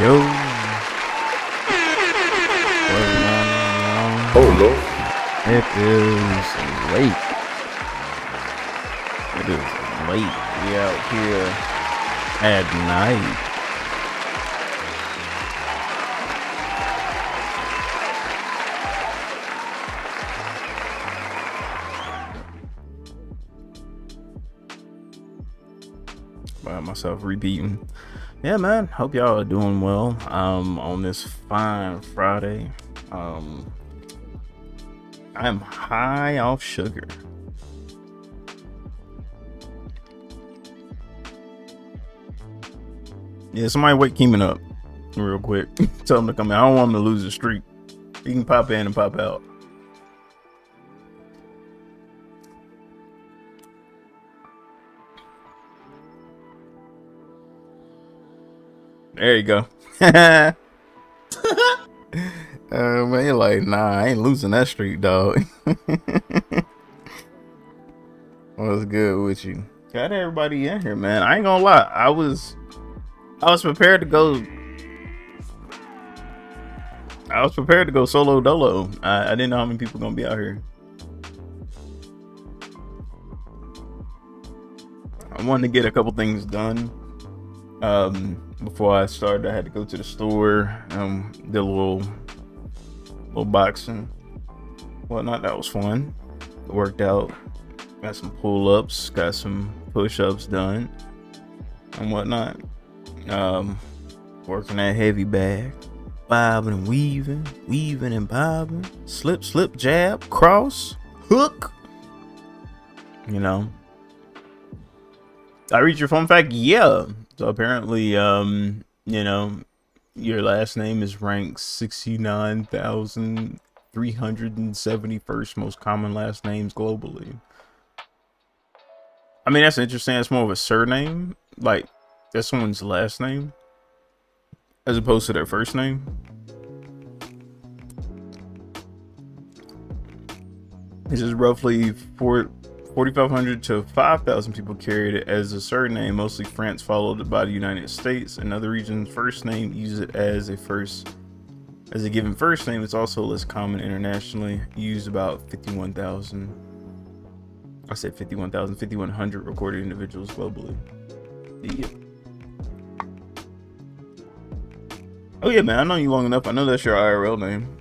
Yo. What's going on? Oh Lord. It is late. It is late. We out here at night. By myself repeating. Yeah, man. Hope y'all are doing well. On this fine Friday. I'm high off sugar. Yeah, somebody wake Keeman up real quick. Tell him to come in. I don't want him to lose the streak. He can pop in and pop out. There you go. Man, you're like, nah, I ain't losing that streak, dog. What's good with you? Got everybody in here, man. I ain't gonna lie. I was prepared to go. I was prepared to go solo dolo. I didn't know how many people gonna be out here. I wanted to get a couple things done. Before I started, I had to go to the store. Did a little boxing, whatnot. That was fun. Worked out. Got some pull-ups. Got some push-ups done and whatnot. Working that heavy bag, bobbing and weaving and bobbing, slip, jab, cross, hook. You know. I read your fun fact. Yeah. So apparently, you know, your last name is ranked 69,371st most common last names globally. I mean, that's interesting. It's more of a surname. Like, that's someone's last name as opposed to their first name. This is roughly 4,500 to 5,000 people carried it as a surname, mostly France, followed by the United States. In other regions, first name use it as a given first name. It's also less common internationally. Used about 51,000. I said 51,000, 5,100 recorded individuals globally. Yeah. Oh yeah, man, I know you long enough. I know that's your IRL name.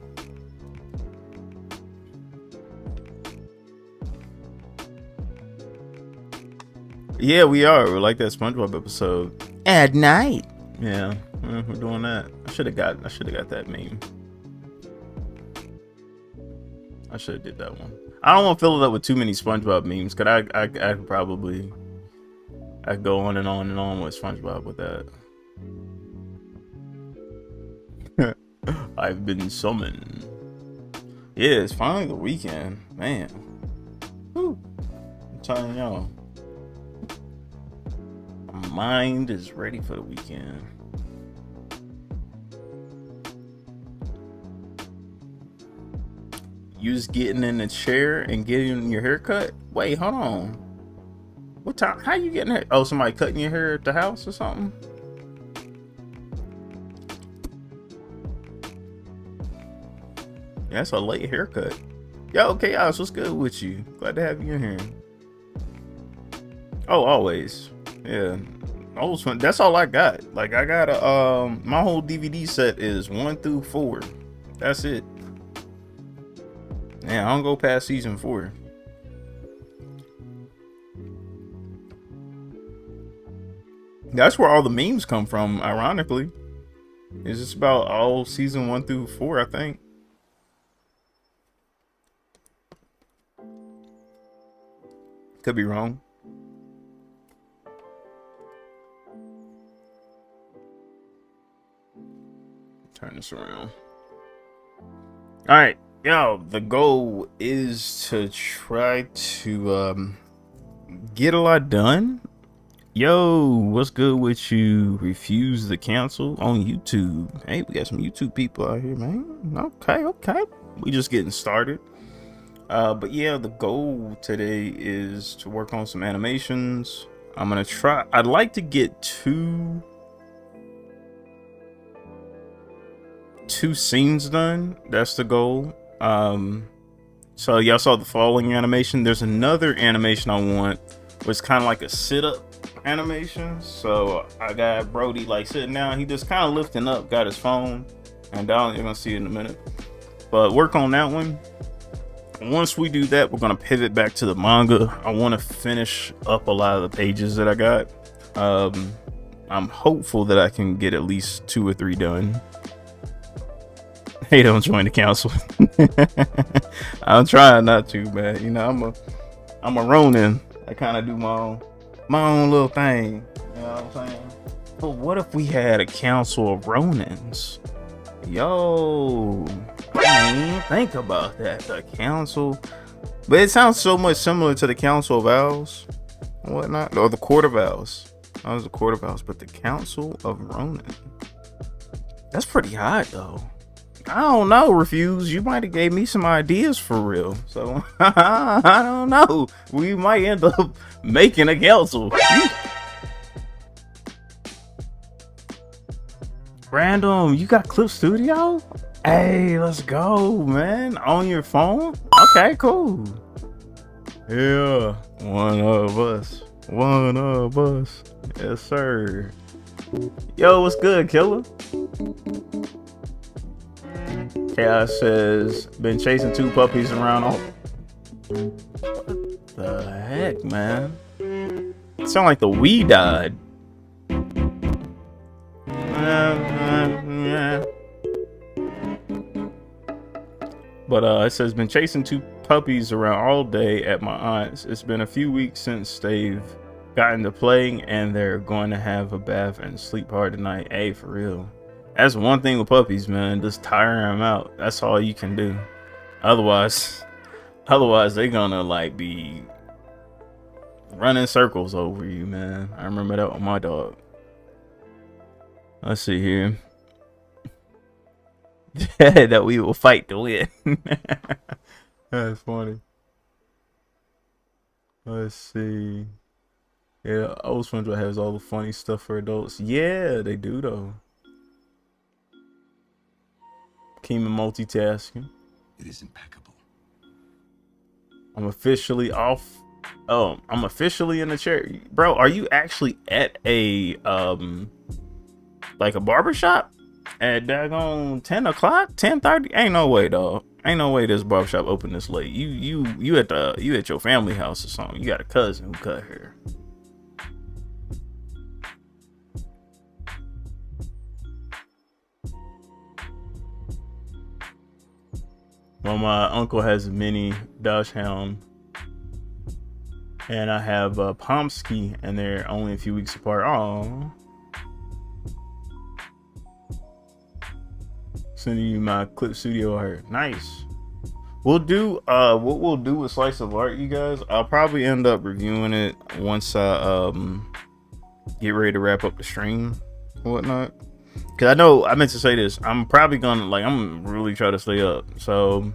Yeah, we are. We're like that SpongeBob episode at night. Yeah, we're doing that. I should have got that meme. I should have did that one. I don't want to fill it up with too many SpongeBob memes, cause I could probably go on and on and on with SpongeBob with that. I've been summoned. Yeah, it's finally the weekend, man. Whew. I'm telling y'all. My mind is ready for the weekend. You just getting in the chair and getting your hair cut? Wait, hold on. What time? How you getting hair? Oh, somebody cutting your hair at the house or something? Yeah, that's a late haircut. Yo, Chaos, what's good with you? Glad to have you in here. Oh, always. Yeah. Always fun. That's all I got. Like, I got a my whole DVD set is 1 through 4. That's it. Yeah, I don't go past season 4. That's where all the memes come from, ironically. It's just about all season 1 through 4, I think. Could be wrong. Turn this around. All right, yo, the goal is to try to get a lot done. Yo, what's good with you? Refuse the cancel on YouTube. Hey, we got some YouTube people out here, man. Okay. We just getting started. But yeah, the goal today is to work on some animations. I'm gonna try. I'd like to get two scenes done. That's the goal. So y'all saw the falling animation. There's another animation I want was kind of like a sit-up animation. So I got Brody like sitting down. He just kind of lifting up, got his phone and down. You're gonna see it in a minute. But work on that one. Once we do that, we're gonna pivot back to the manga. I want to finish up a lot of the pages that I got. I'm hopeful that I can get at least 2 or 3 done. Hey, don't join the council. I'm trying not to, man. You know, I'm a Ronin. I kind of do my own little thing. You know what I'm saying? But what if we had a council of Ronins? Yo, I mean, think about that. The council, but it sounds so much similar to the Council of Owls and whatnot, or the Court of Owls. That was the Court of Owls, but the Council of Ronin. That's pretty hot, though. I don't know, Refuse. You might have gave me some ideas for real. So I don't know. We might end up making a council. Random, you got Clip Studio? Hey, let's go, man. On your phone? Okay, cool. Yeah, one of us. One of us. Yes, sir. Yo, what's good, killer? Chaos says, been chasing 2 puppies around all. What the heck, man? It sound like the Wii died. But it says, been chasing 2 puppies around all day at my aunt's. It's been a few weeks since they've gotten to playing, and they're going to have a bath and sleep hard tonight. Hey, for real. That's one thing with puppies, man. Just tire them out. That's all you can do. Otherwise they're gonna like be running circles over you, man. I remember that with my dog. Let's see here. That we will fight to win. That's funny. Let's see. Yeah, Old SpongeBob has all the funny stuff for adults. Yeah, they do though. Keen multitasking. It is impeccable. I'm officially off. Oh, I'm officially in the chair. Bro, are you actually at a like a barbershop at daggone 10 o'clock, 10:30? Ain't no way, dog. Ain't no way this barbershop open this late. You at your family house or something. You got a cousin who cut hair. Well, my uncle has a mini Dachshund, and I have a Pomsky, and they're only a few weeks apart. Oh, sending you my Clip Studio art. Nice. We'll do what we'll do with Slice of Art, you guys. I'll probably end up reviewing it once I get ready to wrap up the stream and whatnot. Cause I know I meant to say this. I'm probably gonna I'm really try to stay up. So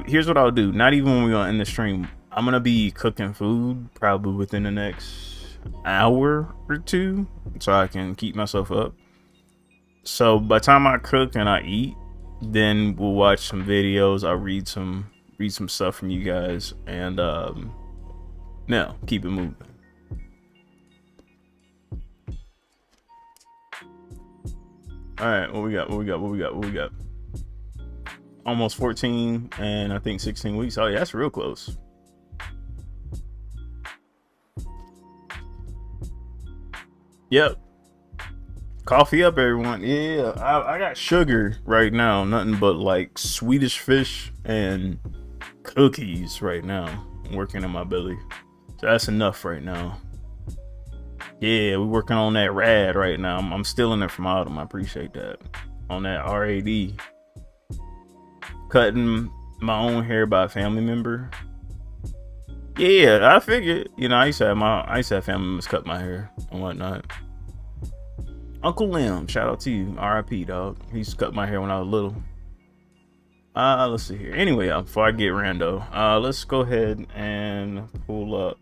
here's what I'll do. Not even when we're gonna end the stream, I'm gonna be cooking food probably within the next hour or 2, so I can keep myself up. So by the time I cook and I eat, then we'll watch some videos. I'll read some stuff from you guys, and now keep it moving. All right, what we got? Almost 14 and I think 16 weeks. Oh yeah, that's real close. Yep. Coffee up, everyone. Yeah, I got sugar right now. Nothing but like Swedish fish and cookies right now. Working in my belly. So that's enough right now. Yeah, we're working on that rad right now. I'm stealing it from Autumn. I appreciate that. On that RAD. Cutting my own hair by a family member. Yeah, I figured. You know, I used to have family members cut my hair and whatnot. Uncle Lim, shout out to you. RIP, dog. He used to cut my hair when I was little. Let's see here. Anyway, before I get rando, let's go ahead and pull up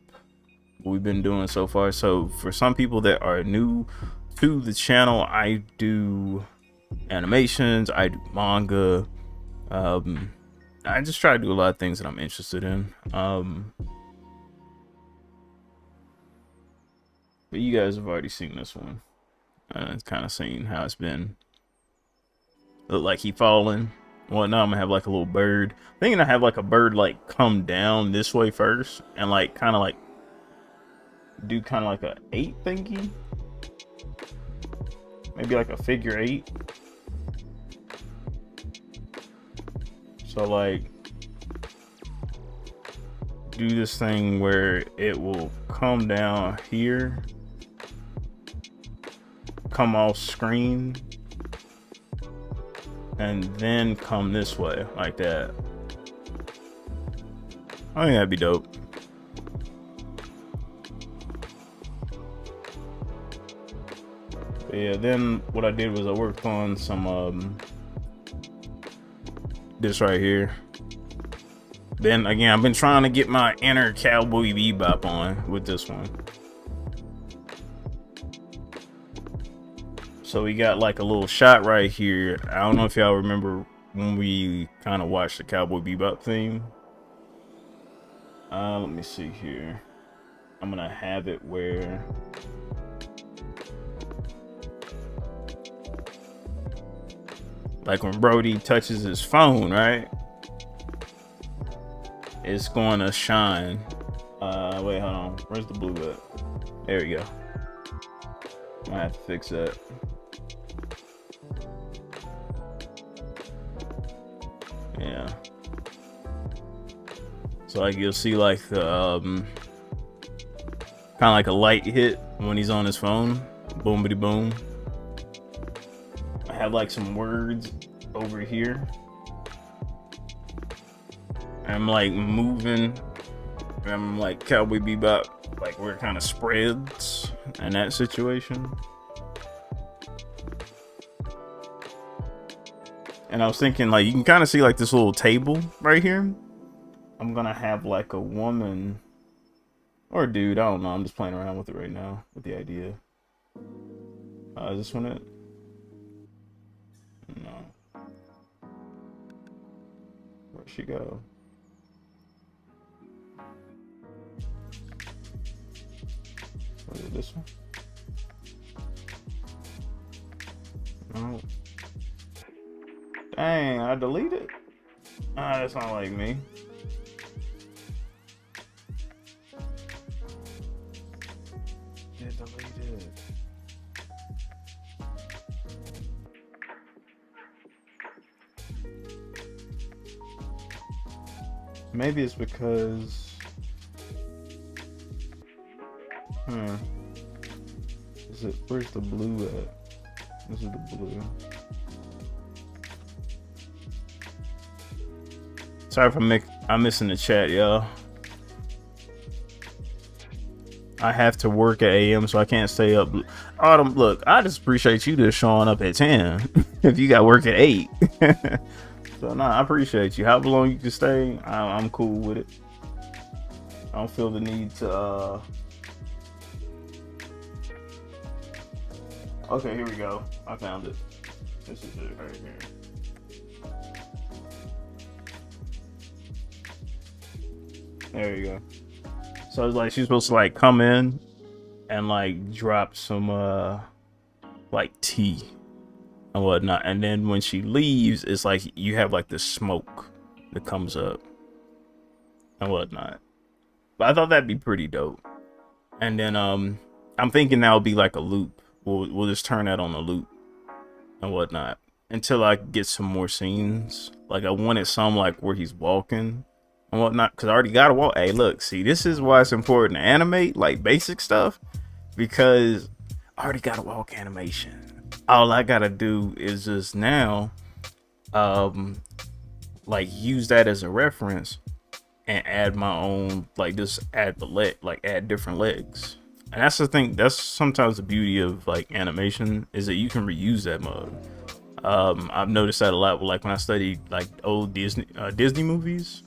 what we've been doing so far. So for some people that are new to the channel, I do animations, I do manga. I just try to do a lot of things that I'm interested in. But you guys have already seen this one. It's kind of seen how it's been. Look like he falling. Well, now I'm gonna have like a little bird. I'm thinking I have like a bird like come down this way first and like kind of like do kind of like a 8 thingy. Maybe like a figure 8. So like do this thing where it will come down here, come off screen, and then come this way like that. I think that'd be dope. But yeah, then what I did was I worked on some this right here. Then again, I've been trying to get my inner Cowboy Bebop on with this one. So we got like a little shot right here. I don't know if y'all remember when we kind of watched the Cowboy Bebop theme. Let me see here. I'm gonna have it where like when Brody touches his phone, right? It's going to shine. Wait, hold on. Where's the blue at? There we go. I have to fix that. Yeah. So like you'll see like the kind of like a light hit when he's on his phone. Boomity boom. I have like some words over here. I'm like moving. I'm like Cowboy Bebop, like where it kind of spreads in that situation. And I was thinking like you can kind of see like this little table right here. I'm gonna have like a woman or a dude, I don't know, I'm just playing around with it right now with the idea. Is this one it? No. Where'd she go? Was it this one? No. Dang, I deleted. That's not like me. Yeah, deleted. Maybe it's because is it, where's the blue at? This is the blue. Sorry if I'm missing the chat, y'all. I have to work at AM, so I can't stay up. Autumn, look, I just appreciate you just showing up at 10 if you got work at 8. So nah, I appreciate you. However long you can stay, I'm cool with it. I don't feel the need to okay, here we go. I found it. This is it right here. There you go. So it's like she's supposed to like come in and like drop some like tea and whatnot, and then when she leaves, it's like you have like the smoke that comes up and whatnot. But I thought that'd be pretty dope. And then I'm thinking that'll be like a loop. We'll just turn that on a loop and whatnot until I get some more scenes. Like I wanted some like where he's walking and whatnot, because I already got to walk. Hey, look, see, this is why it's important to animate like basic stuff, because I already got to walk animation. All I gotta do is just now like use that as a reference and add my own, like just add the leg, like add different legs. And that's the thing, that's sometimes the beauty of like animation, is that you can reuse that mode. I've noticed that a lot, like when I studied like old Disney movies.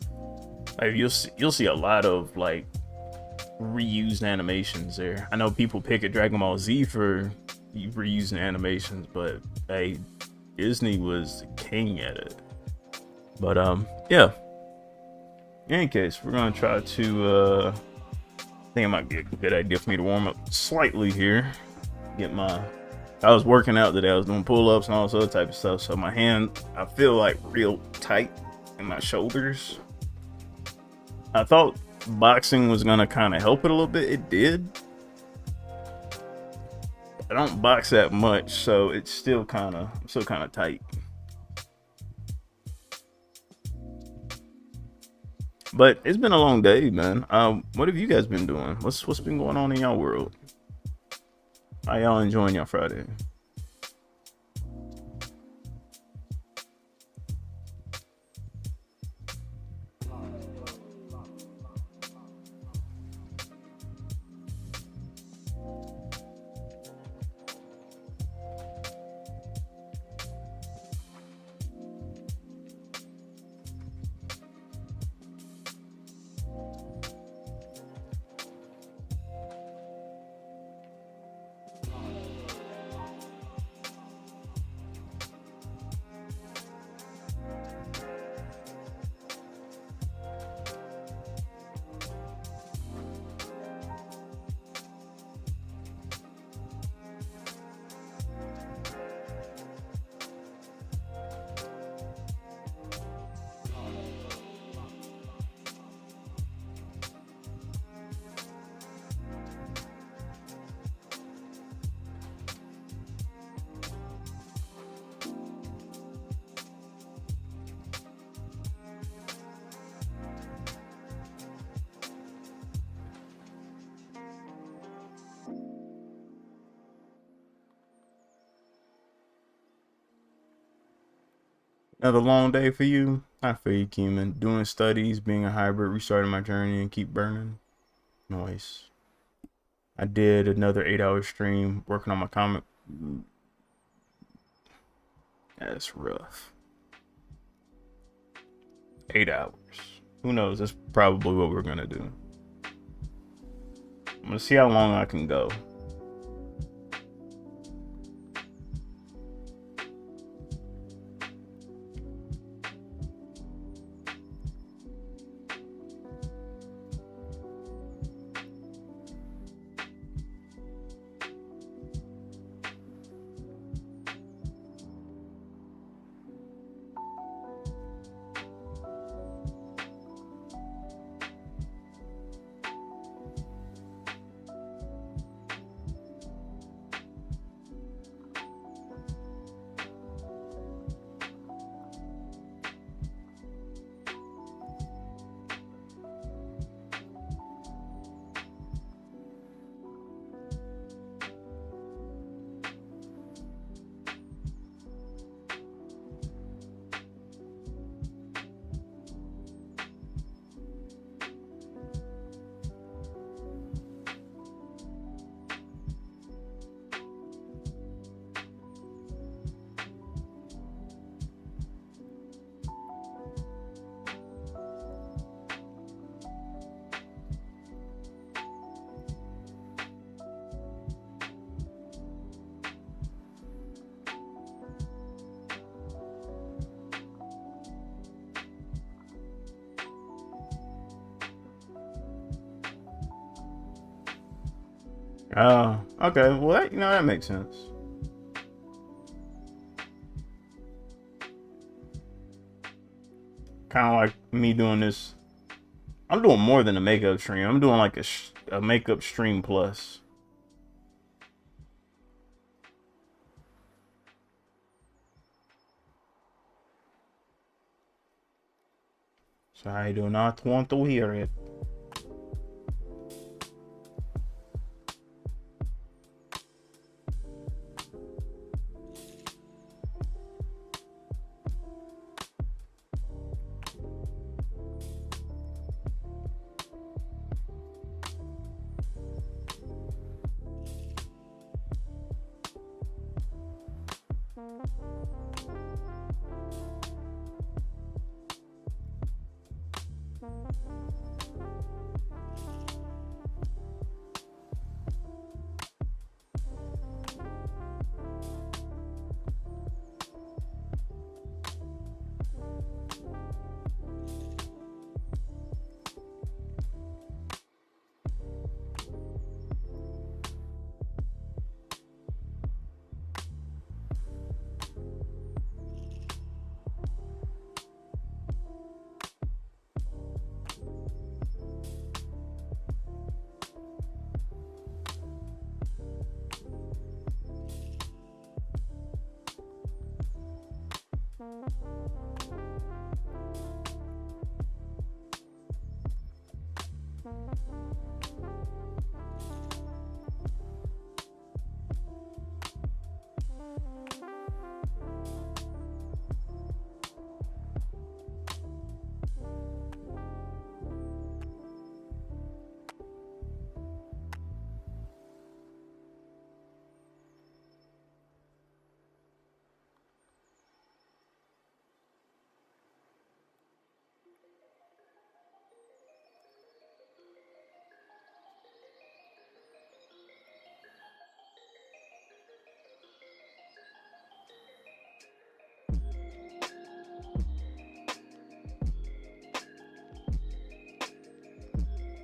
Like you'll see a lot of like reused animations there. I know people pick at Dragon Ball Z for reusing animations, but hey, Disney was the king at it. But yeah. In any case, we're gonna try to I think it might be a good idea for me to warm up slightly here. Get my, I was working out today. I was doing pull-ups and all this other type of stuff. So my hand, I feel like real tight in my shoulders. I thought boxing was gonna kind of help it a little bit. It did. I don't box that much, so it's still kind of tight. But it's been a long day, man. What have you guys been doing? What's been going on in y'all world? How y'all enjoying y'all Friday? Another long day for you? I feel you, Keeman. Doing studies, being a hybrid, restarting my journey, and keep burning. Nice. I did another 8-hour stream working on my comic. That's rough. 8 hours. Who knows? That's probably what we're gonna do. I'm gonna see how long I can go. Oh, okay. Well, that, that makes sense. Kind of like me doing this. I'm doing more than a makeup stream. I'm doing like a makeup stream plus. So I do not want to hear it.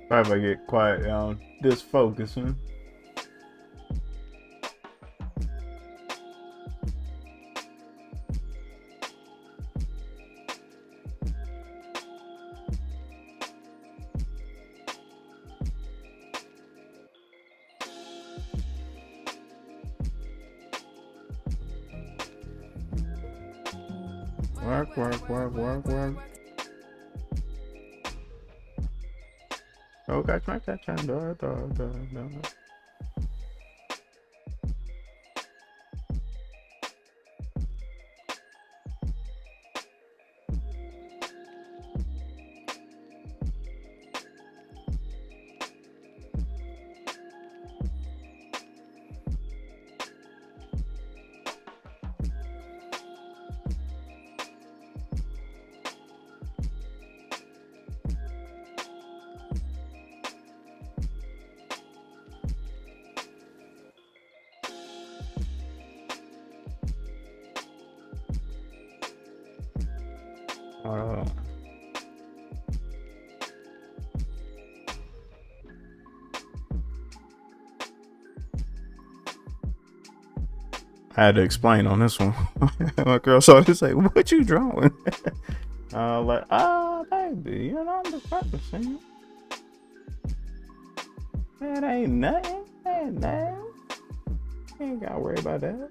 Sorry if I get quiet, y'all. Just focusing. Work, work, work, work, work. Oh, catch my catch and do. I had to explain on this one. My girl saw this like, "What you drawing?" Like, "Oh, baby, you know I'm just practicing. That ain't nothing. That ain't nothing. You ain't gotta worry about that."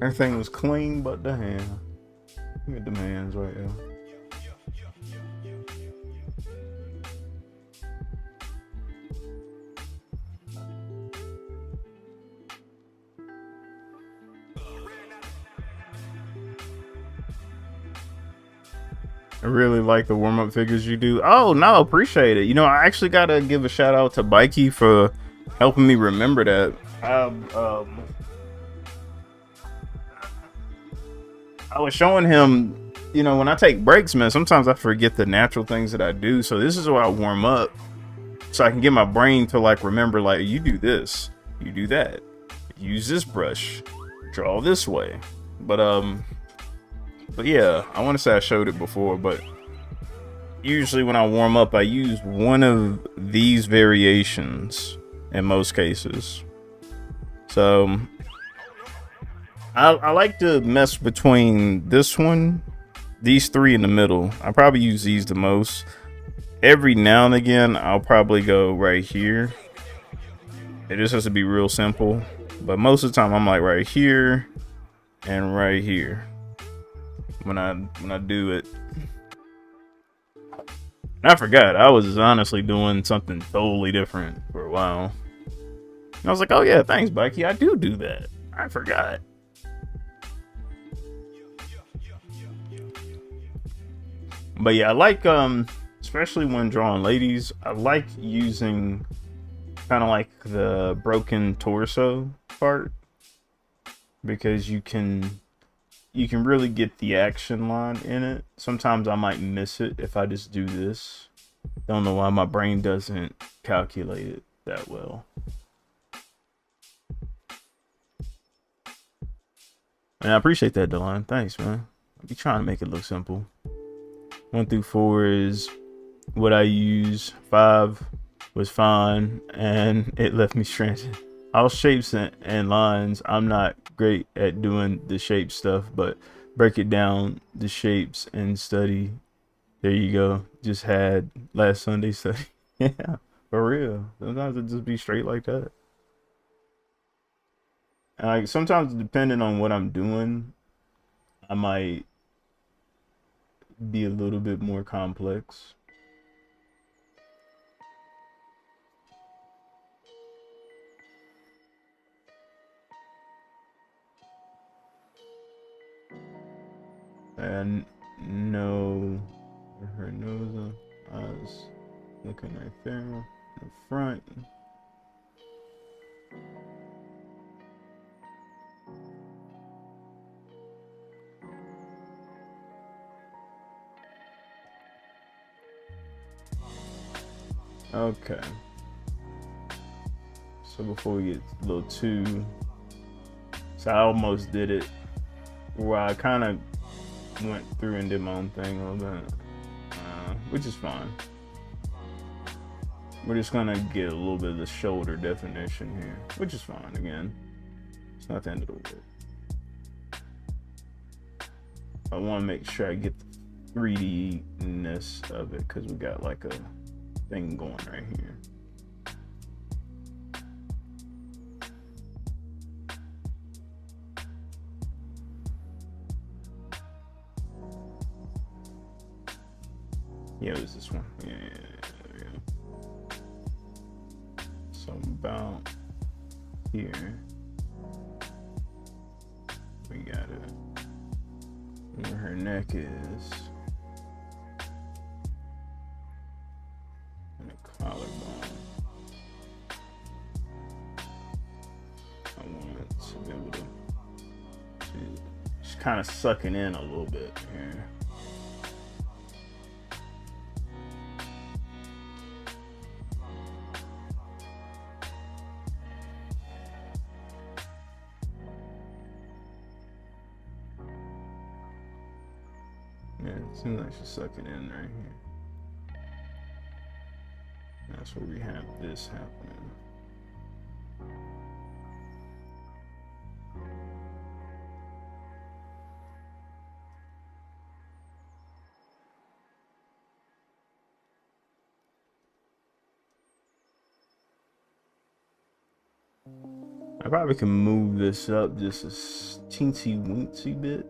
Everything was clean but the hand. Look at them hands right there. I really like the warm-up figures you do. Oh, no, appreciate it. You know, I actually got to give a shout out to Bikey for helping me remember that. I was showing him you know, when I take breaks, man, sometimes I forget the natural things that I do. So this is why I warm up, so I can get my brain to like remember, like, you do this, you do that, use this brush, draw this way. But yeah, I want to say I showed it before, but usually when I warm up, I use one of these variations in most cases. So I like to mess between this one, these three in the middle. I probably use these the most. Every now and again, I'll probably go right here. It just has to be real simple. But most of the time, I'm like right here and right here when I do it. And I forgot, I was honestly doing something totally different for a while. And I was like, oh yeah, thanks, Becky. I do that. I forgot. But yeah, I like especially when drawing ladies, I like using kind of like the broken torso part, because you can really get the action line in it. Sometimes I might miss it if I just do this. Don't know why my brain doesn't calculate it that well. And I appreciate that, Delon. Thanks, man. I'll be trying to make it look simple. 1 through 4 is what I use. 5 was fine, and it left me stranded. All shapes and lines, I'm not great at doing the shape stuff, but break it down, the shapes, and study. There you go. Just had last Sunday study. Yeah, for real. Sometimes it just be straight like that. And like sometimes, depending on what I'm doing, I might be a little bit more complex. And no, her nose, eyes looking right there in the front. Okay. So before we get a little too, so I almost did it where I kind of went through and did my own thing a little bit, which is fine. We're just gonna get a little bit of the shoulder definition here, which is fine. Again, it's not the end of the world. I want to make sure I get the 3D-ness of it, because we got like a thing going right here. Yeah, it was this one. Yeah, there we go. So about here, we got it. Where her neck is, and the collarbone. I want it to be able to just kind of sucking in a little bit here. Yeah, it seems like she's sucking in right here. That's where we have this happening. I probably can move this up just a teensy weensy bit.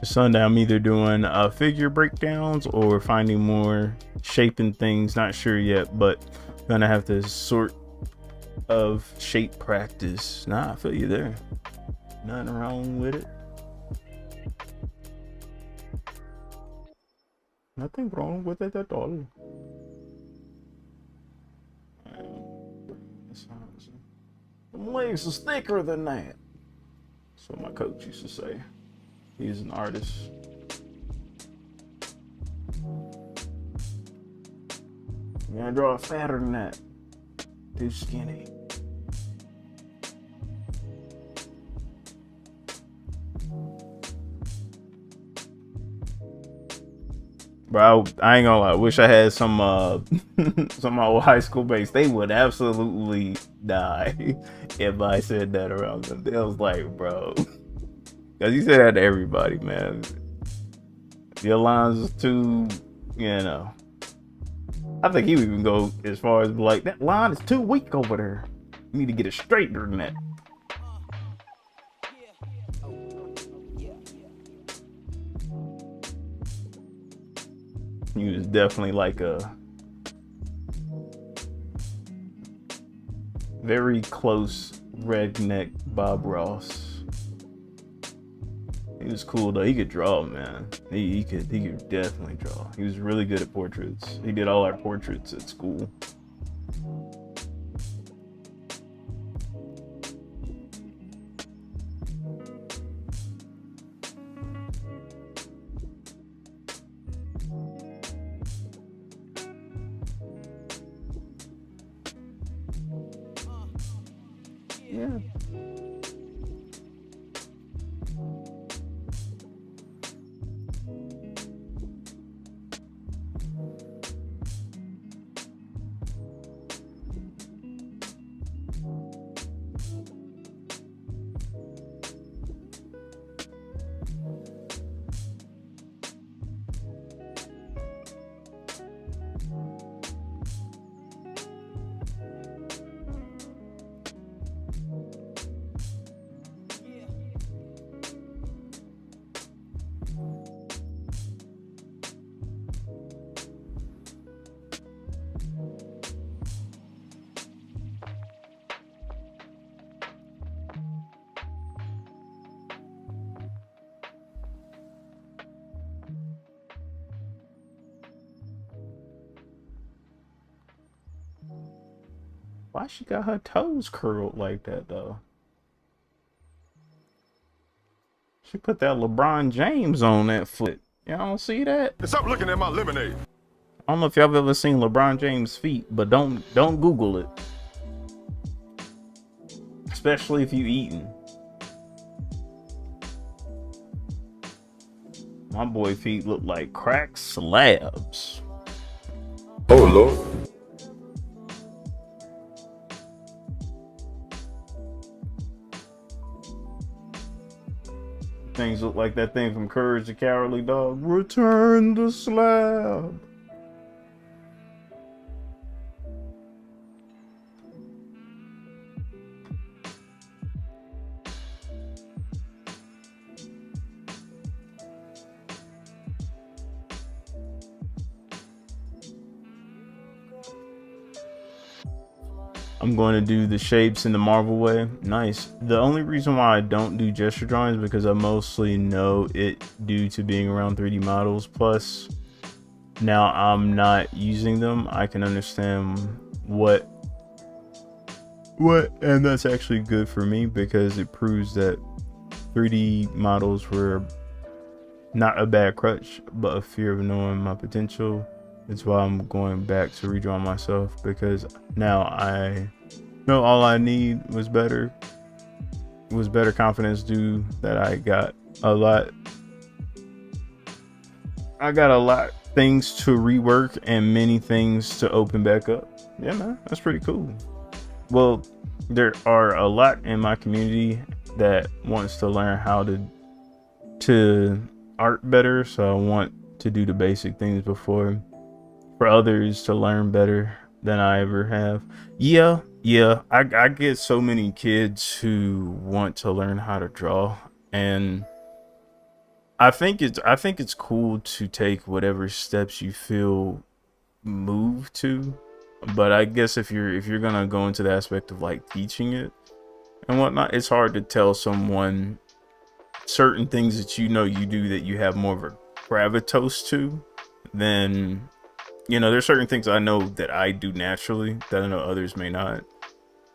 Sunday I'm either doing figure breakdowns or finding more shaping things. Not sure yet, but gonna have to sort of shape practice. Nah, I feel you there. Nothing wrong with it. Nothing wrong with it at all. The legs is thicker than that. That's what my coach used to say. He's an artist. You gotta draw it fatter than that. Too skinny. Bro, I ain't gonna lie. I wish I had some some old high school mates. They would absolutely die if I said that around them. They was like, bro, because you say that to everybody, man. Your lines is too, you know. I think he would even go as far as like, that line is too weak over there. You need to get it straighter than that. He was definitely like a very close redneck Bob Ross. He was cool though. He could draw, man. He could definitely draw. He was really good at portraits. He did all our portraits at school. Yeah. Why she got her toes curled like that though? She put that LeBron James on that foot. Y'all don't see that? Stop looking at my lemonade. I don't know if y'all have ever seen LeBron James' feet, but don't Google it. Especially if you eating. My boy feet look like cracked slabs. Oh Lord. Things look like that thing from Courage the Cowardly Dog. Return the slab. I'm going to do the shapes in the Marvel way. Nice. The only reason why I don't do gesture drawings is because I mostly know it due to being around 3D models. Plus, now I'm not using them. I can understand what, and that's actually good for me because it proves that 3D models were not a bad crutch, but a fear of knowing my potential. It's why I'm going back to redraw myself, because now I know all I need was better confidence due that I got a lot things to rework and many things to open back up. Yeah, man, that's pretty cool. Well, there are a lot in my community that wants to learn how to art better, so I want to do the basic things before for others to learn better than I ever have. Yeah, I get so many kids who want to learn how to draw, and I think it's cool to take whatever steps you feel move to, but I guess if you're gonna go into the aspect of like teaching it and whatnot, it's hard to tell someone certain things that you do that you have more of a gravitas to than there's certain things I know that I do naturally that I know others may not.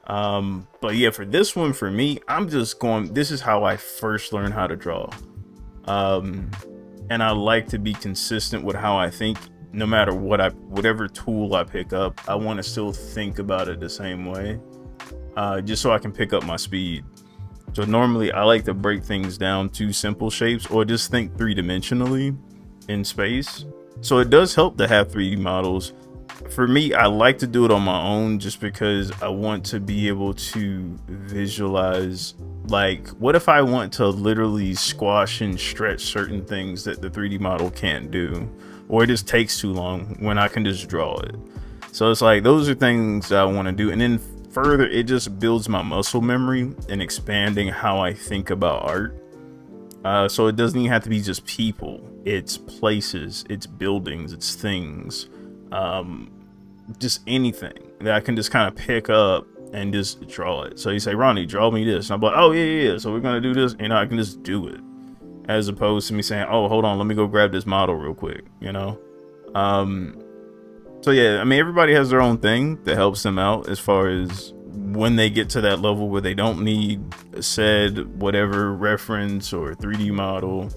But yeah, for this one, for me, I'm just going, this is how I first learned how to draw. um and I like to be consistent with how I think. No matter whatever tool I pick up, I want to still think about it the same way, just so I can pick up my speed. So normally I like to break things down to simple shapes or just think three-dimensionally in space. So it does help to have 3D models. For me, I like to do it on my own just because I want to be able to visualize, like, what if I want to literally squash and stretch certain things that the 3D model can't do, or it just takes too long when I can just draw it. So it's like, those are things that I want to do. And then further, it just builds my muscle memory and expanding how I think about art. So it doesn't even have to be just people, it's places, it's buildings, it's things, just anything that I can just kind of pick up and just draw it. So you say, Ronnie, draw me this, and I'm like, oh yeah, so we're gonna do this, I can just do it, as opposed to me saying, oh, hold on, let me go grab this model real quick. So yeah, I mean, everybody has their own thing that helps them out as far as when they get to that level where they don't need said whatever reference or 3D model.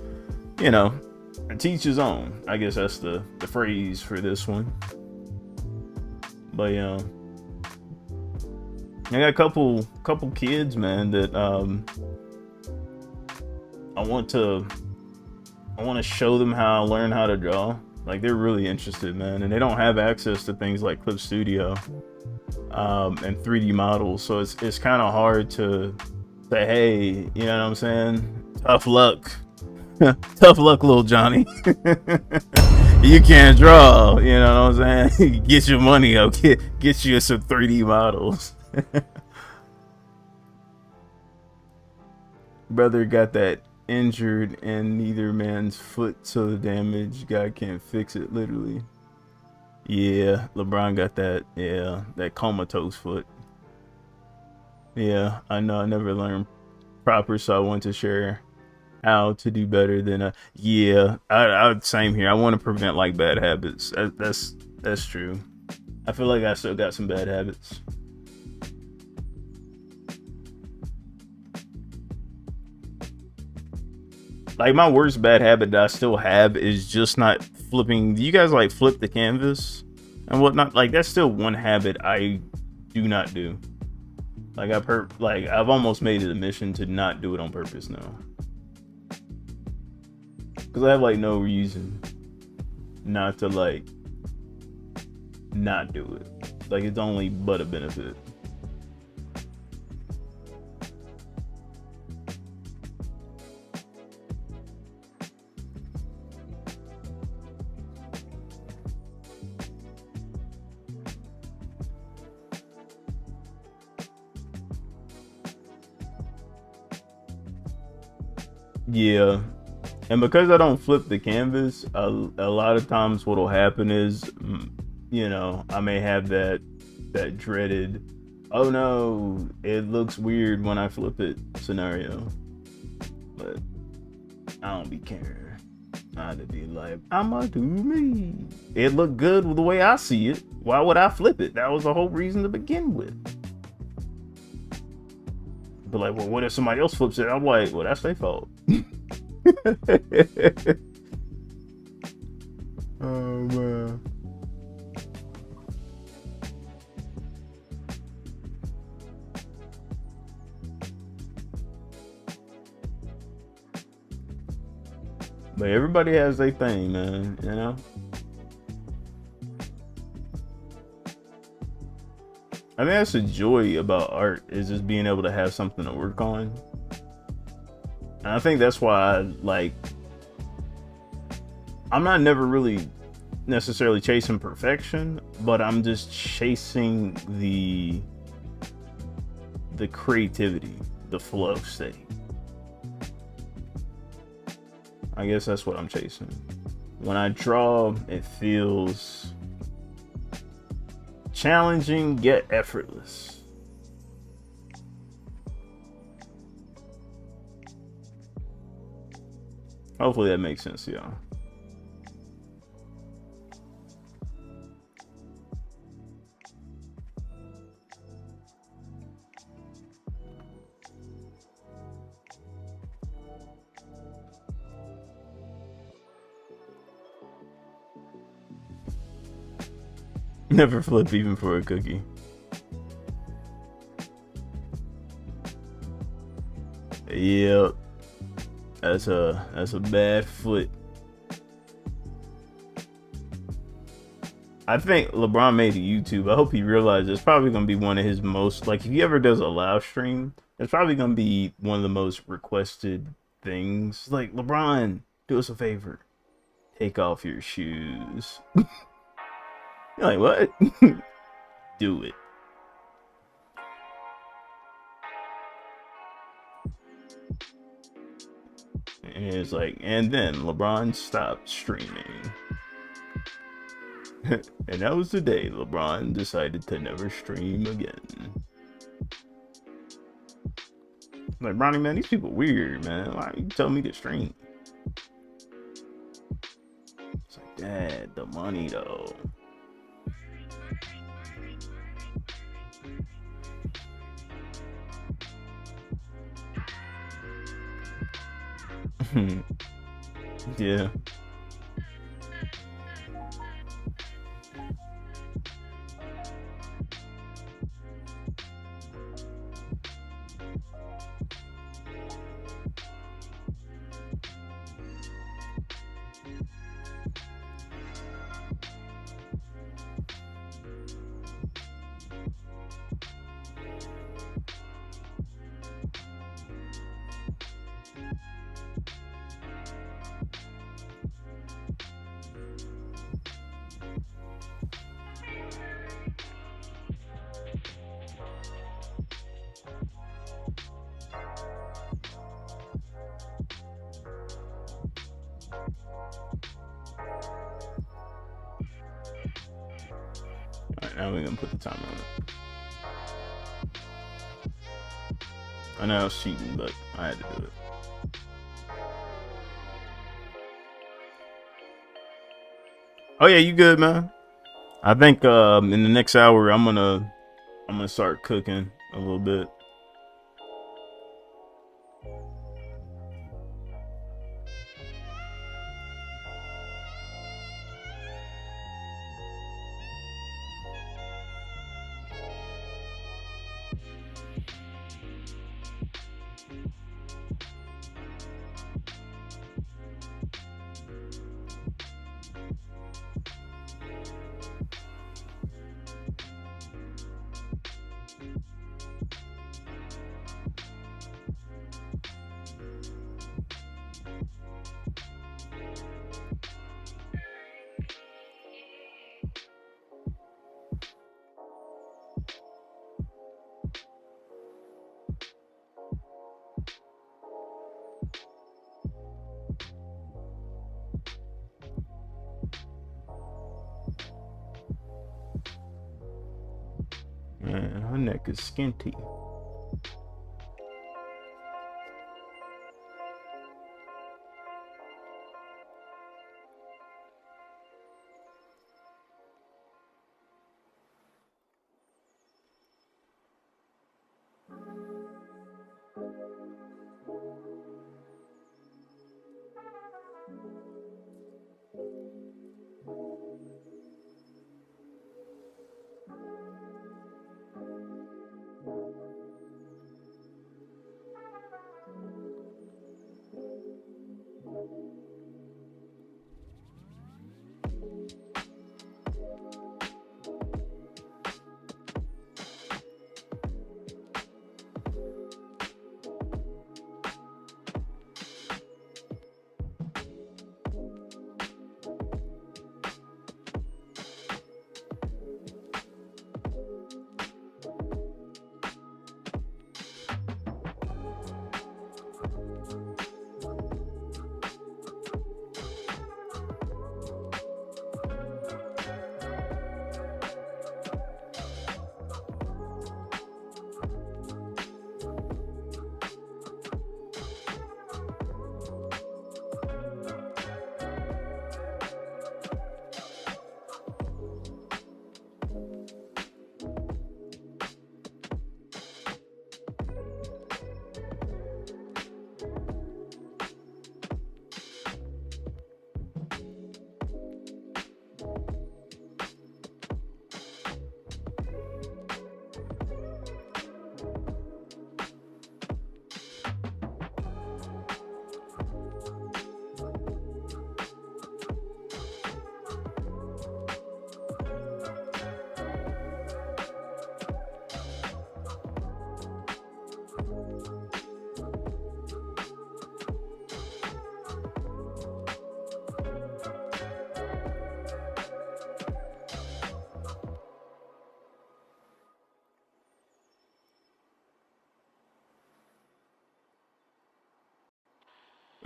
Teach his own, I guess that's the phrase for this one. But yeah, I got a couple kids, man, that I want to show them how I learn how to draw. Like, they're really interested, man, and they don't have access to things like Clip Studio and 3D models, so it's kind of hard to say, hey, you know what I'm saying, tough luck. Tough luck, little Johnny. You can't draw, you know what I'm saying? Get your money up, get you some 3D models. Brother got that injured and neither man's foot, so the damage guy can't fix it, literally. Yeah, LeBron got that, yeah, that comatose foot. Yeah, I know, I never learned proper, so I want to share how to do better than yeah, I same here. I want to prevent like bad habits. That's true. I feel like I still got some bad habits. Like, my worst bad habit that I still have is just not flipping. Do you guys like flip the canvas and whatnot? Like, that's still one habit I do not do. Like, I've almost made it a mission to not do it on purpose now. Because I have like no reason not to like not do it. Like, it's only but a benefit. Yeah. And because I don't flip the canvas, a lot of times what'll happen is, I may have that dreaded, oh no, it looks weird when I flip it scenario. But I don't be caring. I'd be like, I'ma do me. It looked good with the way I see it. Why would I flip it? That was the whole reason to begin with. But like, well, what if somebody else flips it? I'm like, well, that's their fault. Oh man. But everybody has their thing, man, I think that's the joy about art, is just being able to have something to work on. And I think that's why I'm not never really necessarily chasing perfection, but I'm just chasing the creativity, the flow state. I guess that's what I'm chasing. When I draw, it feels challenging yet effortless. Hopefully that makes sense, y'all. Never flip even for a cookie. Yep. That's a bad foot. I think LeBron made a YouTube. I hope he realized it's probably gonna be one of his most, like, if he ever does a live stream, it's probably gonna be one of the most requested things. Like, LeBron, do us a favor. Take off your shoes. You're like, what? Do it. And it's like, and then LeBron stopped streaming. And that was the day LeBron decided to never stream again. Like, Ronnie, man, these people weird, man. Why you tell me to stream? It's like, Dad, the money though. Yeah. Alright, now we're gonna put the timer on it. I know I was cheating, but I had to do it. Oh yeah, you good, man? I think in the next hour I'm gonna start cooking a little bit. Man, her neck is skinty.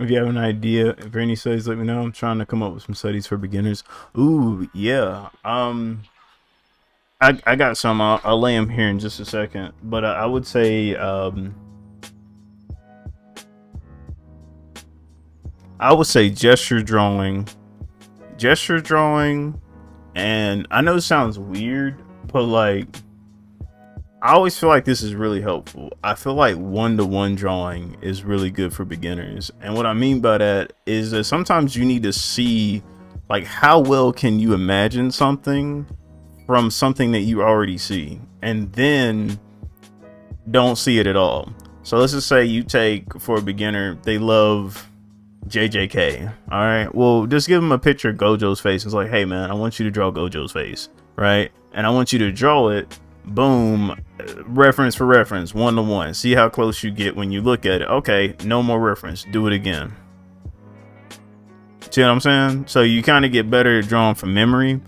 If you have an idea for any studies, let me know. I'm trying to come up with some studies for beginners. Ooh, yeah. I got some. I'll lay them here in just a second. But I would say, gesture drawing, and I know it sounds weird, but like I always feel like this is really helpful. I feel like one-to-one drawing is really good for beginners. And what I mean by that is that sometimes you need to see like how well can you imagine something from something that you already see, and then don't see it at all. So let's just say you take, for a beginner, they love JJK. All right. Well, just give them a picture of Gojo's face. It's like, hey man, I want you to draw Gojo's face, right? And I want you to draw it. Boom, reference for reference, one-to-one. See how close you get when you look at it. Okay, no more reference. Do it again. See what I'm saying? So you kind of get better at drawing from memory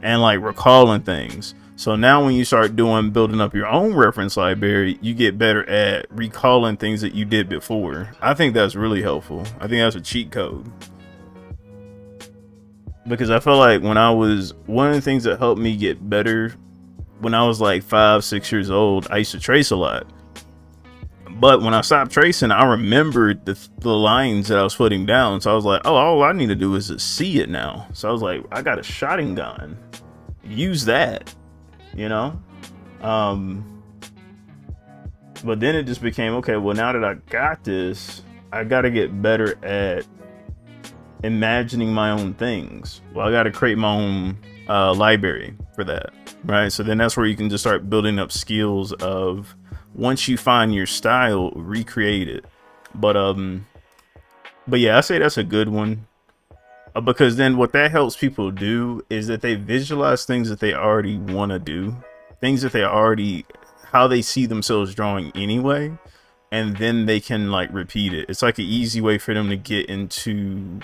and like recalling things. So now when you start building up your own reference library, you get better at recalling things that you did before. I think that's really helpful. I think that's a cheat code. Because I feel like one of the things that helped me get better when I was like 5-6 years old, I used to trace a lot. But when I stopped tracing, I remembered the lines that I was putting down. So I was like, oh, all I need to do is just see it now. So I was like, I got a shotting gun. Use that, you know? But then it just became, okay, well, now that I got this, I got to get better at imagining my own things. Well, I got to create my own library for that. Right, so then that's where you can just start building up skills of, once you find your style, recreate it. But yeah, I say that's a good one, because then what that helps people do is that they visualize things that they already want to do, things that they already, how they see themselves drawing anyway, and then they can like repeat it. It's like an easy way for them to get into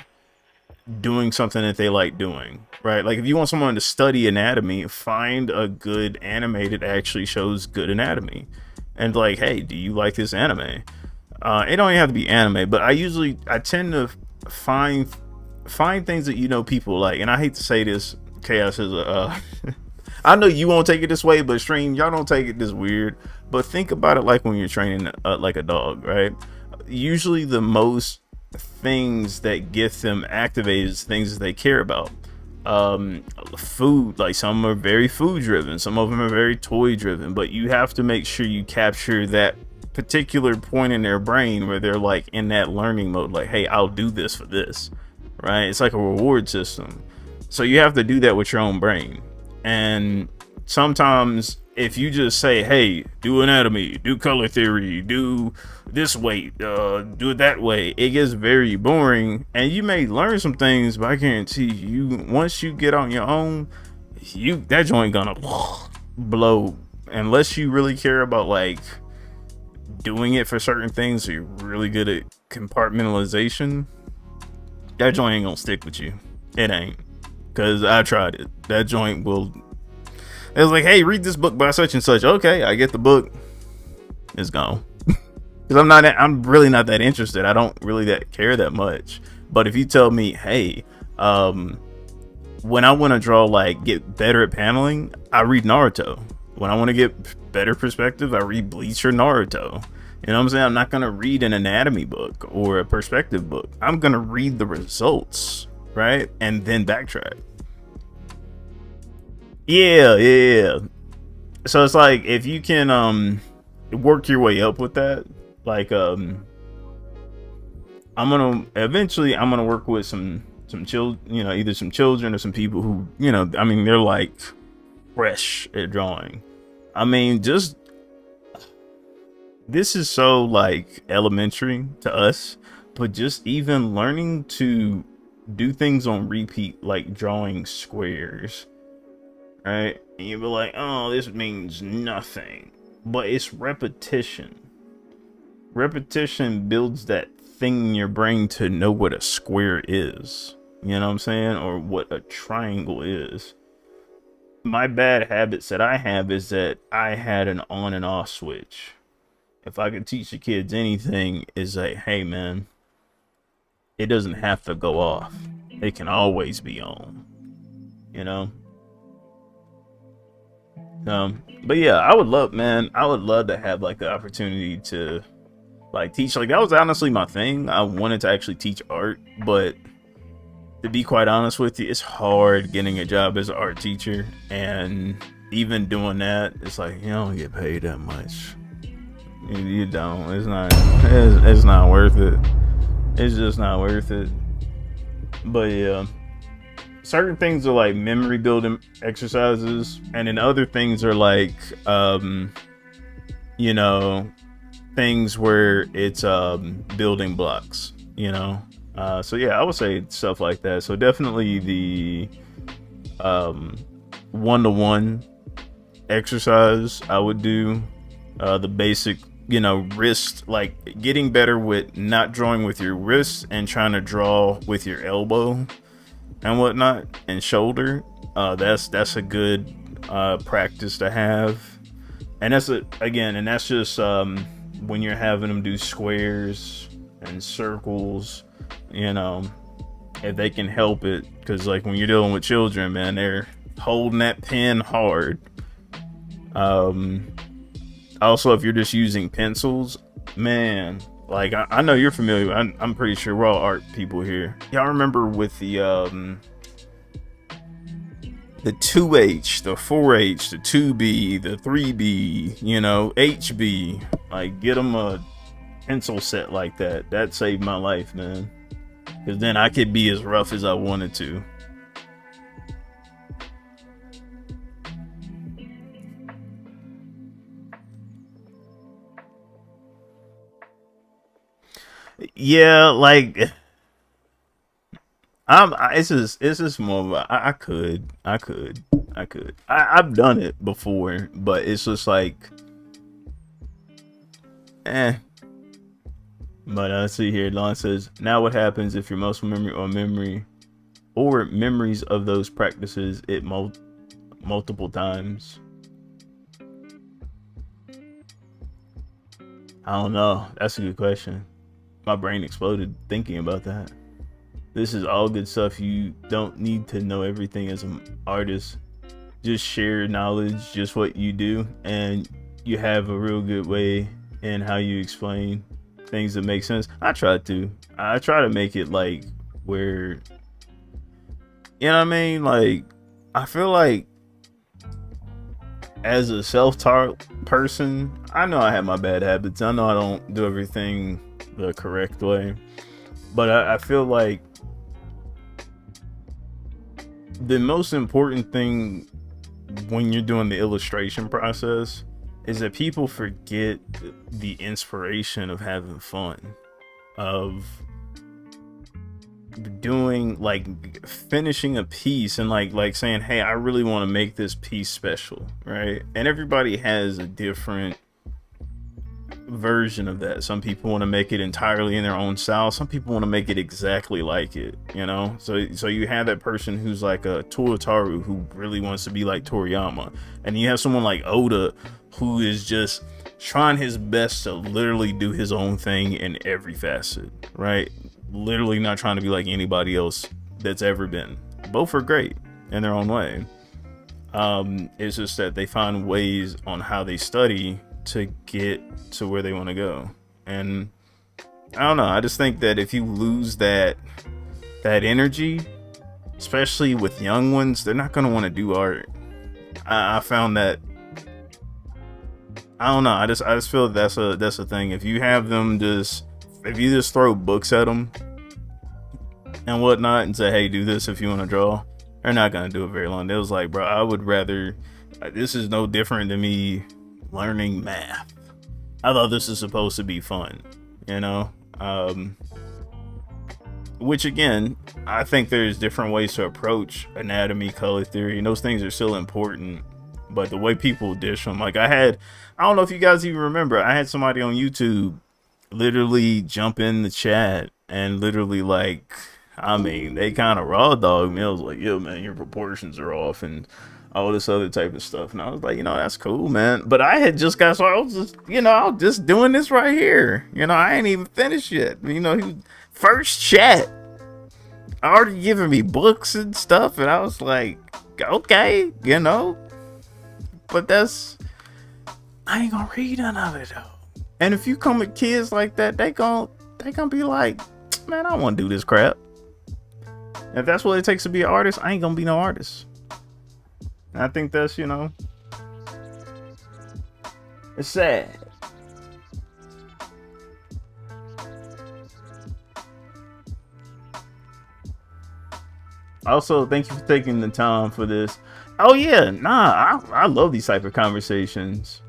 doing something that they like doing, right? Like if you want someone to study anatomy, find a good anime that actually shows good anatomy, and like, hey, do you like this anime? It don't even have to be anime, but I tend to find things that, you know, people like. And I hate to say this, Chaos is I know you won't take it this way, but stream, y'all don't take it this weird, but think about it like when you're training like a dog, right? Usually the most things that get them activated is things that they care about. Food, like some are very food driven, some of them are very toy driven, but you have to make sure you capture that particular point in their brain where they're like in that learning mode, like, hey, I'll do this for this, right? It's like a reward system. So you have to do that with your own brain. And sometimes if you just say, hey, do anatomy, do color theory, do this way, do it that way, it gets very boring, and you may learn some things, but I guarantee you, once you get on your own, that joint gonna blow. Unless you really care about like doing it for certain things, or you're really good at compartmentalization, that joint ain't gonna stick with you. It ain't. Because I tried it. That joint will... It was like, hey, read this book by such and such. Okay, I get the book. It's gone. Because I'm really not that interested. I don't really care that much. But if you tell me, hey, when I want to draw, like, get better at paneling, I read Naruto. When I want to get better perspective, I read Bleach or Naruto. You know what I'm saying? I'm not going to read an anatomy book or a perspective book. I'm going to read the results, right? And then backtrack. Yeah. So it's like, if you can work your way up with that, like I'm gonna work with some children, you know, either some children or some people who, you know, I mean, they're like fresh at drawing. I mean, just this is so like elementary to us, but just even learning to do things on repeat, like drawing squares, right? And you'll be like, oh, this means nothing, but it's repetition. Repetition builds that thing in your brain to know what a square is, you know what I'm saying, or what a triangle is. My bad habits that I have is that I had an on and off switch. If I could teach the kids anything, is like, hey man, it doesn't have to go off. It can always be on, you know? But yeah, I would love, man, I would love to have like the opportunity to like teach. Like that was honestly my thing. I wanted to actually teach art, but to be quite honest with you, it's hard getting a job as an art teacher, and even doing that, it's like you don't get paid that much. You don't. It's not. It's not worth it. It's just not worth it. But yeah, certain things are like memory building exercises, and then other things are like, you know, things where it's building blocks. You know. So yeah, I would say stuff like that. So definitely the one-to-one exercise I would do, the basic, you know, wrist, like getting better with not drawing with your wrist and trying to draw with your elbow and whatnot and shoulder. That's a good practice to have, and that's just when you're having them do squares and circles, you know, if they can help it, because like when you're dealing with children, man, they're holding that pen hard. Also, if you're just using pencils, man, like I know you're familiar. I'm pretty sure we're all art people here. Y'all remember with the 2H, the 4H, the 2B, the 3B, you know, HB, like get them a pencil set like that. That saved my life, man, because then I could be as rough as I wanted to. Yeah, like it's just more of a, I've done it before, but it's just like eh. But see here, Lon says, now what happens if your muscle memory or memories of those practices it multiple times? I don't know. That's a good question. My brain exploded thinking about that. This is all good stuff. You don't need to know everything as an artist. Just share knowledge, just what you do, and you have a real good way in how you explain things that make sense. I try to make it like where, you know what I mean? Like, I feel like as a self-taught person, I know I have my bad habits. I know I don't do everything the correct way, but I feel like the most important thing when you're doing the illustration process is that people forget the inspiration of having fun, of doing, like, finishing a piece and like saying, hey, I really want to make this piece special, right? And everybody has a different version of that. Some people want to make it entirely in their own style. Some people want to make it exactly like it, you know? So you have that person who's like a Toyotaru who really wants to be like Toriyama, and you have someone like Oda who is just trying his best to literally do his own thing in every facet, right? Literally not trying to be like anybody else that's ever been. Both are great in their own way. It's just that they find ways on how they study to get to where they want to go. And I don't know, I just think that if you lose that energy, especially with young ones, they're not going to want to do art. I found that, I don't know, I just feel that's a thing. If you have them if you just throw books at them and whatnot and say, hey, do this if you want to draw, they're not going to do it very long. They was like, bro, I would rather, this is no different than me learning math. I thought this is supposed to be fun, you know? Which again, I think there's different ways to approach anatomy, color theory, and those things are still important. But the way people dish them, like I don't know if you guys even remember, I had somebody on YouTube literally jump in the chat and literally, like, I mean, they kind of raw dog me. I was like, yo, man, your proportions are off, and all this other type of stuff. And I was like, that's cool, man. But I had just got, so I was just, I was just doing this right here. I ain't even finished yet. He first chat, already giving me books and stuff. And I was like, okay, but I ain't gonna read none of it though. And if you come with kids like that, they gonna be like, man, I don't want to do this crap. And if that's what it takes to be an artist, I ain't gonna be no artist. And I think that's, it's sad. Also, thank you for taking the time for this. Oh yeah, I love these type of conversations.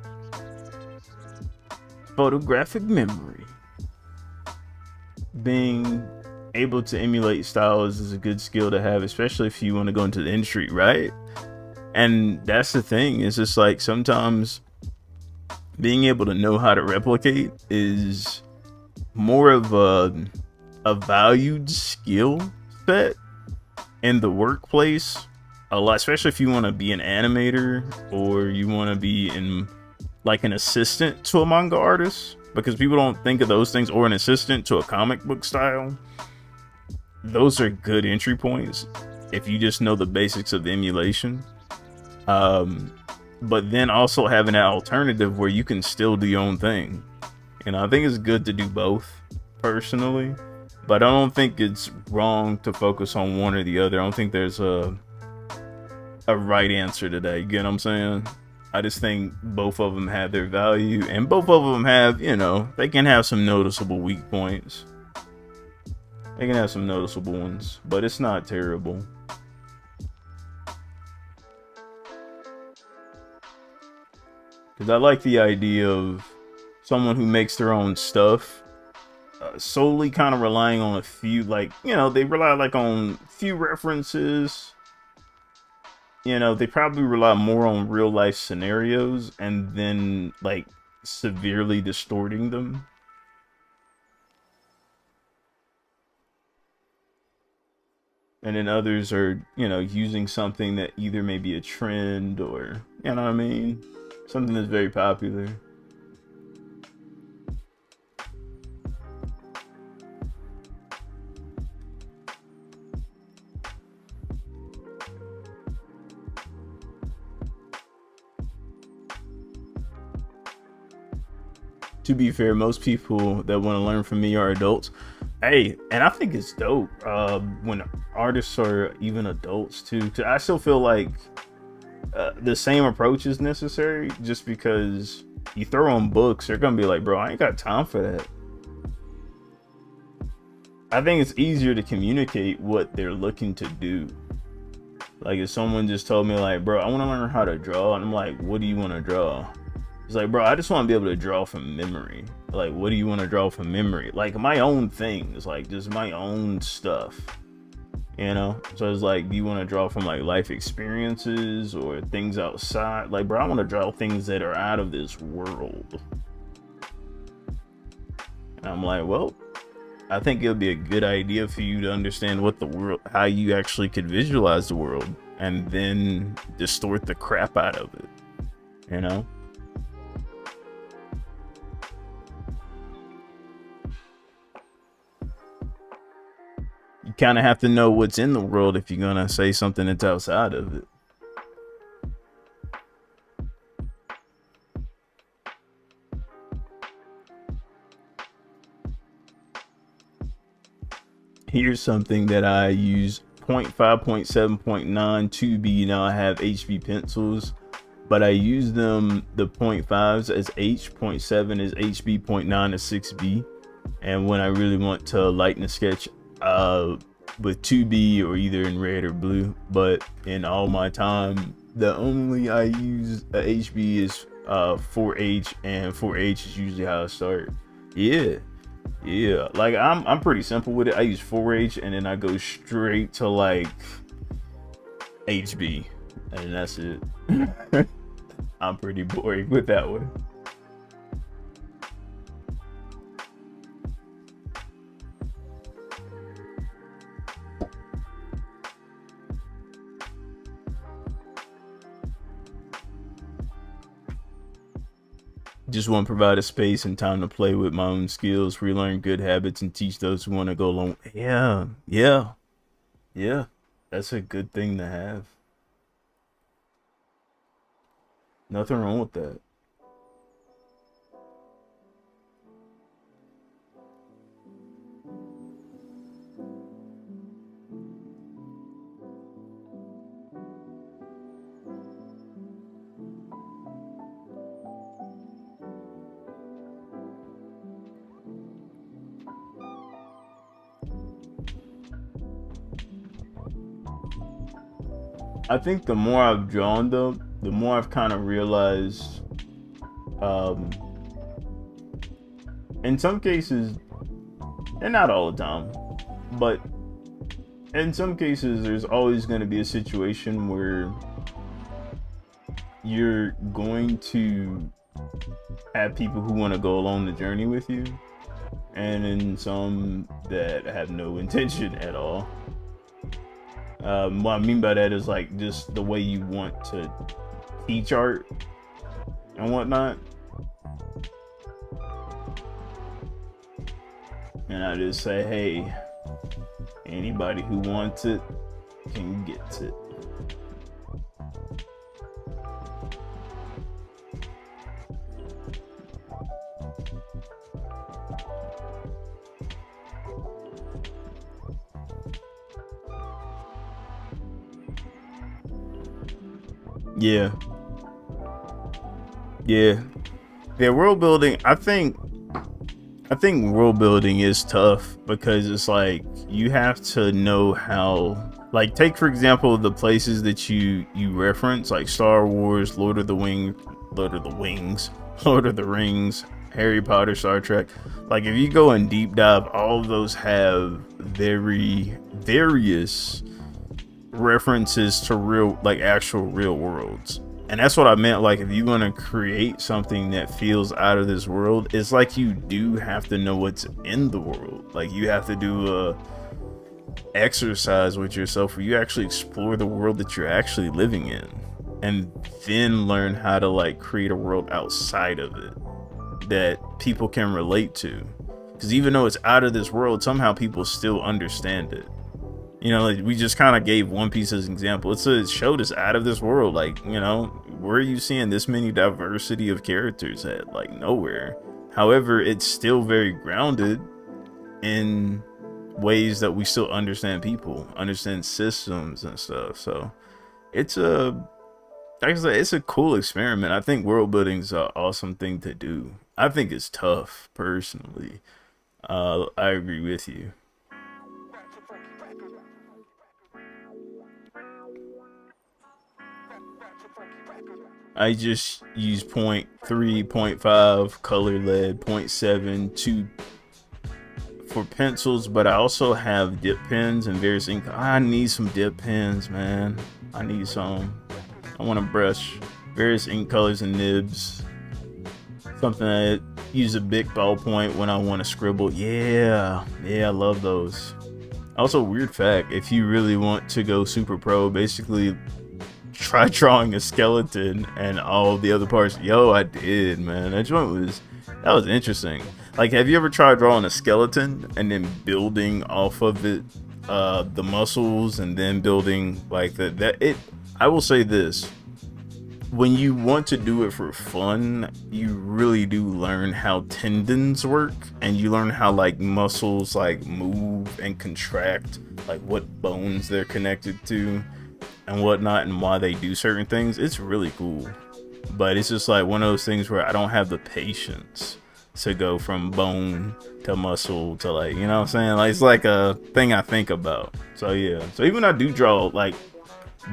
Photographic memory. Being able to emulate styles is a good skill to have, especially if you want to go into the industry, right? And that's the thing, is just like sometimes being able to know how to replicate is more of a valued skill set in the workplace a lot, especially if you want to be an animator or you want to be in like an assistant to a manga artist, because people don't think of those things, or an assistant to a comic book style. Those are good entry points if you just know the basics of emulation. But then also having that alternative where you can still do your own thing. I think it's good to do both personally, but I don't think it's wrong to focus on one or the other. I don't think there's a right answer to that. You get what I'm saying? I just think both of them have their value, and both of them have, they can have some noticeable weak points. They can have some noticeable ones, but it's not terrible. Because I like the idea of someone who makes their own stuff, solely kind of relying on a few, like, they rely like on few references. They probably rely more on real life scenarios and then like severely distorting them. And then others are, using something that either may be a trend or, you know what I mean? Something that's very popular. To be fair, most people that want to learn from me are adults. Hey, and I think it's dope when artists are even adults too. I still feel like the same approach is necessary, just because you throw on books, they're gonna be like, bro, I ain't got time for that. I think it's easier to communicate what they're looking to do. Like if someone just told me like, bro, I want to learn how to draw, and I'm like, what do you want to draw? It's like, bro, I just want to be able to draw from memory. Like, what do you want to draw from memory? Like my own things, like just my own stuff, So it's like, do you want to draw from like life experiences or things outside? Like, bro, I want to draw things that are out of this world. And I'm like, well, I think it'll be a good idea for you to understand what the world, how you actually could visualize the world, and then distort the crap out of it, You kind of have to know what's in the world if you're gonna say something that's outside of it. Here's something that I use: 0.5, 0.7, 0.9, 2B. Now I have HB pencils, but I use them, the 0.5s as H, 0.7 is HB, 0.9 is 6B. And when I really want to lighten a sketch, with 2B, or either in red or blue. But in all my time, the only I use a HB is 4H, and 4H is usually how I start. Yeah, like I'm pretty simple with it. I use 4H and then I go straight to like HB, and that's it. I'm pretty boring with that one. Just want to provide a space and time to play with my own skills, relearn good habits, and teach those who want to go along. Yeah, yeah, yeah. That's a good thing to have. Nothing wrong with that. I think the more I've drawn them, the more I've kind of realized, um, in some cases, and not all the time, but in some cases, there's always going to be a situation where you're going to have people who want to go along the journey with you, and in some that have no intention at all. What I mean by that is like just the way you want to teach art and whatnot. And I just say, hey, anybody who wants it can get it. Yeah. Yeah. Yeah, world building, I think world building is tough because it's like you have to know how, like, take for example the places that you reference, like Star Wars, Lord of the Wings, Lord of the Rings, Harry Potter, Star Trek. Like if you go in deep dive, all of those have very various references to real, like actual real worlds. And that's what I meant, like if you want to create something that feels out of this world, it's like you do have to know what's in the world. Like you have to do a exercise with yourself where you actually explore the world that you're actually living in, and then learn how to like create a world outside of it that people can relate to, because even though it's out of this world, somehow people still understand it. You know, like we just kind of gave One Piece as an example. It's a show that's out of this world. Like, you know, where are you seeing this many diversity of characters at? Like nowhere. However, it's still very grounded in ways that we still understand people, understand systems and stuff. So it's a, like I said, it's a cool experiment. I think world building is an awesome thing to do. I think it's tough personally. I agree with you. I just use point 0.3, point 0.5 color lead, point 0.7 to for pencils, but I also have dip pens and various ink. I need some dip pens, man. I need some. I want to brush various ink colors and nibs. Something that use a big ballpoint when I want to scribble. Yeah, I love those. Also, weird fact: if you really want to go super pro, basically try drawing a skeleton and all the other parts. Yo, I did, man. That was interesting. Like, have you ever tried drawing a skeleton and then building off of it the muscles and then building like I will say this: when you want to do it for fun, you really do learn how tendons work, and you learn how like muscles like move and contract, like what bones they're connected to and whatnot, and why they do certain things. It's really cool. But it's just like one of those things where I don't have the patience to go from bone to muscle to, like, you know what I'm saying? Like, it's like a thing I think about. So yeah. So even I do draw like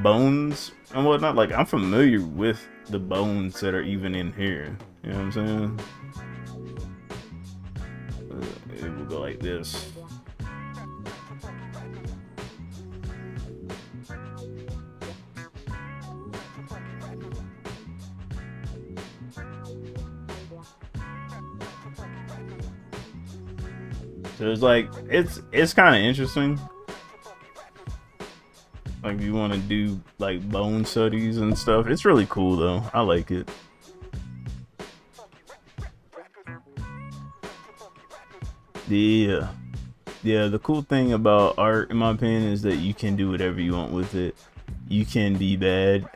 bones and whatnot, like I'm familiar with the bones that are even in here. You know what I'm saying? It will go like this. So it's like it's kind of interesting. Like if you want to do like bone studies and stuff, it's really cool though. I like it. Yeah. Yeah, the cool thing about art, in my opinion, is that you can do whatever you want with it. You can be bad.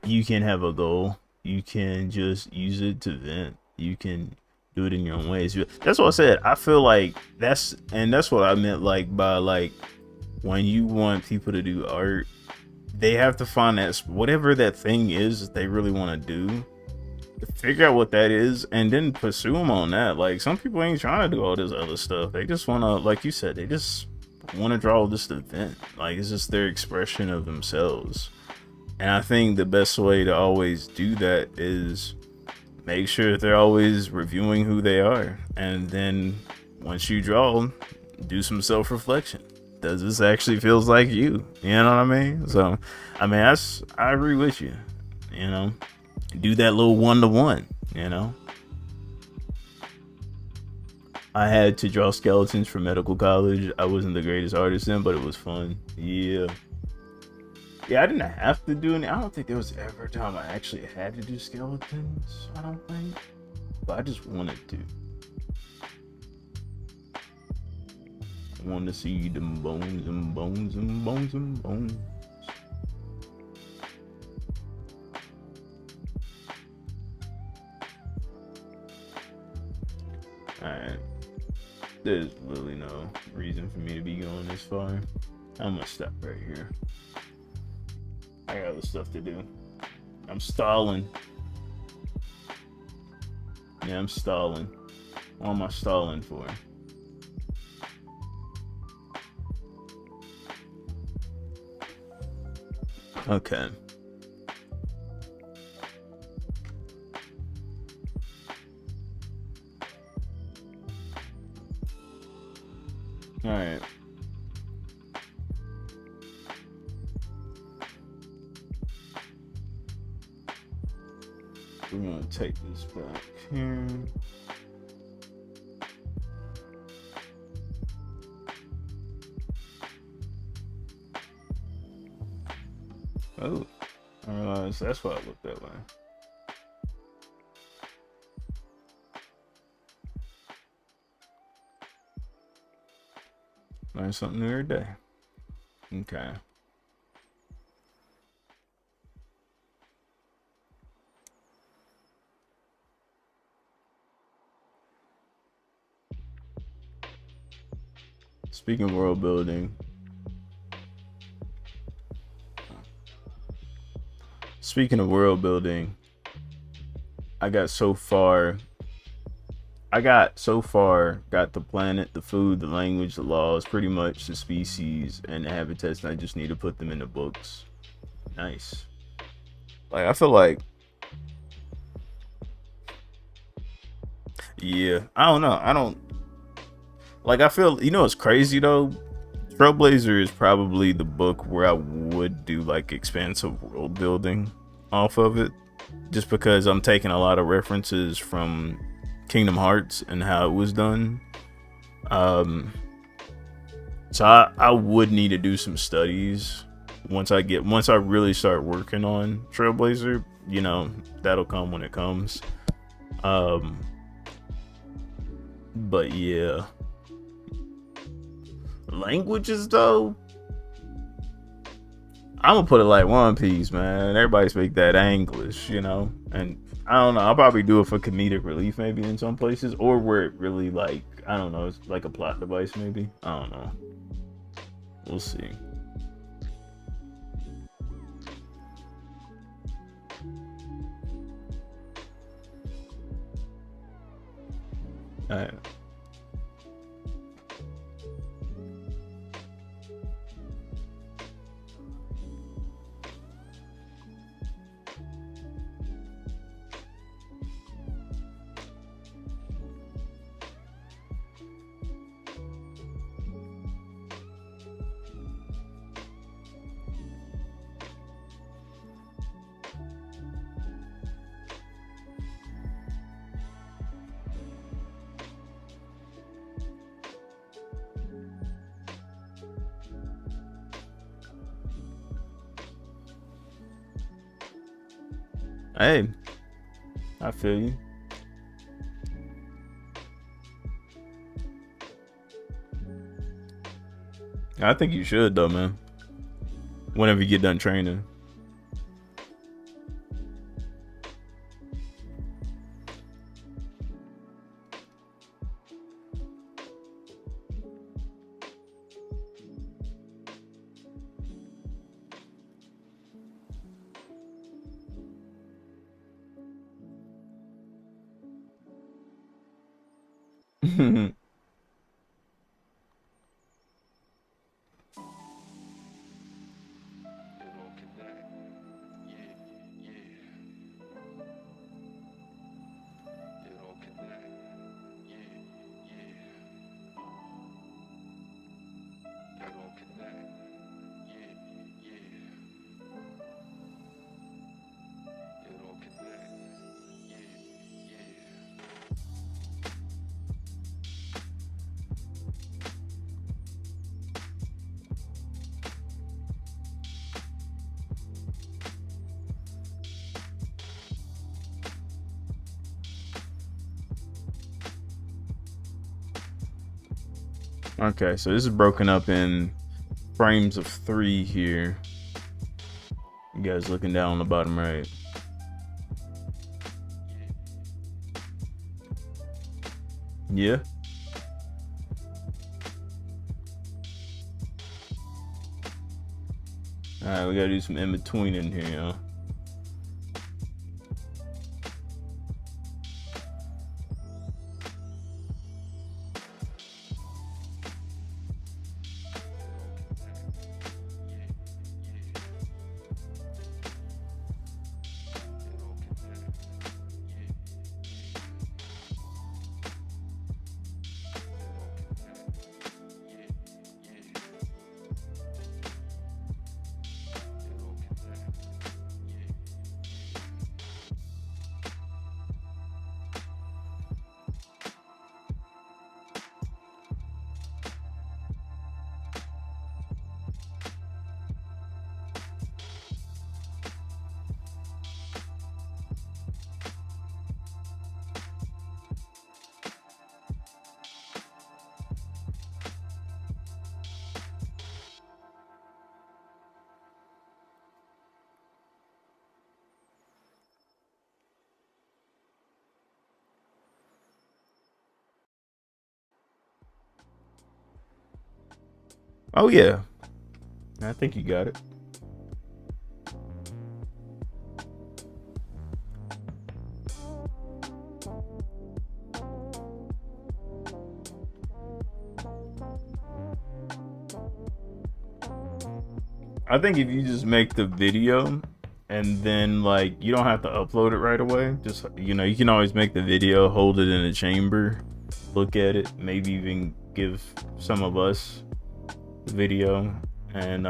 You can have a goal. You can just use it to vent. You can do it in your own ways. That's what I said. I feel like that's what I meant, like, by like when you want people to do art, they have to find that whatever that thing is they really want to do, figure out what that is, and then pursue them on that. Like, some people ain't trying to do all this other stuff. They just want to, like you said, they just want to draw this event. Like, it's just their expression of themselves. And I think the best way to always do that is make sure that they're always reviewing who they are. And then once you draw, do some self-reflection. Does this actually feels like you? You know what I mean? So, I mean, I agree with you. You know, do that little 1-to-1. You know, I had to draw skeletons for medical college. I wasn't the greatest artist then, but it was fun. Yeah, I didn't have to do any. I don't think there was ever a time I actually had to do skeletons. I don't think, but I just wanted to. Want to see them bones and bones and bones and bones. Alright. There's really no reason for me to be going this far. I'm gonna stop right here. I got other stuff to do. I'm stalling. Yeah, I'm stalling. What am I stalling for? Okay. All right. We're gonna take this back here. Oh, I realized that's why I looked that way. Learn something new every day. Okay. Speaking of world building. Speaking of world building, I got so far, got the planet, the food, the language, the laws, pretty much the species and the habitats, and I just need to put them in the books. Nice. Like, I feel like, yeah, I don't know. I feel, it's crazy though. Trailblazer is probably the book where I would do like expansive world building off of it, just because I'm taking a lot of references from Kingdom Hearts and how it was done. So I would need to do some studies once I really start working on Trailblazer. That'll come when it comes. But yeah. Languages though, I'm gonna put it like One Piece, man. Everybody speak that English, and I don't know, I'll probably do it for comedic relief maybe in some places, or where it really, like, I don't know, it's like a plot device maybe. I don't know, we'll see. All right. Hey, I feel you. I think you should though, man. Whenever you get done training. Okay, so this is broken up in frames of 3 here. You guys looking down on the bottom right. Yeah. Alright, we gotta do some in between in here, y'all. Oh yeah, I think you got it. I think if you just make the video and then like you don't have to upload it right away, just you know, you can always make the video, hold it in a chamber, look at it, maybe even give some of us the video, and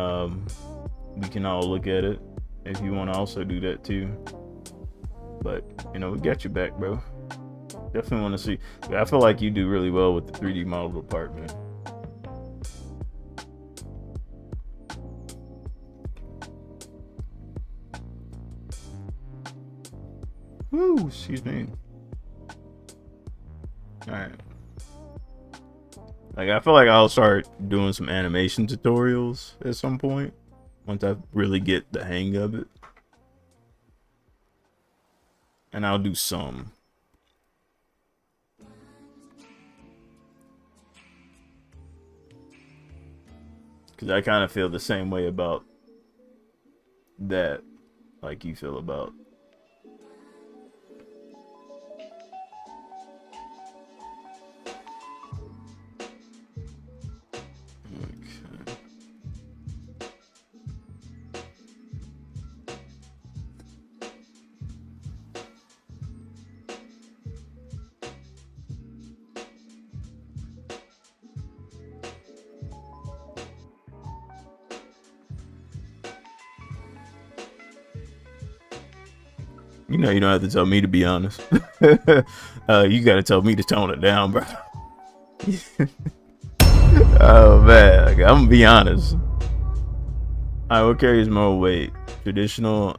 we can all look at it if you want to also do that too. But you know, we got you back, bro. Definitely want to see. I feel like you do really well with the 3D model department. Woo, excuse me. Alright. Like, I feel like I'll start doing some animation tutorials at some point once I really get the hang of it. And I'll do some. Because I kind of feel the same way about that, like you feel about. You know, you don't have to tell me to be honest. You gotta tell me to tone it down, bro. Oh man, I'm gonna be honest. Alright, what carries more weight? Traditional.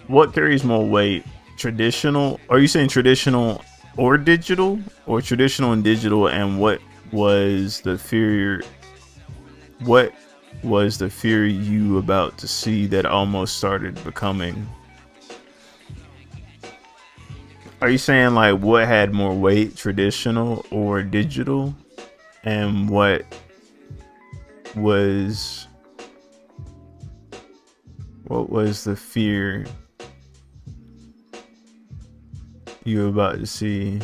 What carries more weight? traditional? Are you saying traditional or digital, or traditional and digital? And was the fear? What was the fear you about to see that almost started becoming? Are you saying like what had more weight, traditional or digital? And was what was the fear you were about to see?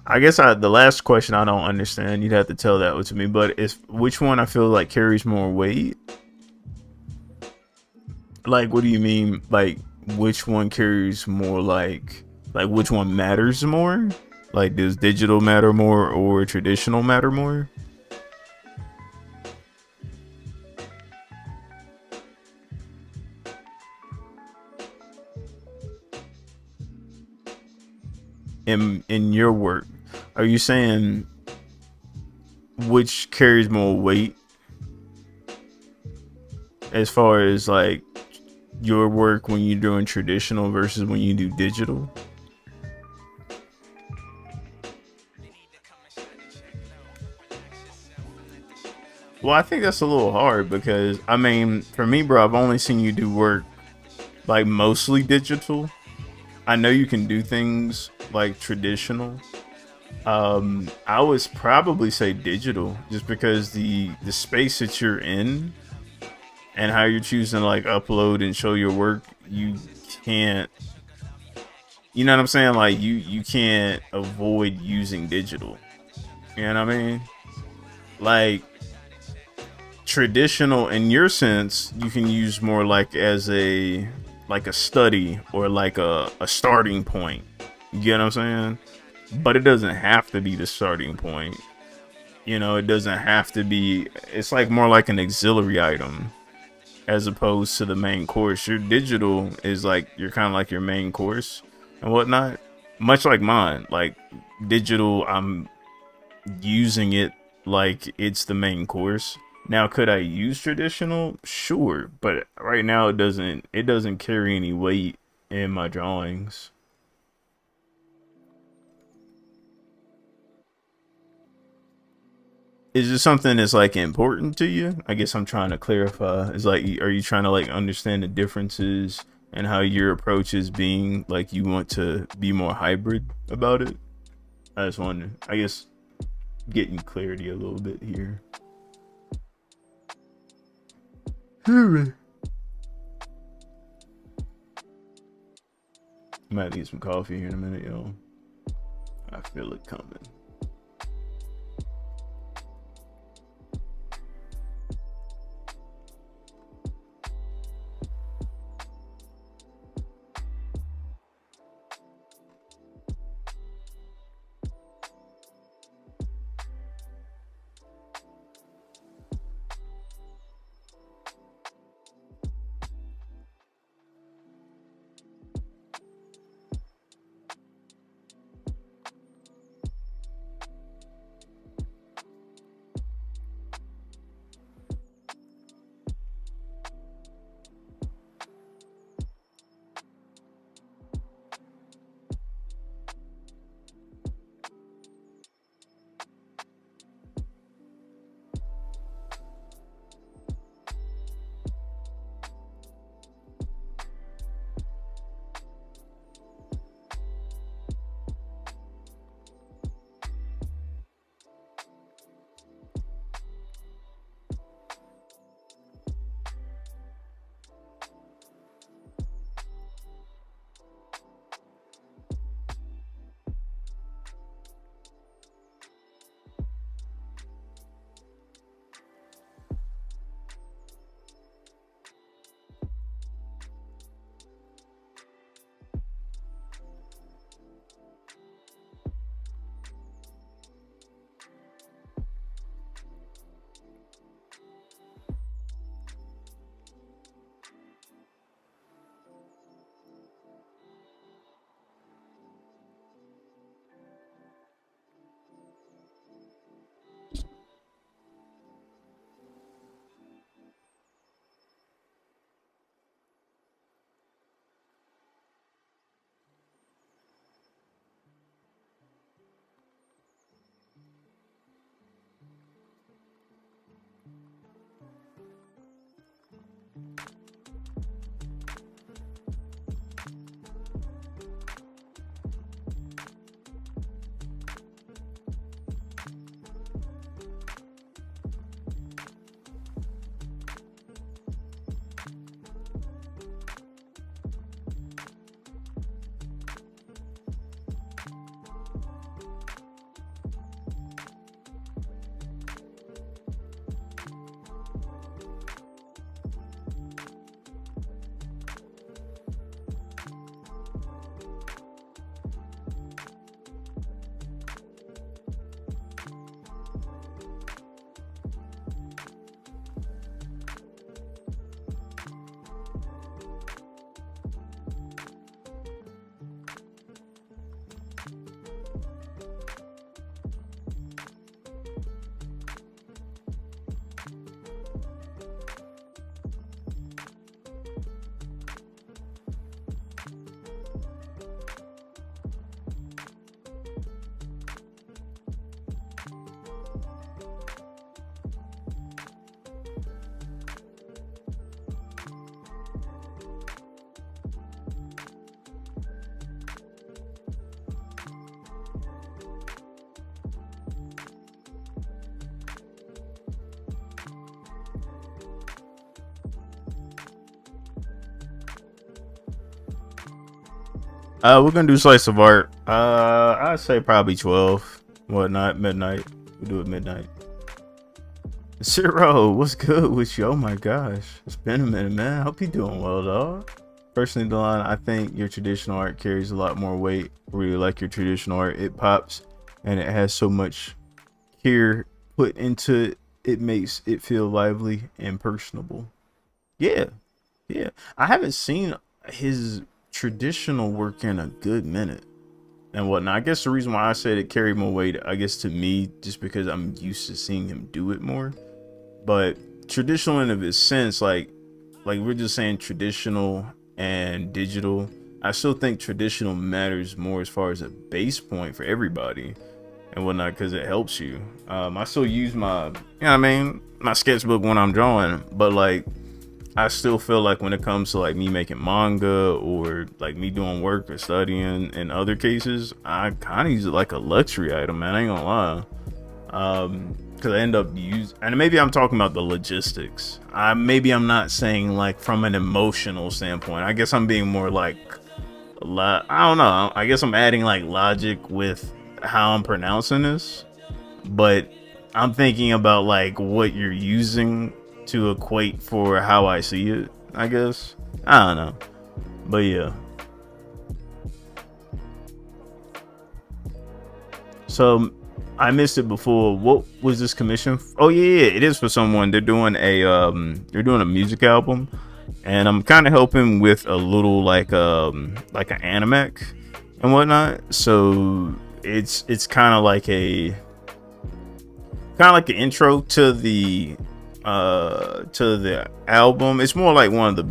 I guess the last question I don't understand. You'd have to tell that to me. But it's which one I feel like carries more weight? Like, what do you mean? Like, which one carries more? Like which one matters more? Like, does digital matter more or traditional matter more? In your work, are you saying which carries more weight as far as like your work when you're doing traditional versus when you do digital? Well, I think that's a little hard because I mean, for me, bro, I've only seen you do work like mostly digital. I know you can do things like traditional. I would probably say digital, just because the space that you're in and how you're choosing to like upload and show your work, you can't. You know what I'm saying? Like you can't avoid using digital. You know what I mean? Like traditional in your sense, you can use more like as a study or like a starting point. You get what I'm saying? But it doesn't have to be the starting point. You know, it doesn't have to be. It's like more like an auxiliary item as opposed to the main course. Your digital is like you're kind of like your main course and whatnot. Much like mine, like digital, I'm using it like it's the main course. Now, could I use traditional? Sure, but right now it doesn't carry any weight in my drawings. Is this something that's like important to you? I guess I'm trying to clarify. Is like, are you trying to like understand the differences and how your approach is being like you want to be more hybrid about it? I just wonder. I guess getting clarity a little bit here. Might need some coffee here in a minute, yo. I feel it coming. We're gonna do slice of art. I'd say probably 12. Whatnot, midnight. We do it midnight. Zero, what's good with you? Oh my gosh, it's been a minute, man. Hope you doing well, dog. Personally, Delon, I think your traditional art carries a lot more weight. Really like your traditional art. It pops, and it has so much care put into it. It makes it feel lively and personable. Yeah, yeah. I haven't seen his traditional work in a good minute and whatnot. I guess the reason why I said it carried more weight, I guess to me, just because I'm used to seeing him do it more. But traditional in of its sense, like we're just saying traditional and digital. I still think traditional matters more as far as a base point for everybody and whatnot, because it helps you. I still use my, my sketchbook when I'm drawing, but like I still feel like when it comes to like me making manga or like me doing work or studying in other cases, I kind of use it like a luxury item, man. I ain't gonna lie. Because I end up and maybe I'm talking about the logistics. Maybe I'm not saying like from an emotional standpoint. I guess I'm being more like I don't know. I guess I'm adding like logic with how I'm pronouncing this, but I'm thinking about like what you're using to equate for how I see it, I guess. I don't know. But yeah. So I missed it before. What was this commission? Oh yeah, it is for someone. They're doing a music album, and I'm kind of helping with a little like an animac and whatnot. So it's kind of like an intro to the album. It's more like one of the,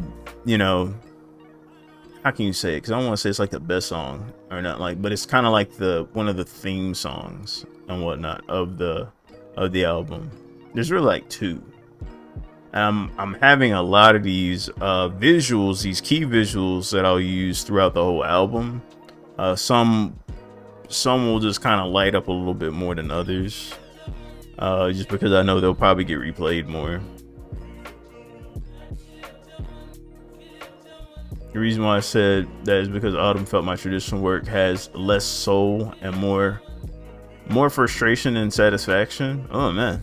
how can you say it? Because I don't want to say it's like the best song or not, like, but it's kind of like one of the theme songs and whatnot of the album. There's really like two. I'm having a lot of these visuals, these key visuals that I'll use throughout the whole album. Some will just kind of light up a little bit more than others. Just because I know they'll probably get replayed more. The reason why I said that is because Autumn felt my traditional work has less soul and more frustration and satisfaction. Oh man,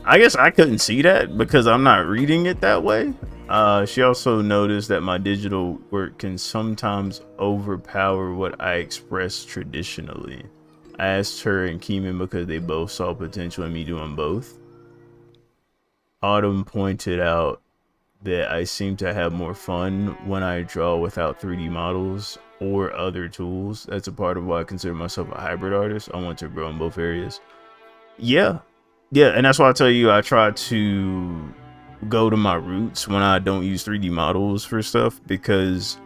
I guess I couldn't see that because I'm not reading it that way. She also noticed that my digital work can sometimes overpower what I express traditionally. I asked her and Keeman because they both saw potential in me doing both. Autumn pointed out that I seem to have more fun when I draw without 3D models or other tools. That's a part of why I consider myself a hybrid artist. I want to grow in both areas. Yeah, and that's why I tell you I try to go to my roots when I don't use 3D models for stuff, because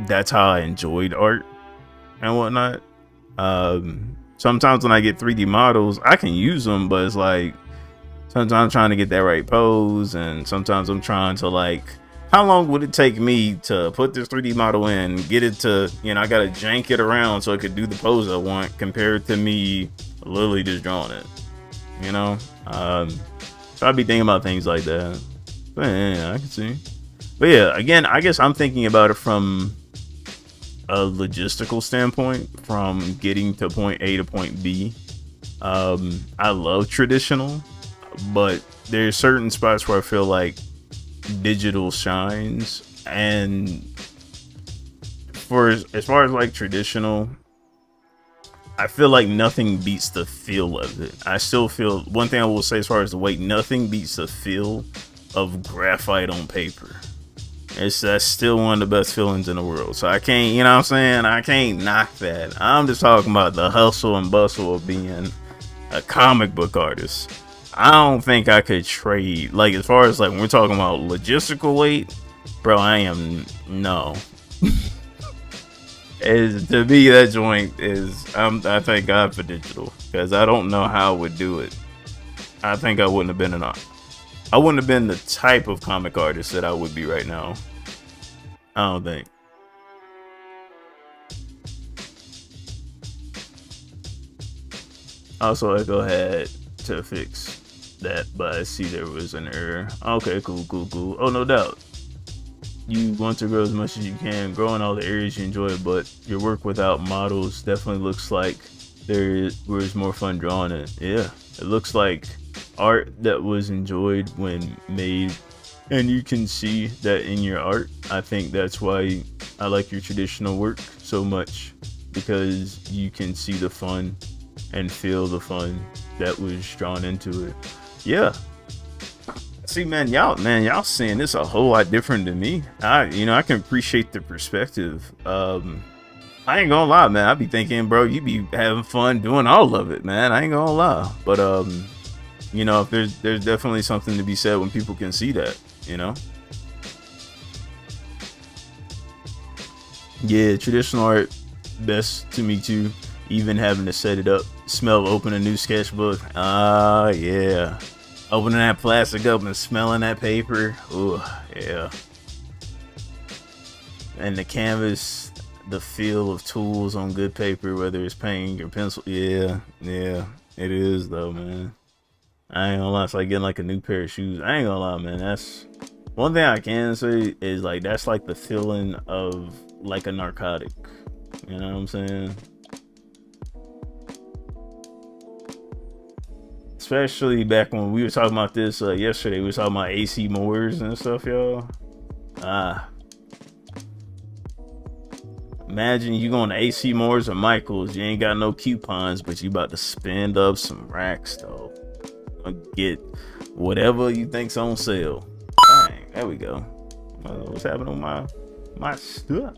that's how I enjoyed art and whatnot. Sometimes when I get 3D models, I can use them, but it's like sometimes I'm trying to get that right pose, and sometimes I'm trying to like, how long would it take me to put this 3D model in, get it to, I gotta jank it around so it could do the pose I want, compared to me literally just drawing it, so I'd be thinking about things like that. But yeah, I can see. But yeah, again, I guess I'm thinking about it from a logistical standpoint, from getting to point A to point B. I love traditional, but there's certain spots where I feel like digital shines. And as far as like traditional, I feel like nothing beats the feel of it. I still feel, one thing I will say as far as the weight, nothing beats the feel of graphite on paper. That's still one of the best feelings in the world. So I can't, I can't knock that. I'm just talking about the hustle and bustle of being a comic book artist. I don't think I could trade, like, as far as like when we're talking about logistical weight, bro, no. To me, that joint is, I thank God for digital, because I don't know how I would do it. I think I wouldn't have been I wouldn't have been the type of comic artist that I would be right now. I don't think. Also, Echo had to fix that, but I see there was an error. Okay, cool. Oh, no doubt. you want to grow as much as you can, grow in all the areas you enjoy, but your work without models definitely looks like where's more fun drawing it. Yeah, it looks like art that was enjoyed when made, and you can see that in your art. I think that's why I like your traditional work so much, because you can see the fun and feel the fun that was drawn into it. Yeah. See, y'all seeing this a whole lot different than me. I can appreciate the perspective. I ain't gonna lie, man. I be thinking, bro, you be having fun doing all of it, man. I ain't gonna lie. But if there's definitely something to be said when people can see that, Yeah, traditional art, best to me too. Even having to set it up, open a new sketchbook. Yeah. Opening that plastic up and smelling that paper. Ooh, yeah. And the canvas, the feel of tools on good paper, whether it's paint or pencil. Yeah, it is though, man. I ain't gonna lie, it's like getting like a new pair of shoes. I ain't gonna lie, man. That's one thing I can say is like that's like the feeling of like a narcotic. You know what I'm saying? Especially back when we were talking about this yesterday, we were talking about AC Moores and stuff, y'all. Imagine you going to AC Moores or Michaels, you ain't got no coupons, but you about to spend up some racks though. Get whatever you think's on sale. Dang, there we go. What's happening on my stuff?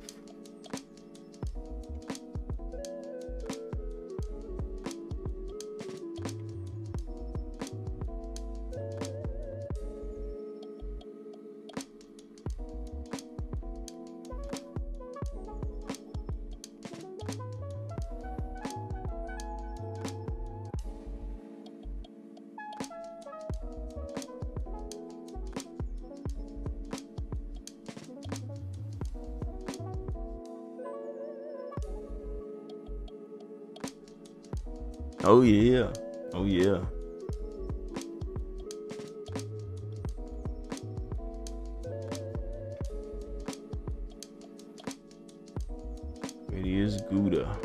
Oh yeah. Oh yeah. It is Gouda.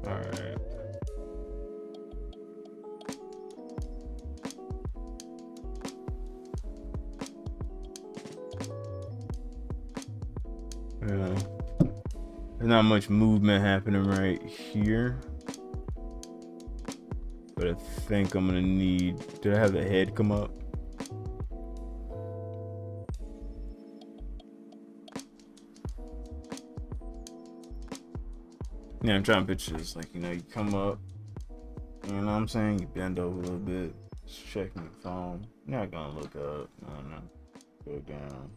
Alright. Yeah. There's not much movement happening right here. But I think I'm gonna need to have the head come up. Yeah, I'm trying to picture this. Like, you come up, you know what I'm saying? You bend over a little bit, just checking your phone. You're not gonna look up. No. Go down.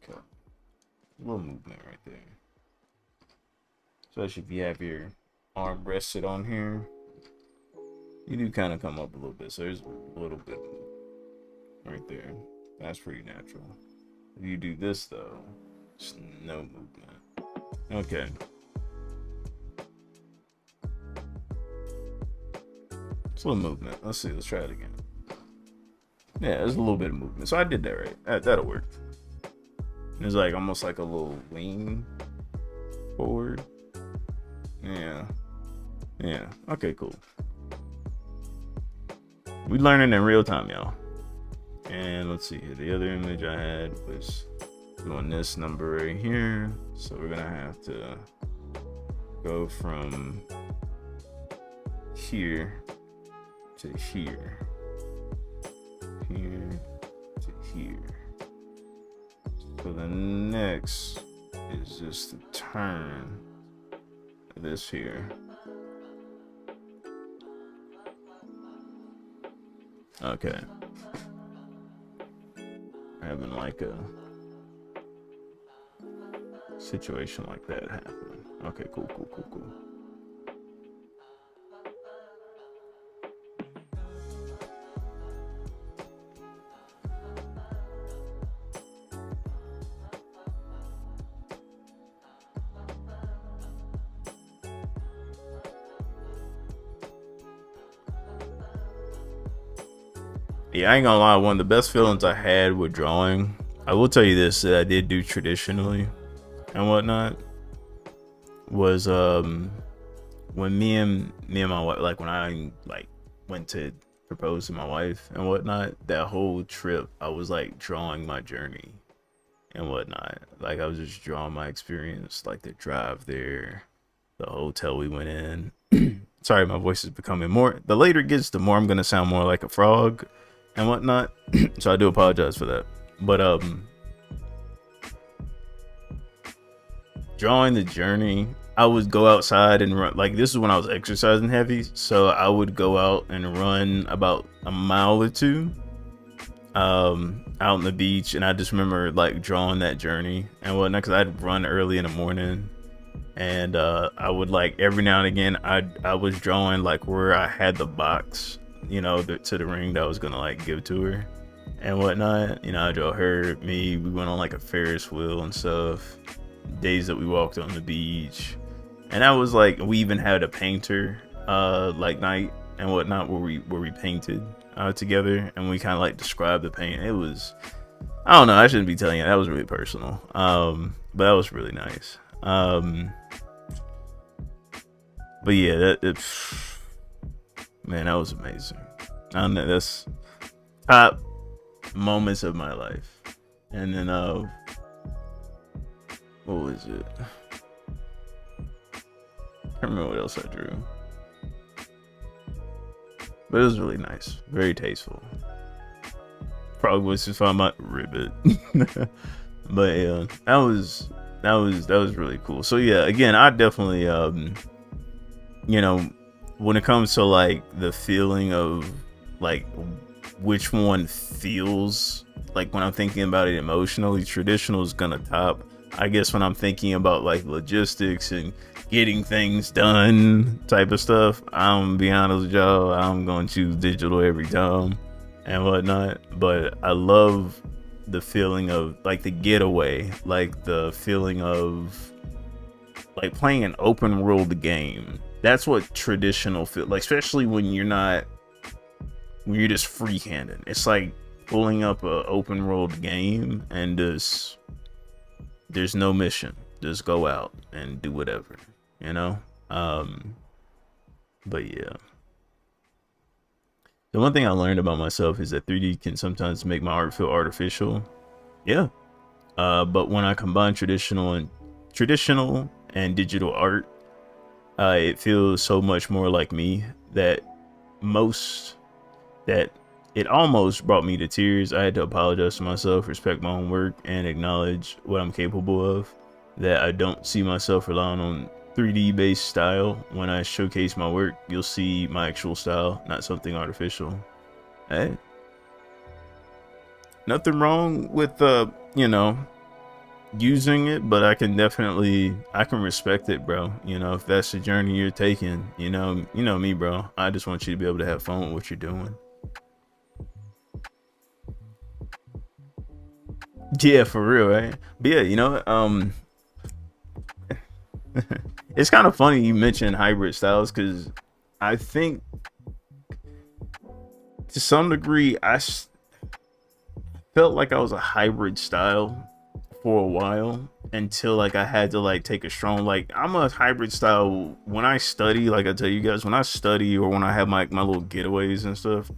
Okay. A little movement right there. Especially if you have your arm rested on here. You do kind of come up a little bit. So there's a little bit right there. That's pretty natural. If you do this though, it's no movement. Okay. It's a little movement. Let's see. Let's try it again. Yeah, there's a little bit of movement. So I did that right. That'll work. It's like almost like a little lean forward. Yeah. Okay, cool. We learning in real time, y'all. And let's see here. The other image I had was doing this number right here. So we're gonna have to go from here to here. Here to here. So the next is just to turn this here. Okay. Having like a situation like that happening. Okay, cool. Yeah, I ain't gonna lie, one of the best feelings I had with drawing, I will tell you this, that I did do traditionally and whatnot, was when me and my wife, like when I like went to propose to my wife and whatnot, that whole trip I was like drawing my journey and whatnot. Like I was just drawing my experience, like the drive there, the hotel we went in. Sorry, my voice is becoming more, the later it gets, the more I'm gonna sound more like a frog and whatnot. So I do apologize for that. But drawing the journey, I would go outside and run. Like this is when I was exercising heavy, so I would go out and run about a mile or two out on the beach, and I just remember like drawing that journey and whatnot, because I'd run early in the morning, and I would like every now and again I was drawing like where I had the box, you know, to the ring that I was gonna like give to her and whatnot. You know, I draw her, me, we went on like a Ferris wheel and stuff, days that we walked on the beach. And that was like, we even had a painter like night and whatnot where we painted together, and we kind of like described the paint. It was, I don't know, I shouldn't be telling you, that was really personal, but that was really nice. But yeah, man, that was amazing. I don't know, that's top moments of my life. And then what was it? I can't remember what else I drew, but it was really nice, very tasteful. Probably was just find my ribbit. But yeah, that was really cool. So yeah, again, I definitely you know, when it comes to like the feeling of like which one feels like when I'm thinking about it emotionally, traditional is gonna top. I guess when I'm thinking about like logistics and getting things done type of stuff, I'm gonna be honest with y'all, I'm gonna choose digital every time and whatnot. But I love the feeling of like the getaway, like the feeling of like playing an open world game. That's what traditional feel like, especially when you're just freehanding. It's like pulling up a open world game and just there's no mission, just go out and do whatever, you know. But yeah, the one thing I learned about myself is that 3D can sometimes make my art feel artificial. Yeah. But when I combine traditional and digital art, it feels so much more like me that it almost brought me to tears. I had to apologize to myself, respect my own work, and acknowledge what I'm capable of. That I don't see myself relying on 3D based style. When I showcase my work, you'll see my actual style, not something artificial. Hey, nothing wrong with you know, using it, but I can respect it, bro. You know, if that's the journey you're taking, you know me, bro. I just want you to be able to have fun with what you're doing. Yeah, for real, right? But yeah, you know, it's kind of funny you mentioned hybrid styles, because I think to some degree I felt like I was a hybrid style for a while, until like I had to like take a strong, like I'm a hybrid style when I study. Like I tell you guys, when I study or when I have my little getaways and stuff,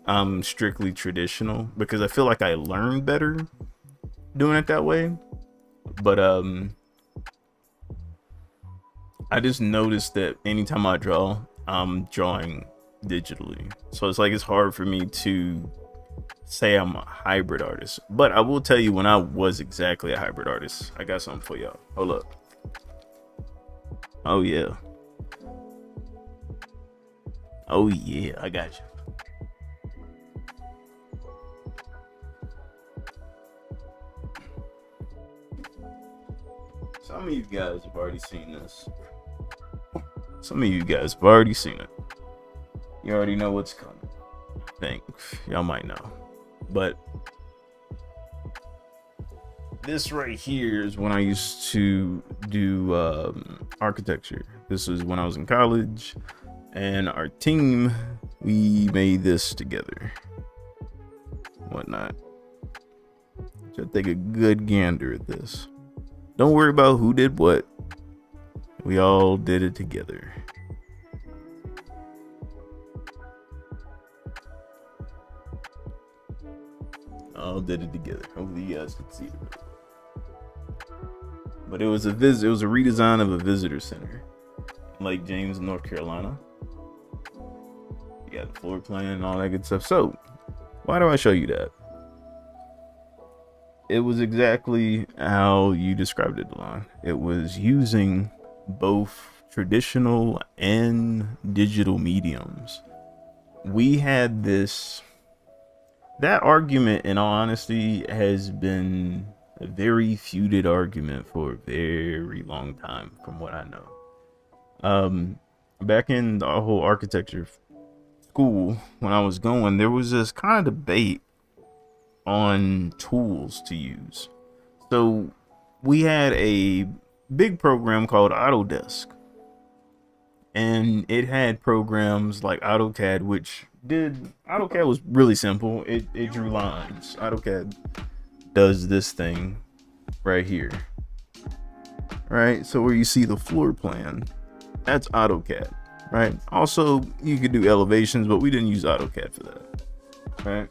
I'm strictly traditional because I feel like I learn better doing it that way. But I just noticed that anytime I draw, I'm drawing digitally, so it's like it's hard for me to say I'm a hybrid artist. But I will tell you, when I was exactly a hybrid artist, I got something for y'all. Hold up. Oh yeah, I got you. Some of you guys have already seen this. Some of you guys have already seen it. You already know what's coming. I think y'all might know. But this right here is when I used to do architecture. This is when I was in college, and our team, we made this together. whatnot. So take a good gander at this. Don't worry about who did what. We all did it together. All did it together. Hopefully you guys can see it. But it was a redesign of a visitor center, Lake James, North Carolina. You got the floor plan and all that good stuff. So, why do I show you that? It was exactly how you described it, Delon. It was using both traditional and digital mediums. We had this. That argument, in all honesty, has been a very feuded argument for a very long time, from what I know. Back in the whole architecture school, when I was going, there was this kind of debate on tools to use. So we had a big program called Autodesk, and it had programs like AutoCAD, AutoCAD was really simple. It drew lines. AutoCAD does this thing right here, right? So where you see the floor plan, that's AutoCAD, right? Also, you could do elevations, but we didn't use AutoCAD for that, right?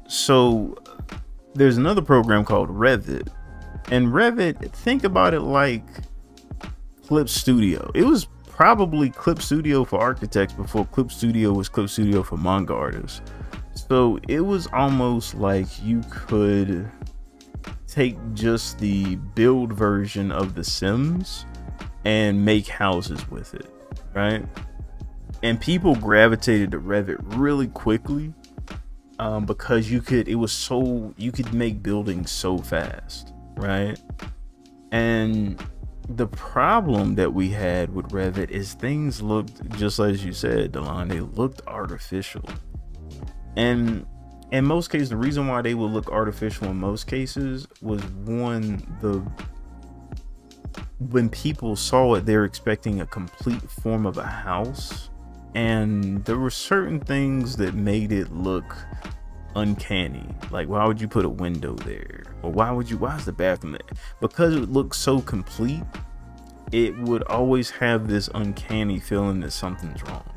So there's another program called Revit, and Revit, think about it like Clip Studio. It was probably Clip Studio for architects before Clip Studio was Clip Studio for manga artists. So it was almost like you could take just the build version of The Sims and make houses with it, right? And people gravitated to Revit really quickly because you could make buildings so fast, right? And the problem that we had with Revit is things looked, just as you said, Delon, they looked artificial. And in most cases, the reason why they would look artificial in most cases was when people saw it, they're expecting a complete form of a house, and there were certain things that made it look uncanny. Like, why would you put a window there? Or why is the bathroom there? Because it looked so complete, it would always have this uncanny feeling that something's wrong,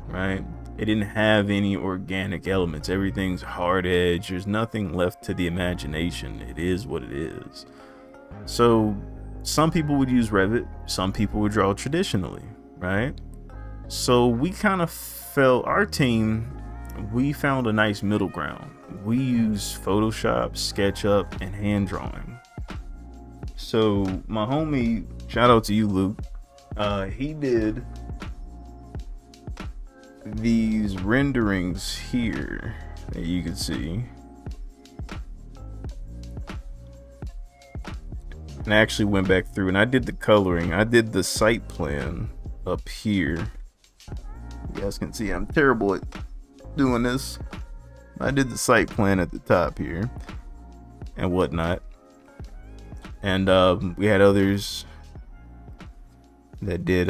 right? It didn't have any organic elements. Everything's hard edge. There's nothing left to the imagination. It is what it is. So some people would use Revit. Some people would draw traditionally, right? So we kind of felt, our team, we found a nice middle ground. We use Photoshop, SketchUp, and hand drawing. So my homie, shout out to you, Luke, he did these renderings here that you can see. And I actually went back through and I did the coloring. I did the site plan up here. You guys can see I'm terrible at doing this. I did the site plan at the top here and whatnot. And we had others that did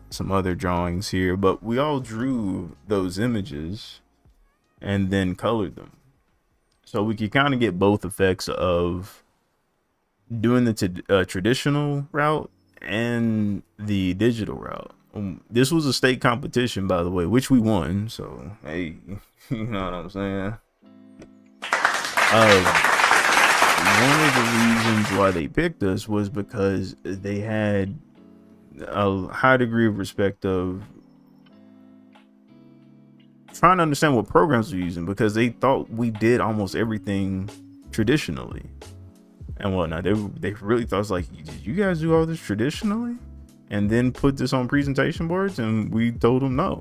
some other drawings here, but we all drew those images and then colored them. So we could kind of get both effects of doing the traditional route and the digital route. This was a state competition, by the way, which we won. So, hey, you know what I'm saying? One of the reasons why they picked us was because they had a high degree of respect of trying to understand what programs we're using, because they thought we did almost everything traditionally and whatnot. They really thought, it's like, did you guys do all this traditionally and then put this on presentation boards? And we told them no,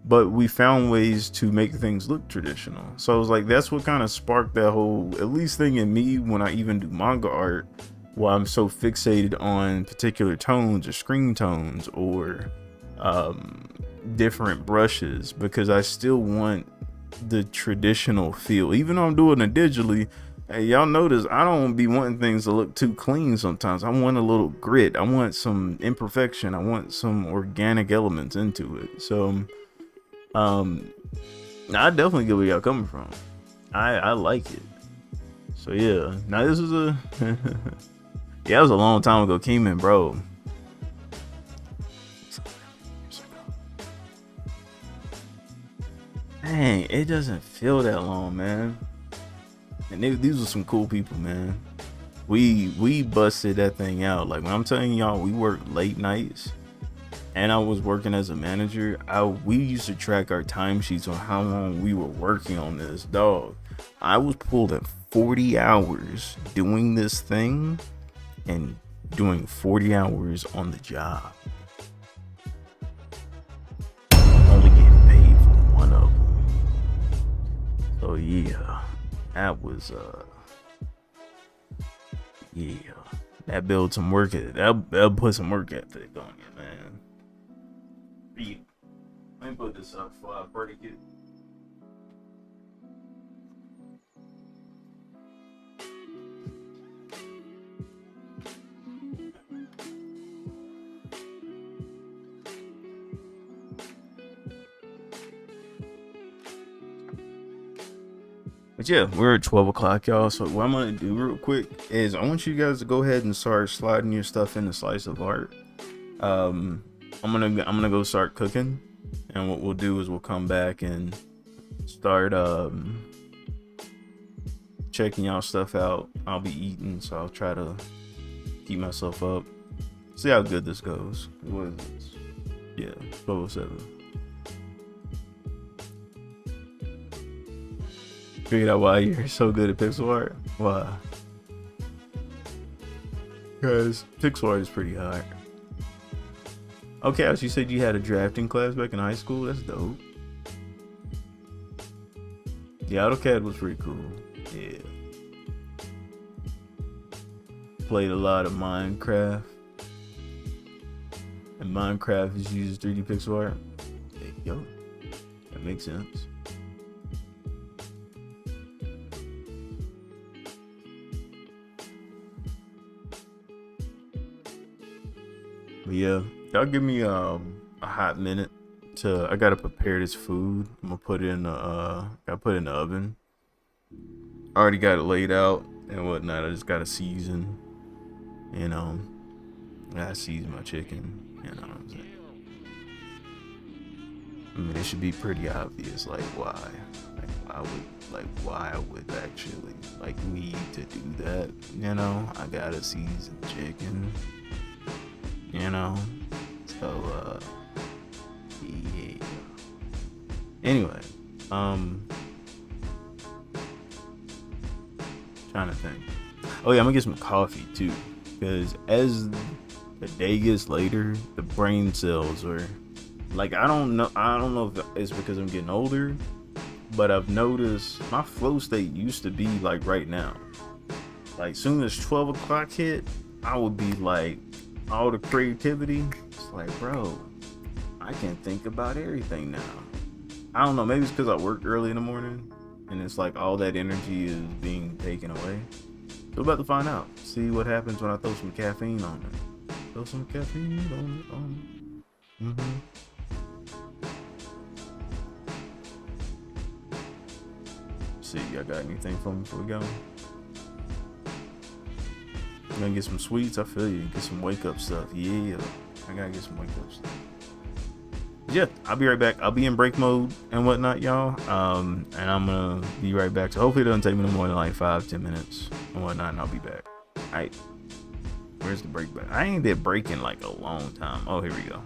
but we found ways to make things look traditional. So it was like, that's what kind of sparked that whole, at least thing in me, when I even do manga art, why I'm so fixated on particular tones or screen tones or different brushes, because I still want the traditional feel. Even though I'm doing it digitally, hey, y'all notice I don't be wanting things to look too clean sometimes. I want a little grit. I want some imperfection. I want some organic elements into it. So Um, I definitely get where y'all coming from. I like it. So yeah, now this was a yeah, it was a long time ago, Keenan, bro. Dang, it doesn't feel that long, man. And these were some cool people, man. We busted that thing out. Like when I'm telling y'all, we worked late nights, and I was working as a manager. We used to track our timesheets on how long we were working on this dog. I was pulled at 40 hours doing this thing and doing 40 hours on the job. Only getting paid for one of them. So yeah, that was yeah, that built some work. That'll put some work ethic on you, man. Yeah. Let me put this up before I break it. But yeah, we're at 12 o'clock, y'all. So what I'm gonna do real quick is I want you guys to go ahead and start sliding your stuff in the slice of art. Um, I'm gonna go start cooking, and what we'll do is we'll come back and start checking y'all stuff out. I'll be eating, so I'll try to keep myself up. See how good this goes. What is this? Yeah, 12:07. Figured out why you're so good at pixel art. Why? Because pixel art is pretty hard. Okay, so you said you had a drafting class back in high school. That's dope. Yeah, AutoCAD was pretty cool. Yeah. Played a lot of Minecraft. And Minecraft is used 3D pixel art. Hey, yo, that makes sense. But yeah, y'all give me a hot minute to. I gotta prepare this food. I'm gonna put it in the gotta put it in the oven. I already got it laid out and whatnot. I just gotta season. You know, I gotta season my chicken. You know what I'm saying? I mean, it should be pretty obvious, like why, why I would actually like need to do that. You know, I gotta season chicken. You know, so yeah. Anyway, trying to think. Oh yeah, I'm gonna get some coffee too, because as the day gets later, the brain cells are like I don't know if it's because I'm getting older, but I've noticed my flow state used to be like right now. Like soon as 12 o'clock hit, I would be like all the creativity. It's like, bro, I can think about everything now. I don't know, maybe it's because I work early in the morning and it's like all that energy is being taken away. So we're about to find out. See what happens when I throw some caffeine on it. Throw some caffeine on it. See, y'all got anything for me before we go? I'm gonna get some sweets. I feel you. Get some wake up stuff. Yeah, I gotta get some wake up stuff. Yeah, I'll be right back. I'll be in break mode and whatnot, y'all. And I'm gonna be right back. So hopefully it doesn't take me no more than like 5-10 minutes and whatnot, and I'll be back. Alright. Where's the break back? I ain't did break in like a long time. Oh, here we go.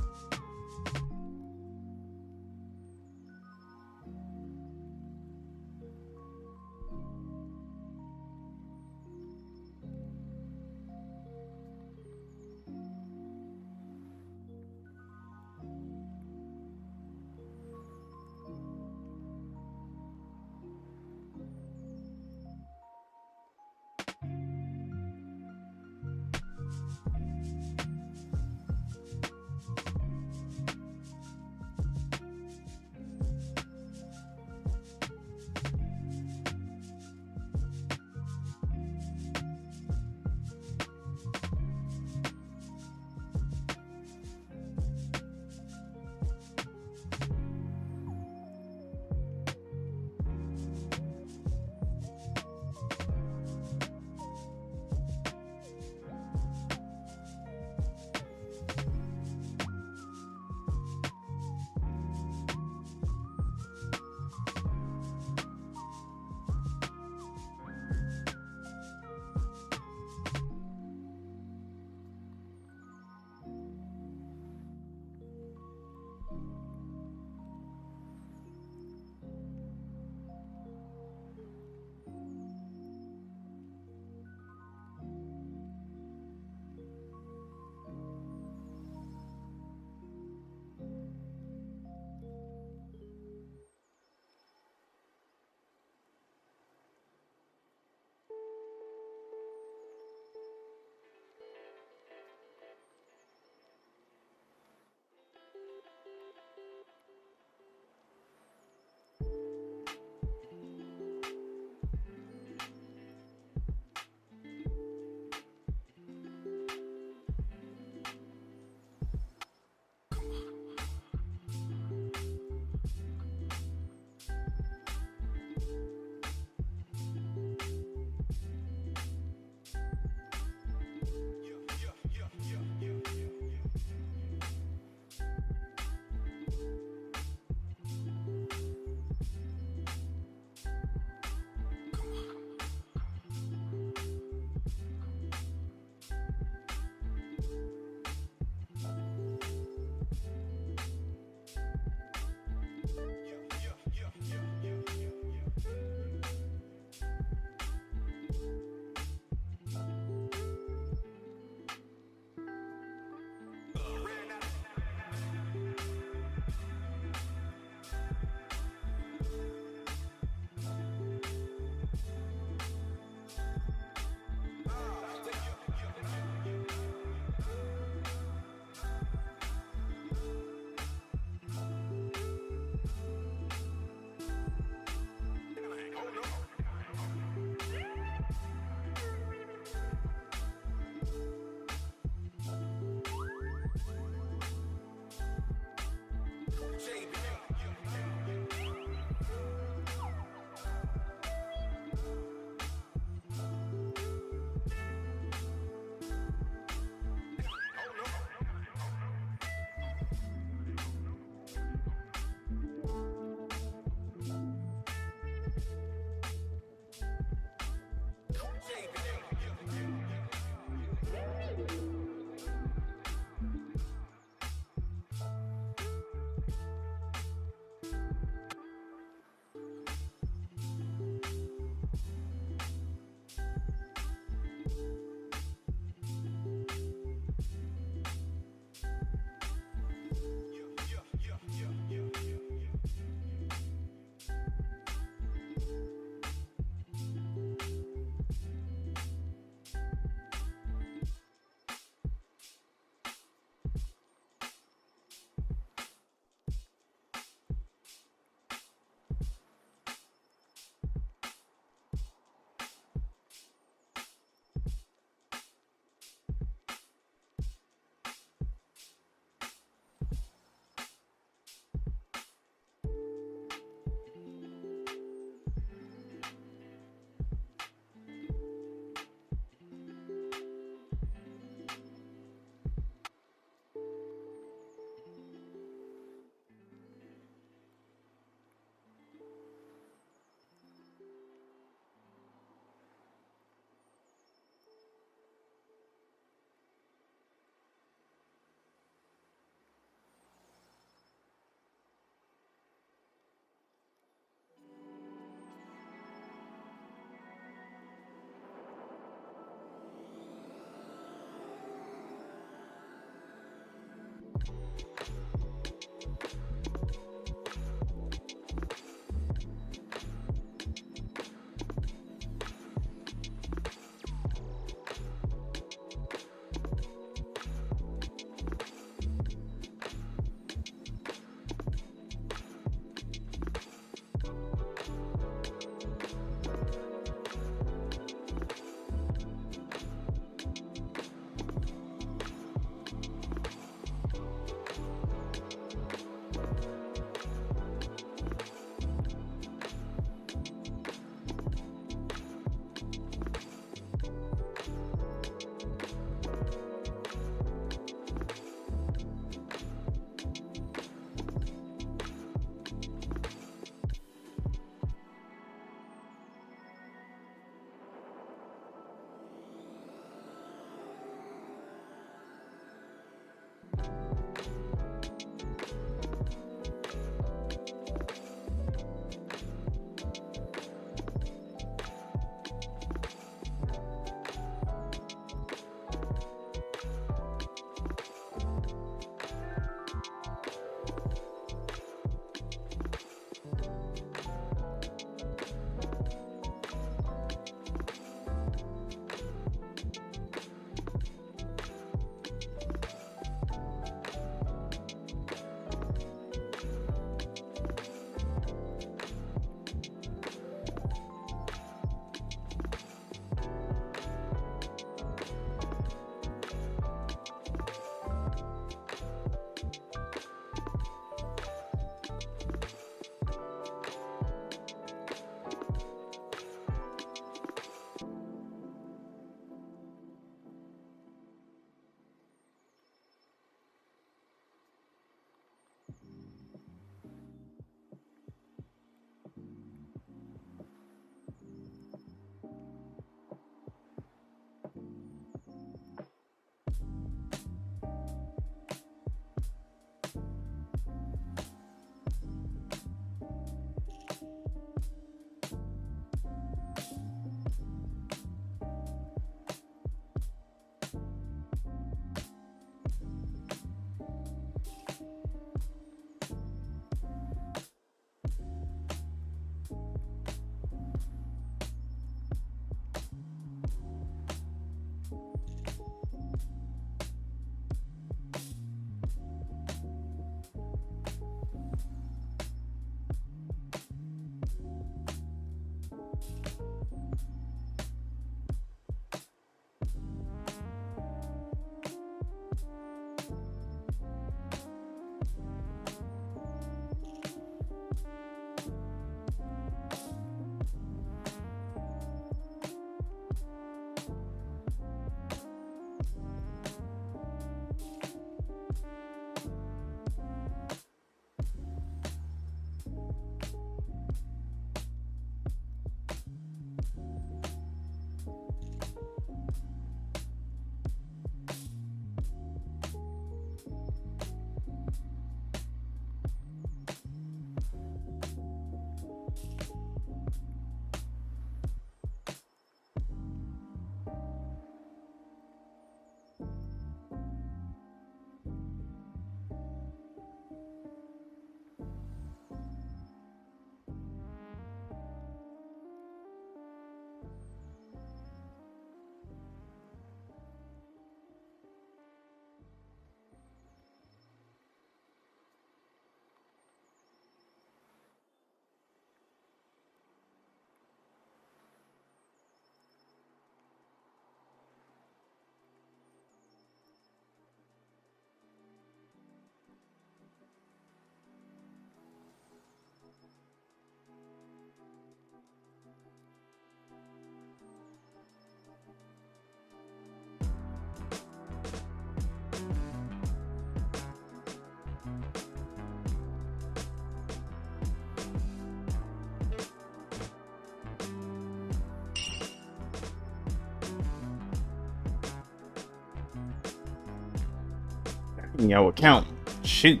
Y'all would count. Shoot.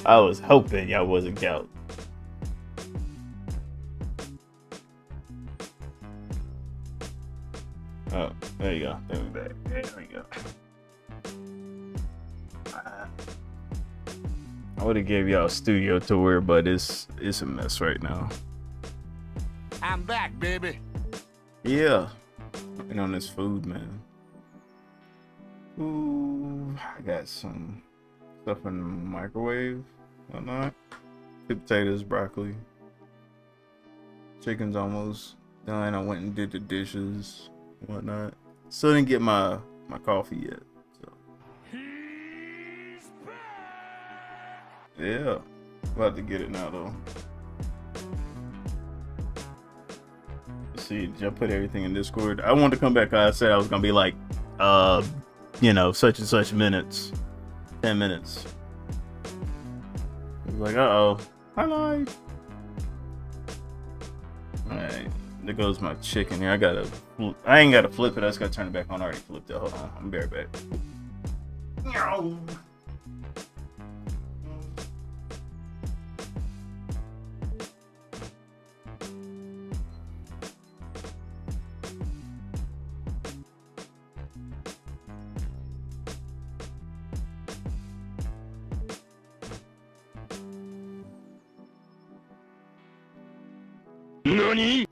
I was hoping y'all wasn't count. Oh, there you go. There we go. I would have gave y'all a studio tour, but it's a mess right now. I'm back, baby. Yeah. And on this food, man. Ooh, I got some stuff in the microwave, whatnot. Sweet potatoes, broccoli. Chicken's almost done. I went and did the dishes, whatnot. Still didn't get my coffee yet. So. Yeah, about to get it now though. Let's see, did I put everything in Discord? I wanted to come back. I said I was gonna be like, you know, such and such minutes, 10 minutes. I was like, uh-oh, I lied. Alright, there goes my chicken here. I ain't gotta flip it. I just gotta turn it back on. I already flipped it. Hold on, I'm be right back. NANI?!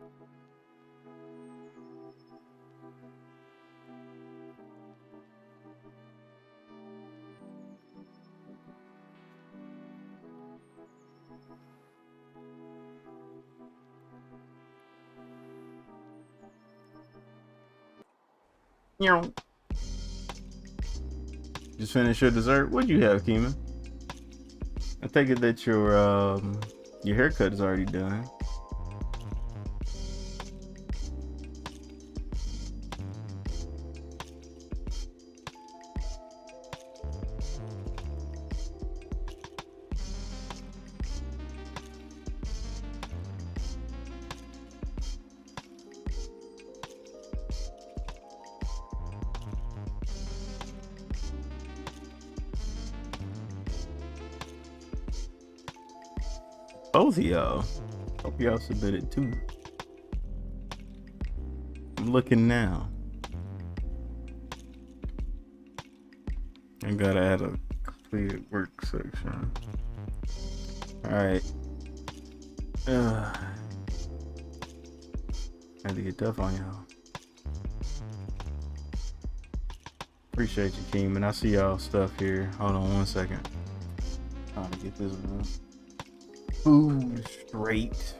Just finished your dessert? What'd you have, Keeman? I take it that your haircut is already done. Both of y'all. Hope y'all submitted too. I'm looking now. I gotta add a completed work section. Alright. Had to get tough on y'all. Appreciate you, Keeman. I see y'all stuff here. Hold on one second. Trying to get this one. Food straight.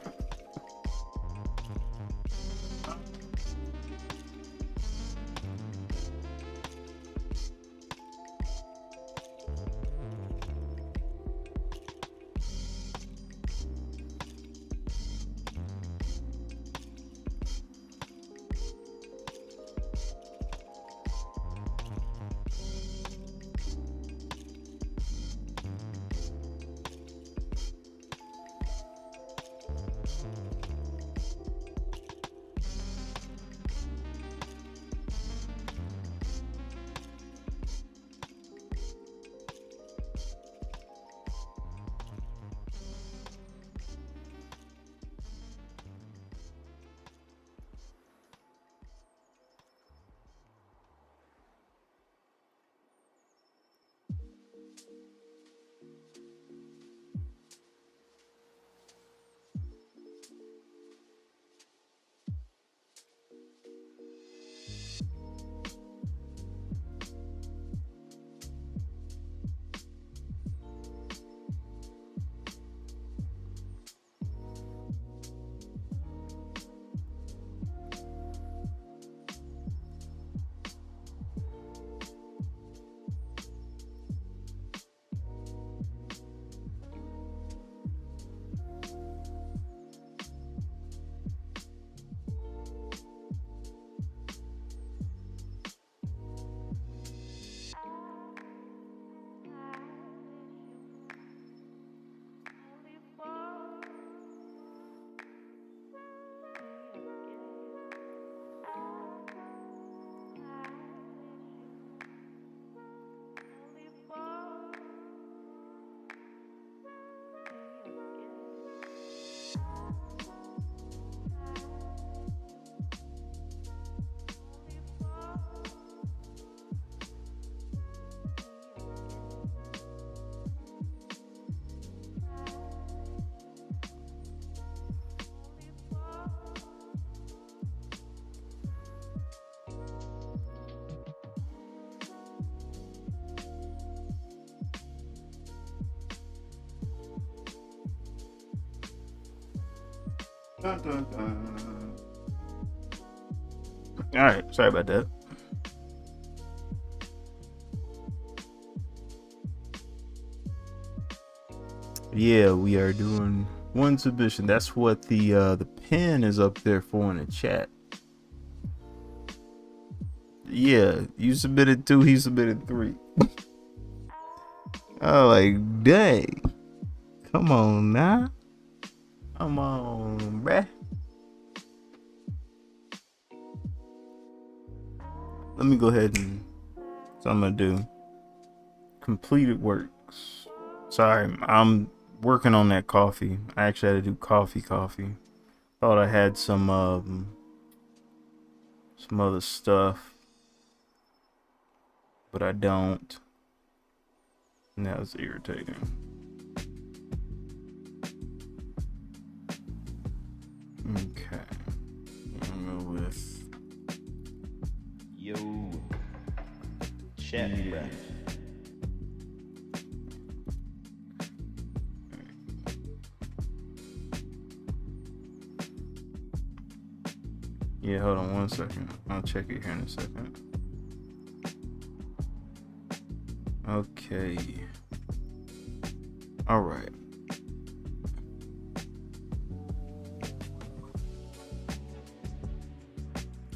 Dun, dun, dun. All right, sorry about that. Yeah, we are doing one submission. That's what the pen is up there for in the chat. Yeah, you submitted 2, he submitted 3. Oh, like, dang. Come on now. Come on, bruh. Let me go ahead and so I'm gonna do completed works. Sorry, I'm working on that coffee. I actually had to do coffee. Thought I had some other stuff, but I don't. And that was irritating. Okay. I'm go with Yo, chat, bro. yeah, hold on one second. I'll check it here in a second. Okay. All right.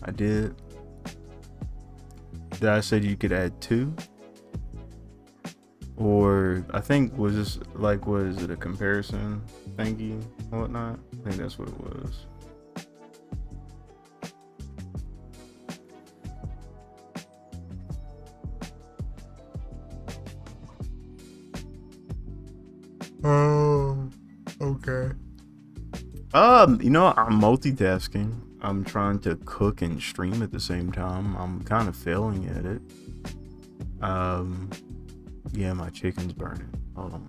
I did. Did I said you could add 2? Or I think was this like, was it a comparison thingy and whatnot? I think that's what it was. Oh, okay. You know, I'm multitasking. I'm trying to cook and stream at the same time. I'm kind of failing at it. Yeah, my chicken's burning. Hold on.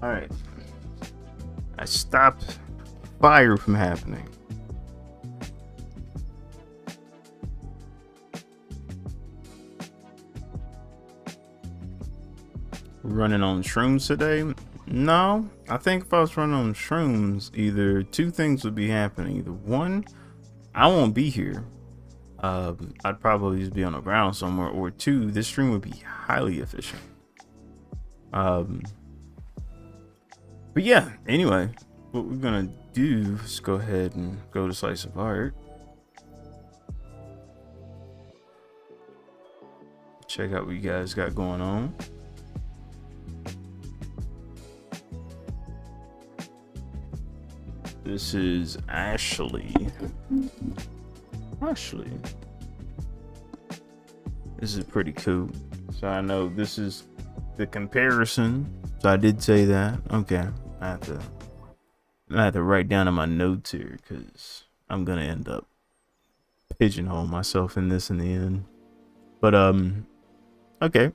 All right. I stopped fire from happening. Running on shrooms today? No, I think if I was running on shrooms, either 2 things would be happening. Either 1, I won't be here. I'd probably just be on the ground somewhere. Or 2, this stream would be highly efficient. But yeah, anyway, what we're gonna do is go ahead and go to Slice of Art. Check out what you guys got going on. This is Ashley. This is pretty cool. So I know this is the comparison. So I did say that. Okay. I have to write down in my notes here because I'm gonna end up pigeonhole myself in this in the end. But okay.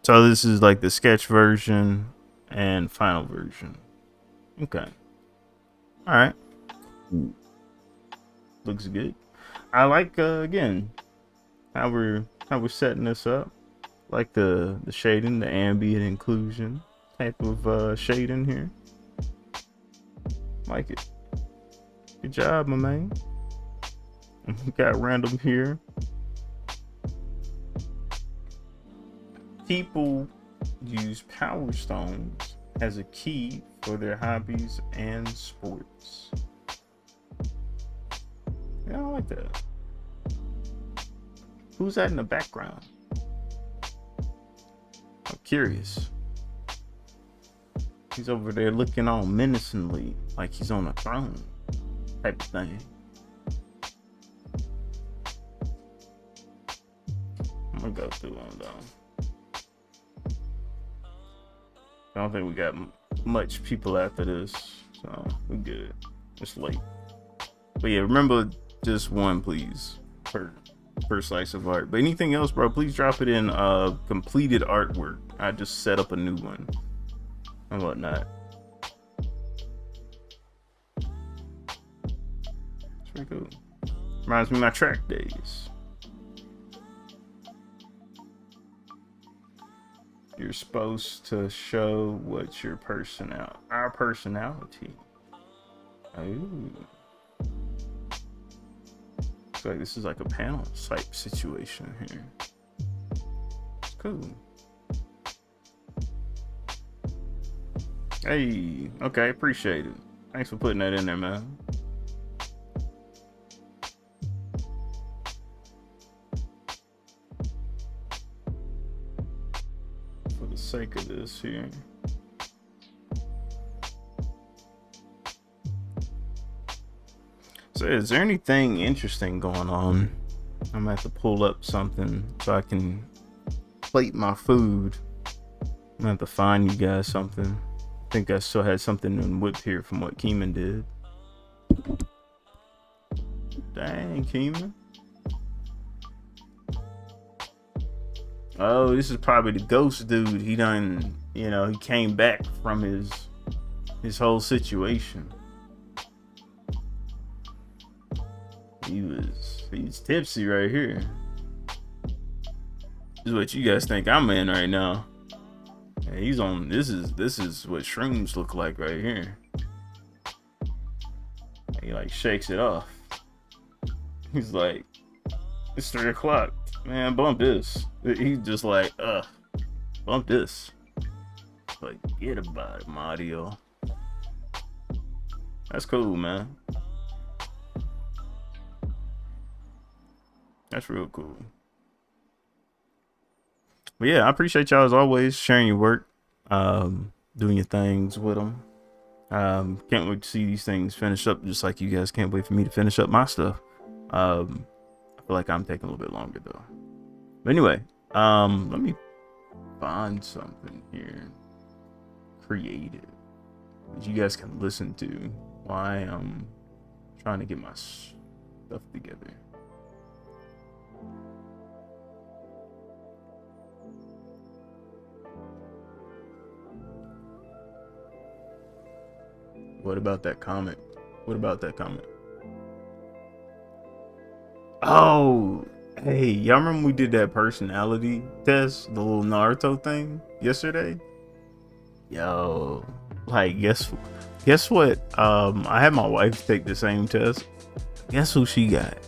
So this is like the sketch version and final version. Okay. All right. Looks good. I like again how we're setting this up. Like the shading, the ambient inclusion type of shading here. Like it. Good job, my man. Got random here. People use power stones as a key for their hobbies and sports. Yeah, I like that. Who's that in the background? I'm curious. He's over there looking all menacingly, like he's on a throne, type of thing. I'm gonna go through them though. I don't think we got much people after this, so we good. It's late. But yeah, remember just one, please, per slice of art. But anything else, bro, please drop it in completed artwork. I just set up a new one and whatnot. It's pretty cool. Reminds me of my track days. You're supposed to show what's your our personality. Ooh. Looks like this is like a panel type situation here. It's cool. Hey, okay, appreciate it. Thanks for putting that in there, man. For the sake of this here. So is there anything interesting going on? I'm gonna have to pull up something so I can plate my food. I'm gonna have to find you guys something. I think I still had something in whip here from what Keeman did. Dang, Keeman. Oh, this is probably the ghost dude. He done, you know, he came back from his whole situation. He's tipsy right here. This is what you guys think I'm in right now. Yeah, he's on. This is what shrooms look like right here. He like shakes it off. He's like, it's 3 o'clock, man. Bump this. He's just like, bump this. Like, get about it, Mario. That's cool, man. That's real cool. But yeah, I appreciate y'all as always sharing your work, doing your things with them. Can't wait to see these things finish up, just like you guys can't wait for me to finish up my stuff. I feel like I'm taking a little bit longer though. But anyway, let me find something here creative that you guys can listen to while I'm trying to get my stuff together. What about that comment? What about that comment? Oh, hey, y'all remember we did that personality test, the little Naruto thing yesterday? Yo, like guess what? I had my wife take the same test. Guess who she got?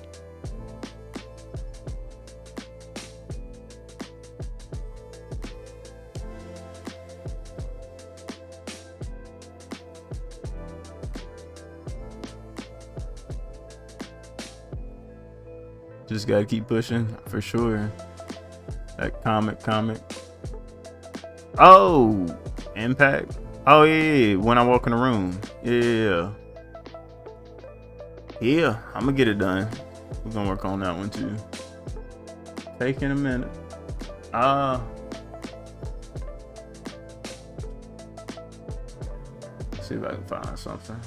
Just gotta keep pushing for sure. That comic. Oh, Impact. Oh yeah, when I walk in the room. Yeah. I'm gonna get it done. We're gonna work on that one too. Taking a minute. See if I can find something.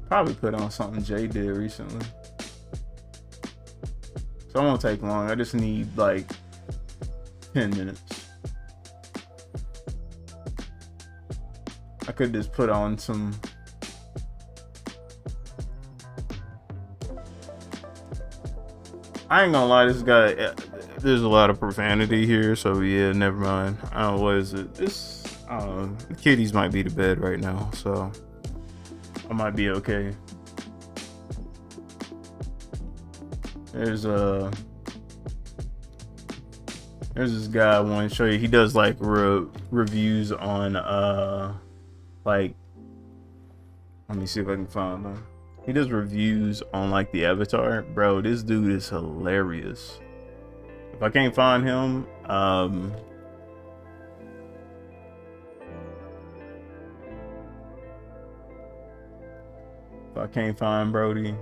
Probably put on something Jay did recently. So it won't take long. I just need like 10 minutes. I could just put on some. I ain't gonna lie, this guy, there's a lot of profanity here, so yeah, never mind. I don't know, what is it? This, the kitties might be to bed right now, so I might be okay. There's this guy I want to show you. He does like reviews on like, let me see if I can find them. He does reviews on like the Avatar. Bro, this dude is hilarious. If I can't find him, if I can't find Brody,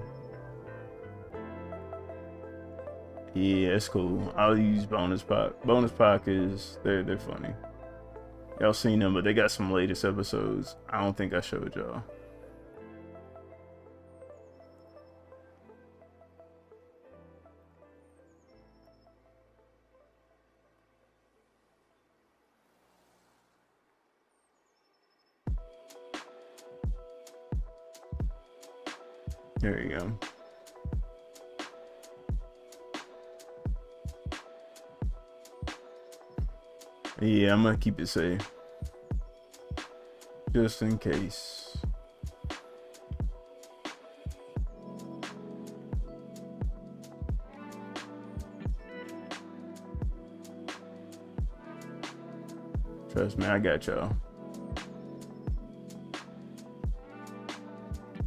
yeah, it's cool. I'll use bonus pack. Bonus pack is they're funny. Y'all seen them, but they got some latest episodes. I don't think I showed y'all. There you go. Yeah, I'm gonna keep it safe. Just in case. Trust me, I got y'all.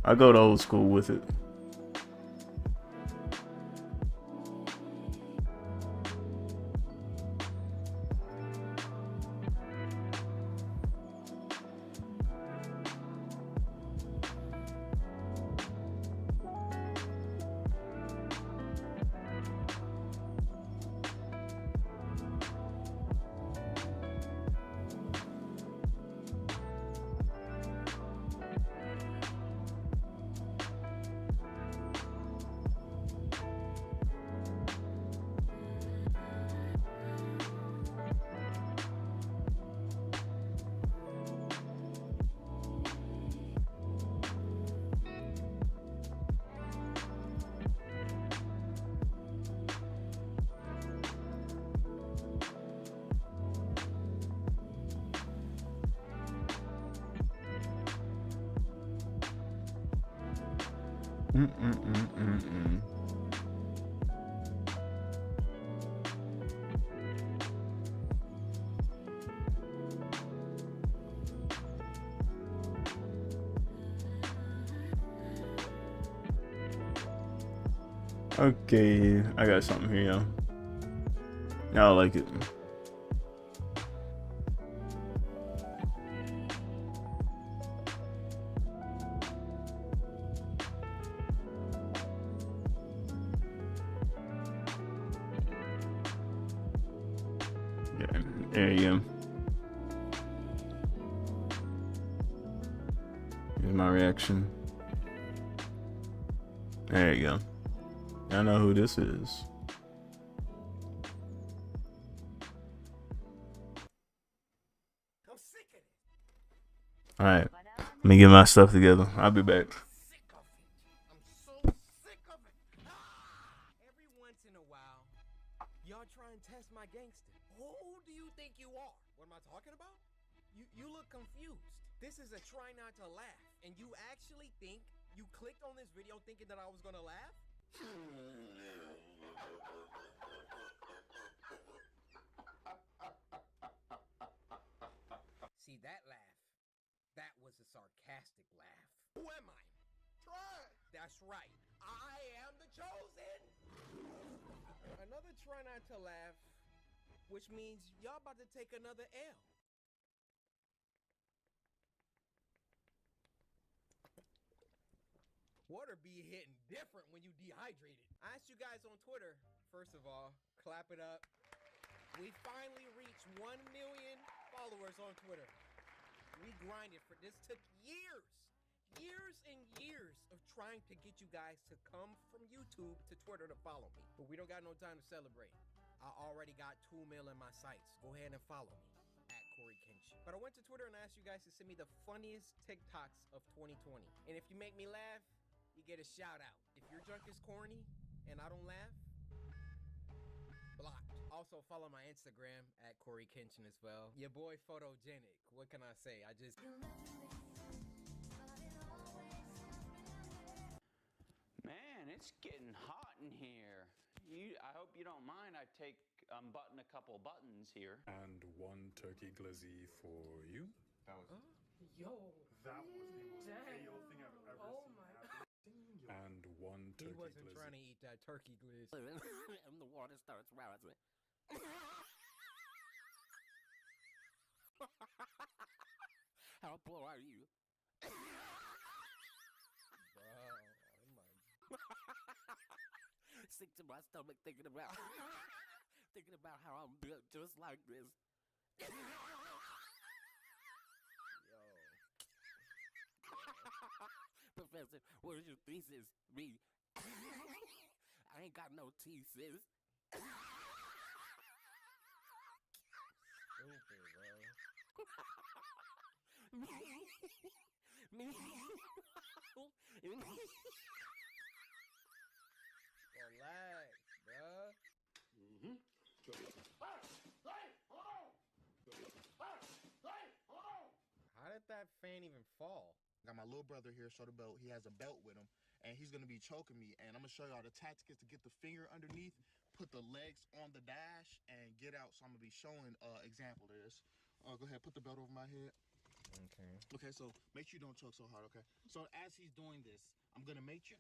I go to old school with it. Okay, I got something here, y'all. Y'all like it. Yeah, there you go. Here's my reaction. There you go. I know who this is. I'm sick of it. Alright, let me get my stuff together. I'll be back. Sick of it. I'm so sick of it. Every once in a while, y'all try and test my gangster. Who do you think you are? What am I talking about? You look confused. This is a try not to laugh. And you actually think you clicked on this video thinking that I was gonna laugh? See that laugh? That was a sarcastic laugh. Who am I? Try. That's right. I am the chosen. Another try not to laugh, which means y'all about to take another L. Water be hitting different when you dehydrated. I asked you guys on Twitter, first of all, clap it up. We finally reached 1 million followers on Twitter. We grinded for this, took years and years of trying to get you guys to come from YouTube to Twitter to follow me. But we don't got no time to celebrate. I already got 2 mil in my sights. Go ahead and follow me at Corey Kenshin. But I went to Twitter and asked you guys to send me the funniest TikToks of 2020. And if you make me laugh, you get a shout out. If your junk is corny and I don't laugh, blocked. Also follow my Instagram at Corey Kenshin as well. Your boy photogenic. What can I say? Man, it's getting hot in here. I hope you don't mind. I unbutton a couple buttons here. And 1 turkey glizzy for you. That was Yo. That was the most Dang. AO thing I've ever Oh seen my happen. And 1 He turkey wasn't glizzy. trying to eat that turkey glizzy. And the water starts rising. How poor are you? Bro, oh my. Sick to my stomach thinking about how I'm built just like this. Yo. Professor, what is your thesis? Me. I ain't got no thesis. Stupid, bro. Me. Relax, bruh. How did that fan even fall? Got my little brother here, show the belt. He has a belt with him, and he's gonna be choking me. And I'm gonna show y'all the tactic is to get the finger underneath, put the legs on the dash, and get out. So I'm gonna be showing example of this. Go ahead, put the belt over my head. Okay. Okay, so make sure you don't choke so hard. Okay. So as he's doing this, I'm gonna make you.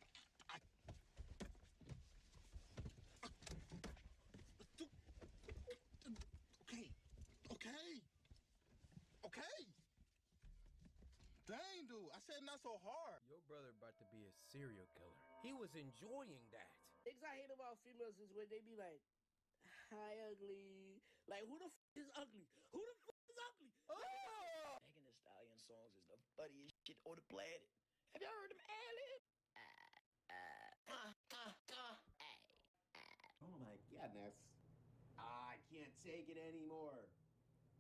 Okay. Okay. Okay. Dang, dude. I said not so hard. Your brother about to be a serial killer. He was enjoying that. Things I hate about females is when they be like, "Hi, ugly." Like, who the is ugly? Who the is ugly? Oh! Megan Thee Stallion songs is the funniest shit on the planet. Have y'all heard them ad-lib? Oh my goodness. I can't take it anymore.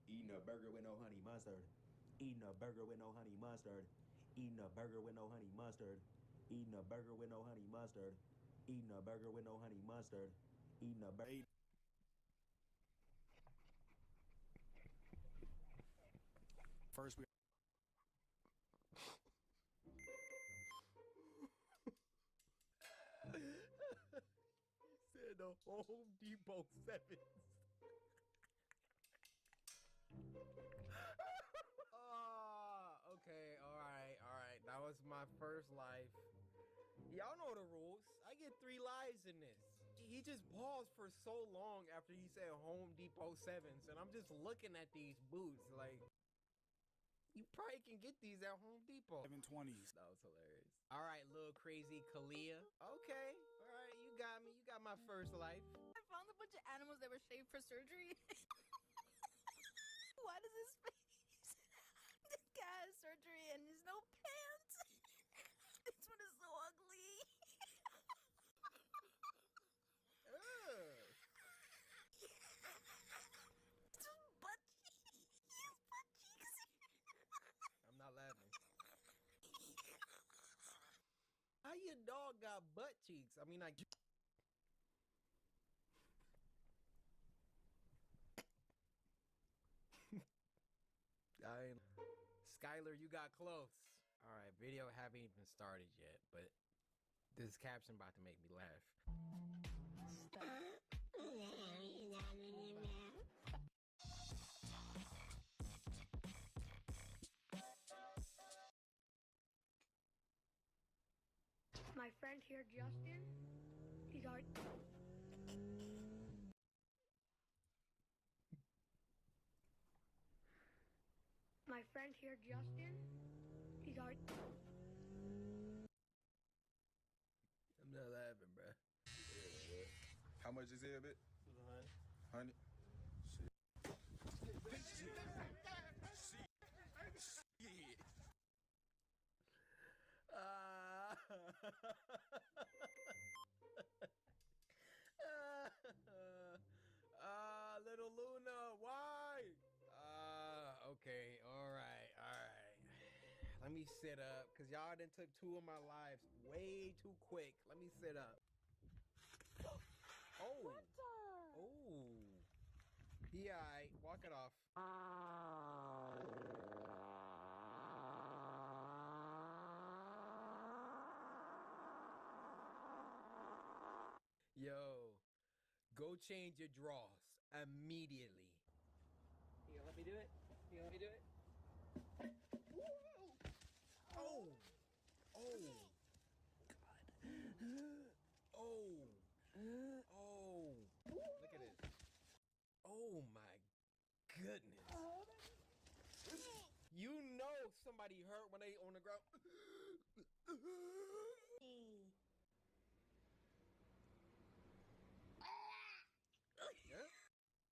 Eating a burger with no honey mustard. Eating a burger with no honey mustard. Eating a burger with no honey mustard. Eating a burger with no honey mustard. Eating a burger with no honey mustard. Eating a burger. First, we Said the Home Depot 7s. Okay, alright. That was my first life. Y'all know the rules. I get 3 lives in this. He just paused for so long after he said Home Depot 7s, and I'm just looking at these boots like, you probably can get these at Home Depot. 720s. That was hilarious. Alright, little crazy Kalia. Okay, alright, you got me. You got my first life. I found a bunch of animals that were shaved for surgery. Why does his face? This guy has surgery and there's no pants. This one is so ugly. Ugh. Just butt cheeks. His butt cheeks. I'm not laughing. How your dog got butt cheeks? I mean, I Skylar, you got close. All right, video haven't even started yet, but this caption about to make me laugh. My friend here, Justin, he's already... My friend here, Justin, he's already... I'm not laughing, bruh. How much is it, bit? 100. Shit. Little Luna, why? Okay, all right. Let me sit up, cause y'all done took 2 of my lives way too quick. Let me sit up. Oh. Oh. Yeah, alright. Walk it off. Yo, go change your drawers immediately. You gonna let me do it? You gonna let me do it? Oh! Oh! God. somebody hurt when they on the ground.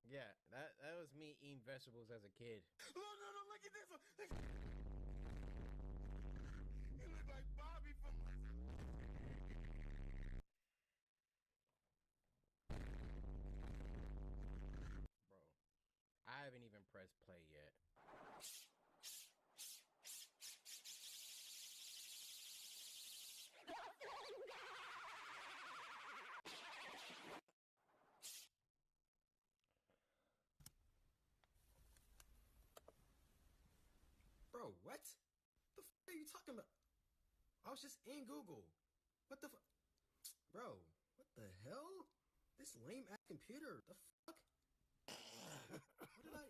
Yeah, that was me eating vegetables as a kid. Look, look at this one. He look like Bobby from. Bro, I haven't even pressed play yet. Bro, what? The are you talking about? I was just in Google. What the Bro, what the hell? This lame ass computer. The fuck? What did I?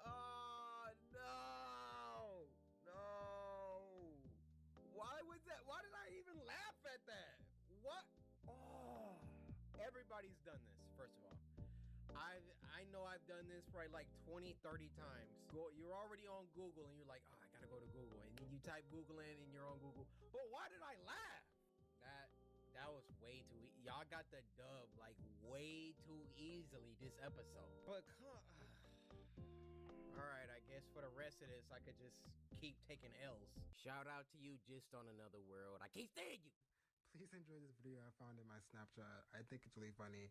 Oh no! No! Why was that? Why did I even laugh at that? What? Oh! Everybody's done this, first of all. I know I've done this probably like 20, 30 times. You're already on Google and you're like, oh, I gotta go to Google. And then you type Google in and you're on Google. But why did I laugh? That was way too y'all got the dub like way too easily this episode. But all right, I guess for the rest of this, I could just keep taking L's. Shout out to you, Just on Another World. I can't stand you. Please enjoy this video I found in my Snapchat. I think it's really funny.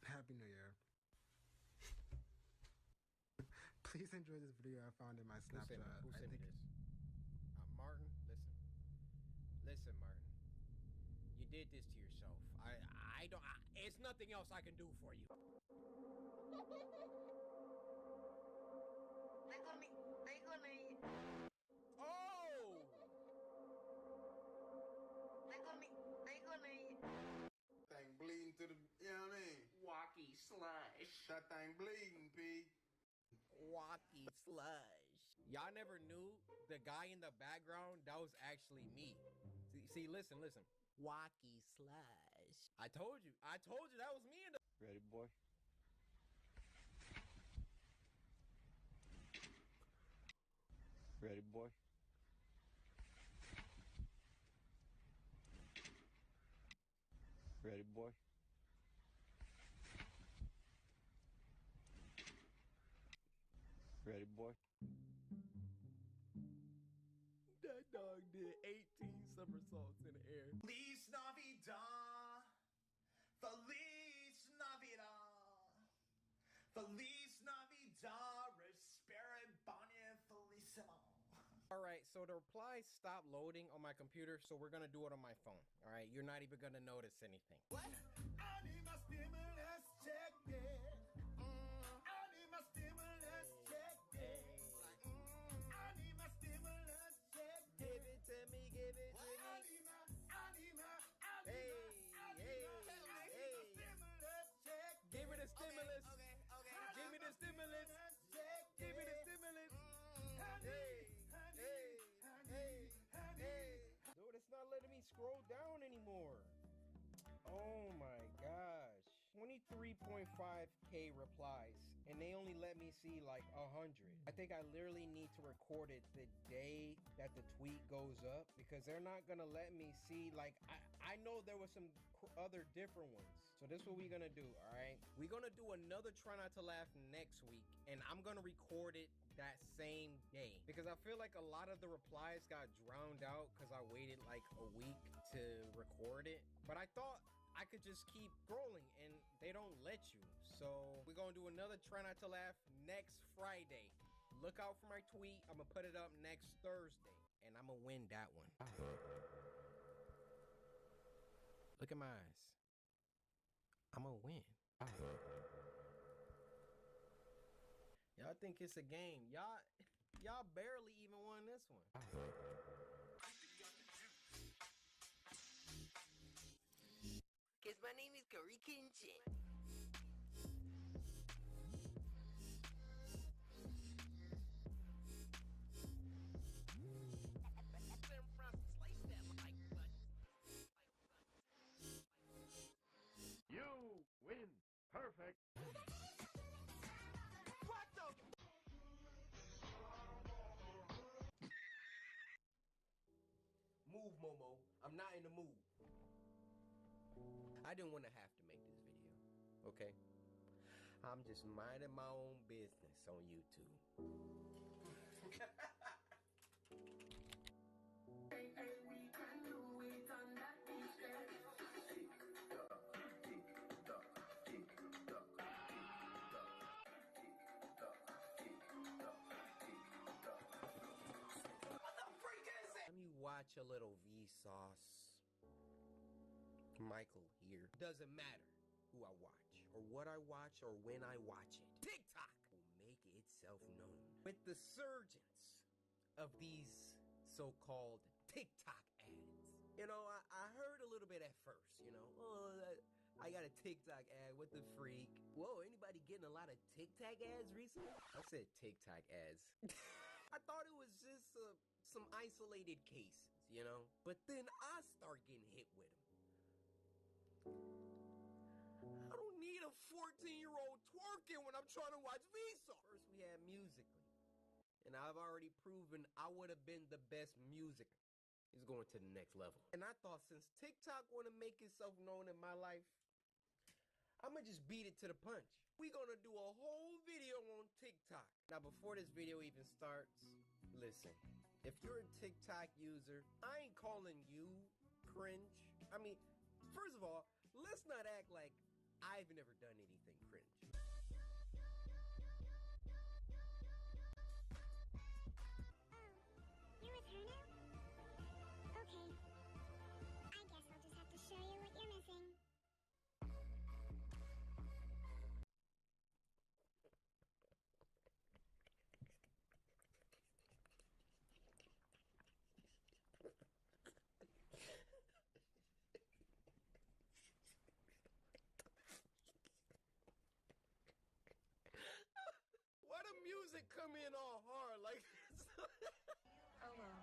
Happy New Year. Please enjoy this video I found in my Snapchat. Who sent me this? Martin, listen. Listen, Martin. You did this to yourself. I don't. It's nothing else I can do for you. Oh! Thing bleeding to the, you know what I mean? Walkie slush. That thing bleeding, P. Walkie slush. Y'all never knew the guy in the background, that was actually me. See, listen. Walkie slush. I told you that was me in the. Ready, boy? Ready, boy? Ready, boy? Ready, boy? That dog did 18 somersaults in the air. Feliz Navidad. Feliz Navidad. Feliz Navidad. Respire Bonnie Felicimo. All right, so the replies stopped loading on my computer, so we're gonna do it on my phone. All right, you're not even gonna notice anything. What? I need my stimulus check, yeah. I need my stimulus check, yeah. I need my stimulus check. Give it to me, give it to me. I need my Hey. stimulus check. Give me the stimulus. Okay. Give me the stimulus. Check. Give me the stimulus. Hey. Dude, it's not letting me scroll down anymore. Oh my gosh. 23.5K replies, and they only let me see like 100. I think I literally need to record it the day that the tweet goes up, because they're not gonna let me see, like, I know there was some other different ones. So this is what we're gonna do, all right? We're gonna do another Try Not to Laugh next week, and I'm gonna record it that same day, because I feel like a lot of the replies got drowned out because I waited like a week to record it. But I thought I could just keep scrolling, and they don't let you. So we're gonna do another Try Not to Laugh next Friday. Look out for my tweet. I'm gonna put it up next Thursday, and I'm gonna win that one. Look at my eyes. I'm gonna win. Y'all think it's a game. Y'all barely even won this one. Cause my name is Curry Kinchin. You win. Perfect. move, Momo. I'm not in the mood. I didn't want to have to make this video, okay? I'm just minding my own business on YouTube. Let me watch a little Vsauce. Michael here. Doesn't matter who I watch, or what I watch, or when I watch it. TikTok will make itself known. With the surgence of these so-called TikTok ads. You know, I heard a little bit at first, you know. Oh, I got a TikTok ad, what the freak? Whoa, anybody getting a lot of TikTok ads recently? I said TikTok ads. I thought it was just some isolated cases, you know? But then I start getting hit with them. I don't need a 14-year-old twerking when I'm trying to watch Vsauce. First we had Musically. And I've already proven I would have been the best music. It's going to the next level. And I thought since TikTok want to make itself known in my life, I'm going to just beat it to the punch. We're going to do a whole video on TikTok. Now, before this video even starts, listen. If you're a TikTok user, I ain't calling you cringe. I mean, first of all, let's not act like I've never done anything cringe. You're with her now? Okay. I guess I'll just have to show you what you're missing. Why the music come in all hard like this? Oh well.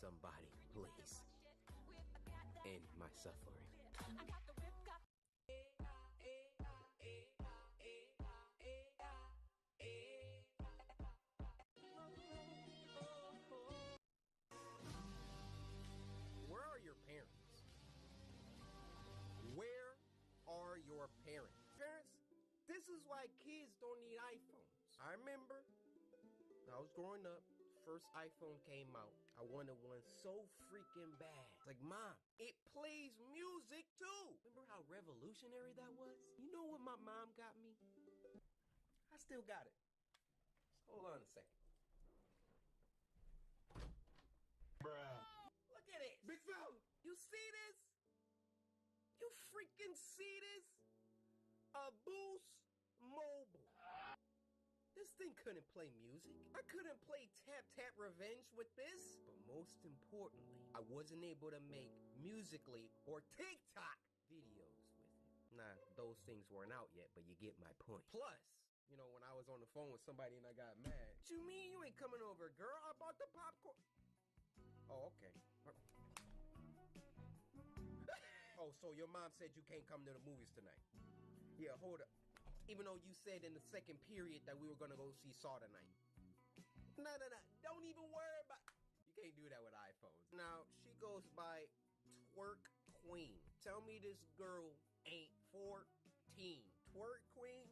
Somebody, please, end my suffering. Where are your parents? Where are your parents? Parents, this is why kids don't need iPhones. I remember when I was growing up, first iPhone came out. I wanted one so freaking bad. It's like, Mom, it plays music too. Remember how revolutionary that was? You know what my mom got me? I still got it. Hold on a second. Bruh. Look at it. Big fella. You see this? You freaking see this? A Boost Mobile. This thing couldn't play music. I couldn't play Tap Tap Revenge with this. But most importantly, I wasn't able to make Musically or TikTok videos with it. Nah, those things weren't out yet, but you get my point. Plus, you know, when I was on the phone with somebody and I got mad. What you mean you ain't coming over, girl? I bought the popcorn. Oh, okay. Oh, so your mom said you can't come to the movies tonight. Yeah, hold up. Even though you said in the second period that we were gonna go see Saw tonight. No. Don't even worry about. You can't do that with iPhones. Now, she goes by Twerk Queen. Tell me this girl ain't 14. Twerk Queen?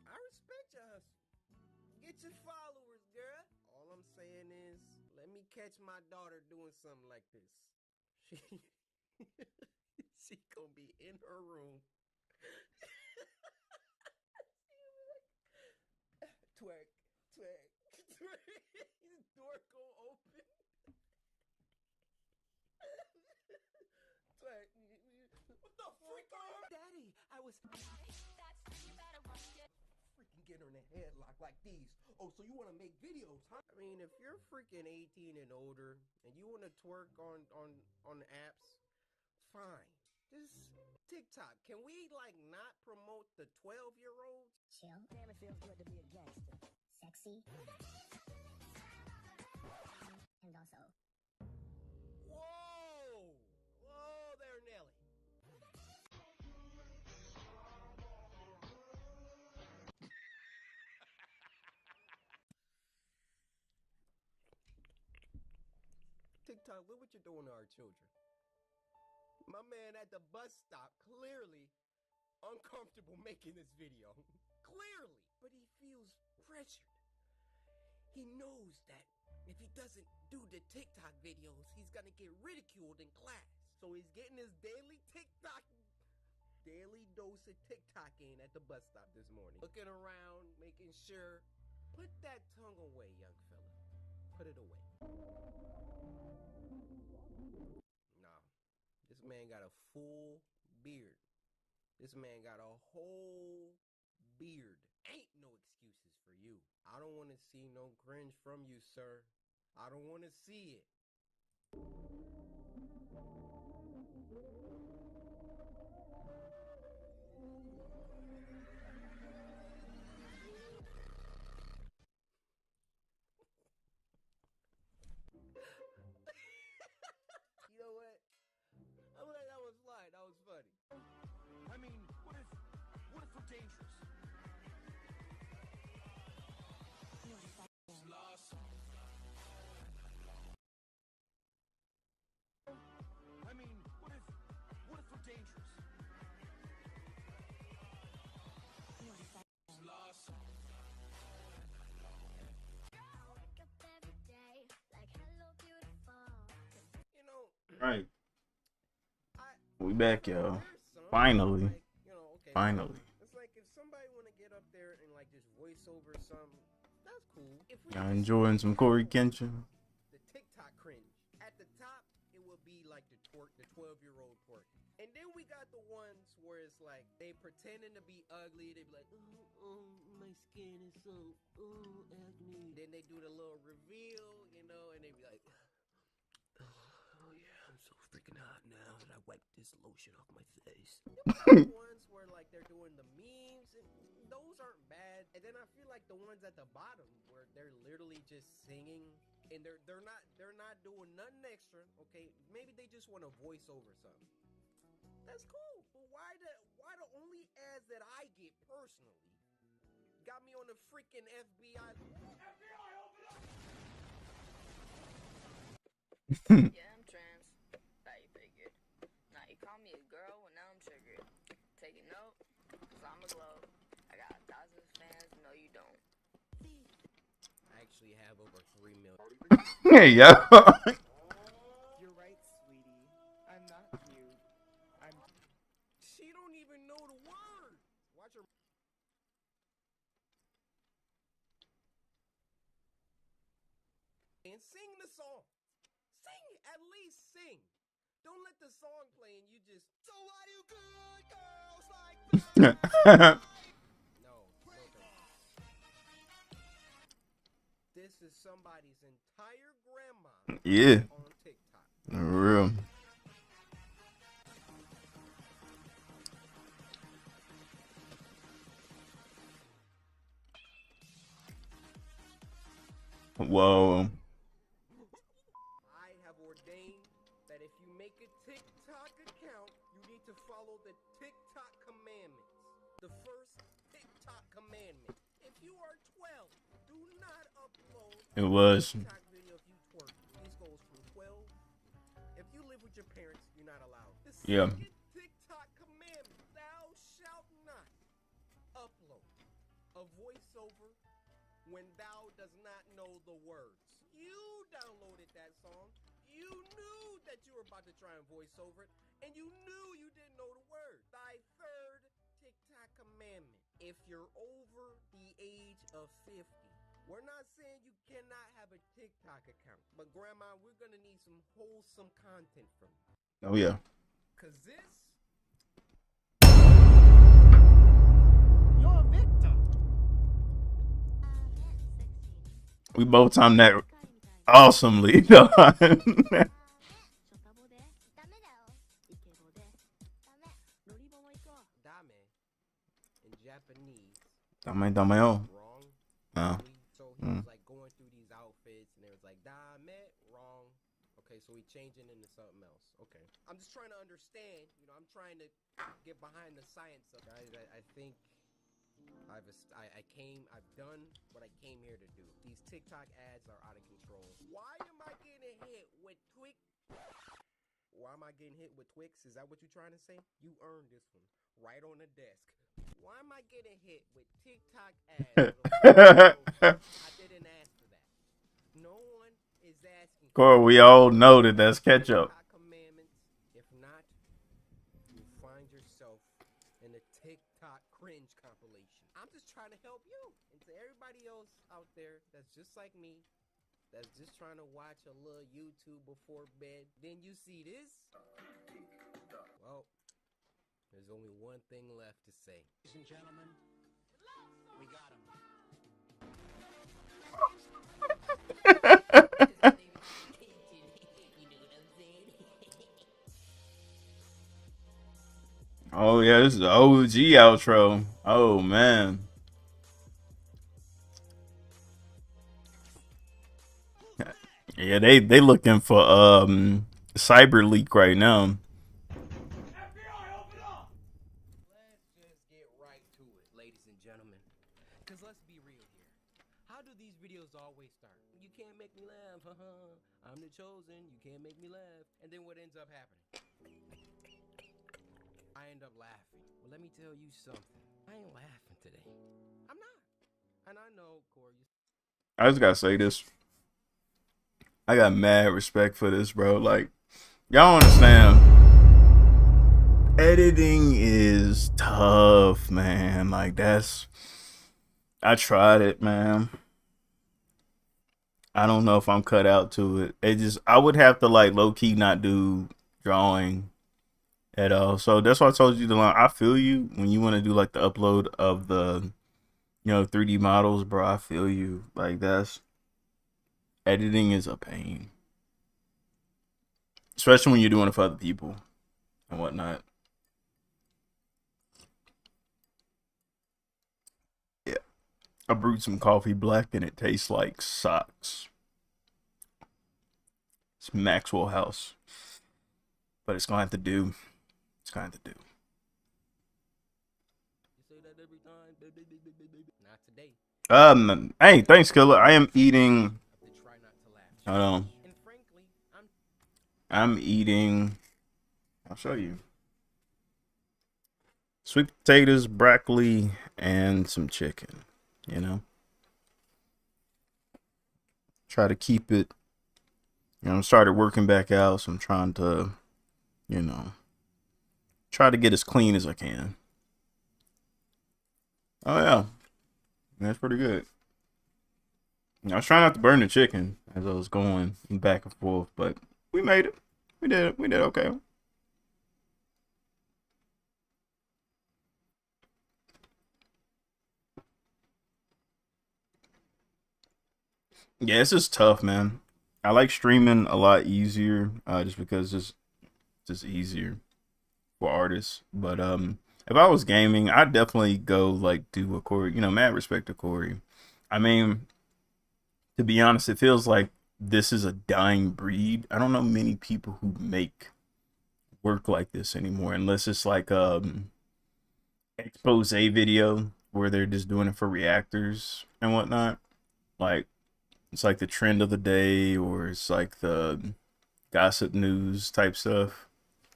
I respect your hustle. Get your followers, girl. All I'm saying is, let me catch my daughter doing something like this. She gonna be in her room. Twerk. Door gonna open. Twerk. What the freak are you? Daddy, I was. Freaking get her in a headlock like these. Oh, so you want to make videos, huh? I mean, if you're freaking 18 and older and you want to twerk on apps, fine. Just TikTok. Can we like not promote the 12-year-olds? Chill. Damn, it feels good to be a gangster. Sexy. and also. Whoa! Whoa there, Nelly. TikTok, look what you're doing to our children. My man at the bus stop clearly uncomfortable making this video. Clearly. But he feels pressured. He knows that if he doesn't do the TikTok videos, he's gonna get ridiculed in class. So he's getting his daily dose of TikTok in at the bus stop this morning. Looking around, making sure. Put that tongue away, young fella. Put it away. Nah, this man got a full beard. This man got a whole beard. Ain't no excuses for you. I don't want to see no cringe from you, sir. I don't want to see it. You know what? I'm like, that was fly. That was funny. I mean, what if we're dangerous? I mean, what if we're dangerous? You know, Right. We back, y'all. Finally. like, you know, okay. Finally. It's like if somebody want to get up there and like just voice over something, that's cool. If we Y'all just enjoying some Corey Kenshin? the TikTok cringe. At the top, it will be like the 12-year-old twerk. And then we got the ones where it's like they pretending to be ugly. They be like, my skin is so acne. Then they do the little reveal, you know, and they be like, oh yeah, I'm so freaking hot now that I wiped this lotion off my face. The ones where like they're doing the memes, and those aren't bad. And then I feel like the ones at the bottom where they're literally just singing and they're not doing nothing extra. Okay, maybe they just want to voice over something. That's cool. But why the only ads that I get personally got me on the freaking FBI? FBI, open up! Yeah, I'm trans. Thought you figured. Now you call me a girl, and now I'm triggered. Take a note, cause I'm a glow. I got thousands of fans, no you don't. I actually have over 3 million. Hey, yo. You're right, sweetie. I'm not cute. She don't even know the words. Watch her. And sing the song. Sing, at least sing. Don't let the song play and you just. So why do good girls like that? No. This is somebody's entire grandma. Yeah. On TikTok. For real. Whoa. I have ordained that if you make a TikTok account, you need to follow the TikTok commandments. The first TikTok commandment. If you are 12, do not upload It was. a TikTok video if you twerk. This goes from 12. If you live with your parents, you're not allowed. The Yeah. second TikTok commandment, thou shalt not upload a voiceover when thou does not know the words. You downloaded that song. You knew that you were about to try and voice over it, and you knew you didn't know the words. Thy third TikTok commandment. If you're over the age of 50, we're not saying you cannot have a TikTok account, but Grandma, we're gonna need some wholesome content from you. Oh, yeah. Cause this. You're a victim. We both timed that awesomely. Done. Dame in Japanese. Dame, dameo. Wrong. Oh. So he was like going going through these outfits, and they was like, "Nah, Met, wrong." Okay, so we changing into something else. Okay, I'm just trying to understand. You know, I'm trying to get behind the science of guys. I think I've done what I came here to do. These TikTok ads are out of control. Why am I getting hit with Twix? Why am I getting hit with Twix? Is that what you're trying to say? You earned this one right on the desk. Why am I getting hit with TikTok ads? I didn't ask for that. No one is asking. Corey, we all know that that's ketchup. Commandments. If not, you find yourself in a TikTok cringe compilation. I'm just trying to help you. And to everybody else out there that's just like me, that's just trying to watch a little YouTube before bed, then you see this. Well, there's only one thing left to say. Ladies and gentlemen, we got him. Oh yeah, this is the OG outro. Oh man. Yeah, they looking for cyber leak right now. Let's just get right to it, ladies and gentlemen. Cause let's be real here. How do these videos always start? You can't make me laugh, I'm the chosen, you can't make me laugh. And then what ends up happening? I end up laughing. Well, let me tell you something. I ain't laughing today. I'm not. And I know, Corey. I just gotta say this. I got mad respect for this, bro. Like, y'all understand. Editing is tough, man. Like, I tried it, man. I don't know if I'm cut out to it. I would have to, like, low-key not do drawing at all. So that's why I told you I feel you when you want to do, like, the upload of the, 3D models, bro. I feel you. Like, editing is a pain. Especially when you're doing it for other people and whatnot. Yeah. I brewed some coffee black and it tastes like socks. It's Maxwell House. But it's going to have to do. It's going to have to do. You say that every time. Not today. Hey, thanks, Killer. I am eating. Hold on. I'm eating. I'll show you. Sweet potatoes, broccoli, and some chicken. Try to keep it. I started working back out, so I'm trying to, try to get as clean as I can. Oh yeah, that's pretty good. I was trying not to burn the chicken as I was going back and forth, but we made it. We did it. We did okay. Yeah, it's just tough, man. I like streaming a lot easier, just because it's just easier for artists. But if I was gaming, I'd definitely go like do a Corey. Mad respect to Corey. I mean, to be honest, it feels like this is a dying breed. I don't know many people who make work like this anymore, unless it's like expose video where they're just doing it for reactors and whatnot. Like, it's like the trend of the day, or it's like the gossip news type stuff.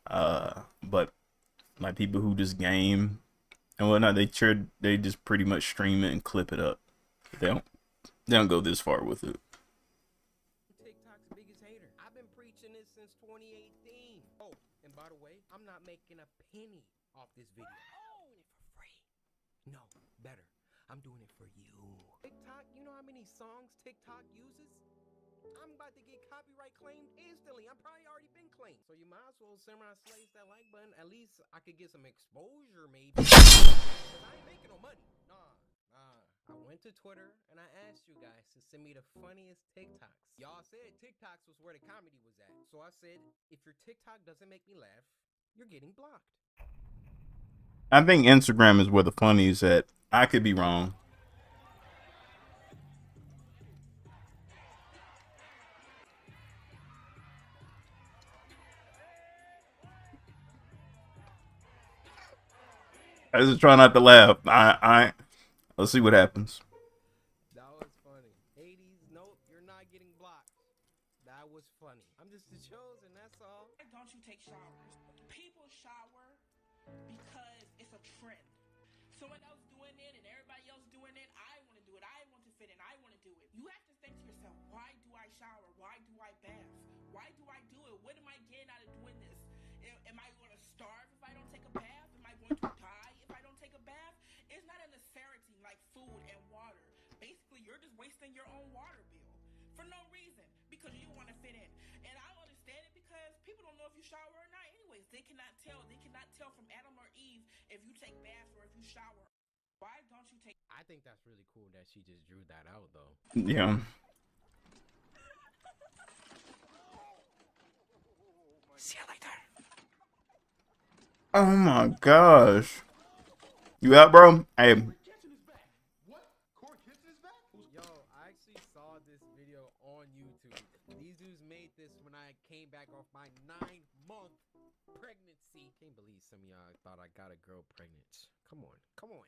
But like people who just game and whatnot, they just pretty much stream it and clip it up. They don't go this far with it. TikTok's biggest hater. I've been preaching this since 2018. Oh, and by the way, I'm not making a penny off this video. I'm doing it for free. No, better. I'm doing it for you. TikTok, you know how many songs TikTok uses? I'm about to get copyright claimed instantly. I'm probably already been claimed. So you might as well samurai slice that like button. At least I could get some exposure, maybe. Because I ain't making no money. Nah. I went to Twitter and I asked you guys to send me the funniest TikToks. Y'all said TikToks was where the comedy was at. So I said, if your TikTok doesn't make me laugh, you're getting blocked. I think Instagram is where the funny is at. I could be wrong. I just try not to laugh. Let's see what happens. That was funny. 80s, nope, you're not getting blocked. That was funny. I'm just the chosen, that's all. Why don't you take showers? People shower because it's a trend. Someone else doing it and everybody else doing it. I want to do it. I want to fit in. I want to do it. You have to think to yourself, why do I shower? Why do I bath? Why do I do it? What am I getting out of doing this? Am I going to starve if I don't take a bath? Am I going to die if I don't take a bath? It's not a necessity like food and water. Basically, you're just wasting your own water bill for no reason because you want to fit in. And I understand it because people don't know if you shower or not anyways. They cannot tell. They cannot tell from Adam or Eve if you take baths or if you shower. Why don't you take... I think that's really cool that she just drew that out, though. Yeah. See you later. Oh my gosh. You out, bro? Hey. Yo, I actually saw this video on YouTube. These dudes made this when I came back off my 9-month pregnancy. Can't believe some of y'all thought I got a girl pregnant. Come on, come on.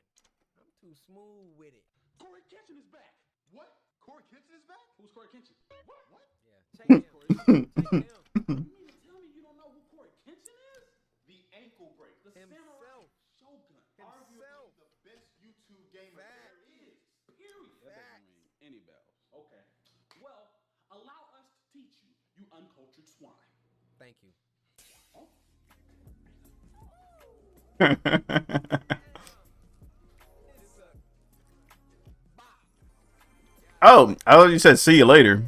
I'm too smooth with it. Corey Kitchen is back. What? Corey Kitchen is back? Who's Corey Kitchen? What? Yeah, check him. Check him. You mean to tell me you don't know who Corey Kitchen is? The ankle break. The Himself. samurai shogun. Himself. Arguably the best YouTube gamer there is. Period. That doesn't ring any bells. Okay. Well, allow us to teach you, you uncultured swine. Thank you. Oh. Oh, I thought you said see you later.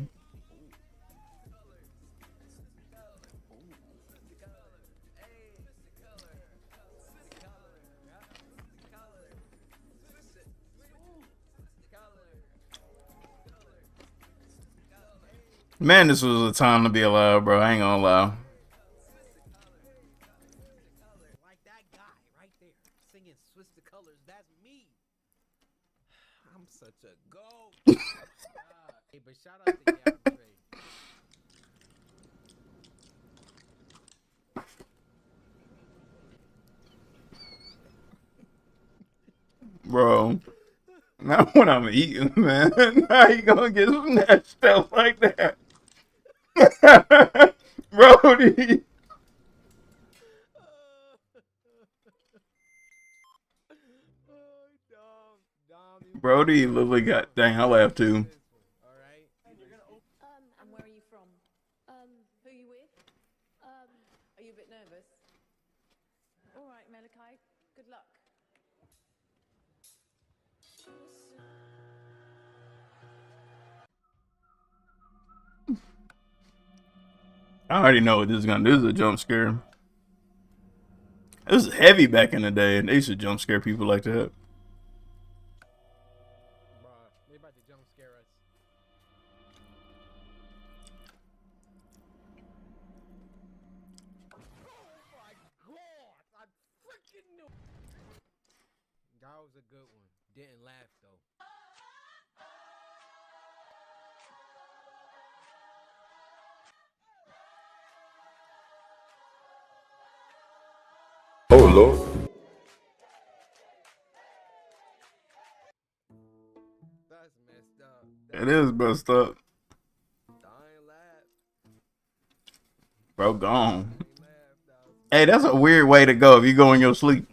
Man, this was a time to be alive, bro. I ain't gonna lie. Like that guy right there singing Switch the Colors. That's me. I'm such a goat. Hey, but shout out to Gavin Trey. Bro. Not when I'm eating, man. How you gonna get snatched up like that? Brody. Brody literally got, dang, I laughed too. And where are you from? Who are you with? Are you a bit nervous? All right, Malachi. Good luck. I already know what this is gonna do. This is a jump scare. It was heavy back in the day, and they used to jump scare people like that. Bruh, they about to jump scare us. Oh my god! I freaking knew. That was a good one. Didn't laugh though. Oh Lord. That's messed up. It is messed up. Bro, gone. Hey, that's a weird way to go if you go in your sleep.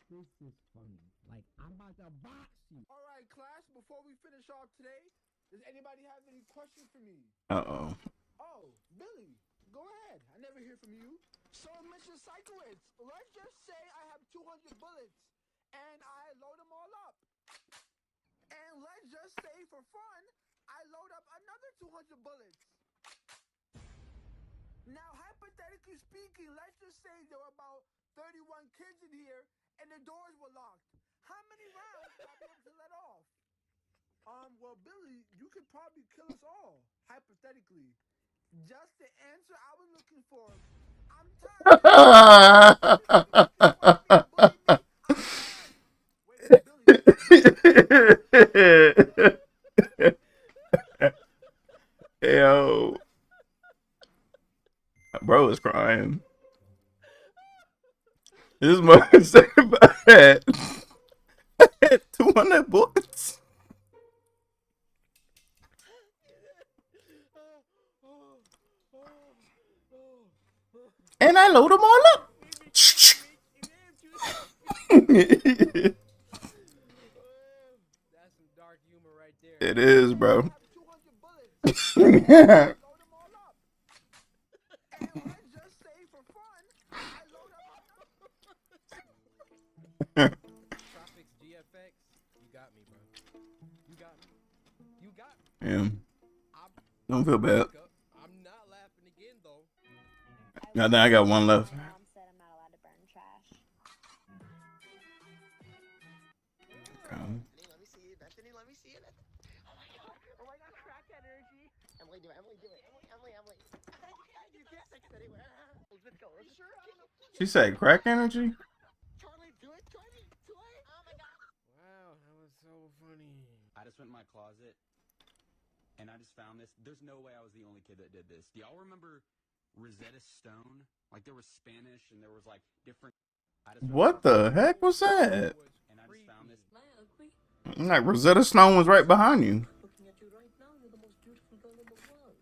This is funny. Like, I'm about to box you. All right, class, before we finish off today, does anybody have any questions for me? Uh-oh. Oh, Billy, go ahead. I never hear from you. So, Mr. Cyclist, let's just say I have 200 bullets, and I load them all up. And let's just say, for fun, I load up another 200 bullets. Now, hypothetically speaking, let's just say there were about 31 kids in here, and the doors were locked. How many rounds would I be able to let off? Well, Billy, you could probably kill us all, hypothetically. Just the answer I was looking for. I'm tired. Yo, bro is crying. This mother said about that. 200 bullets. And I load them all up. That's some dark humor right there. It is, bro. Tropics GFX, you got me, bro. You got me. You got me. Yeah. Don't feel bad. I'm not laughing again, though. I think I got one left. Okay. Let me see it, Bethany. Let me see it. Oh my god, crack energy. Emily, do it. Emily, do it. Emily. You can't take it anywhere. Let's go. Are you sure? I don't know. She said crack energy? Charlie, do it. Charlie, do it. Oh my god. Wow, that was so funny. I just went in my closet and I just found this. There's no way I was the only kid that did this. Do y'all remember Rosetta Stone? Like there was Spanish and there was like different. What the heck was that? And I just found this. Like Rosetta Stone was right behind you. Looking at you right now, you're the most beautiful girl in the world.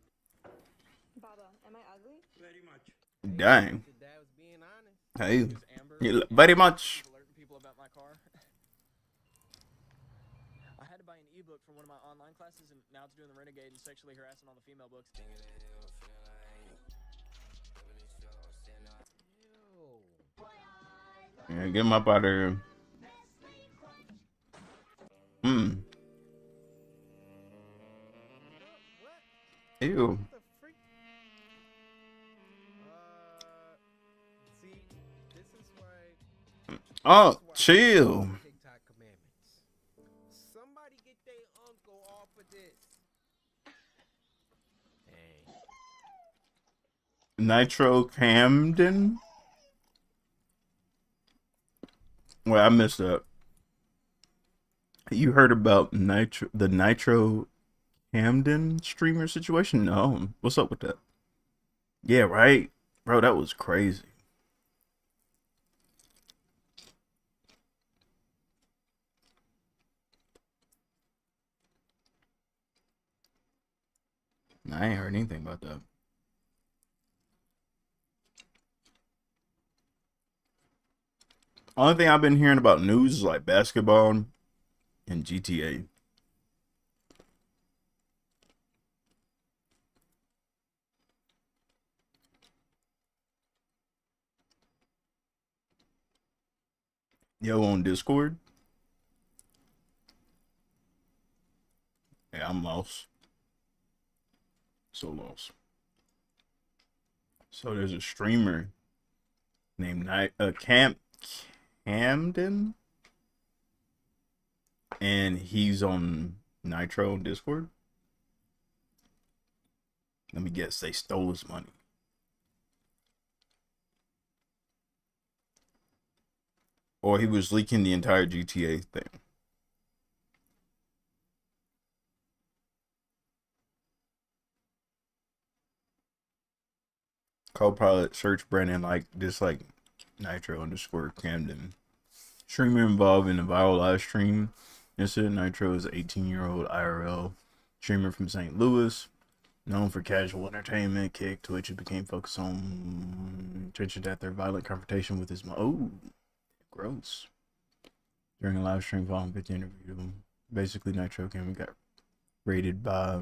Baba, am I ugly? Very much. Dang. Your dad was being honest. Hey, very much. Alerting people about my car. I had to buy an ebook for one of my online classes, and now it's doing the renegade and sexually harassing all the female books. Yeah, get him up out of here. Ew. See, this is why. Oh, chill. TikTok commandments. Somebody get their uncle off of this. Nitro Camden? Well, I missed that. You heard about the Nitro Camden streamer situation? No. What's up with that? Yeah, right? Bro, that was crazy. I ain't heard anything about that. Only thing I've been hearing about news is like basketball and GTA. Yo, on Discord? Yeah, I'm lost. So lost. So there's a streamer named Camden, and he's on Nitro Discord. Let me guess, they stole his money. Or he was leaking the entire GTA thing. Co-pilot search Brandon like Nitro _ Camden. Streamer involved in a viral live stream incident. Nitro is an 18-year-old IRL streamer from St. Louis, known for casual entertainment. Kick Twitch it became focused on attention at their violent confrontation with his mom. Oh, gross. During a live stream following 50 interview, basically Nitro Camden got raided by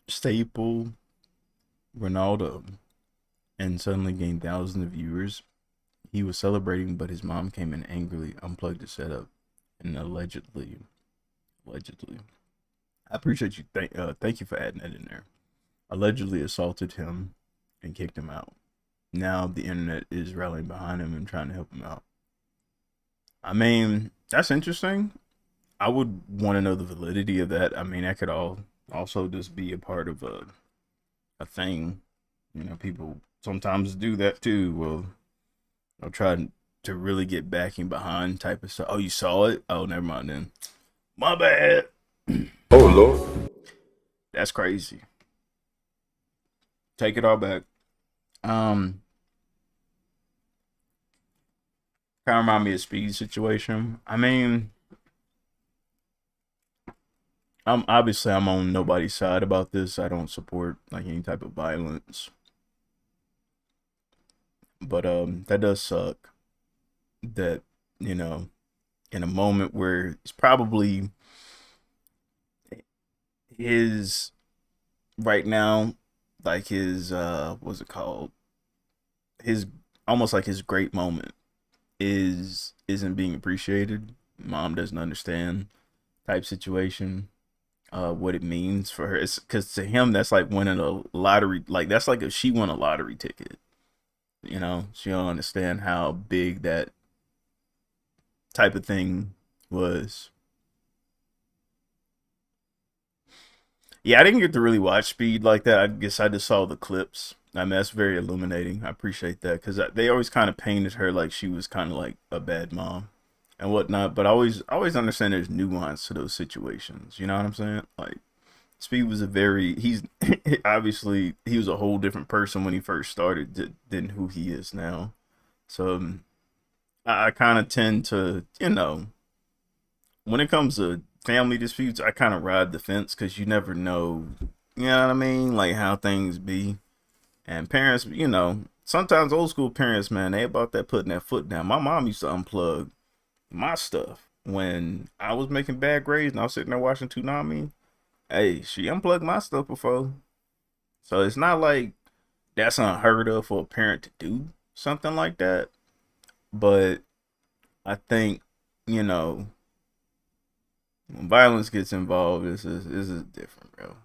Staple Ronaldo and suddenly gained thousands of viewers. He was celebrating, but his mom came in angrily, unplugged the setup, and allegedly, I appreciate you. Thank you for adding that in there. Allegedly assaulted him and kicked him out. Now the internet is rallying behind him and trying to help him out. I mean, that's interesting. I would want to know the validity of that. I mean, that could also just be a part of a thing. You know, people sometimes do that too. Well, I'll try to really get backing behind type of stuff. Oh, you saw it? Oh, never mind then. My bad. Oh Lord. That's crazy. Take it all back. Kind of remind me of Speed situation. I mean, I'm on nobody's side about this. I don't support like any type of violence, but that does suck. That you know, in a moment where it's probably his right now, like his what's it called? His almost like his great moment isn't being appreciated. Mom doesn't understand type situation. What it means for her. It's because to him that's like winning a lottery. Like that's like if she won a lottery ticket. You know, she don't understand how big that type of thing was. Yeah, I didn't get to really watch Speed like that. I guess I just saw the clips. I mean, that's very illuminating. I appreciate that because they always kind of painted her like she was kind of like a bad mom and whatnot. But I always understand there's nuance to those situations. You know what I'm saying? Like Speed was a very he's obviously he was a whole different person when he first started than who he is now. So I kind of tend to when it comes to family disputes, I kind of ride the fence because you never know, you know what I mean, like how things be. And parents, sometimes old school parents, man, they about that putting that foot down. My mom used to unplug my stuff when I was making bad grades and I was sitting there watching Toonami. Hey, she unplugged my stuff before. So it's not like that's unheard of for a parent to do something like that. But I think, you know, when violence gets involved, this is different, bro.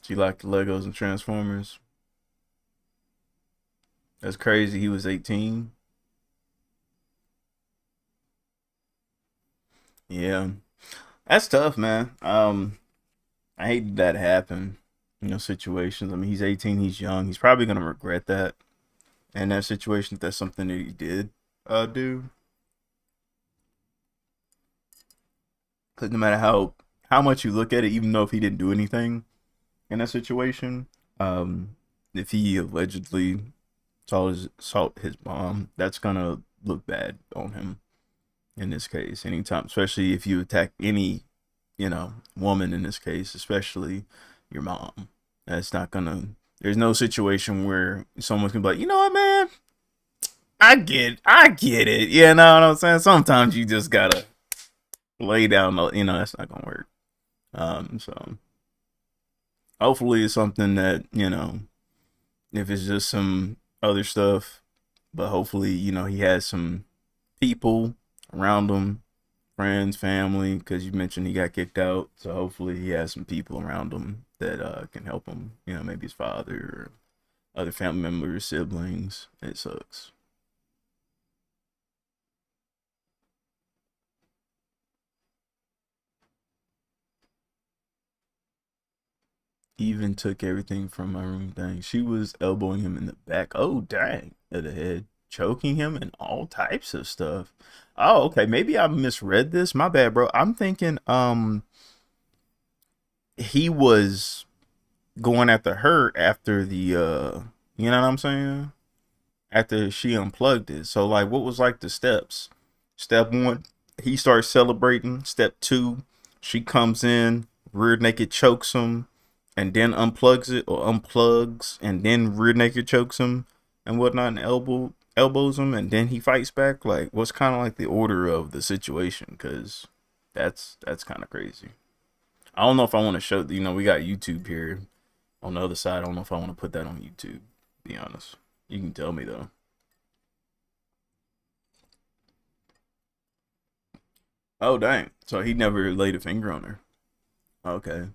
She liked the Legos and Transformers. That's crazy. He was 18. Yeah. That's tough, man. I hate that happen. Situations. I mean, he's 18, he's young. He's probably gonna regret that. In that situation, if that's something that he did do. Because no matter how much you look at it, even though if he didn't do anything in that situation, if he allegedly assault his mom, that's gonna look bad on him in this case. Anytime, especially if you attack any, woman in this case, especially your mom. That's not gonna. There's no situation where someone's gonna be like, you know what, man, I get it. You know what I'm saying? Sometimes you just gotta lay down. That's not gonna work. So hopefully it's something that if it's just some other stuff, but hopefully he has some people around him, friends, family, because you mentioned he got kicked out. So hopefully he has some people around him that can help him. Maybe his father or other family members, siblings. It sucks. Even took everything from my room. Dang, she was elbowing him in the back. Oh, dang, of the head, choking him and all types of stuff. Oh, okay. Maybe I misread this. My bad, bro. I'm thinking he was going after her after the you know what I'm saying? After she unplugged it. So like what was like the steps? Step one, he starts celebrating. Step two, she comes in, rear naked chokes him, and then unplugs it or unplugs and then rear naked chokes him and whatnot and elbows him and then he fights back. Like what's kind of like the order of the situation? Because that's kind of crazy. I don't know if I want to show. We got YouTube here on the other side. I don't know if I want to put that on YouTube. To be honest, you can tell me though. Oh dang! So he never laid a finger on her. Okay.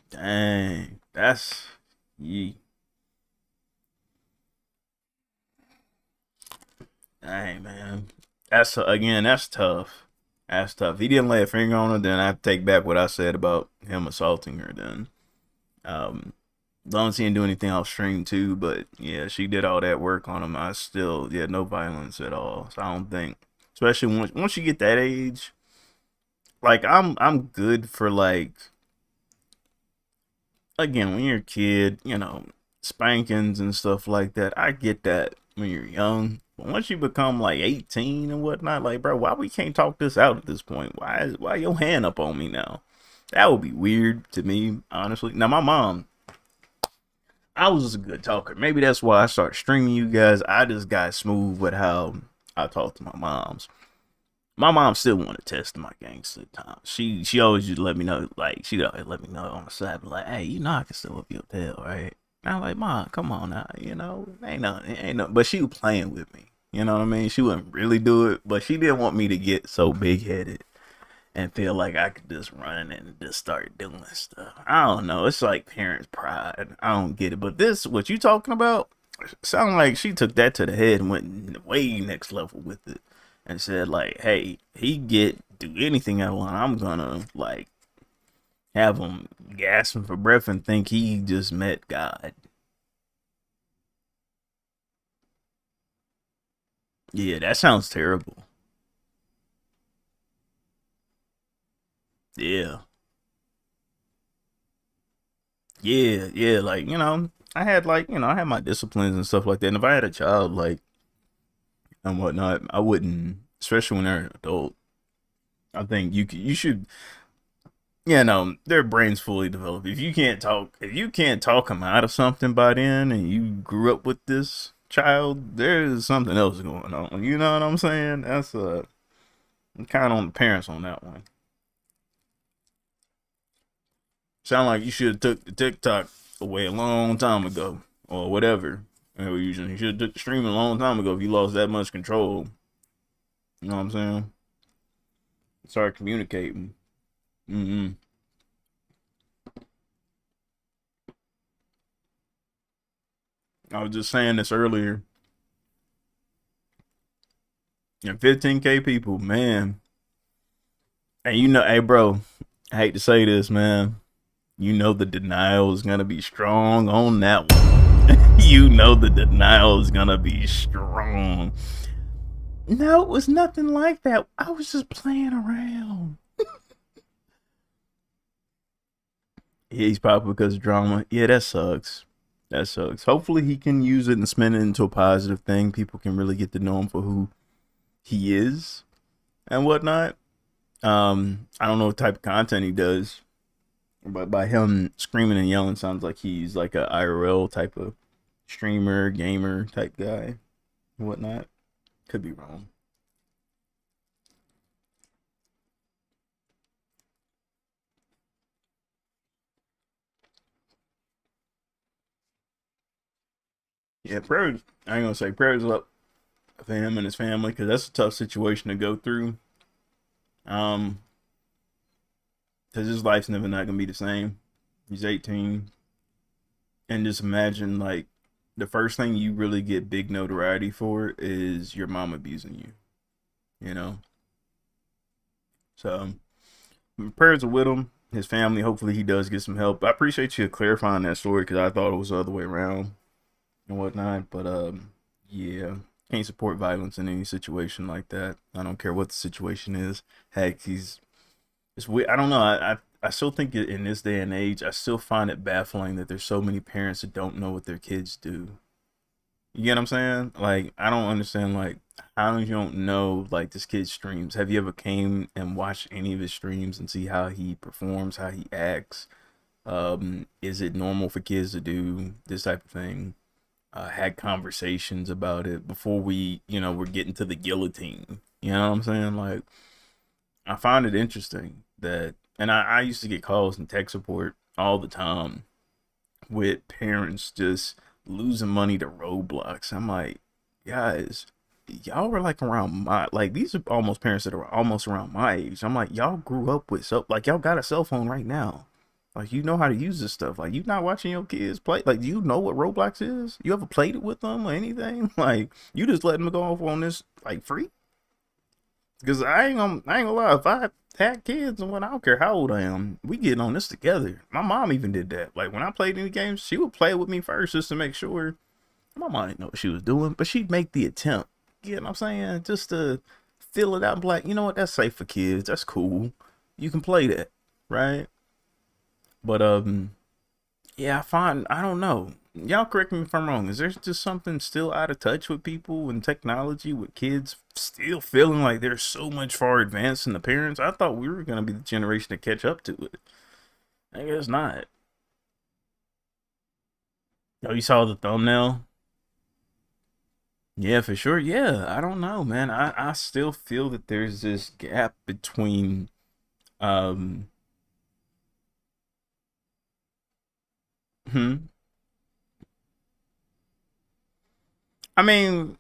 Dang. That's ye. Dang man. That's again. That's tough. That's tough. If he didn't lay a finger on her, then I take back what I said about him assaulting her. Then, um, As long as he didn't do anything off stream too, but yeah, she did all that work on him. I still, yeah, no violence at all. So I don't think, especially once you get that age, like I'm good for like, again, when you're a kid, you know, spankings and stuff like that. I get that when you're young. But once you become like 18 and whatnot, like, bro, why we can't talk this out at this point? Why your hand up on me now? That would be weird to me, honestly. Now my mom, I was just a good talker. Maybe that's why I started streaming you guys. I just got smooth with how I talk to my moms. My mom still want to test my gangster time. She always just let me know, like she always let me know on the side, like, hey, you know I can still whip your tail, right? And I'm like, Mom, come on now, you know, ain't no. But she was playing with me, you know what I mean? She wouldn't really do it, but she didn't want me to get so big headed and feel like I could just run and just start doing stuff. I don't know. It's like parents' pride. I don't get it. But this, what you talking about, sound like she took that to the head and went way next level with it and said like, hey, he get do anything out of line, I'm gonna like have him gasping for breath and think he just met God. Yeah, that sounds terrible. Yeah. Yeah, like, you know, I had like, you know, I had my disciplines and stuff like that. And if I had a child like and whatnot, I wouldn't, especially when they're an adult. I think you should, you know, their brains fully developed. If you can't talk them out of something by then, and you grew up with this child, there's something else going on. You know what I'm saying? That's kind of on the parents on that one. Sound like you should have took the TikTok away a long time ago, or whatever. You should have took the streaming a long time ago if you lost that much control. You know what I'm saying? Start communicating. Mm-hmm. I was just saying this earlier. And 15K people, man. And you know, hey, bro, I hate to say this, man. You know the denial is gonna be strong on that one. You know the denial is gonna be strong. No, it was nothing like that. I was just playing around. Yeah, he's popular because of drama. Yeah, that sucks. That sucks. Hopefully he can use it and spin it into a positive thing. People can really get to know him for who he is and whatnot. I don't know what type of content he does, but by him screaming and yelling sounds like he's like a IRL type of streamer, gamer type guy and whatnot. Could be wrong. Yeah, prayers. I ain't gonna say prayers up for him and his family because that's a tough situation to go through. Um, because his life's never not gonna be the same. He's 18, and just imagine like the first thing you really get big notoriety for is your mom abusing you. You know, so prayers are with him, his family. Hopefully, he does get some help. I appreciate you clarifying that story because I thought it was the other way around and whatnot. But yeah, can't support violence in any situation like that. I don't care what the situation is. Heck, it's weird. I don't know. I still think in this day and age, I still find it baffling that there's so many parents that don't know what their kids do. You get what I'm saying? Like, I don't understand, like, how you don't know, like, this kid streams. Have you ever came and watched any of his streams and see how he performs, how he acts? Is it normal for kids to do this type of thing? Had conversations about it before we, you know, we're getting to the guillotine. You know what I'm saying? Like, I find it interesting that, and I used to get calls and tech support all the time with parents just losing money to Roblox. I'm like, guys, y'all were like around my, like, these are almost parents that are almost around my age. I'm like, y'all grew up with, so like, y'all got a cell phone right now. Like, you know how to use this stuff. Like, you not watching your kids play. Like, do you know what Roblox is? You ever played it with them or anything? Like, you just letting them go off on this like free? Because I ain't gonna lie. If I had kids and when I don't care how old I am, we getting on this together. My mom even did that. Like when I played any games, she would play with me first just to make sure. My mom didn't know what she was doing, but she'd make the attempt. You know what I'm saying? Just to feel it out and be like, you know what, that's safe for kids. That's cool. You can play that, right? But yeah, I find I don't know. Y'all correct me if I'm wrong. Is there just something still out of touch with people and technology with kids still feeling like they're so much far advanced than the parents? I thought we were gonna be the generation to catch up to it. I guess not. Oh, you saw the thumbnail? Yeah, for sure. Yeah, I don't know, man. I still feel that there's this gap between um hmm. I mean,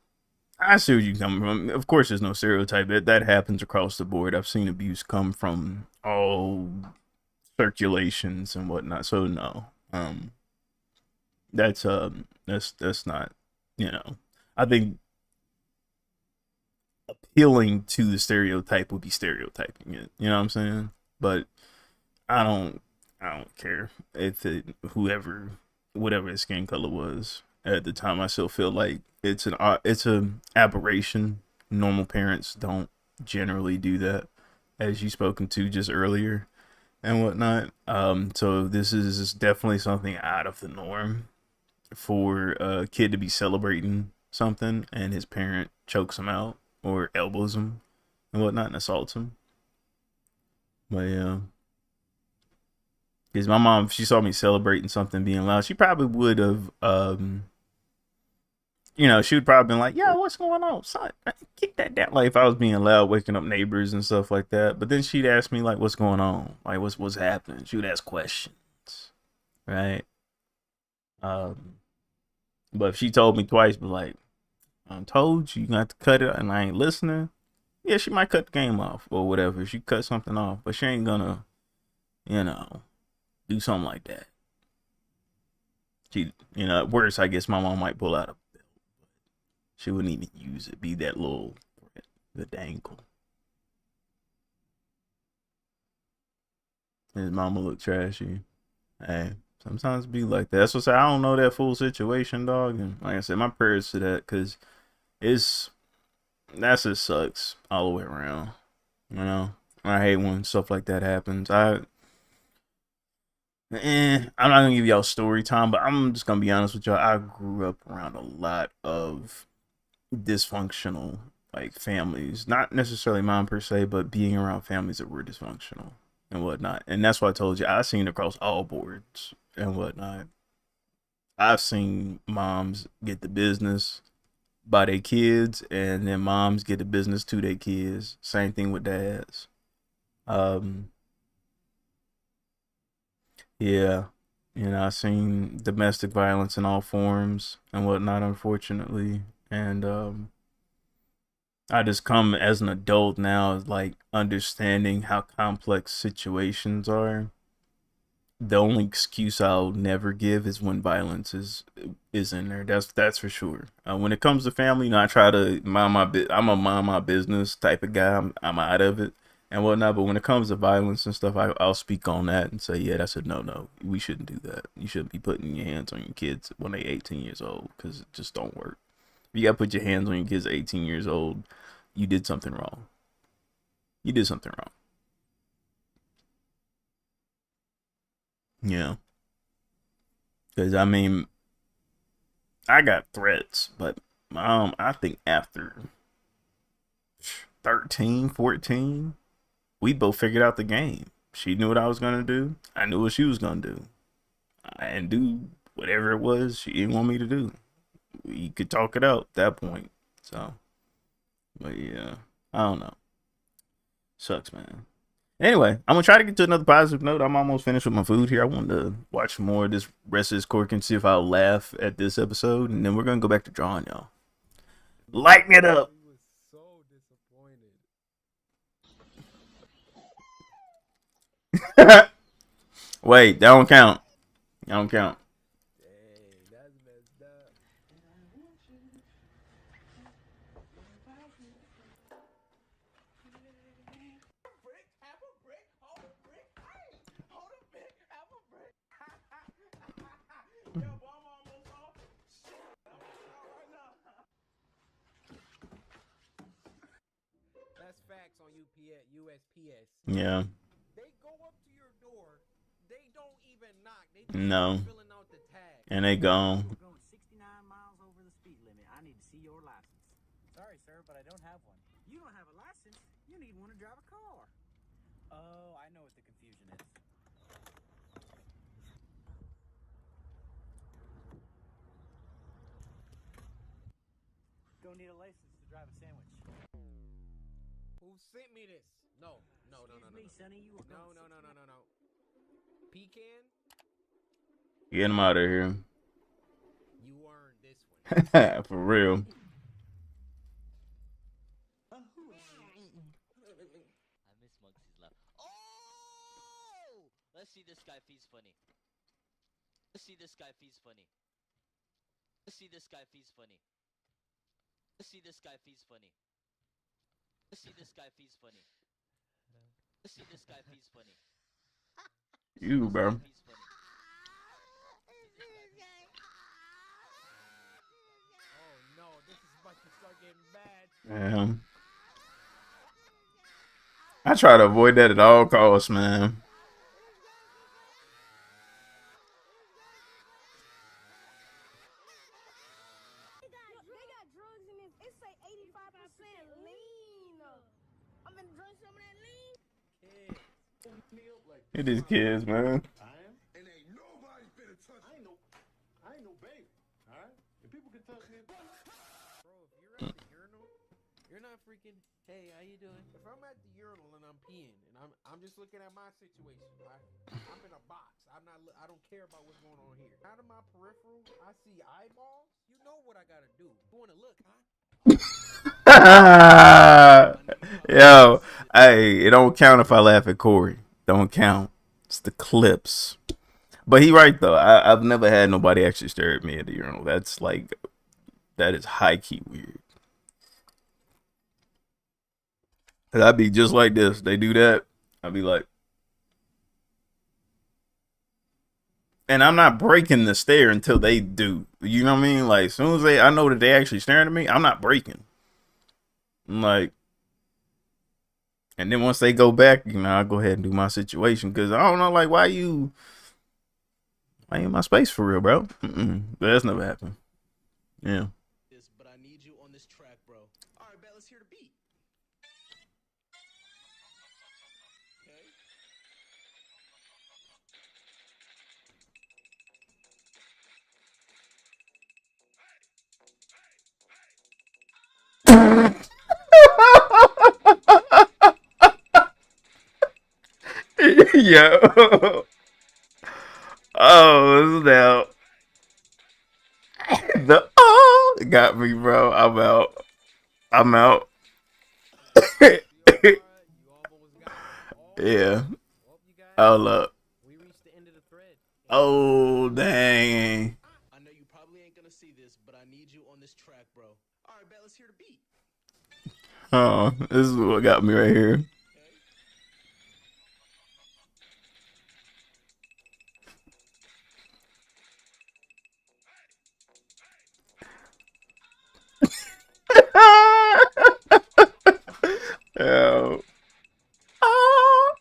I see where you come from. Of course, there's no stereotype that happens across the board. I've seen abuse come from all circulations and whatnot. So no, that's not, you know. I think appealing to the stereotype would be stereotyping it. You know what I'm saying? But I don't I don't care if it whoever whatever his skin color was at the time. I still feel like it's a aberration. Normal parents don't generally do that, as you spoken to just earlier and whatnot. So this is definitely something out of the norm for a kid to be celebrating something and his parent chokes him out or elbows him and whatnot and assaults him. But yeah. Because my mom, if she saw me celebrating something being loud, she probably would have, she would probably been like, "Yo, what's going on, son? Kick that down." Like if I was being loud, waking up neighbors and stuff like that. But then she'd ask me like, "What's going on? Like what's happening?" She would ask questions, right? Um, but if she told me twice, be like, "I told you, you got to cut it," and I ain't listening. Yeah, she might cut the game off or whatever. She cut something off, but she ain't gonna, you know, do something like that. She, at worst, I guess my mom might pull out a belt. She wouldn't even use it. Be that little, the dangle. His mama look trashy. Hey, sometimes it be like that. That's what I say. I don't know that full situation, dog. And like I said, my prayers to that because it's that just sucks all the way around. You know, I hate when stuff like that happens. I'm not gonna give y'all story time, but I'm just gonna be honest with y'all. I grew up around a lot of dysfunctional like families, not necessarily mine per se, but being around families that were dysfunctional and whatnot. And that's why I told you I've seen across all boards and whatnot. I've seen moms get the business by their kids, and then moms get the business to their kids. Same thing with dads. Um, yeah, I've seen domestic violence in all forms and whatnot, unfortunately, and I just come as an adult now, like understanding how complex situations are. The only excuse I'll never give is when violence is in there. That's for sure. When it comes to family, I try to mind my I'm a mind my business type of guy. I'm out of it and whatnot. But when it comes to violence and stuff, I'll speak on that and say, yeah, that's a no. We shouldn't do that. You shouldn't be putting your hands on your kids when they're 18 years old because it just don't work. If you gotta put your hands on your kids at 18 years old, you did something wrong. You did something wrong. Yeah. Because, I mean, I got threats, but I think after 13, 14, we both figured out the game. She knew what I was going to do. I knew what she was going to do. I didn't do whatever it was she didn't want me to do. We could talk it out at that point. So, but yeah, I don't know. Sucks, man. Anyway, I'm gonna try to get to another positive note. I'm almost finished with my food here. I wanted to watch more of this rest of this cork and see if I'll laugh at this episode, and then we're gonna go back to drawing, y'all. Lighten it up. He was so disappointed. Wait, that don't count. That don't count. Dang, that's messed up. USPS. Yeah. They go up to your door. They don't even knock. They just No. start filling out the tag. And they gone. You're going 69 miles over the speed limit. I need to see your license. Sorry, sir, but I don't have one. You don't have a license. You need one to drive a car. Oh, I know what the confusion is. Don't need a license to drive a sandwich. Who sent me this? No. Excuse me, Sonny. You were going No. Pecan, Get him out of here. you earned this one. For real. I miss Muggsy's laugh. Oh! Let's see this guy if he's funny. Let's see this guy if he's funny. Let's see this guy if he's funny. Let's see this guy if he's funny. Let's see this guy if he's funny. Let's see this guy if he's funny. You, bro. Oh no, this is about to start getting bad. Damn. I try to avoid that at all costs, man. They got drugs in this. It say 85% lean. I'm gonna drink some of that lean. It is kids, man. And ain't nobody finna touch me. I ain't no baby. Alright? If people can touch me. Bro, if you're at the urinal, you're not freaking, hey, how you doing? If I'm at the urinal and I'm peeing and I'm just looking at my situation, right? I'm in a box. I don't care about what's going on here. Out of my peripheral, I see eyeballs. You know what I gotta do. You wanna look, huh? Yo, hey, it don't count if I laugh at Corey. Don't count. It's the clips. But he right though. I've never had nobody actually stare at me at the urinal. That's like, that is high key weird. Cause I'd be just like this. They do that, I'd be like, and I'm not breaking the stare until they do. You know what I mean? Like, as soon as I know that they actually staring at me, I'm not breaking. I'm like, and then once they go back, you know, I'll go ahead and do my situation. Cause I don't know, like, why you in my space for real, bro? That's never happened. Yeah. But I need you on this track, bro. All right, bet, let's hear the beat. Yo. Oh, now. It got me, bro. I'm out. Yeah. Hold up. Oh, dang. I know you probably ain't gonna see this, but I need you on this track, bro. All right, bet, let's hear the beat. Oh, this is what got me right here. Yo. Oh.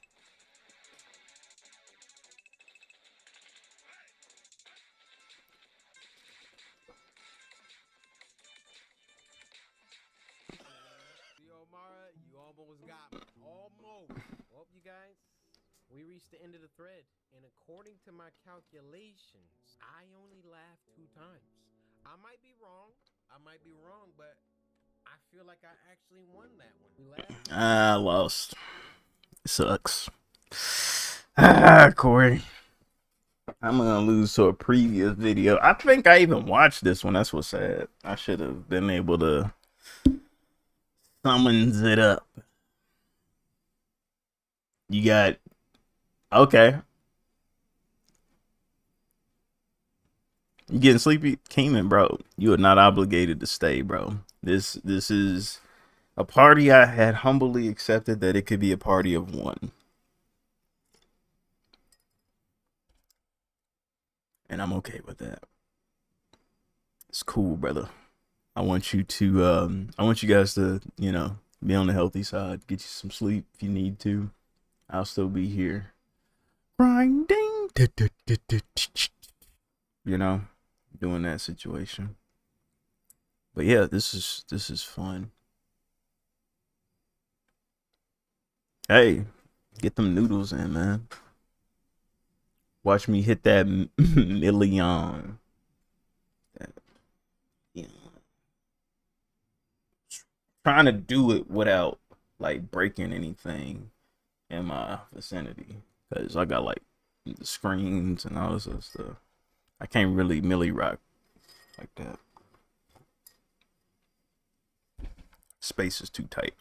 Yo, Mara, you almost got me. Almost. Well, you guys, we reached the end of the thread. And according to my calculations, I only laughed 2 times. I might be wrong, but I feel like I actually won that one. We laughed. I lost. Sucks. Corey. I'm gonna lose to a previous video. I think I even watched this one. That's what's sad. I should have been able to summons it up. You got okay. You getting sleepy? Cayman, bro. You are not obligated to stay, bro. This is a party I had humbly accepted that it could be a party of one. And I'm okay with that. It's cool, brother. I want you to I want you guys to, you know, Be on the healthy side. Get you some sleep if you need to. I'll still be here. Grinding. You know, doing that situation. But yeah, this is fun. Hey, get them noodles in, man. Watch me hit that million. Yeah. Trying to do it without like breaking anything in my vicinity, because I got like the screens and all this other stuff. I can't really milli rock like that. Space is too tight.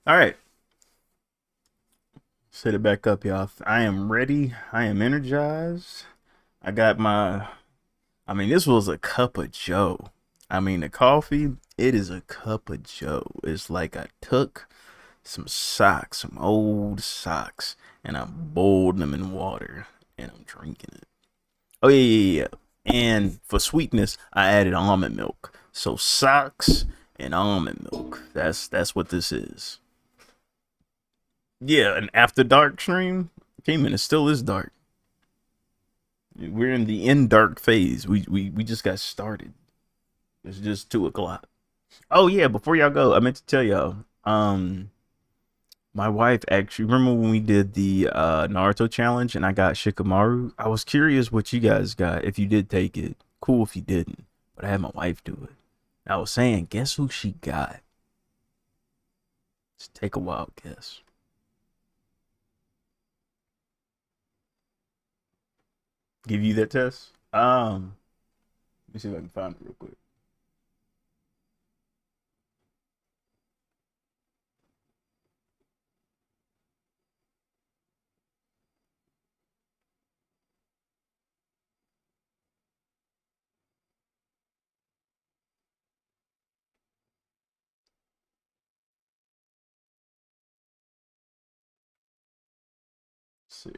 All right. Set it back up, y'all. I am ready. I am energized. I got my, I mean, this was a cup of joe. I mean, the coffee, it is a cup of joe. It's like I took some socks, some old socks, and I boiled them in water, and I'm drinking it. Oh, yeah. And for sweetness, I added almond milk. So socks and almond milk. That's what this is. Yeah, an after dark stream came in. It still is dark. We're in the in dark phase. We just got started. It's just 2:00. Oh yeah, before y'all go, I meant to tell y'all. My wife actually, remember when we did the Naruto challenge and I got Shikamaru? I was curious what you guys got. If you did take it, cool. If you didn't, but I had my wife do it. I was saying, guess who she got? Just take a wild guess. Give you that test? Let me see if I can find it real quick. Let's see.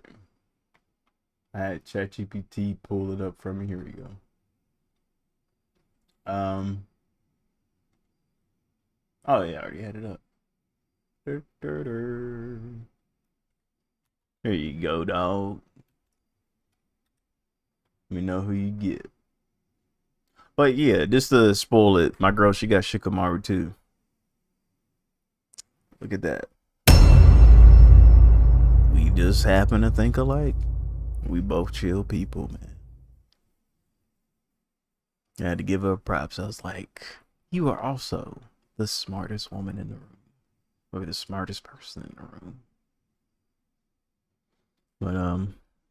I had ChatGPT pull it up for me. Here we go. Oh yeah, I already had it up. There you go, dog. We know who you get. But yeah, just to spoil it, my girl, she got Shikamaru too. Look at that. We just happen to think alike. We both chill people, man. I had to give her props. I was like, you are also the smartest woman in the room. Or the smartest person in the room.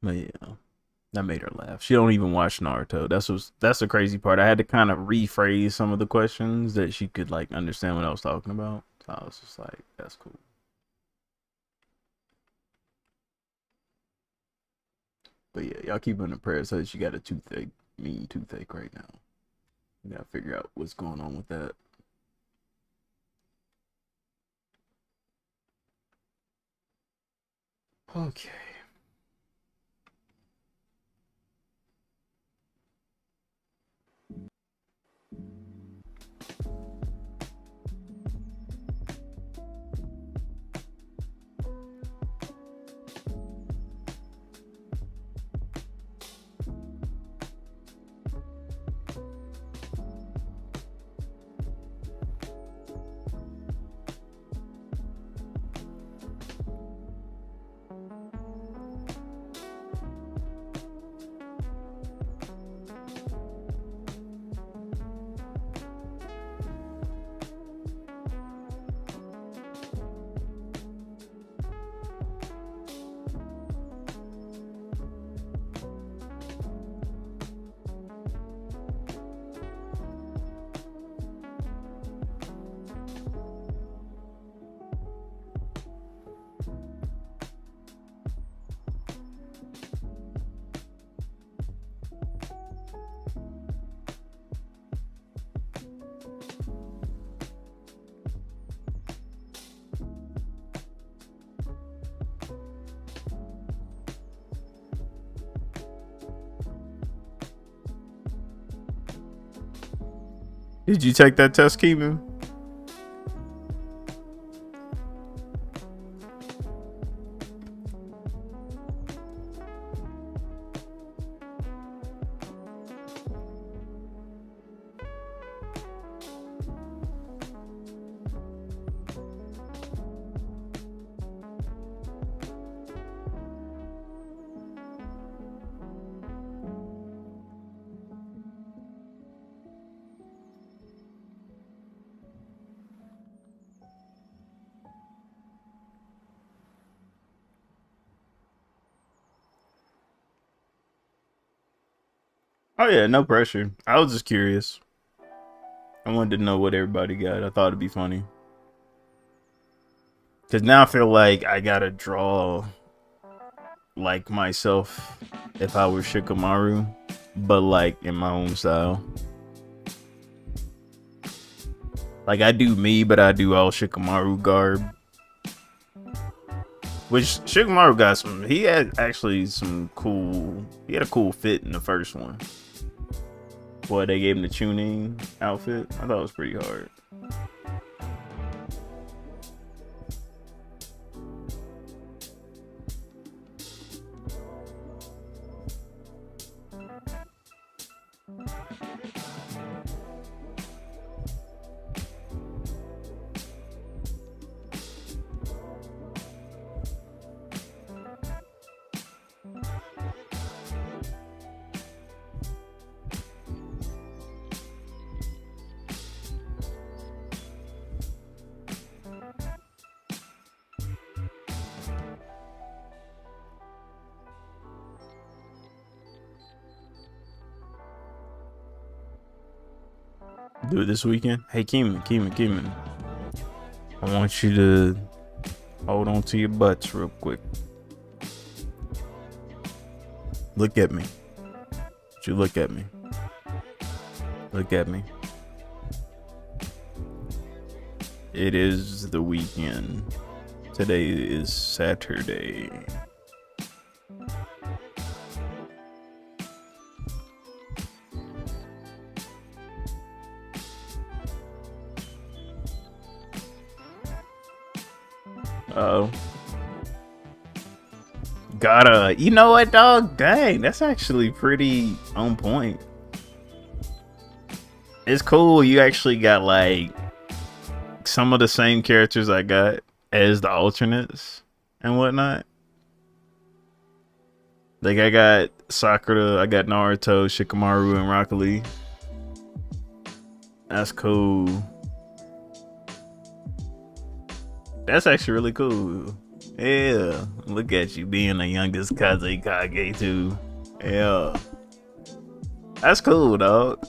But yeah. That made her laugh. She don't even watch Naruto. That's the crazy part. I had to kind of rephrase some of the questions that she could like understand what I was talking about. So I was just like, that's cool. But yeah, y'all keep in the prayer so that she got a mean toothache right now. We gotta figure out what's going on with that. Okay. Did you take that test, Keeman? Oh yeah, no pressure. I was just curious. I wanted to know what everybody got. I thought it'd be funny. Cause now I feel like I gotta draw like myself if I were Shikamaru, but like in my own style. Like I do me, but I do all Shikamaru garb. Which Shikamaru got some. He had actually some cool. He had a cool fit in the first one. Boy, they gave him the tuning outfit. I thought it was pretty hard. Do it this weekend. Hey, Keeman. I want you to hold on to your butts real quick. Look at me. Would you look at me? Look at me. It is the weekend. Today is Saturday. Oh. Gotta. You know what, dog? Dang, that's actually pretty on point. It's cool. You actually got like some of the same characters I got as the alternates and whatnot. Like I got Sakura, I got Naruto, Shikamaru, and Rock Lee. That's cool. That's actually really cool. Yeah, look at you being the youngest Kazekage too. Yeah, that's cool, dog.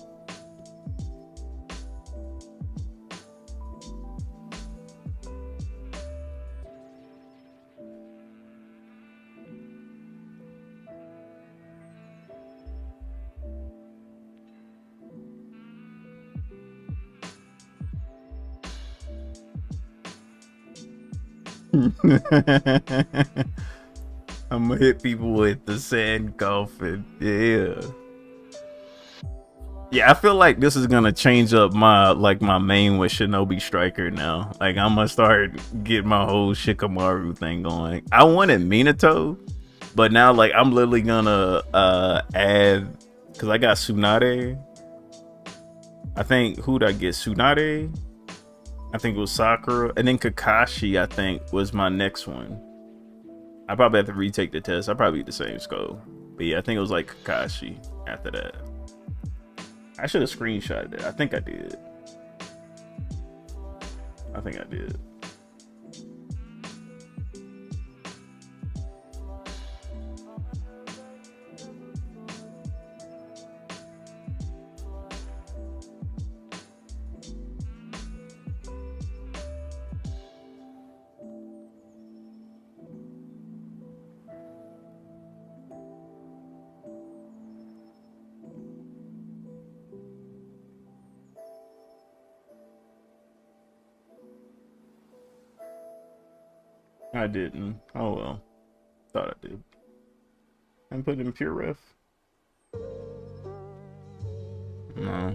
I'm gonna hit people with the sand coffin. Yeah. Yeah, I feel like this is gonna change up my main with Shinobi Striker now. Like I'm gonna start getting my whole Shikamaru thing going. I wanted Minato, but now like I'm literally gonna add, because I got Tsunade. I think who'd I get? Tsunade? I think it was Sakura, and then Kakashi I think was my next one. I probably have to retake the test. I probably the same scope. But yeah, I think it was like Kakashi after that. I should have screenshotted it. I think I did. I think I did. I didn't. Oh well. Thought I did. And put in pure ref. No.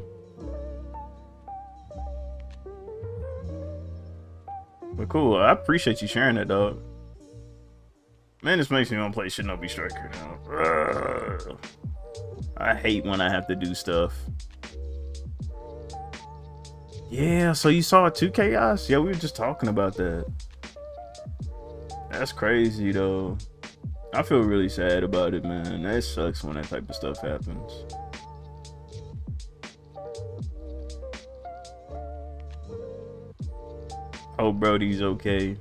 But cool. I appreciate you sharing it, dog. Man, this makes me want to play Shinobi Striker now. Ugh. I hate when I have to do stuff. Yeah, so you saw it too, Chaos? Yeah, we were just talking about that. That's crazy, though. I feel really sad about it, man. That sucks when that type of stuff happens. Hope Brody's okay.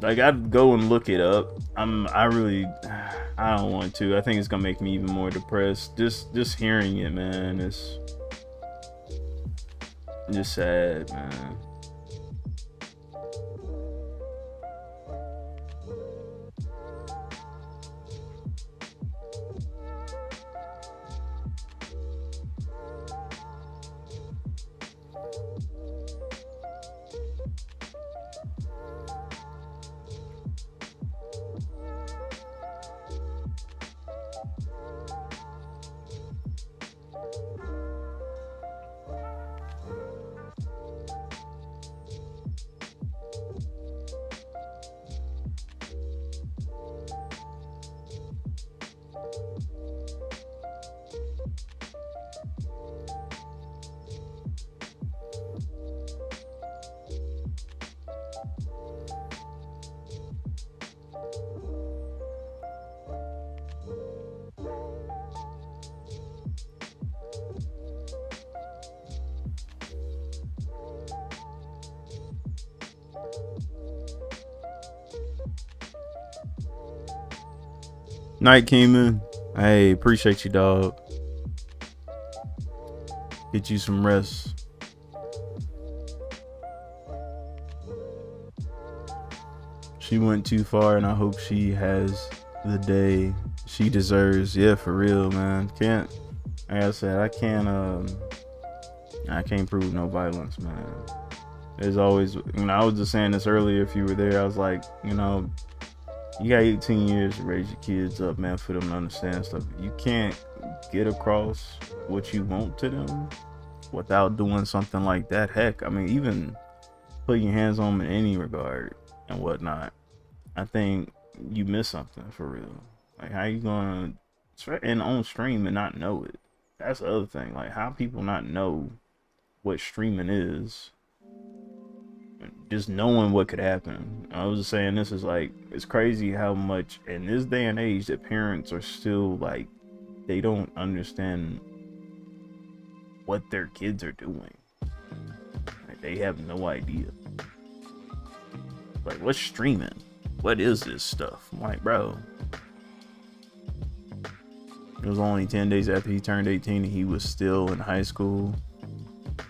Like, I'd go and look it up. I don't want to. I think it's gonna make me even more depressed. Just hearing it, man. It's just sad, man. Night came in. Hey, appreciate you, dog. Get you some rest. She went too far, and I hope she has the day she deserves. Yeah, for real, man. Can't, like I said, I can't prove no violence, man. There's always, I was just saying this earlier. If you were there, I was like, you got 18 years to raise your kids up, man, for them to understand stuff. You can't get across what you want to them without doing something like that. Heck, I mean, even putting your hands on them in any regard and whatnot. I think you miss something for real. Like, how you gonna and on stream and not know it? That's the other thing. Like, how people not know what streaming is? Just knowing what could happen. I was just saying, this is like, it's crazy how much in this day and age that parents are still like, they don't understand what their kids are doing. Like, they have no idea. Like, what's streaming? What is this stuff? I'm like, bro. It was only 10 days after he turned 18 and he was still in high school.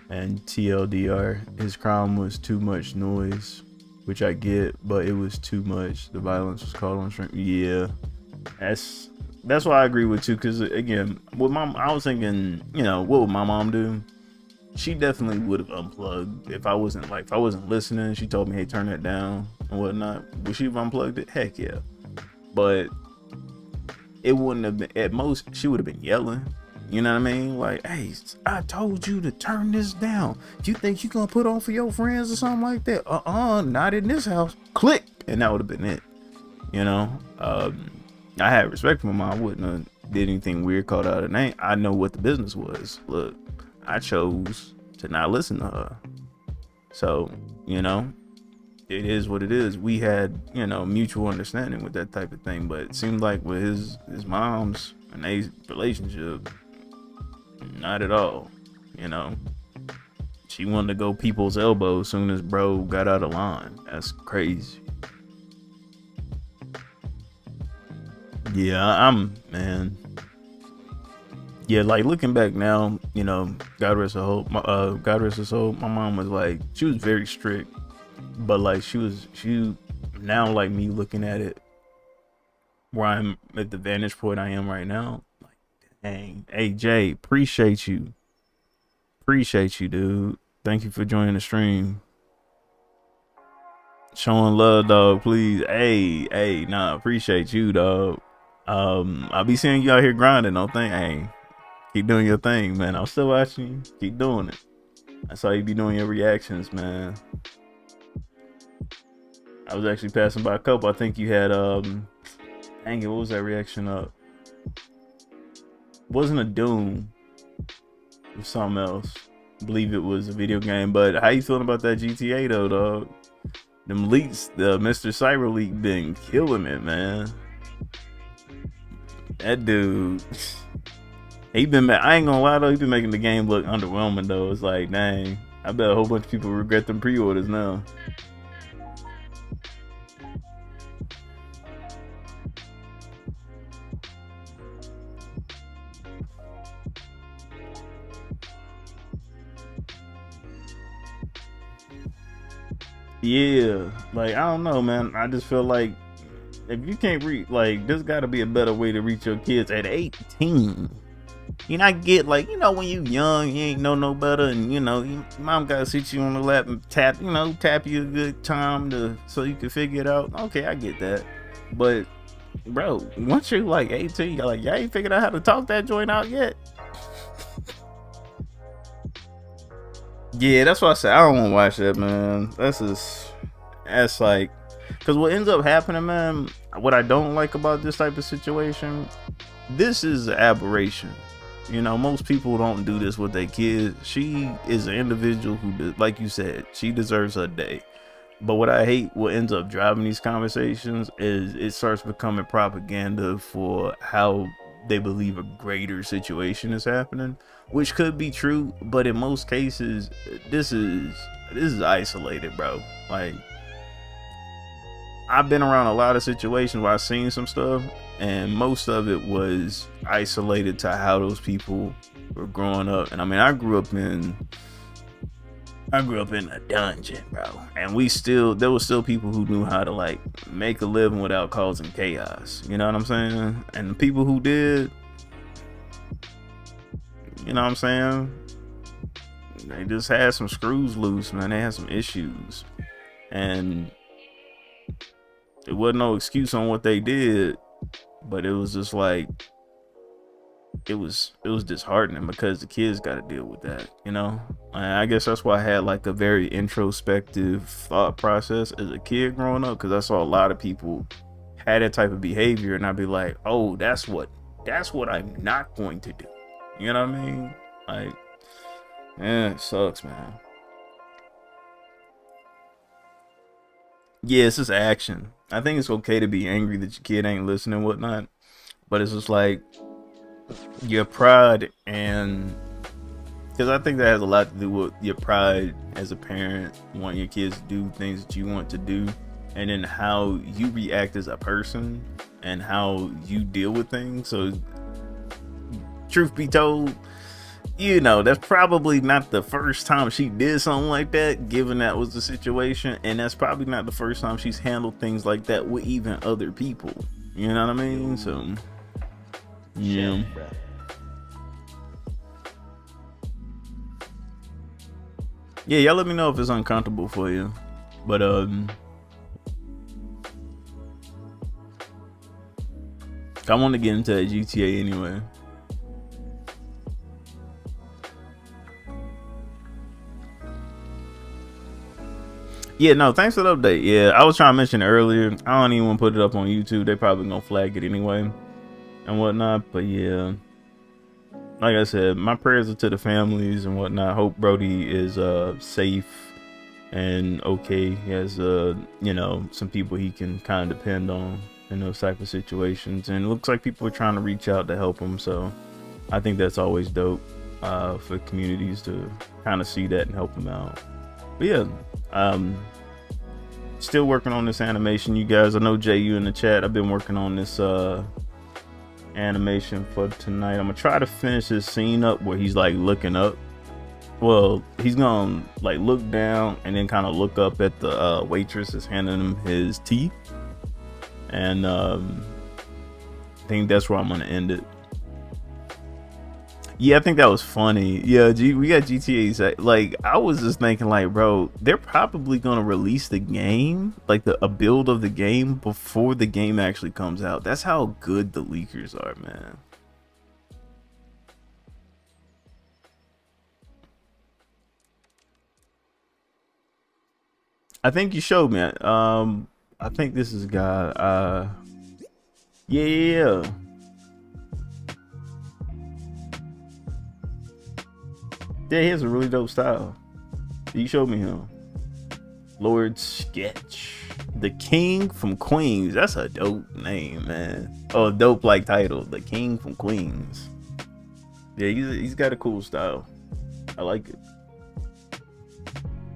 And TLDR, his crime was too much noise, which I get, but it was too much. The violence was called on stream. Yeah, that's why I agree with you. Because again, with mom, I was thinking, what would my mom do? She definitely would have unplugged if I wasn't listening. She told me, hey, turn that down and whatnot. Would she have unplugged it? Heck yeah. But it wouldn't have been. At most, she would have been yelling. You know what I mean? Like, hey, I told you to turn this down. You think you gonna put on for your friends or something like that? Not in this house. Click, and that would have been it. I had respect for my mom. I wouldn't have did anything weird, called out her name. I know what the business was. Look, I chose to not listen to her. So, it is what it is. We had, mutual understanding with that type of thing. But it seemed like with his mom's and their relationship, not at all. She wanted to go people's elbow as soon as bro got out of line. That's crazy. Yeah, man. Yeah, like looking back now, God rest her soul. My mom was like, she was very strict, but like she now, like me looking at it, where I'm at the vantage point I am right now, like, dang. Hey Jay, appreciate you, dude. Thank you for joining the stream. Showing love, dog. Please, hey, nah, appreciate you, dog. I'll be seeing you out here grinding. Don't think, hey, keep doing your thing, man. I'm still watching you. Keep doing it. That's how you be doing your reactions, man. I was actually passing by a couple. I think you had dang it, what was that reaction up? Wasn't a Doom. It was something else. I believe it was a video game. But how you feeling about that GTA though, dog? Them leaks, the Mr. Cyber leak been killing it, man. That dude, I ain't gonna lie though, he been making the game look underwhelming though. It's like, dang, I bet a whole bunch of people regret them pre-orders now. Yeah, like I don't know, man. I just feel like if you can't read, like there's got to be a better way to reach your kids at 18. You not get like, you know, when you young, you ain't know no better, and you know, your mom gotta sit you on the lap and tap you a good time so you can figure it out. Okay, I get that, but bro, once you're like 18, you're like, y'all ain't figured out how to talk that joint out yet. Yeah, that's why I said I don't want to watch that, man. That's like, because what ends up happening, man, what I don't like about this type of situation, this is an aberration. You know, most people don't do this with their kids. She is an individual who, like you said, she deserves her day. But what I hate, what ends up driving these conversations, is it starts becoming propaganda for how they believe a greater situation is happening, which could be true, but in most cases, this is isolated, bro. Like, I've been around a lot of situations where I've seen some stuff, and most of it was isolated to how those people were growing up. And I mean, I grew up in a dungeon, bro, and there was still people who knew how to like make a living without causing chaos. You know what I'm saying? And the people who did, you know what I'm saying, they just had some screws loose, man. They had some issues, and it wasn't no excuse on what they did, but it was just like, it was disheartening because the kids got to deal with that, you know. And I guess that's why I had like a very introspective thought process as a kid growing up, because I saw a lot of people had that type of behavior, and I'd be like, oh, that's what I'm not going to do. You know what I mean? Like, yeah, it sucks, man. Yeah, it's just action. I think it's okay to be angry that your kid ain't listening and whatnot, but it's just like your pride, and because I think that has a lot to do with your pride as a parent, wanting your kids to do things that you want to do, and then how you react as a person and how you deal with things. So, truth be told, you know, that's probably not the first time she did something like that, given that was the situation, and that's probably not the first time she's handled things like that with even other people. You know what I mean? So, yeah. Yeah, y'all let me know if it's uncomfortable for you. But I want to get into that GTA anyway. Yeah, no, thanks for the update. Yeah, I was trying to mention it earlier. I don't even want to put it up on YouTube. They probably gonna flag it anyway and whatnot. But yeah, like I said, my prayers are to the families and whatnot. Hope Brody is safe and okay. He has you know, some people he can kind of depend on in those type of situations, and it looks like people are trying to reach out to help him. So I think that's always dope for communities to kind of see that and help him out. But yeah, still working on this animation, you guys. I know Jay, you in the chat. I've been working on this animation for tonight. I'm gonna try to finish this scene up where he's like looking up. Well, he's gonna like look down and then kind of look up at the waitress that's handing him his tea, and I think that's where I'm gonna end it. Yeah, I think that was funny. Yeah, we got GTA. Like, I was just thinking, like, bro, they're probably gonna release the game, like a build of the game before the game actually comes out. That's how good the leakers are, man. I think you showed me. I think this is a guy. Yeah. Yeah, he has a really dope style. You showed me him. Lord Sketch. The King from Queens. That's a dope name, man. Oh, dope like title. The King from Queens. Yeah, he's got a cool style. I like it.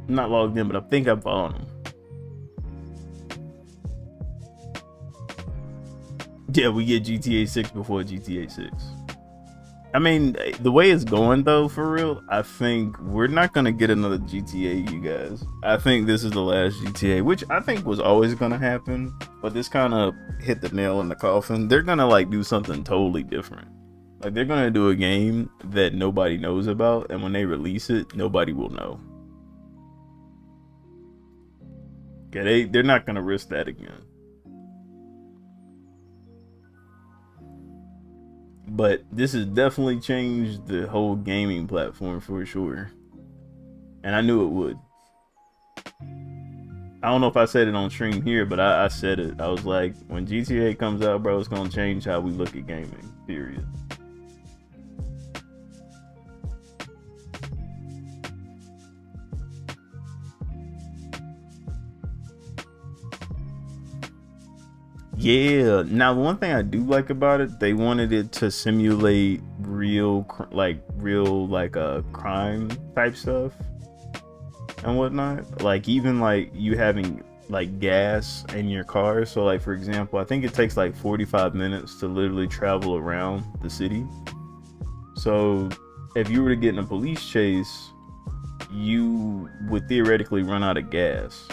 I'm not logged in, but I think I'm following him. Yeah, we get GTA 6 before GTA 6. I mean, the way it's going though, for real, I think we're not gonna get another GTA, you guys. I think this is the last GTA, which I think was always gonna happen, but this kind of hit the nail in the coffin. They're gonna like do something totally different. Like they're gonna do a game that nobody knows about, and when they release it, nobody will know. Okay, they're not gonna risk that again. But this has definitely changed the whole gaming platform for sure. And I knew it would. I don't know if I said it on stream here, but I said it. I was like, when GTA comes out, bro, it's gonna change how we look at gaming, period. Yeah. Now, one thing I do like about it, they wanted it to simulate real crime type stuff and whatnot. Like even like you having like gas in your car. So like for example, I think it takes like 45 minutes to literally travel around the city. So if you were to get in a police chase, you would theoretically run out of gas.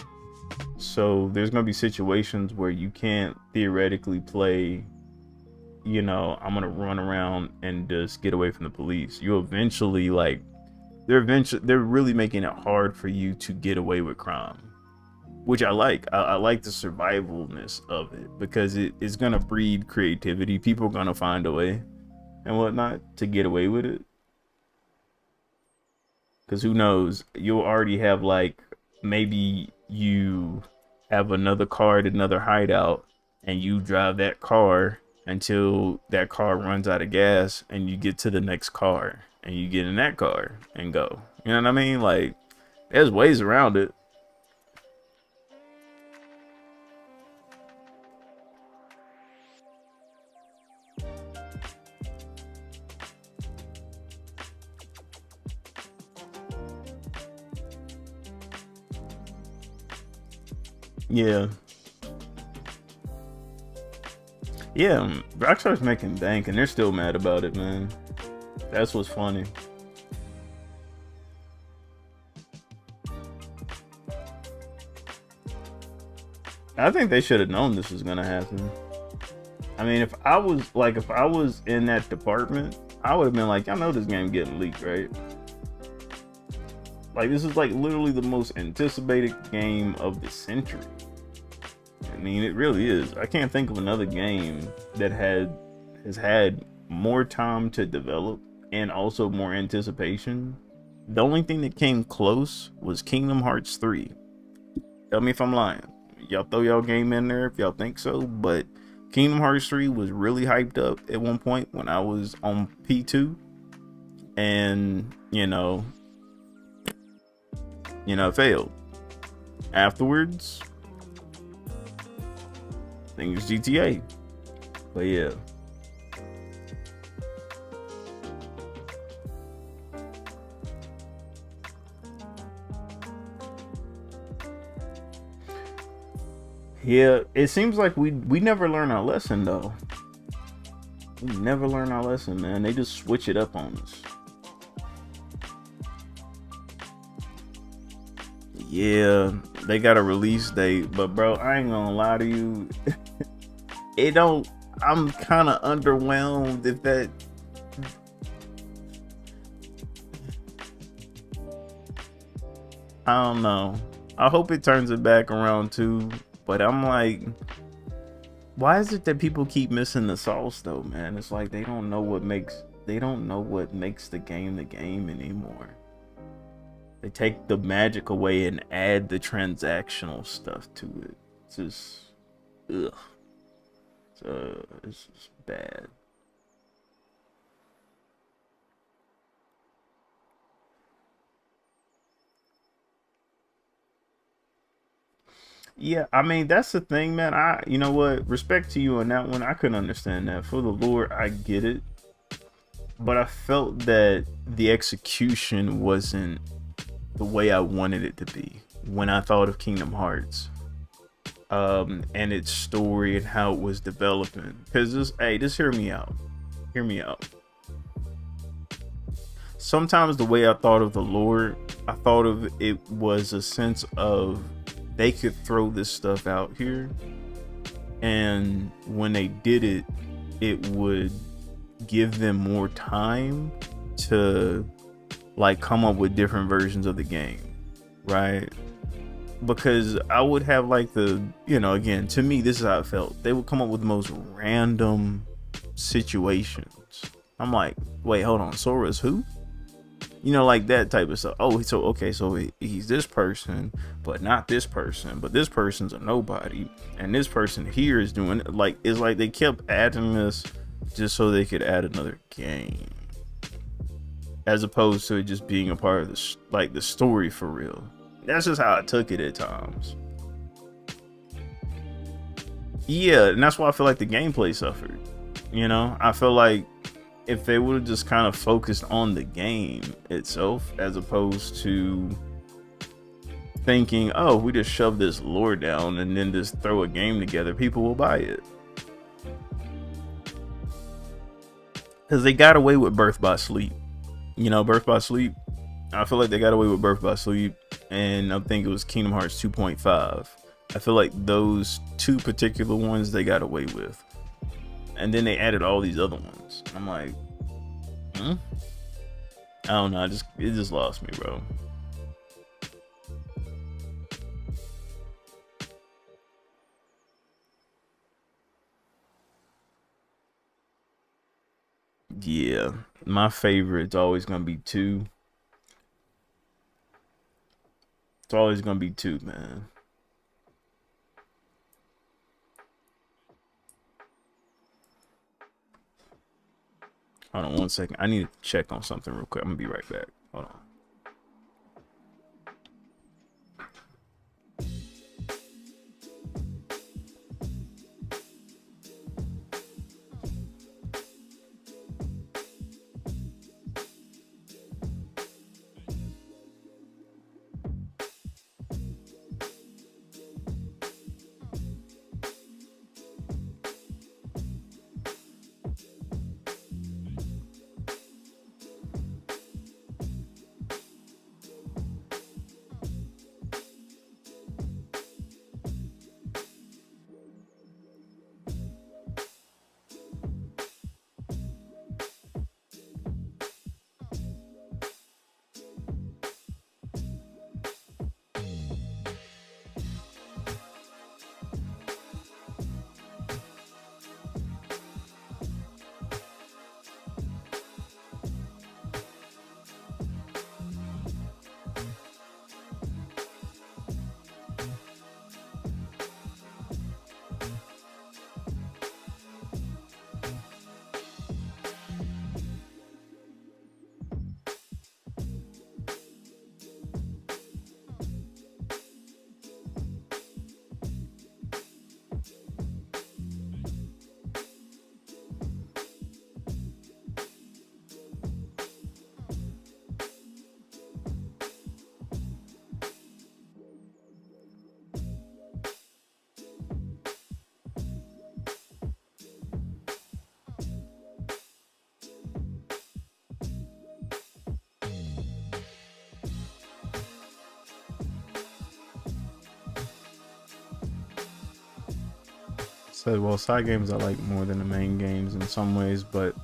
So there's going to be situations where you can't theoretically play, you know, I'm going to run around and just get away from the police. You eventually they're really making it hard for you to get away with crime, which I like. I like the survivalness of it because it is going to breed creativity. People are going to find a way and whatnot to get away with it. Because who knows, you'll already have like, maybe you have another car at another hideout and you drive that car until that car runs out of gas and you get to the next car and you get in that car and go. You know what I mean? Like, there's ways around it. Yeah. Yeah, Rockstar's making bank and they're still mad about it, man. That's what's funny. I think they should have known this was gonna happen. I mean, if I was in that department, I would have been like, y'all know this game getting leaked, right? Like, this is like literally the most anticipated game of the century. I mean, it really is. I can't think of another game that has had more time to develop and also more anticipation. The only thing that came close was Kingdom Hearts 3. Tell me if I'm lying. Y'all throw y'all game in there if y'all think so, but Kingdom Hearts 3 was really hyped up at one point when I was on P2, and you know, it failed. Afterwards, I think it's GTA. But yeah. Yeah, it seems like we never learn our lesson though. We never learn our lesson, man. They just switch it up on us. Yeah, they got a release date, but bro, I ain't gonna lie to you. I'm kind of underwhelmed if that. I don't know. I hope it turns it back around too, but I'm like, why is it that people keep missing the sauce though, man? It's like they don't know what makes the game anymore. They take the magic away and add the transactional stuff to it. It's just, ugh. It's just bad. Yeah, I mean, that's the thing, man. You know what? Respect to you on that one. I couldn't understand that. For the lore, I get it. But I felt that the execution wasn't the way I wanted it to be when I thought of Kingdom Hearts. And its story and how it was developing. Because just hear me out. Hear me out. sometimes the way I thought of the lore, I thought of it was a sense of they could throw this stuff out here, and when they did it, it would give them more time to like come up with different versions of the game, right? Because I would have like again, to me, this is how it felt. They would come up with the most random situations. I'm like, wait, hold on, Sora's who? Like that type of stuff. Oh, so okay, so he's this person, but not this person, but this person's a nobody, and this person here is doing like, it's like they kept adding this just so they could add another game, as opposed to it just being a part of the story for real. That's just how I took it at times. Yeah, and that's why I feel like the gameplay suffered. I feel like if they would have just kind of focused on the game itself, as opposed to thinking, oh, we just shove this lore down and then just throw a game together, people will buy it. Because they got away with Birth by Sleep. Birth by Sleep, I feel like they got away with Birth by Sleep, and I think it was Kingdom Hearts 2.5. I feel like those two particular ones they got away with. And then they added all these other ones. I'm like, I don't know. It just lost me, bro. Yeah, my favorite's always gonna be 2. It's always gonna be 2, man. Hold on 1 second. I need to check on something real quick. I'm gonna be right back. Hold on. So, well, side games I like more than the main games in some ways, but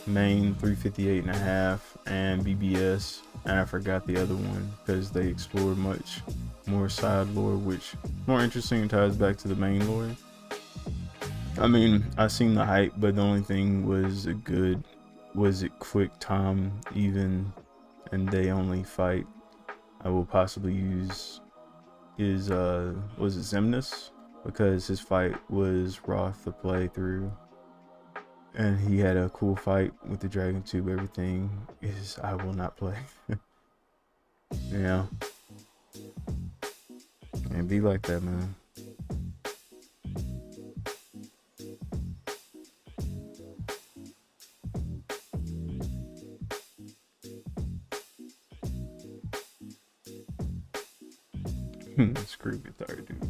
main 358.5 and BBS, and I forgot the other one because they explored much more side lore, which more interesting, ties back to the main lore. I mean, I seen the hype, but the only thing was it quick time even, and they only fight. I will possibly use was it Xemnas? Because his fight was Roth to play through, and he had a cool fight with the Dragon Tube. Everything is I will not play. Yeah, and be like that, man. Screw guitar, dude.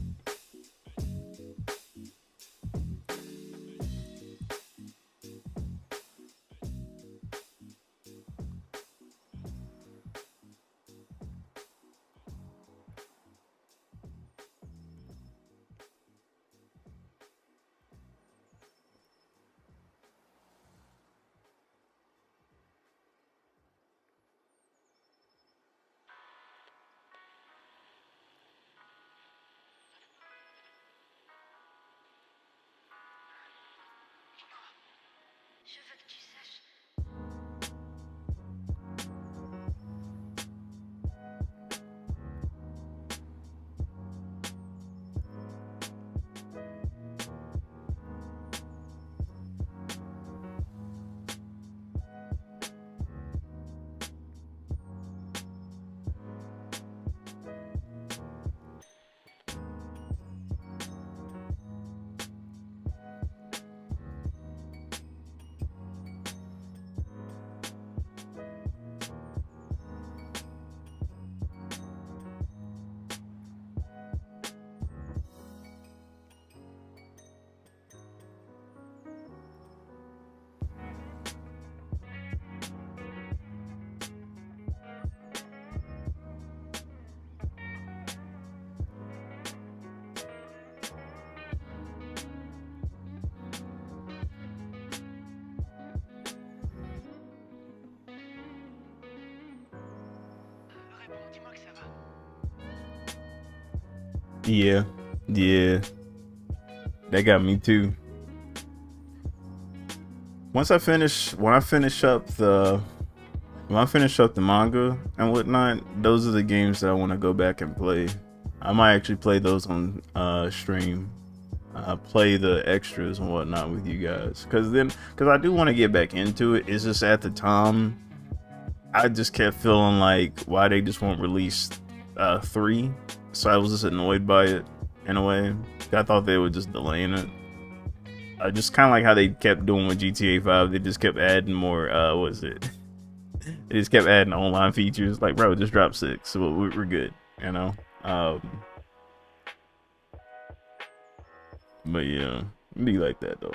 Yeah, yeah, that got me too. When I finish up the manga and whatnot, those are the games that I want to go back and play. I might actually play those on stream. Play the extras and whatnot with you guys, because I do want to get back into it. It's just at the time I just kept feeling like why they just won't release 3, so I was just annoyed by it in a way. I thought they were just delaying it. Just kind of like how they kept doing with GTA 5. They just kept adding more they just kept adding online features. Like, bro, just drop 6, so we're good, you know. But yeah, it'd be like that though.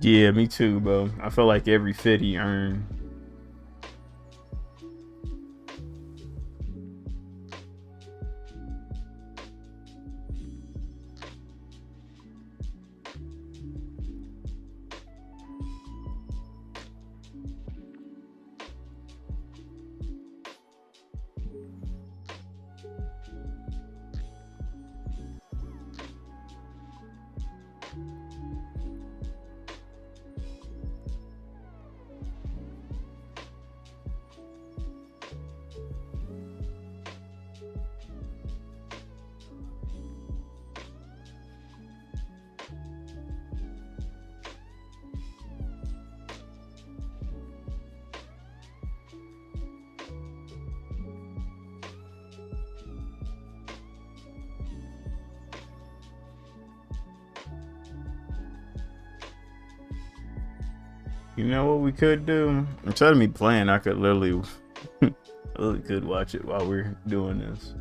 Yeah, me too, bro. I feel like every fit he earned. You know what we could do? Instead of me playing, I could literally could watch it while we're doing this.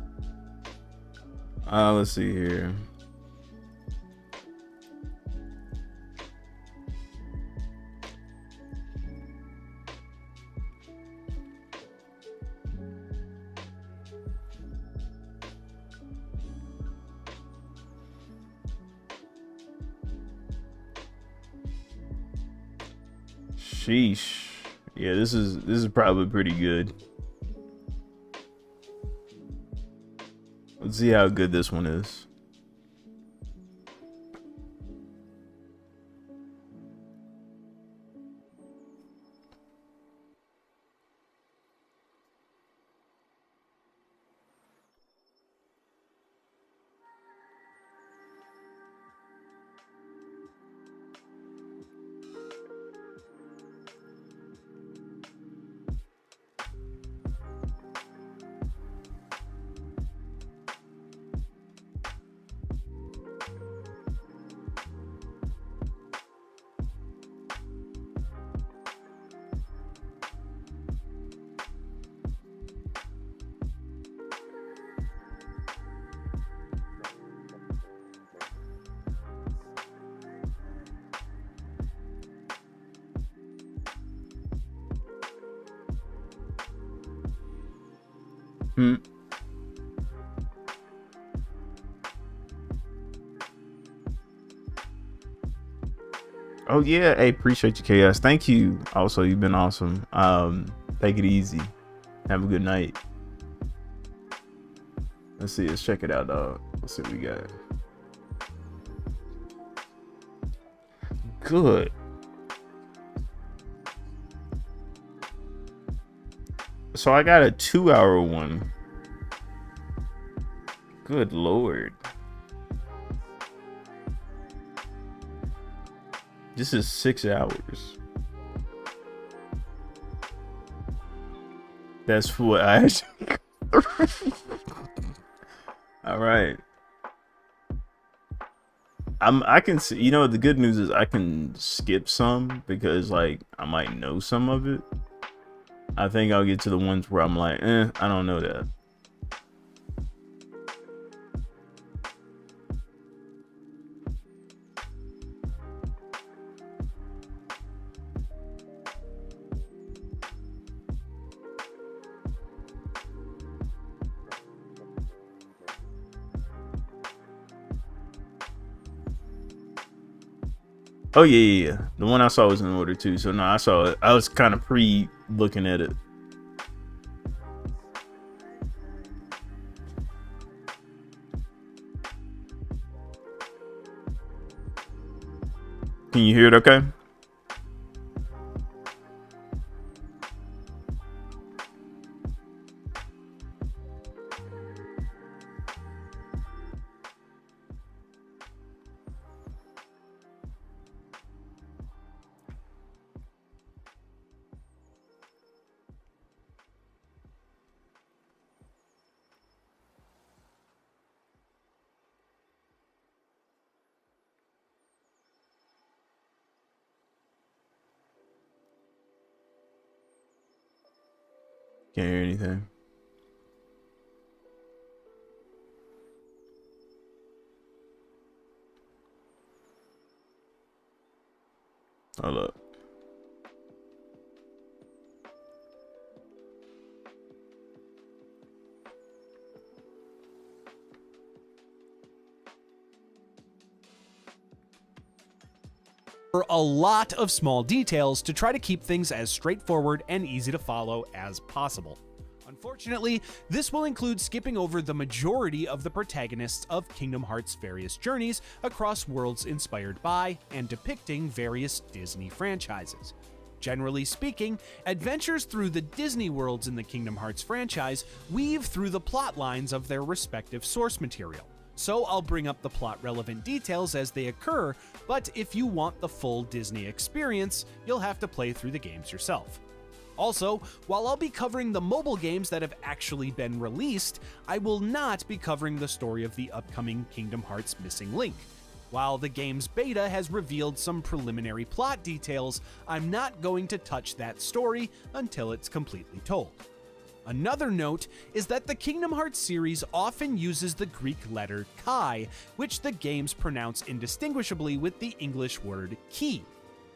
Let's see here. Sheesh. Yeah, this is probably pretty good. Let's see how good this one is. Oh yeah, hey, appreciate you, Chaos. Thank you. Also, you've been awesome. Take it easy. Have a good night. Let's see. Let's check it out, dog. Let's see what we got. Good. So I got a 2-hour one. Good lord. This is 6 hours. That's what I actually. All right. I can see, you know, the good news is I can skip some because like I might know some of it. I think I'll get to the ones where I'm like, I don't know that. Oh yeah. The one I saw was in order too. So no, I saw it. I was kind of looking at it. Can you hear it okay? Can't hear anything. Hold up. A lot of small details to try to keep things as straightforward and easy to follow as possible. Unfortunately, this will include skipping over the majority of the protagonists of Kingdom Hearts' various journeys across worlds inspired by and depicting various Disney franchises. Generally speaking, adventures through the Disney worlds in the Kingdom Hearts franchise weave through the plot lines of their respective source material. So I'll bring up the plot-relevant details as they occur, but if you want the full Disney experience, you'll have to play through the games yourself. Also, while I'll be covering the mobile games that have actually been released, I will not be covering the story of the upcoming Kingdom Hearts Missing Link. While the game's beta has revealed some preliminary plot details, I'm not going to touch that story until it's completely told. Another note is that the Kingdom Hearts series often uses the Greek letter chi, which the games pronounce indistinguishably with the English word key.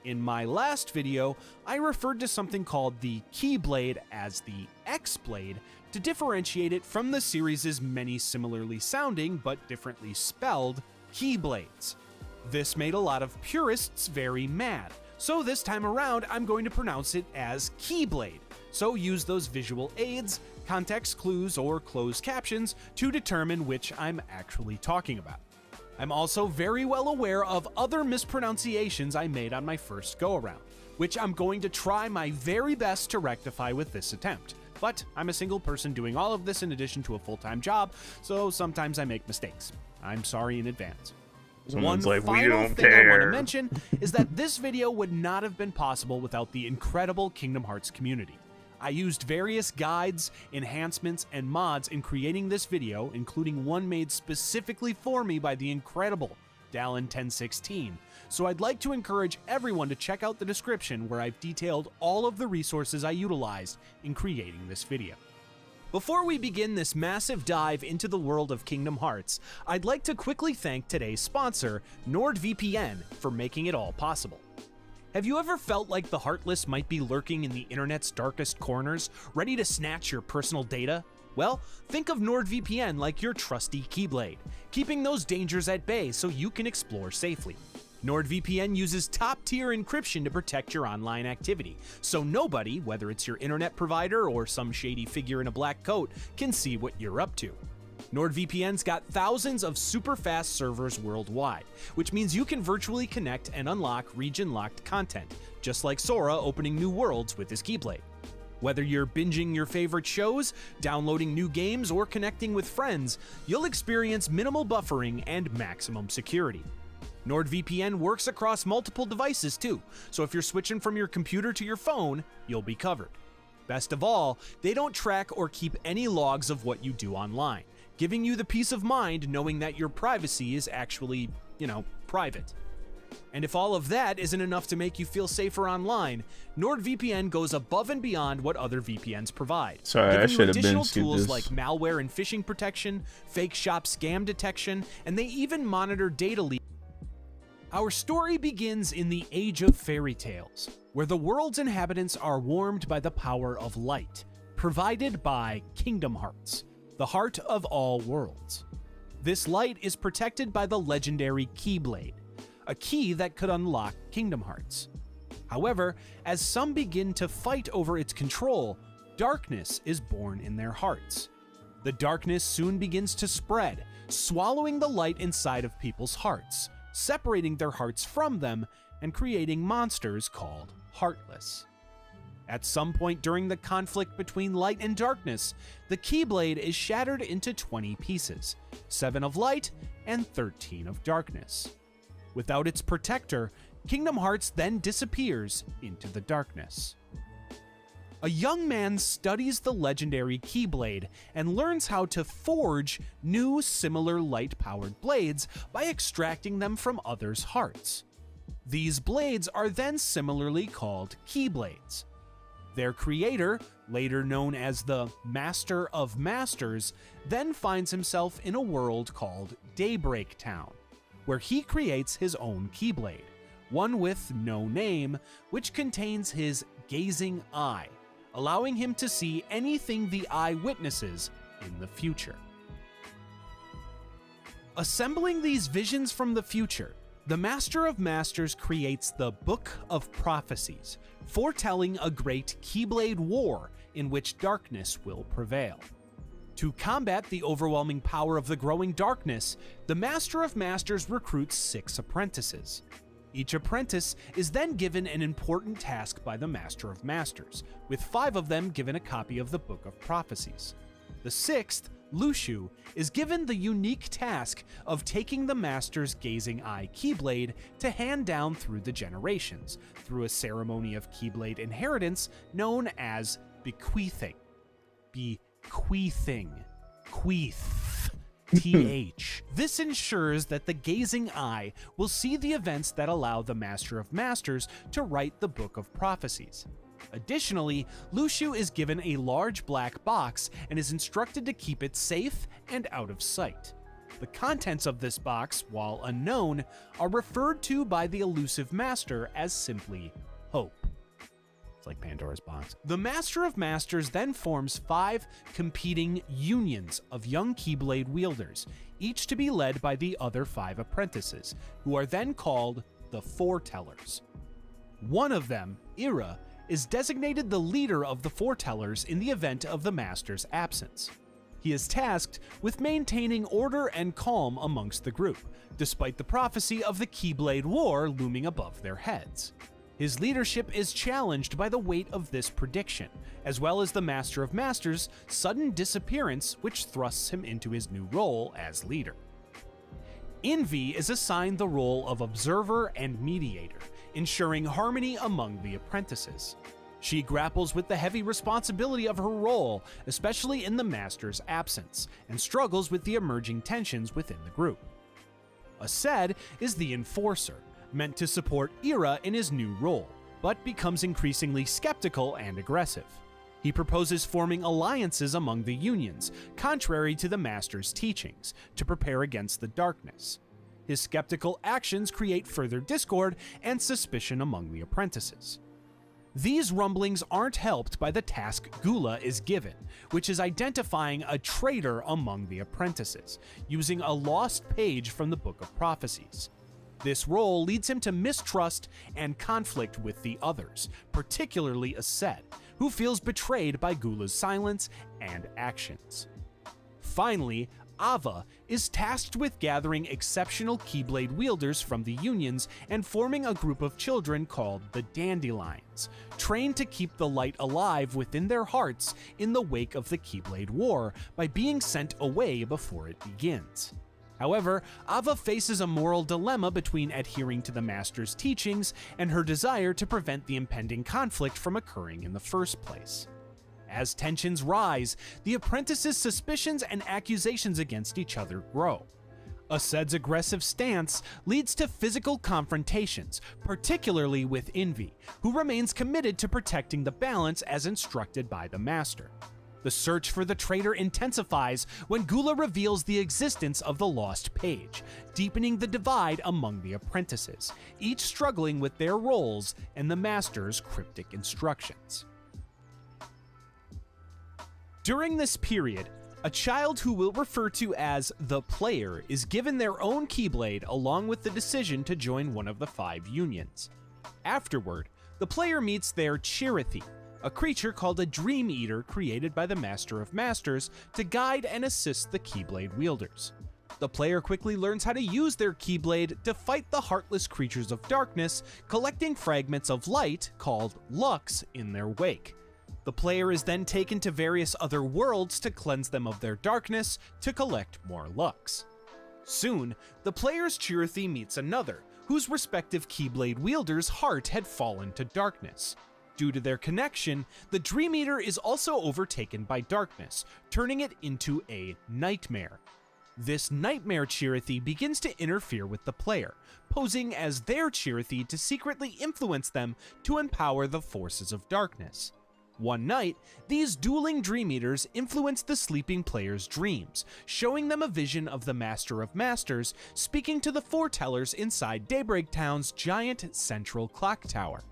In my last video, I referred to something called the Keyblade as the X-Blade to differentiate it from the series' many similarly sounding but differently spelled Keyblades. This made a lot of purists very mad, so this time around I'm going to pronounce it as Keyblade. So use those visual aids, context clues, or closed captions to determine which I'm actually talking about. I'm also very well aware of other mispronunciations I made on my first go-around, which I'm going to try my very best to rectify with this attempt. But I'm a single person doing all of this in addition to a full-time job, so sometimes I make mistakes. I'm sorry in advance. Someone's One like, "We final don't thing I want to care." mention is that this video would not have been possible without the incredible Kingdom Hearts community. I used various guides, enhancements, and mods in creating this video, including one made specifically for me by the incredible Dallin1016. So I'd like to encourage everyone to check out the description where I've detailed all of the resources I utilized in creating this video. Before we begin this massive dive into the world of Kingdom Hearts, I'd like to quickly thank today's sponsor, NordVPN, for making it all possible. Have you ever felt like the Heartless might be lurking in the internet's darkest corners, ready to snatch your personal data? Well, think of NordVPN like your trusty Keyblade, keeping those dangers at bay so you can explore safely. NordVPN uses top-tier encryption to protect your online activity, so nobody, whether it's your internet provider or some shady figure in a black coat, can see what you're up to. NordVPN's got thousands of super fast servers worldwide, which means you can virtually connect and unlock region-locked content, just like Sora opening new worlds with his Keyblade. Whether you're binging your favorite shows, downloading new games, or connecting with friends, you'll experience minimal buffering and maximum security. NordVPN works across multiple devices too, so if you're switching from your computer to your phone, you'll be covered. Best of all, they don't track or keep any logs of what you do online, giving you the peace of mind knowing that your privacy is actually, private. And if all of that isn't enough to make you feel safer online, NordVPN goes above and beyond what other VPNs provide. Sorry, I giving you should have been additional seen tools this. like malware and phishing protection, fake shop scam detection, and they even monitor data leaks. Our story begins in the Age of Fairy Tales, where the world's inhabitants are warmed by the power of light, provided by Kingdom Hearts, the heart of all worlds. This light is protected by the legendary Keyblade, a key that could unlock Kingdom Hearts. However, as some begin to fight over its control, darkness is born in their hearts. The darkness soon begins to spread, swallowing the light inside of people's hearts, separating their hearts from them and creating monsters called Heartless. At some point during the conflict between light and darkness, the Keyblade is shattered into 20 pieces, 7 of light and 13 of darkness. Without its protector, Kingdom Hearts then disappears into the darkness. A young man studies the legendary Keyblade and learns how to forge new similar light-powered blades by extracting them from others' hearts. These blades are then similarly called Keyblades. Their creator, later known as the Master of Masters, then finds himself in a world called Daybreak Town, where he creates his own Keyblade, one with no name, which contains his gazing eye, allowing him to see anything the eye witnesses in the future. Assembling these visions from the future, the Master of Masters creates the Book of Prophecies, foretelling a great Keyblade war in which darkness will prevail. To combat the overwhelming power of the growing darkness, the Master of Masters recruits 6 apprentices. Each apprentice is then given an important task by the Master of Masters, with 5 of them given a copy of the Book of Prophecies. The 6th, Lushu, is given the unique task of taking the Master's Gazing Eye Keyblade to hand down through the generations, through a ceremony of Keyblade inheritance known as bequeathing. Queeth. TH. This ensures that the Gazing Eye will see the events that allow the Master of Masters to write the Book of Prophecies. Additionally, Lushu is given a large black box and is instructed to keep it safe and out of sight. The contents of this box, while unknown, are referred to by the elusive Master as simply Hope. Like Pandora's box. The Master of Masters then forms 5 competing unions of young Keyblade wielders, each to be led by the other 5 apprentices, who are then called the Foretellers. One of them, Ira, is designated the leader of the Foretellers in the event of the Master's absence. He is tasked with maintaining order and calm amongst the group, despite the prophecy of the Keyblade War looming above their heads. His leadership is challenged by the weight of this prediction, as well as the Master of Masters' sudden disappearance, which thrusts him into his new role as leader. Envy is assigned the role of observer and mediator, ensuring harmony among the apprentices. She grapples with the heavy responsibility of her role, especially in the Master's absence, and struggles with the emerging tensions within the group. Aced is the enforcer, meant to support Ira in his new role, but becomes increasingly skeptical and aggressive. He proposes forming alliances among the unions, contrary to the Master's teachings, to prepare against the darkness. His skeptical actions create further discord and suspicion among the apprentices. These rumblings aren't helped by the task Gula is given, which is identifying a traitor among the apprentices, using a lost page from the Book of Prophecies. This role leads him to mistrust and conflict with the others, particularly Aced, who feels betrayed by Gula's silence and actions. Finally, Ava is tasked with gathering exceptional Keyblade wielders from the unions and forming a group of children called the Dandelions, trained to keep the light alive within their hearts in the wake of the Keyblade War by being sent away before it begins. However, Ava faces a moral dilemma between adhering to the Master's teachings and her desire to prevent the impending conflict from occurring in the first place. As tensions rise, the apprentices' suspicions and accusations against each other grow. Ased's aggressive stance leads to physical confrontations, particularly with Envy, who remains committed to protecting the balance as instructed by the Master. The search for the traitor intensifies when Gula reveals the existence of the lost page, deepening the divide among the apprentices, each struggling with their roles and the Master's cryptic instructions. During this period, a child who we'll refer to as the player is given their own Keyblade along with the decision to join one of the 5 unions. Afterward, the player meets their Chirithy, a creature called a Dream Eater created by the Master of Masters to guide and assist the Keyblade wielders. The player quickly learns how to use their Keyblade to fight the heartless creatures of darkness, collecting fragments of light called Lux in their wake. The player is then taken to various other worlds to cleanse them of their darkness to collect more Lux. Soon, the player's Chirithy meets another, whose respective Keyblade wielder's heart had fallen to darkness. Due to their connection, the Dream Eater is also overtaken by darkness, turning it into a nightmare. This nightmare Chirithy begins to interfere with the player, posing as their Chirithy to secretly influence them to empower the forces of darkness. One night, these dueling Dream Eaters influence the sleeping player's dreams, showing them a vision of the Master of Masters speaking to the foretellers inside Daybreak Town's giant central clock tower.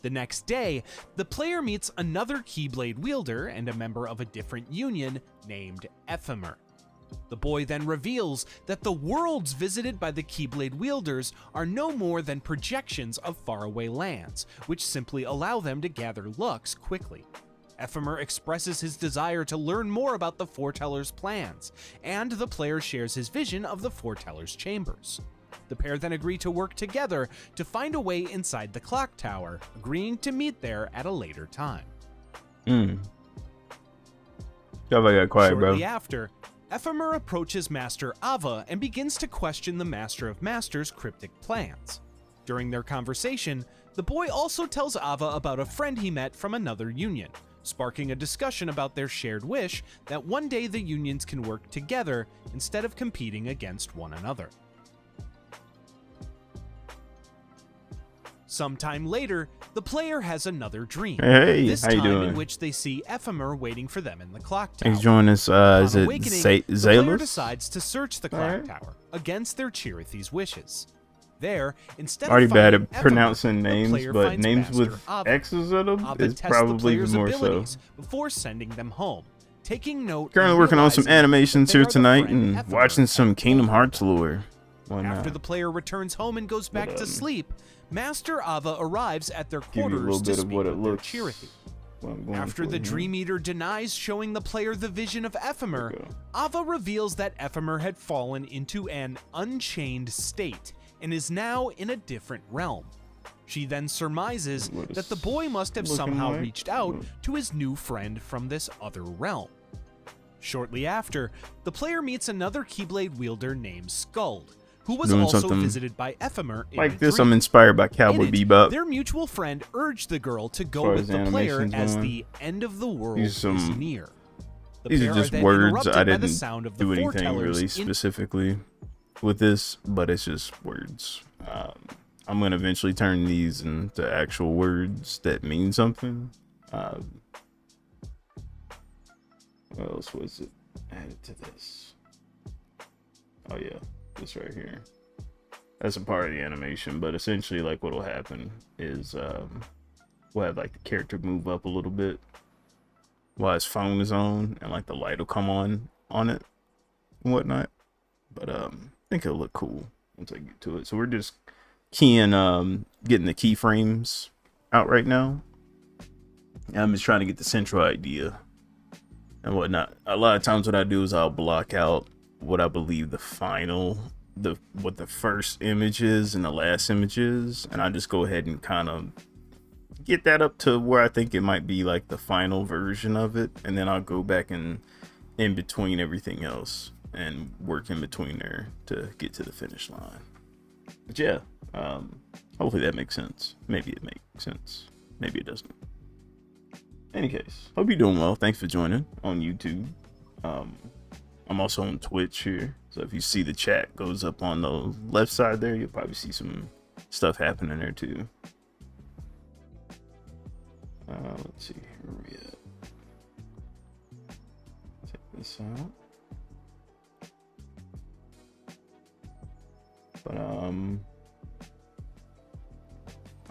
The next day, the player meets another Keyblade wielder and a member of a different union named Ephemer. The boy then reveals that the worlds visited by the Keyblade wielders are no more than projections of faraway lands, which simply allow them to gather Lux quickly. Ephemer expresses his desire to learn more about the Foreteller's plans, and the player shares his vision of the Foreteller's chambers. The pair then agree to work together to find a way inside the clock tower, agreeing to meet there at a later time. Got quiet, Shortly bro. after, Ephemer approaches Master Ava and begins to question the Master of Masters' cryptic plans. During their conversation, the boy also tells Ava about a friend he met from another union, sparking a discussion about their shared wish that one day the unions can work together instead of competing against one another. Sometime later, the player has another dream. Hey, this how you time doing? in which they see Ephemer waiting for them in the clock tower. Thanks for joining us. Is it Awakening, the player Zalus? decides to search the clock Alright. tower against their Chirithy's wishes. There, instead Already of bad finding at pronouncing Ephemer, the names, player but finds names Master with Ava. X's in them Ava is tests the probably player's more so. abilities before sending them home, taking note. Currently and working on some realizing animations that they here are the tonight friend and Ephemer watching some had Kingdom told Hearts lore. Why not? After the player returns home and goes back to sleep, Master Ava arrives at their Give you a quarters little to bit of speak what it with their looks. Chirithy. what I'm going After for the here. Dream Eater denies showing the player the vision of Ephemer, Ava reveals that Ephemer had fallen into an unchained state and is now in a different realm. She then surmises that the boy must have looking somehow like? reached out to his new friend from this other realm. Shortly after, the player meets another Keyblade wielder named Skuld, who was Doing also something visited by Ephemer in like a this. dream. I'm inspired by Cowboy In it, Bebop. Their mutual friend urged the girl to As go far with as the player animation's as going. the end of the world These are is some- near. The These pair are just then words. interrupted I by the didn't sound of the do anything foretellers really in- specifically with this, but it's just words. I'm gonna eventually turn these into actual words that mean something. What else was it added to this? Oh yeah, this right here. That's a part of the animation, but essentially, like, what'll happen is we'll have like the character move up a little bit while his phone is on, and like the light will come on it and whatnot. But I think it'll look cool once I get to it. So we're just keying getting the keyframes out right now. And I'm just trying to get the central idea and whatnot. A lot of times what I do is I'll block out what I believe the final, what the first image is and the last image is, and I just go ahead and kind of get that up to where I think it might be like the final version of it, and then I'll go back and in between everything else and work in between there to get to the finish line. But yeah, hopefully that makes sense. Maybe it makes sense, maybe it doesn't. Any case, hope you're doing well. Thanks for joining on YouTube. I'm also on Twitch here, so if you see the chat goes up on the left side there, you'll probably see some stuff happening there too. Let's see, where are we at? Check this out. But I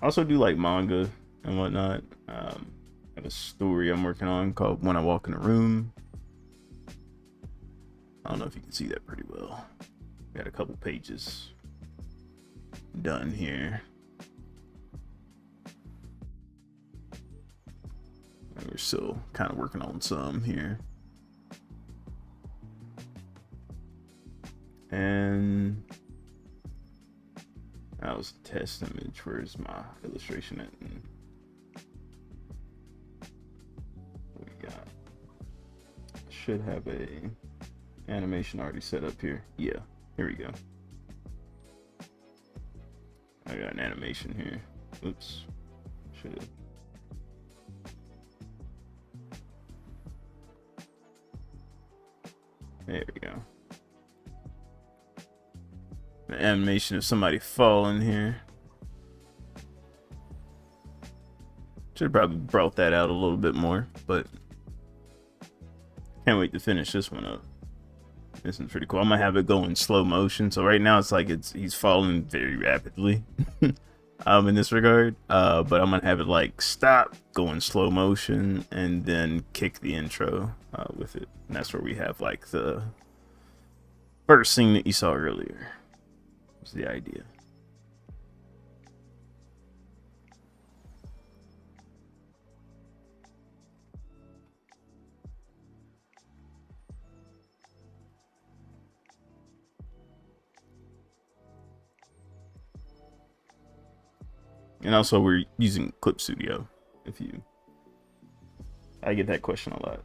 also do like manga and whatnot. I have a story I'm working on called When I Walk in a Room. I don't know if you can see that pretty well. Got a couple pages done here. And we're still kind of working on some here. And that was a test image. Where's my illustration at? And what we got? Should have a animation already set up here. Yeah, here we go. I got an animation here. Oops. Should have. There we go. The animation of somebody falling here. Should have probably brought that out a little bit more, but can't wait to finish this one up. This is pretty cool. I'm gonna have it go in slow motion. So right now it's like he's falling very rapidly in this regard. But I'm gonna have it like stop, go in slow motion, and then kick the intro with it. And that's where we have like the first scene that you saw earlier. Was the idea. And also we're using Clip Studio. I get that question a lot.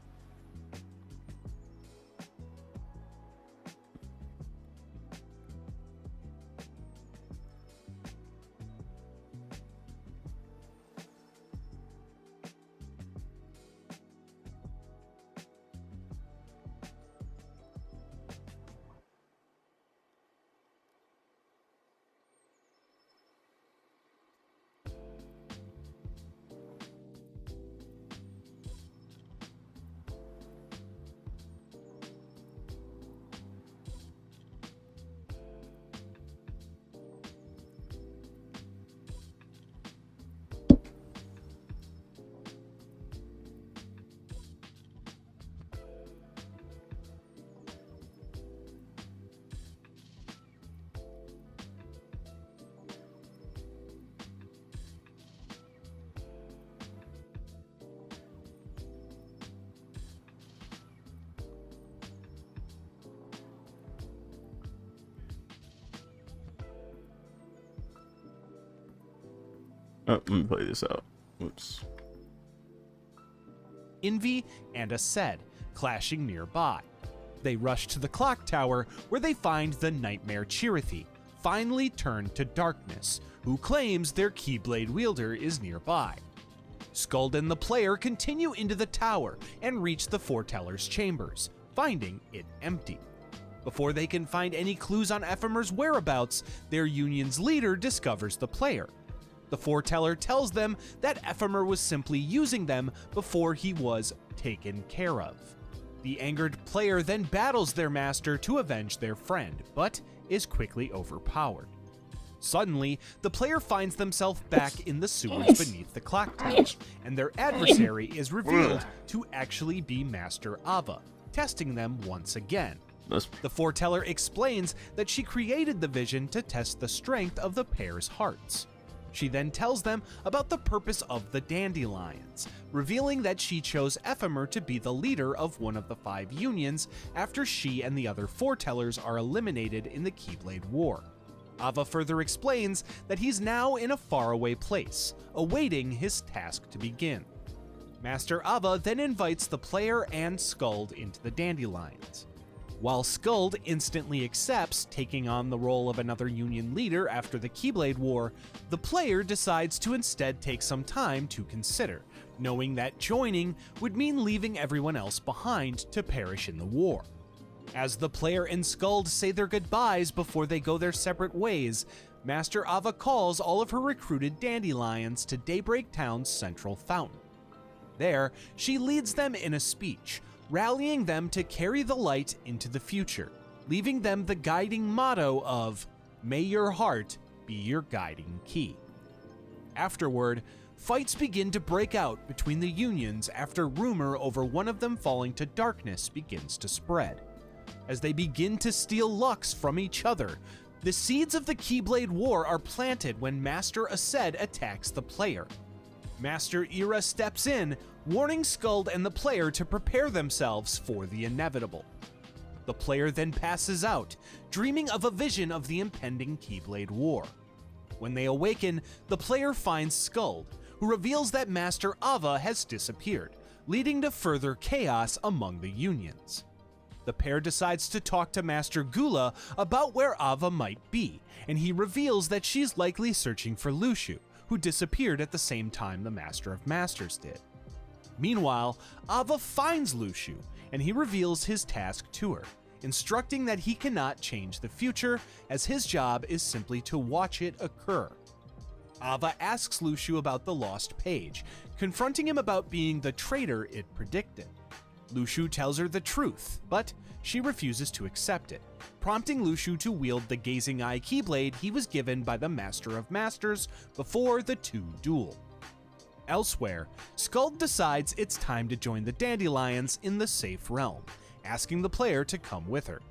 Oh, let me play this out. Oops. Envy and Aced clashing nearby. They rush to the clock tower where they find the nightmare Chirithy, finally turned to darkness, who claims their Keyblade wielder is nearby. Skuld and the player continue into the tower and reach the foreteller's chambers, finding it empty. Before they can find any clues on Ephemer's whereabouts, their union's leader discovers the player. The foreteller tells them that Ephemer was simply using them before he was taken care of. The angered player then battles their master to avenge their friend, but is quickly overpowered. Suddenly, the player finds themselves back in the sewers beneath the clock tower, and their adversary is revealed to actually be Master Ava, testing them once again. The foreteller explains that she created the vision to test the strength of the pair's hearts. She then tells them about the purpose of the Dandelions, revealing that she chose Ephemer to be the leader of one of the 5 unions after she and the other foretellers are eliminated in the Keyblade War. Ava further explains that he's now in a faraway place, awaiting his task to begin. Master Ava then invites the player and Skuld into the Dandelions. While Skuld instantly accepts taking on the role of another Union leader after the Keyblade War, the player decides to instead take some time to consider, knowing that joining would mean leaving everyone else behind to perish in the war. As the player and Skuld say their goodbyes before they go their separate ways, Master Ava calls all of her recruited Dandelions to Daybreak Town's central fountain. There, she leads them in a speech, rallying them to carry the light into the future, leaving them the guiding motto of, "May your heart be your guiding key." Afterward, fights begin to break out between the unions after rumor over one of them falling to darkness begins to spread. As they begin to steal Lux from each other, the seeds of the Keyblade War are planted when Master Aced attacks the player. Master Ira steps in, warning Skuld and the player to prepare themselves for the inevitable. The player then passes out, dreaming of a vision of the impending Keyblade War. When they awaken, the player finds Skuld, who reveals that Master Ava has disappeared, leading to further chaos among the unions. The pair decides to talk to Master Gula about where Ava might be, and he reveals that she's likely searching for Luxu, who disappeared at the same time the Master of Masters did. Meanwhile, Ava finds Luxu, and he reveals his task to her, instructing that he cannot change the future, as his job is simply to watch it occur. Ava asks Luxu about the lost page, confronting him about being the traitor it predicted. Luxu tells her the truth, but she refuses to accept it, prompting Luxu to wield the Gazing Eye Keyblade he was given by the Master of Masters before the two duel. Elsewhere, Skuld decides it's time to join the Dandelions in the safe realm, asking the player to come with her.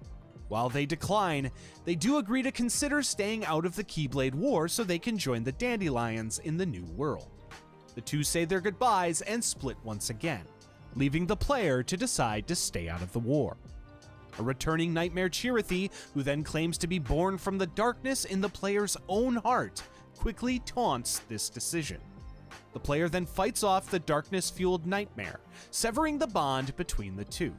While they decline, they do agree to consider staying out of the Keyblade War so they can join the Dandelions in the new world. The two say their goodbyes and split once again, leaving the player to decide to stay out of the war. A returning Nightmare Chirithy, who then claims to be born from the darkness in the player's own heart, quickly taunts this decision. The player then fights off the darkness-fueled Nightmare, severing the bond between the two.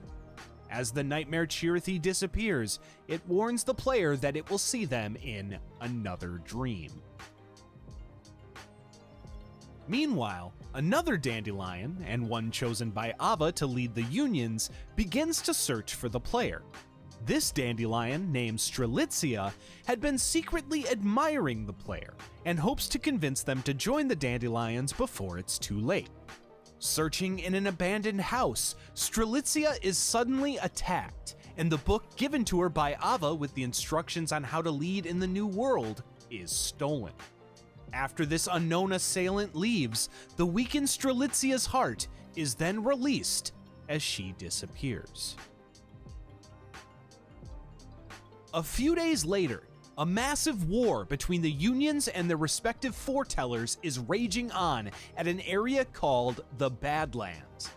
As the Nightmare Chirithy disappears, it warns the player that it will see them in another dream. Meanwhile, another Dandelion, and one chosen by Ava to lead the unions, begins to search for the player. This Dandelion, named Strelitzia, had been secretly admiring the player, and hopes to convince them to join the Dandelions before it's too late. Searching in an abandoned house, Strelitzia is suddenly attacked, and the book given to her by Ava with the instructions on how to lead in the new world is stolen. After this unknown assailant leaves, the weakened Strelitzia's heart is then released as she disappears. A few days later, a massive war between the unions and their respective foretellers is raging on at an area called the Badlands.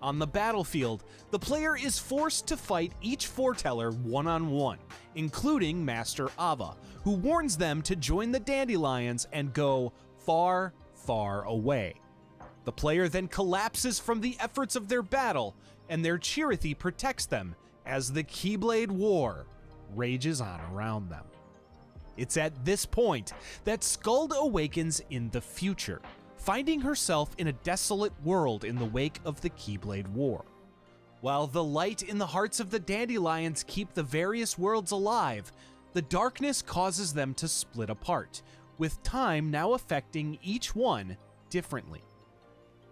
On the battlefield, the player is forced to fight each foreteller one-on-one, including Master Ava, who warns them to join the Dandelions and go far, far away. The player then collapses from the efforts of their battle, and their Chirithy protects them as the Keyblade War rages on around them. It's at this point that Skuld awakens in the future, finding herself in a desolate world in the wake of the Keyblade War. While the light in the hearts of the Dandelions keep the various worlds alive, the darkness causes them to split apart, with time now affecting each one differently.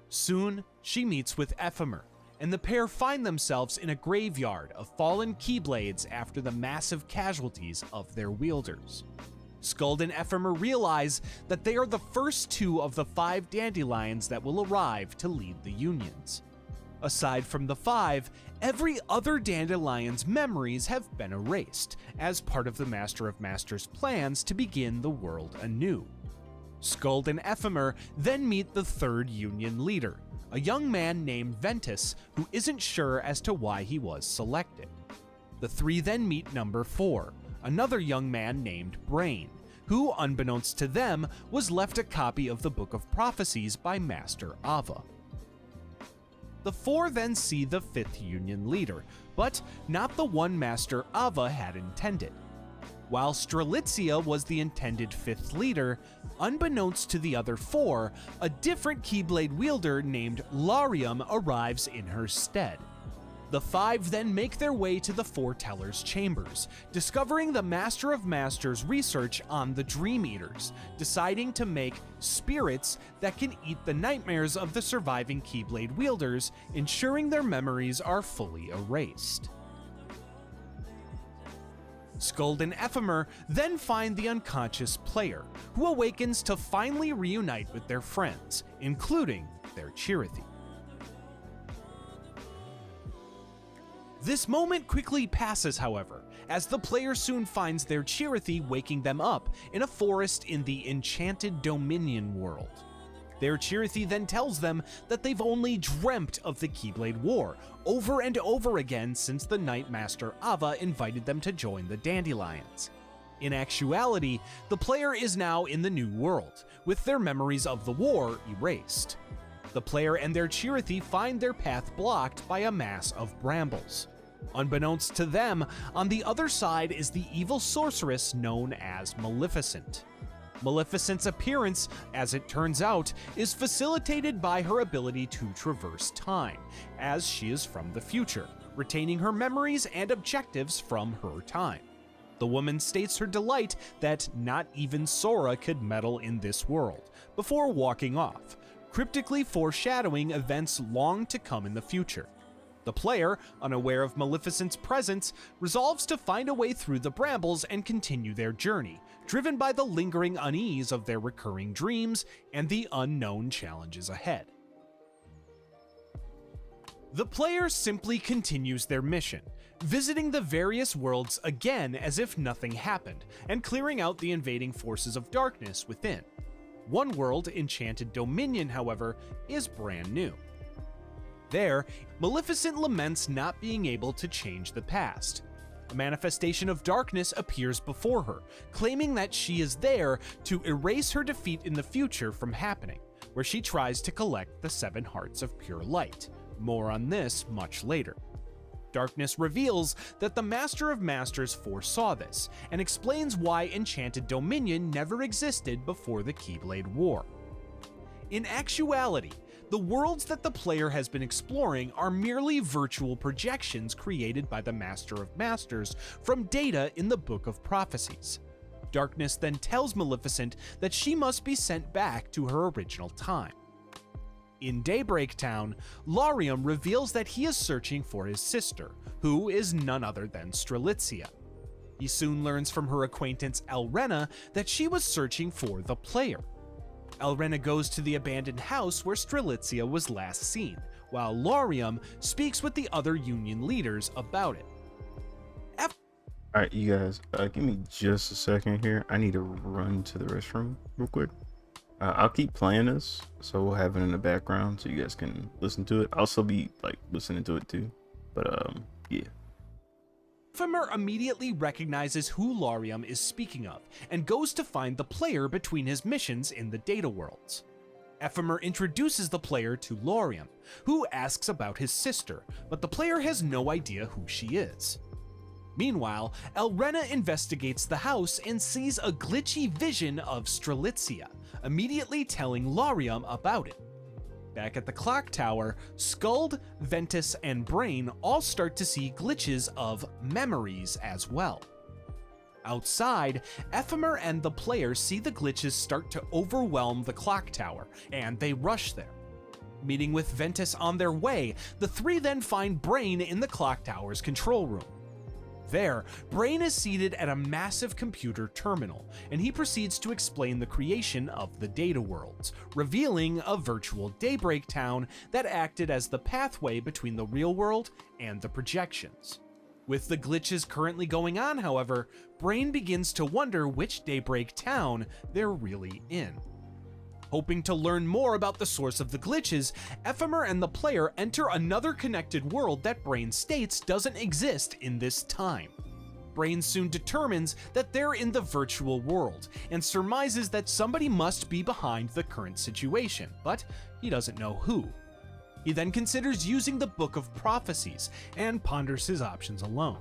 Soon, she meets with Ephemer, and the pair find themselves in a graveyard of fallen Keyblades after the massive casualties of their wielders. Skuld and Ephemer realize that they are the first two of the 5 Dandelions that will arrive to lead the unions. Aside from the 5, every other Dandelion's memories have been erased, as part of the Master of Masters' plans to begin the world anew. Skuld and Ephemer then meet the third Union leader, a young man named Ventus who isn't sure as to why he was selected. The three then meet number 4, another young man named Brain, who, unbeknownst to them, was left a copy of the Book of Prophecies by Master Ava. The four then see the 5th Union leader, but not the one Master Ava had intended. While Strelitzia was the intended 5th leader, unbeknownst to the other 4, a different Keyblade wielder named Larium arrives in her stead. The 5 then make their way to the Foreteller's chambers, discovering the Master of Masters' research on the Dream Eaters, deciding to make spirits that can eat the nightmares of the surviving Keyblade wielders, ensuring their memories are fully erased. Skuld and Ephemer then find the unconscious player, who awakens to finally reunite with their friends, including their Chirithy. This moment quickly passes, however, as the player soon finds their Chirithy waking them up in a forest in the Enchanted Dominion world. Their Chirithy then tells them that they've only dreamt of the Keyblade War over and over again since the Night Master Ava invited them to join the Dandelions. In actuality, the player is now in the new world, with their memories of the war erased. The player and their Chirithy find their path blocked by a mass of brambles. Unbeknownst to them, on the other side is the evil sorceress known as Maleficent. Maleficent's appearance, as it turns out, is facilitated by her ability to traverse time, as she is from the future, retaining her memories and objectives from her time. The woman states her delight that not even Sora could meddle in this world, before walking off, cryptically foreshadowing events long to come in the future. The player, unaware of Maleficent's presence, resolves to find a way through the brambles and continue their journey, driven by the lingering unease of their recurring dreams and the unknown challenges ahead. The player simply continues their mission, visiting the various worlds again as if nothing happened, and clearing out the invading forces of darkness within. One world, Enchanted Dominion, however, is brand new. There, Maleficent laments not being able to change the past. A manifestation of darkness appears before her, claiming that she is there to erase her defeat in the future from happening, where she tries to collect the 7 Hearts of Pure Light. More on this much later. Darkness reveals that the Master of Masters foresaw this, and explains why Enchanted Dominion never existed before the Keyblade War. In actuality, the worlds that the player has been exploring are merely virtual projections created by the Master of Masters from data in the Book of Prophecies. Darkness then tells Maleficent that she must be sent back to her original time. In Daybreak Town, Larium reveals that he is searching for his sister, who is none other than Strelitzia. He soon learns from her acquaintance Elrena that she was searching for the player. Elrena goes to the abandoned house where Strelitzia was last seen, while Larium speaks with the other Union leaders about it. Alright, you guys, give me just a second here. I need to run to the restroom real quick. I'll keep playing this, so we'll have it in the background so you guys can listen to it. I'll still be like listening to it too, but yeah. Ephemer immediately recognizes who Larium is speaking of, and goes to find the player between his missions in the data worlds. Ephemer introduces the player to Larium, who asks about his sister, but the player has no idea who she is. Meanwhile, Elrena investigates the house and sees a glitchy vision of Strelitzia, immediately telling Larium about it. Back at the clock tower, Skuld, Ventus, and Brain all start to see glitches of memories as well. Outside, Ephemer and the player see the glitches start to overwhelm the clock tower, and they rush there. Meeting with Ventus on their way, the three then find Brain in the clock tower's control room. There, Brain is seated at a massive computer terminal, and he proceeds to explain the creation of the data worlds, revealing a virtual Daybreak Town that acted as the pathway between the real world and the projections. With the glitches currently going on, however, Brain begins to wonder which Daybreak Town they're really in. Hoping to learn more about the source of the glitches, Ephemer and the player enter another connected world that Brain states doesn't exist in this time. Brain soon determines that they're in the virtual world and surmises that somebody must be behind the current situation, but he doesn't know who. He then considers using the Book of Prophecies and ponders his options alone.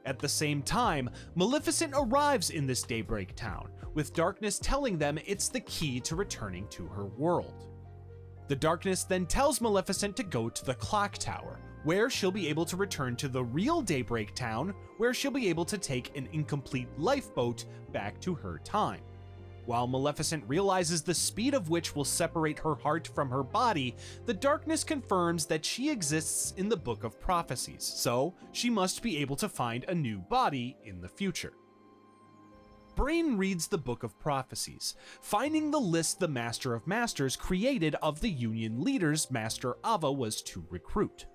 At the same time, Maleficent arrives in this Daybreak town, with Darkness telling them it's the key to returning to her world. The Darkness then tells Maleficent to go to the Clock Tower, where she'll be able to return to the real Daybreak town, where she'll be able to take an incomplete lifeboat back to her time. While Maleficent realizes the speed of which will separate her heart from her body, the Darkness confirms that she exists in the Book of Prophecies, so she must be able to find a new body in the future. Brain reads the Book of Prophecies, finding the list the Master of Masters created of the Union leaders Master Ava was to recruit.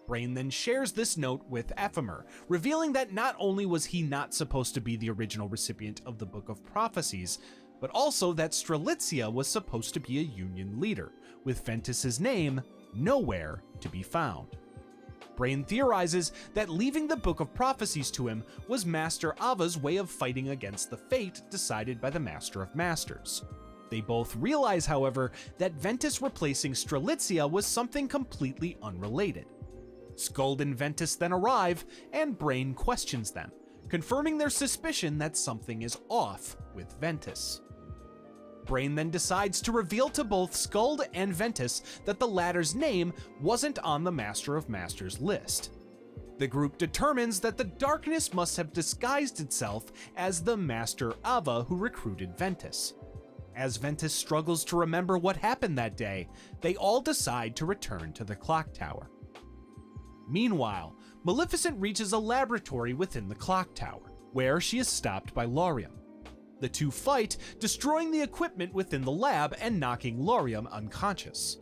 Brain then shares this note with Ephemer, revealing that not only was he not supposed to be the original recipient of the Book of Prophecies, but also that Strelitzia was supposed to be a Union leader, with Ventus's name nowhere to be found. Brain theorizes that leaving the Book of Prophecies to him was Master Ava's way of fighting against the fate decided by the Master of Masters. They both realize, however, that Ventus replacing Strelitzia was something completely unrelated. Skuld and Ventus then arrive, and Brain questions them, confirming their suspicion that something is off with Ventus. Brain then decides to reveal to both Skuld and Ventus that the latter's name wasn't on the Master of Masters list. The group determines that the Darkness must have disguised itself as the Master Ava who recruited Ventus. As Ventus struggles to remember what happened that day, they all decide to return to the Clock Tower. Meanwhile, Maleficent reaches a laboratory within the Clock Tower, where she is stopped by Lauriam. The two fight, destroying the equipment within the lab and knocking Lauriam unconscious.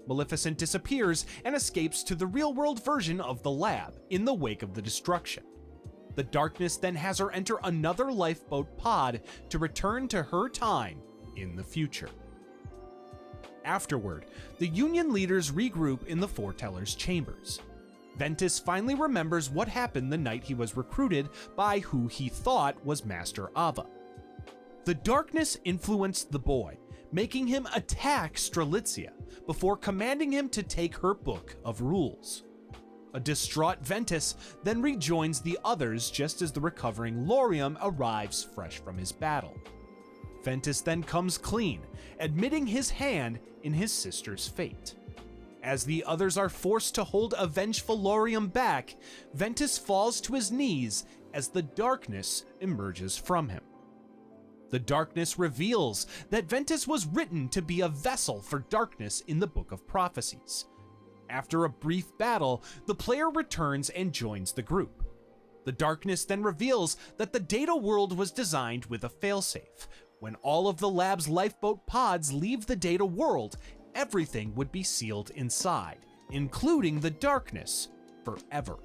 Maleficent disappears and escapes to the real-world version of the lab in the wake of the destruction. The Darkness then has her enter another lifeboat pod to return to her time in the future. Afterward, the Union leaders regroup in the Foreteller's chambers. Ventus finally remembers what happened the night he was recruited by who he thought was Master Ava. The Darkness influenced the boy, making him attack Strelitzia before commanding him to take her book of rules. A distraught Ventus then rejoins the others just as the recovering Lauriam arrives fresh from his battle. Ventus then comes clean, admitting his hand in his sister's fate. As the others are forced to hold a vengeful Lauriam back, Ventus falls to his knees as the Darkness emerges from him. The Darkness reveals that Ventus was written to be a vessel for Darkness in the Book of Prophecies. After a brief battle, the player returns and joins the group. The Darkness then reveals that the data world was designed with a failsafe. When all of the lab's lifeboat pods leave the data world, everything would be sealed inside, including the Darkness, forever.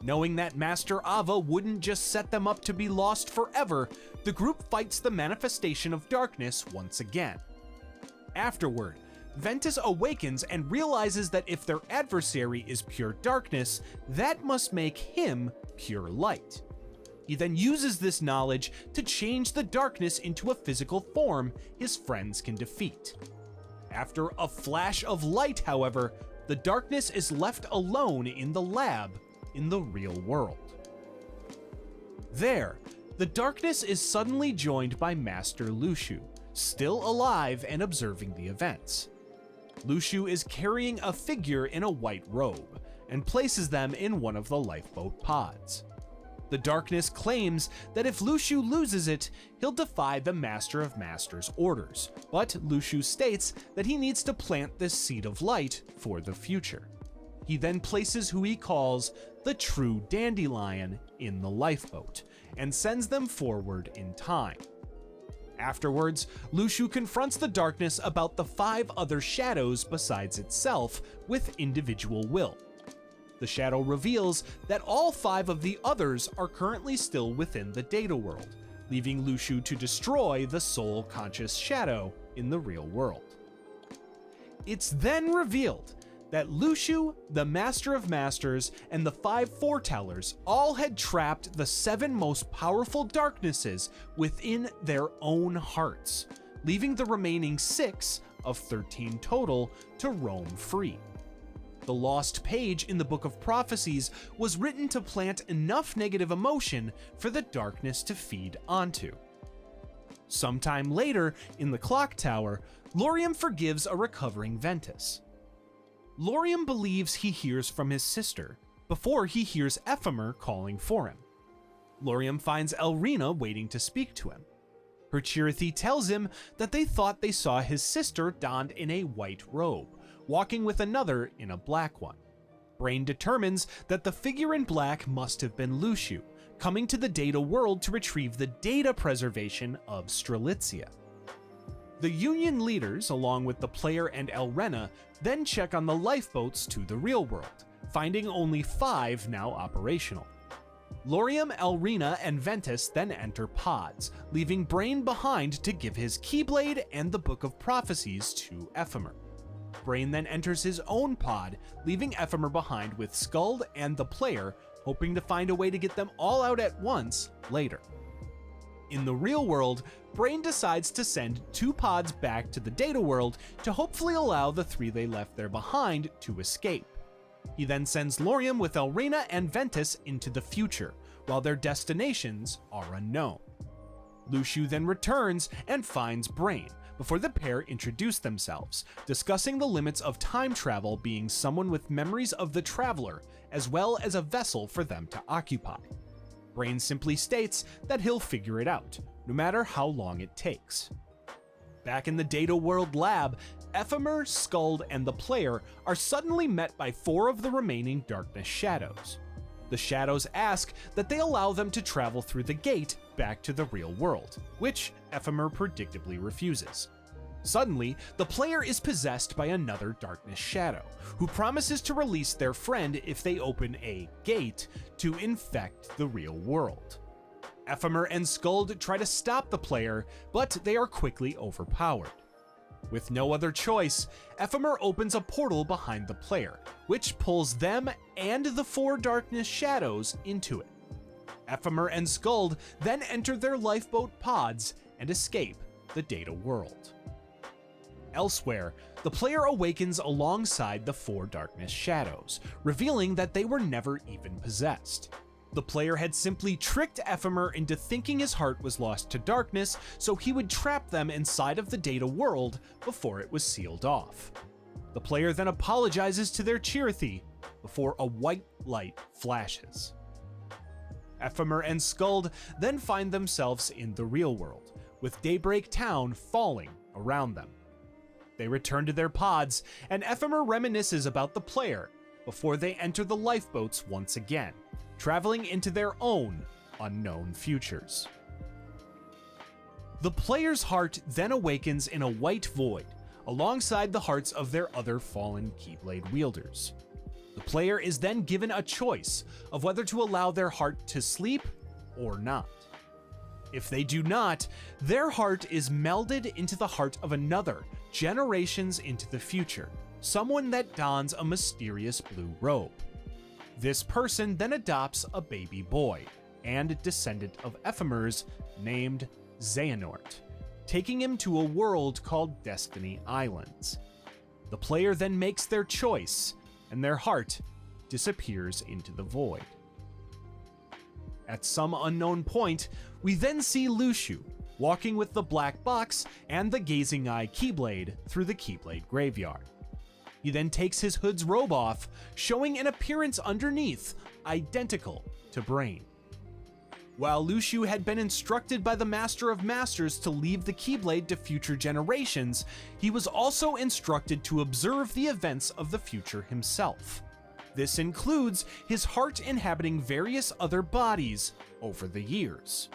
Knowing that Master Ava wouldn't just set them up to be lost forever, the group fights the manifestation of Darkness once again. Afterward, Ventus awakens and realizes that if their adversary is pure darkness, that must make him pure light. He then uses this knowledge to change the Darkness into a physical form his friends can defeat. After a flash of light, however, the Darkness is left alone in the lab in the real world. There, the Darkness is suddenly joined by Master Luxu, still alive and observing the events. Luxu is carrying a figure in a white robe and places them in one of the lifeboat pods. The Darkness claims that if Luxu loses it, he'll defy the Master of Masters' orders, but Luxu states that he needs to plant this seed of light for the future. He then places who he calls the true dandelion in the lifeboat and sends them forward in time. Afterwards, Luxu confronts the Darkness about the 5 other shadows besides itself with individual will. The shadow reveals that all 5 of the others are currently still within the data world, leaving Luxu to destroy the soul-conscious shadow in the real world. It's then revealed that Luxu, the Master of Masters, and the 5 Foretellers all had trapped the 7 most powerful darknesses within their own hearts, leaving the remaining 6 of 13 total to roam free. The lost page in the Book of Prophecies was written to plant enough negative emotion for the darkness to feed onto. Sometime later, in the clock tower, Lauriam forgives a recovering Ventus. Lauriam believes he hears from his sister before he hears Ephemer calling for him. Lauriam finds Elrina waiting to speak to him. Her Chirithy tells him that they thought they saw his sister donned in a white robe, walking with another in a black one. Brain determines that the figure in black must have been Luxu, coming to the data world to retrieve the data preservation of Strelitzia. The Union leaders, along with the player and Elrena, then check on the lifeboats to the real world, finding only 5 now operational. Lauriam, Elrina, and Ventus then enter pods, leaving Brain behind to give his Keyblade and the Book of Prophecies to Ephemer. Brain then enters his own pod, leaving Ephemer behind with Skuld and the player, hoping to find a way to get them all out at once later. In the real world, Brain decides to send 2 pods back to the data world to hopefully allow the 3 they left there behind to escape. He then sends Lauriam with Elrina and Ventus into the future, while their destinations are unknown. Luxu then returns and finds Brain, before the pair introduce themselves, discussing the limits of time travel being someone with memories of the Traveler, as well as a vessel for them to occupy. Brain simply states that he'll figure it out, no matter how long it takes. Back in the Data World lab, Ephemer, Skuld, and the player are suddenly met by 4 of the remaining Darkness Shadows. The Shadows ask that they allow them to travel through the gate back to the real world, which Ephemer predictably refuses. Suddenly, the player is possessed by another Darkness Shadow, who promises to release their friend if they open a gate to infect the real world. Ephemer and Skuld try to stop the player, but they are quickly overpowered. With no other choice, Ephemer opens a portal behind the player, which pulls them and the 4 Darkness Shadows into it. Ephemer and Skuld then enter their lifeboat pods and escape the data world. Elsewhere, the player awakens alongside the 4 Darkness Shadows, revealing that they were never even possessed. The player had simply tricked Ephemer into thinking his heart was lost to darkness, so he would trap them inside of the data world before it was sealed off. The player then apologizes to their Chirithy before a white light flashes. Ephemer and Skuld then find themselves in the real world, with Daybreak Town falling around them. They return to their pods, and Ephemer reminisces about the player before they enter the lifeboats once again, traveling into their own unknown futures. The player's heart then awakens in a white void, alongside the hearts of their other fallen Keyblade wielders. The player is then given a choice of whether to allow their heart to sleep or not. If they do not, their heart is melded into the heart of another, generations into the future, someone that dons a mysterious blue robe. This person then adopts a baby boy, and descendant of Ephemer's, named Xehanort, taking him to a world called Destiny Islands. The player then makes their choice, and their heart disappears into the void. At some unknown point, we then see Luxu walking with the black box and the Gazing Eye Keyblade through the Keyblade graveyard. He then takes his hood's robe off, showing an appearance underneath identical to Brain. While Luxu had been instructed by the Master of Masters to leave the Keyblade to future generations, he was also instructed to observe the events of the future himself. This includes his heart inhabiting various other bodies over the years.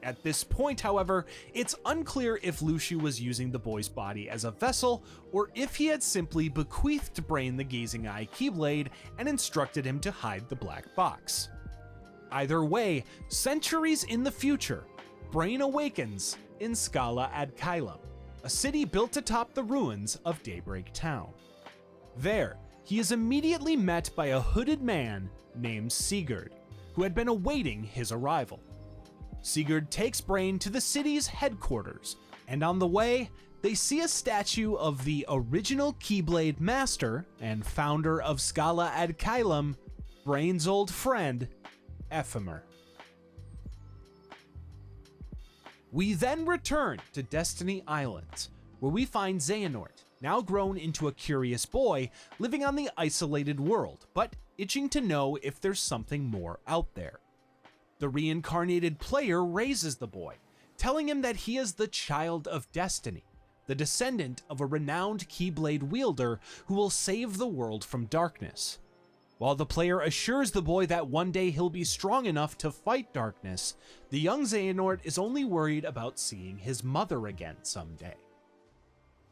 At this point, however, it's unclear if Luxu was using the boy's body as a vessel, or if he had simply bequeathed Brain the Gazing Eye Keyblade and instructed him to hide the black box. Either way, centuries in the future, Brain awakens in Scala ad Caelum, a city built atop the ruins of Daybreak Town. There, he is immediately met by a hooded man named Sigurd, who had been awaiting his arrival. Sigurd takes Brain to the city's headquarters, and on the way, they see a statue of the original Keyblade master and founder of Scala ad Caelum, Brain's old friend, Ephemer. We then return to Destiny Islands, where we find Xehanort, now grown into a curious boy, living on the isolated world, but itching to know if there's something more out there. The reincarnated player raises the boy, telling him that he is the child of Destiny, the descendant of a renowned Keyblade wielder who will save the world from darkness. While the player assures the boy that one day he'll be strong enough to fight darkness, the young Xehanort is only worried about seeing his mother again someday.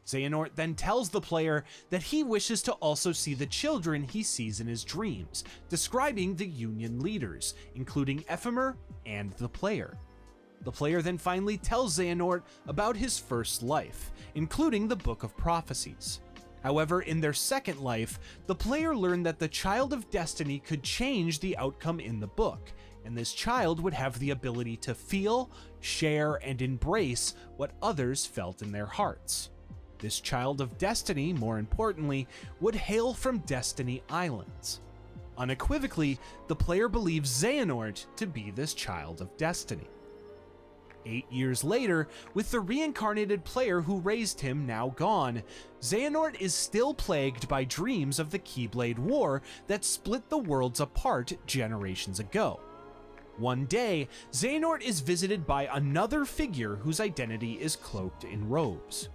Xehanort then tells the player that he wishes to also see the children he sees in his dreams, describing the Union leaders, including Ephemer and the player. The player then finally tells Xehanort about his first life, including the Book of Prophecies. However, in their second life, the player learned that the Child of Destiny could change the outcome in the book, and this child would have the ability to feel, share, and embrace what others felt in their hearts. This Child of Destiny, more importantly, would hail from Destiny Islands. Unequivocally, the player believes Xehanort to be this Child of Destiny. 8 years later, with the reincarnated player who raised him now gone, Xehanort is still plagued by dreams of the Keyblade War that split the worlds apart generations ago. One day, Xehanort is visited by another figure whose identity is cloaked in robes.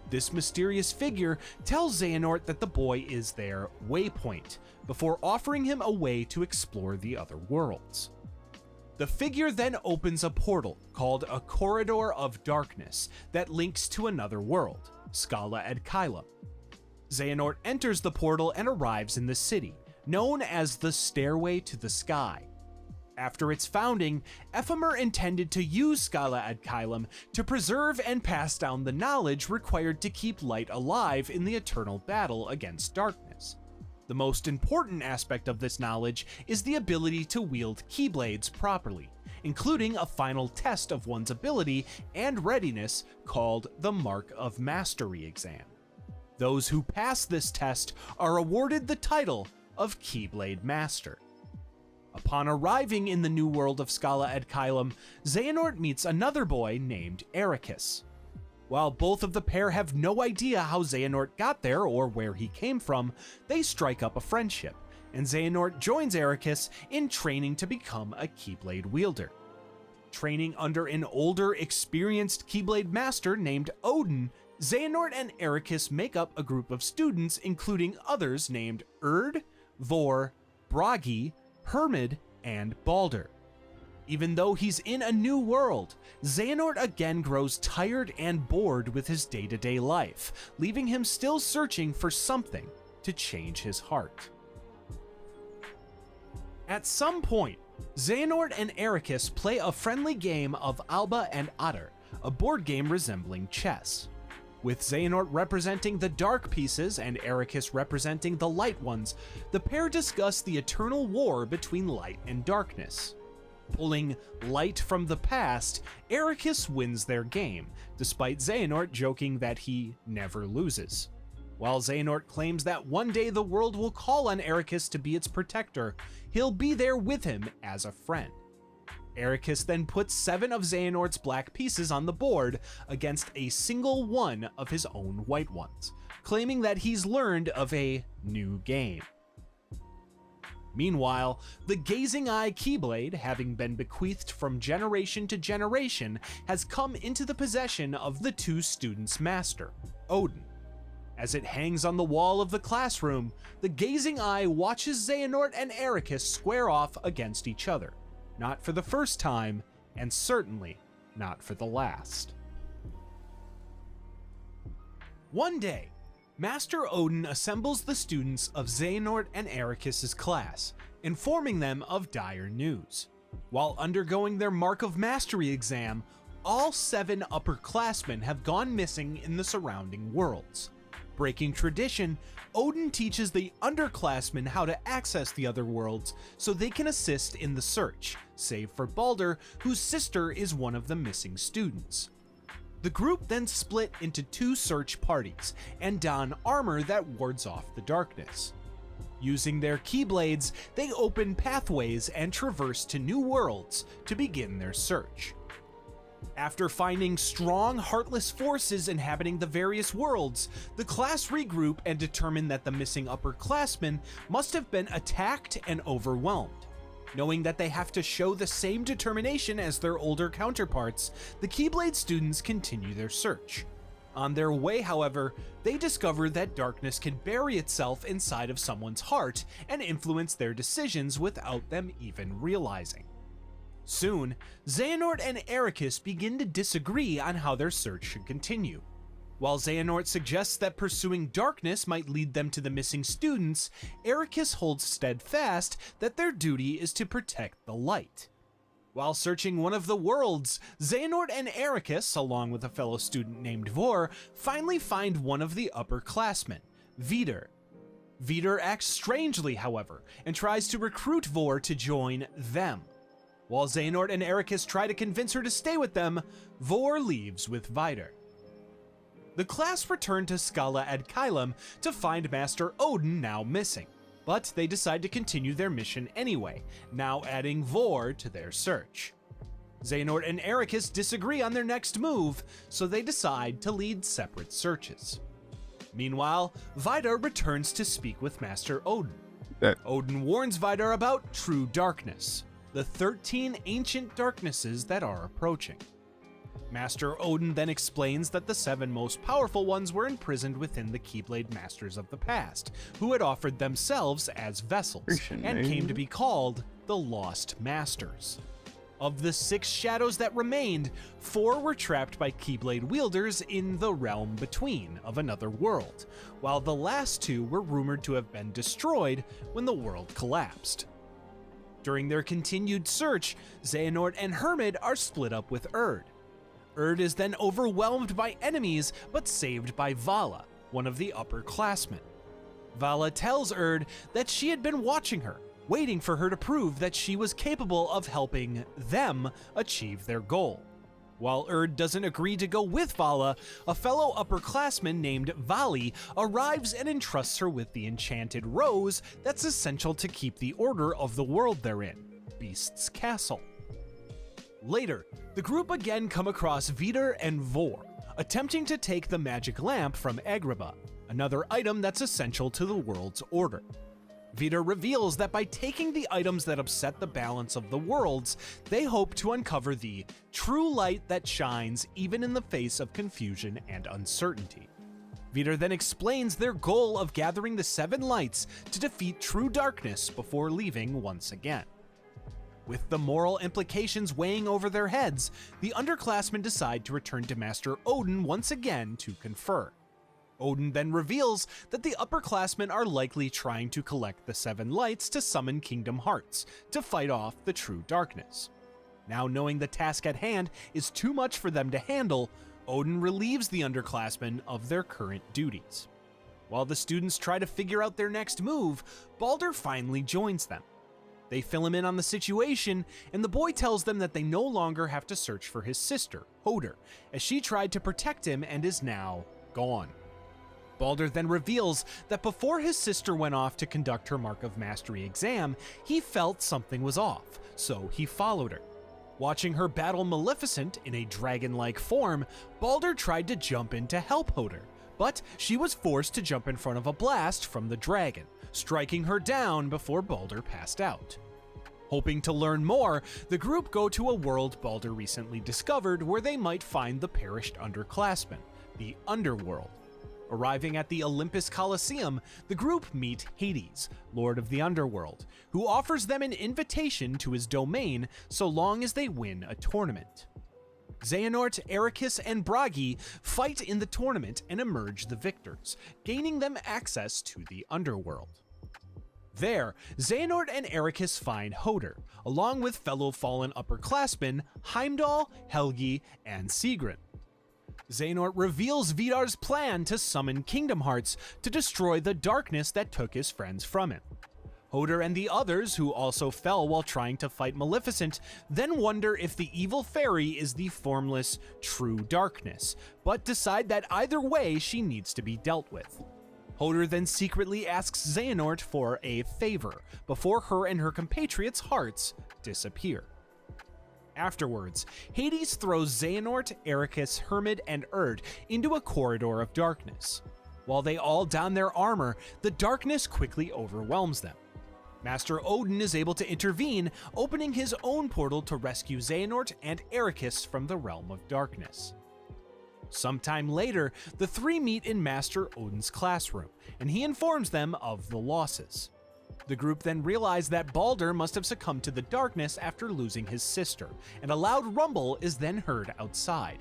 This mysterious figure tells Xehanort that the boy is their waypoint, before offering him a way to explore the other worlds. The figure then opens a portal called a Corridor of Darkness that links to another world, Scala ad Caelum. Xehanort enters the portal and arrives in the city, known as the Stairway to the Sky. After its founding, Ephemer intended to use Scala ad Caelum to preserve and pass down the knowledge required to keep light alive in the eternal battle against darkness. The most important aspect of this knowledge is the ability to wield Keyblades properly, including a final test of one's ability and readiness called the Mark of Mastery exam. Those who pass this test are awarded the title of Keyblade Master. Upon arriving in the new world of Scala ad Caelum, Xehanort meets another boy named Ericus. While both of the pair have no idea how Xehanort got there or where he came from, they strike up a friendship, and Xehanort joins Ericus in training to become a Keyblade wielder. Training under an older, experienced Keyblade master named Odin, Xehanort and Ericus make up a group of students including others named Erd, Vor, Bragi, Hermid, and Balder. Even though he's in a new world, Xehanort again grows tired and bored with his day-to-day life, leaving him still searching for something to change his heart. At some point, Xehanort and Ericus play a friendly game of Alba and Otter, a board game resembling chess. With Xehanort representing the dark pieces and Ericus representing the light ones, the pair discuss the eternal war between light and darkness. Pulling light from the past, Ericus wins their game, despite Xehanort joking that he never loses. While Xehanort claims that one day the world will call on Ericus to be its protector, he'll be there with him as a friend. Ericus then puts 7 of Xehanort's black pieces on the board against a single one of his own white ones, claiming that he's learned of a new game. Meanwhile, the Gazing Eye Keyblade, having been bequeathed from generation to generation, has come into the possession of the two students' master, Odin. As it hangs on the wall of the classroom, the Gazing Eye watches Xehanort and Ericus square off against each other, not for the first time, and certainly not for the last. One day, Master Odin assembles the students of Xehanort and Ericus' class, informing them of dire news. While undergoing their Mark of Mastery exam, all 7 upperclassmen have gone missing in the surrounding worlds. Breaking tradition, Odin teaches the underclassmen how to access the other worlds so they can assist in the search, save for Balder, whose sister is one of the missing students. The group then split into 2 search parties and don armor that wards off the darkness. Using their keyblades, they open pathways and traverse to new worlds to begin their search. After finding strong, heartless forces inhabiting the various worlds, the class regroup and determine that the missing upperclassmen must have been attacked and overwhelmed. Knowing that they have to show the same determination as their older counterparts, the Keyblade students continue their search. On their way, however, they discover that darkness can bury itself inside of someone's heart and influence their decisions without them even realizing. Soon, Xehanort and Ericus begin to disagree on how their search should continue. While Xehanort suggests that pursuing darkness might lead them to the missing students, Ericus holds steadfast that their duty is to protect the light. While searching one of the worlds, Xehanort and Ericus, along with a fellow student named Vor, finally find one of the upperclassmen, Vidar. Vidar acts strangely, however, and tries to recruit Vor to join them. While Xehanort and Ericus try to convince her to stay with them, Vor leaves with Vidar. The class return to Skala ad Kylum to find Master Odin now missing, but they decide to continue their mission anyway, now adding Vor to their search. Xehanort and Ericus disagree on their next move, so they decide to lead separate searches. Meanwhile, Vidar returns to speak with Master Odin. Odin warns Vidar about true darkness, the 13 ancient darknesses that are approaching. Master Odin then explains that the 7 most powerful ones were imprisoned within the Keyblade Masters of the past, who had offered themselves as vessels, and came to be called the Lost Masters. Of the 6 shadows that remained, 4 were trapped by Keyblade wielders in the realm between of another world, while the last 2 were rumored to have been destroyed when the world collapsed. During their continued search, Xehanort and Hermid are split up with Erd. Erd is then overwhelmed by enemies, but saved by Vala, one of the upperclassmen. Vala tells Erd that she had been watching her, waiting for her to prove that she was capable of helping them achieve their goal. While Erd doesn't agree to go with Vala, a fellow upperclassman named Vali arrives and entrusts her with the enchanted rose that's essential to keep the order of the world they're in, Beast's Castle. Later, the group again come across Vidar and Vor, attempting to take the magic lamp from Agrabah, another item that's essential to the world's order. Vidar reveals that by taking the items that upset the balance of the worlds, they hope to uncover the true light that shines even in the face of confusion and uncertainty. Vidar then explains their goal of gathering the 7 lights to defeat true darkness before leaving once again. With the moral implications weighing over their heads, the underclassmen decide to return to Master Odin once again to confer. Odin then reveals that the upperclassmen are likely trying to collect the 7 lights to summon Kingdom Hearts to fight off the true darkness. Now knowing the task at hand is too much for them to handle, Odin relieves the underclassmen of their current duties. While the students try to figure out their next move, Balder finally joins them. They fill him in on the situation, and the boy tells them that they no longer have to search for his sister, Hoder, as she tried to protect him and is now gone. Balder then reveals that before his sister went off to conduct her Mark of Mastery exam, he felt something was off, so he followed her. Watching her battle Maleficent in a dragon-like form, Balder tried to jump in to help Hoder, but she was forced to jump in front of a blast from the dragon, striking her down before Balder passed out. Hoping to learn more, the group go to a world Balder recently discovered where they might find the perished underclassmen, the Underworld. Arriving at the Olympus Coliseum, the group meet Hades, Lord of the Underworld, who offers them an invitation to his domain so long as they win a tournament. Xehanort, Ericus, and Bragi fight in the tournament and emerge the victors, gaining them access to the Underworld. There, Xehanort and Ericus find Hoder, along with fellow fallen upperclassmen Heimdall, Helgi, and Sigrun. Xehanort reveals Vidar's plan to summon Kingdom Hearts to destroy the darkness that took his friends from him. Hoder and the others, who also fell while trying to fight Maleficent, then wonder if the evil fairy is the formless, true darkness, but decide that either way she needs to be dealt with. Hoder then secretly asks Xehanort for a favor before her and her compatriots' hearts disappear. Afterwards, Hades throws Xehanort, Ericus, Hermid, and Erd into a corridor of darkness. While they all don their armor, the darkness quickly overwhelms them. Master Odin is able to intervene, opening his own portal to rescue Xehanort and Ericus from the realm of darkness. Sometime later, the three meet in Master Odin's classroom, and he informs them of the losses. The group then realize that Baldur must have succumbed to the darkness after losing his sister, and a loud rumble is then heard outside.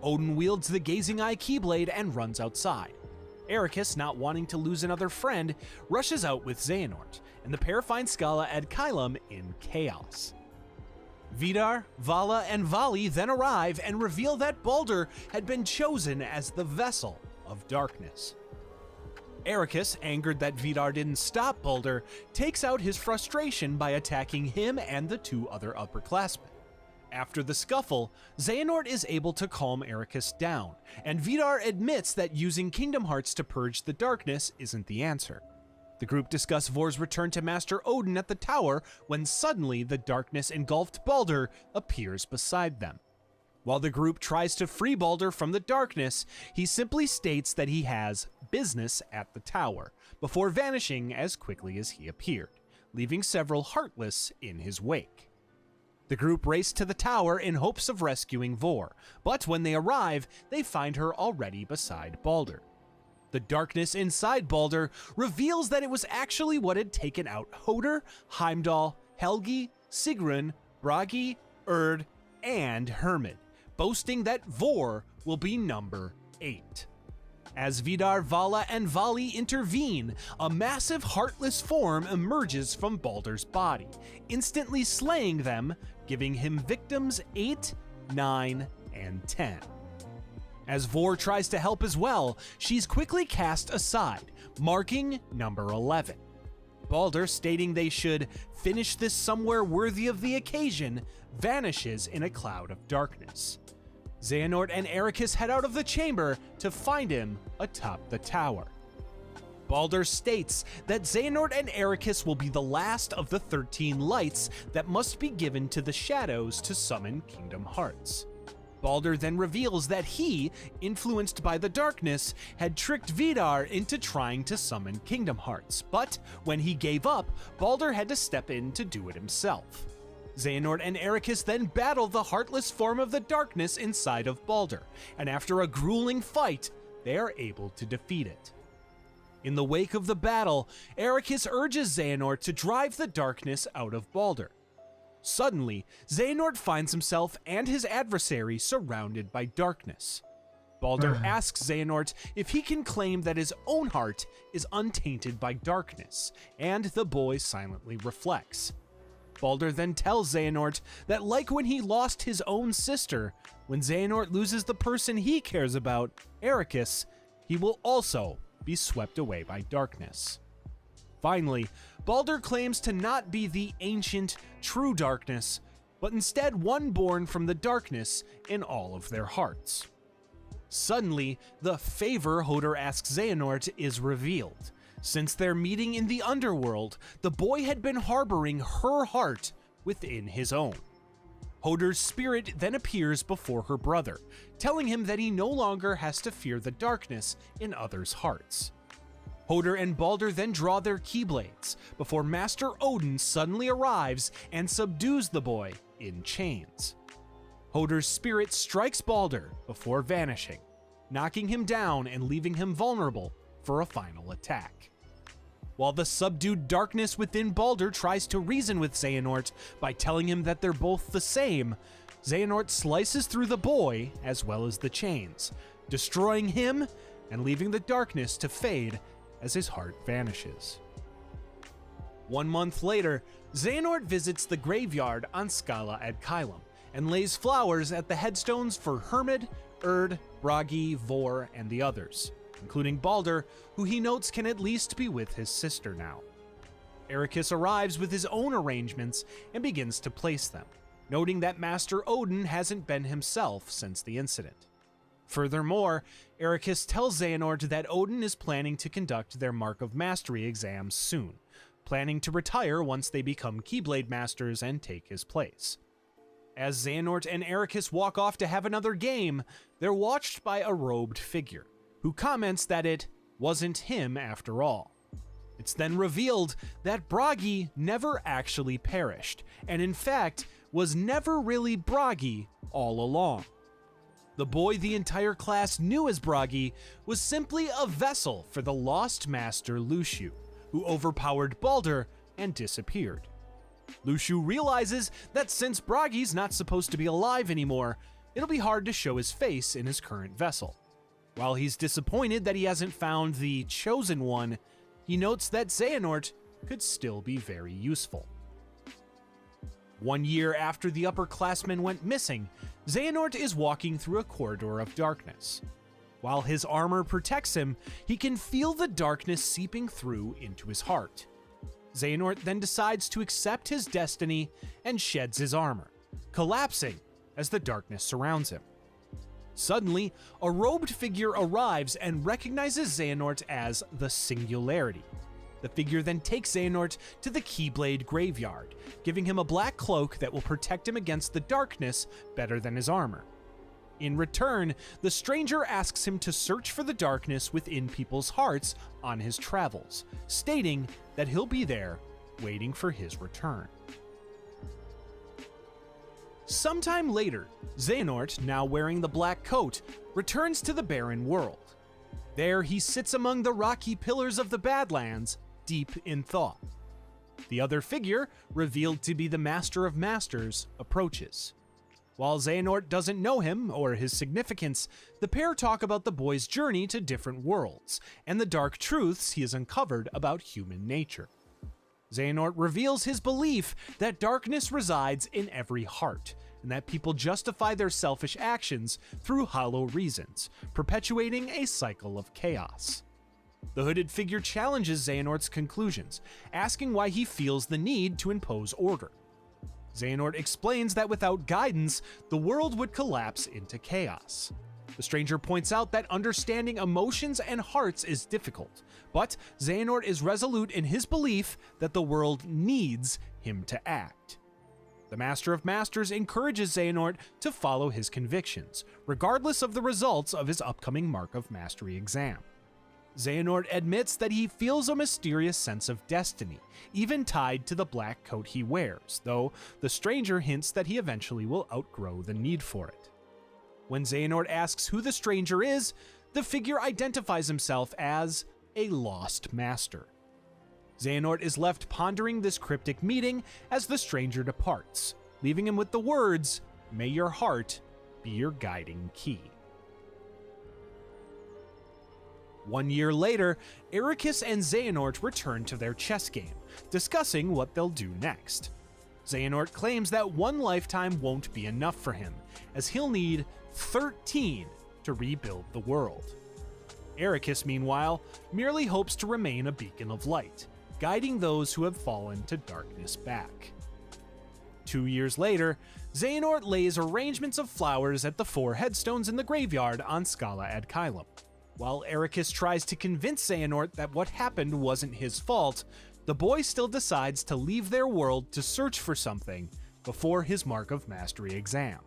Odin wields the Gazing Eye Keyblade and runs outside. Ericus, not wanting to lose another friend, rushes out with Xehanort, and the pair find Scala ad Caelum in chaos. Vidar, Vala, and Vali then arrive and reveal that Baldur had been chosen as the vessel of darkness. Ericus, angered that Vidar didn't stop Baldur, takes out his frustration by attacking him and the two other upperclassmen. After the scuffle, Xehanort is able to calm Ericus down, and Vidar admits that using Kingdom Hearts to purge the darkness isn't the answer. The group discuss Vor's return to Master Odin at the tower when suddenly the darkness engulfed Baldur appears beside them. While the group tries to free Baldur from the darkness, he simply states that he has business at the tower, before vanishing as quickly as he appeared, leaving several Heartless in his wake. The group race to the tower in hopes of rescuing Vor, but when they arrive, they find her already beside Baldur. The darkness inside Baldur reveals that it was actually what had taken out Hoder, Heimdall, Helgi, Sigrun, Bragi, Erd, and Hermid, boasting that Vor will be number 8. As Vidar, Vala, and Vali intervene, a massive heartless form emerges from Baldur's body, instantly slaying them, giving him victims 8, 9, and 10. As Vor tries to help as well, she's quickly cast aside, marking number 11. Baldur, stating they should finish this somewhere worthy of the occasion, vanishes in a cloud of darkness. Xehanort and Ericus head out of the chamber to find him atop the tower. Baldur states that Xehanort and Ericus will be the last of the 13 lights that must be given to the shadows to summon Kingdom Hearts. Baldur then reveals that he, influenced by the darkness, had tricked Vidar into trying to summon Kingdom Hearts, but when he gave up, Baldur had to step in to do it himself. Xehanort and Ericus then battle the heartless form of the darkness inside of Baldur, and after a grueling fight, they are able to defeat it. In the wake of the battle, Ericus urges Xehanort to drive the darkness out of Baldur. Suddenly, Xehanort finds himself and his adversary surrounded by darkness. Baldur asks Xehanort if he can claim that his own heart is untainted by darkness, and the boy silently reflects. Baldur then tells Xehanort that like when he lost his own sister, when Xehanort loses the person he cares about, Ericus, he will also be swept away by darkness. Finally, Baldur claims to not be the ancient, true darkness, but instead one born from the darkness in all of their hearts. Suddenly, the favor Hoder asks Xehanort is revealed. Since their meeting in the underworld, the boy had been harboring her heart within his own. Hoder's spirit then appears before her brother, telling him that he no longer has to fear the darkness in others' hearts. Hoder and Baldur then draw their Keyblades, before Master Odin suddenly arrives and subdues the boy in chains. Hoder's spirit strikes Baldur before vanishing, knocking him down and leaving him vulnerable for a final attack. While the subdued darkness within Baldur tries to reason with Xehanort by telling him that they're both the same, Xehanort slices through the boy as well as the chains, destroying him and leaving the darkness to fade as his heart vanishes. 1 month later, Xehanort visits the graveyard on Scala ad Caelum and lays flowers at the headstones for Hermod, Erd, Bragi, Vor, and the others, including Balder, who he notes can at least be with his sister now. Ericus arrives with his own arrangements and begins to place them, noting that Master Odin hasn't been himself since the incident. Furthermore, Ericus tells Xehanort that Odin is planning to conduct their Mark of Mastery exams soon, planning to retire once they become Keyblade Masters and take his place. As Xehanort and Ericus walk off to have another game, they're watched by a robed figure, who comments that it wasn't him after all. It's then revealed that Bragi never actually perished, and in fact, was never really Bragi all along. The boy the entire class knew as Bragi was simply a vessel for the lost master Luciu, who overpowered Balder and disappeared. Luciu realizes that since Bragi's not supposed to be alive anymore, it'll be hard to show his face in his current vessel. While he's disappointed that he hasn't found the chosen one, he notes that Xehanort could still be very useful. 1 year after the upperclassmen went missing, Xehanort is walking through a corridor of darkness. While his armor protects him, he can feel the darkness seeping through into his heart. Xehanort then decides to accept his destiny and sheds his armor, collapsing as the darkness surrounds him. Suddenly, a robed figure arrives and recognizes Xehanort as the Singularity. The figure then takes Xehanort to the Keyblade graveyard, giving him a black cloak that will protect him against the darkness better than his armor. In return, the stranger asks him to search for the darkness within people's hearts on his travels, stating that he'll be there waiting for his return. Sometime later, Xehanort, now wearing the black coat, returns to the barren world. There he sits among the rocky pillars of the Badlands, deep in thought. The other figure, revealed to be the Master of Masters, approaches. While Xehanort doesn't know him or his significance, the pair talk about the boy's journey to different worlds and the dark truths he has uncovered about human nature. Xehanort reveals his belief that darkness resides in every heart, and that people justify their selfish actions through hollow reasons, perpetuating a cycle of chaos. The hooded figure challenges Xehanort's conclusions, asking why he feels the need to impose order. Xehanort explains that without guidance, the world would collapse into chaos. The stranger points out that understanding emotions and hearts is difficult, but Xehanort is resolute in his belief that the world needs him to act. The Master of Masters encourages Xehanort to follow his convictions, regardless of the results of his upcoming Mark of Mastery exam. Xehanort admits that he feels a mysterious sense of destiny, even tied to the black coat he wears, though the stranger hints that he eventually will outgrow the need for it. When Xehanort asks who the stranger is, the figure identifies himself as a lost master. Xehanort is left pondering this cryptic meeting as the stranger departs, leaving him with the words, "May your heart be your guiding key." 1 year later, Ericus and Xehanort return to their chess game, discussing what they'll do next. Xehanort claims that 1 lifetime won't be enough for him, as he'll need 13 to rebuild the world. Ericus, meanwhile, merely hopes to remain a beacon of light, guiding those who have fallen to darkness back. 2 years later, Xehanort lays arrangements of flowers at the 4 headstones in the graveyard on Scala ad Caelum. While Ericus tries to convince Xehanort that what happened wasn't his fault, the boy still decides to leave their world to search for something before his Mark of Mastery exam.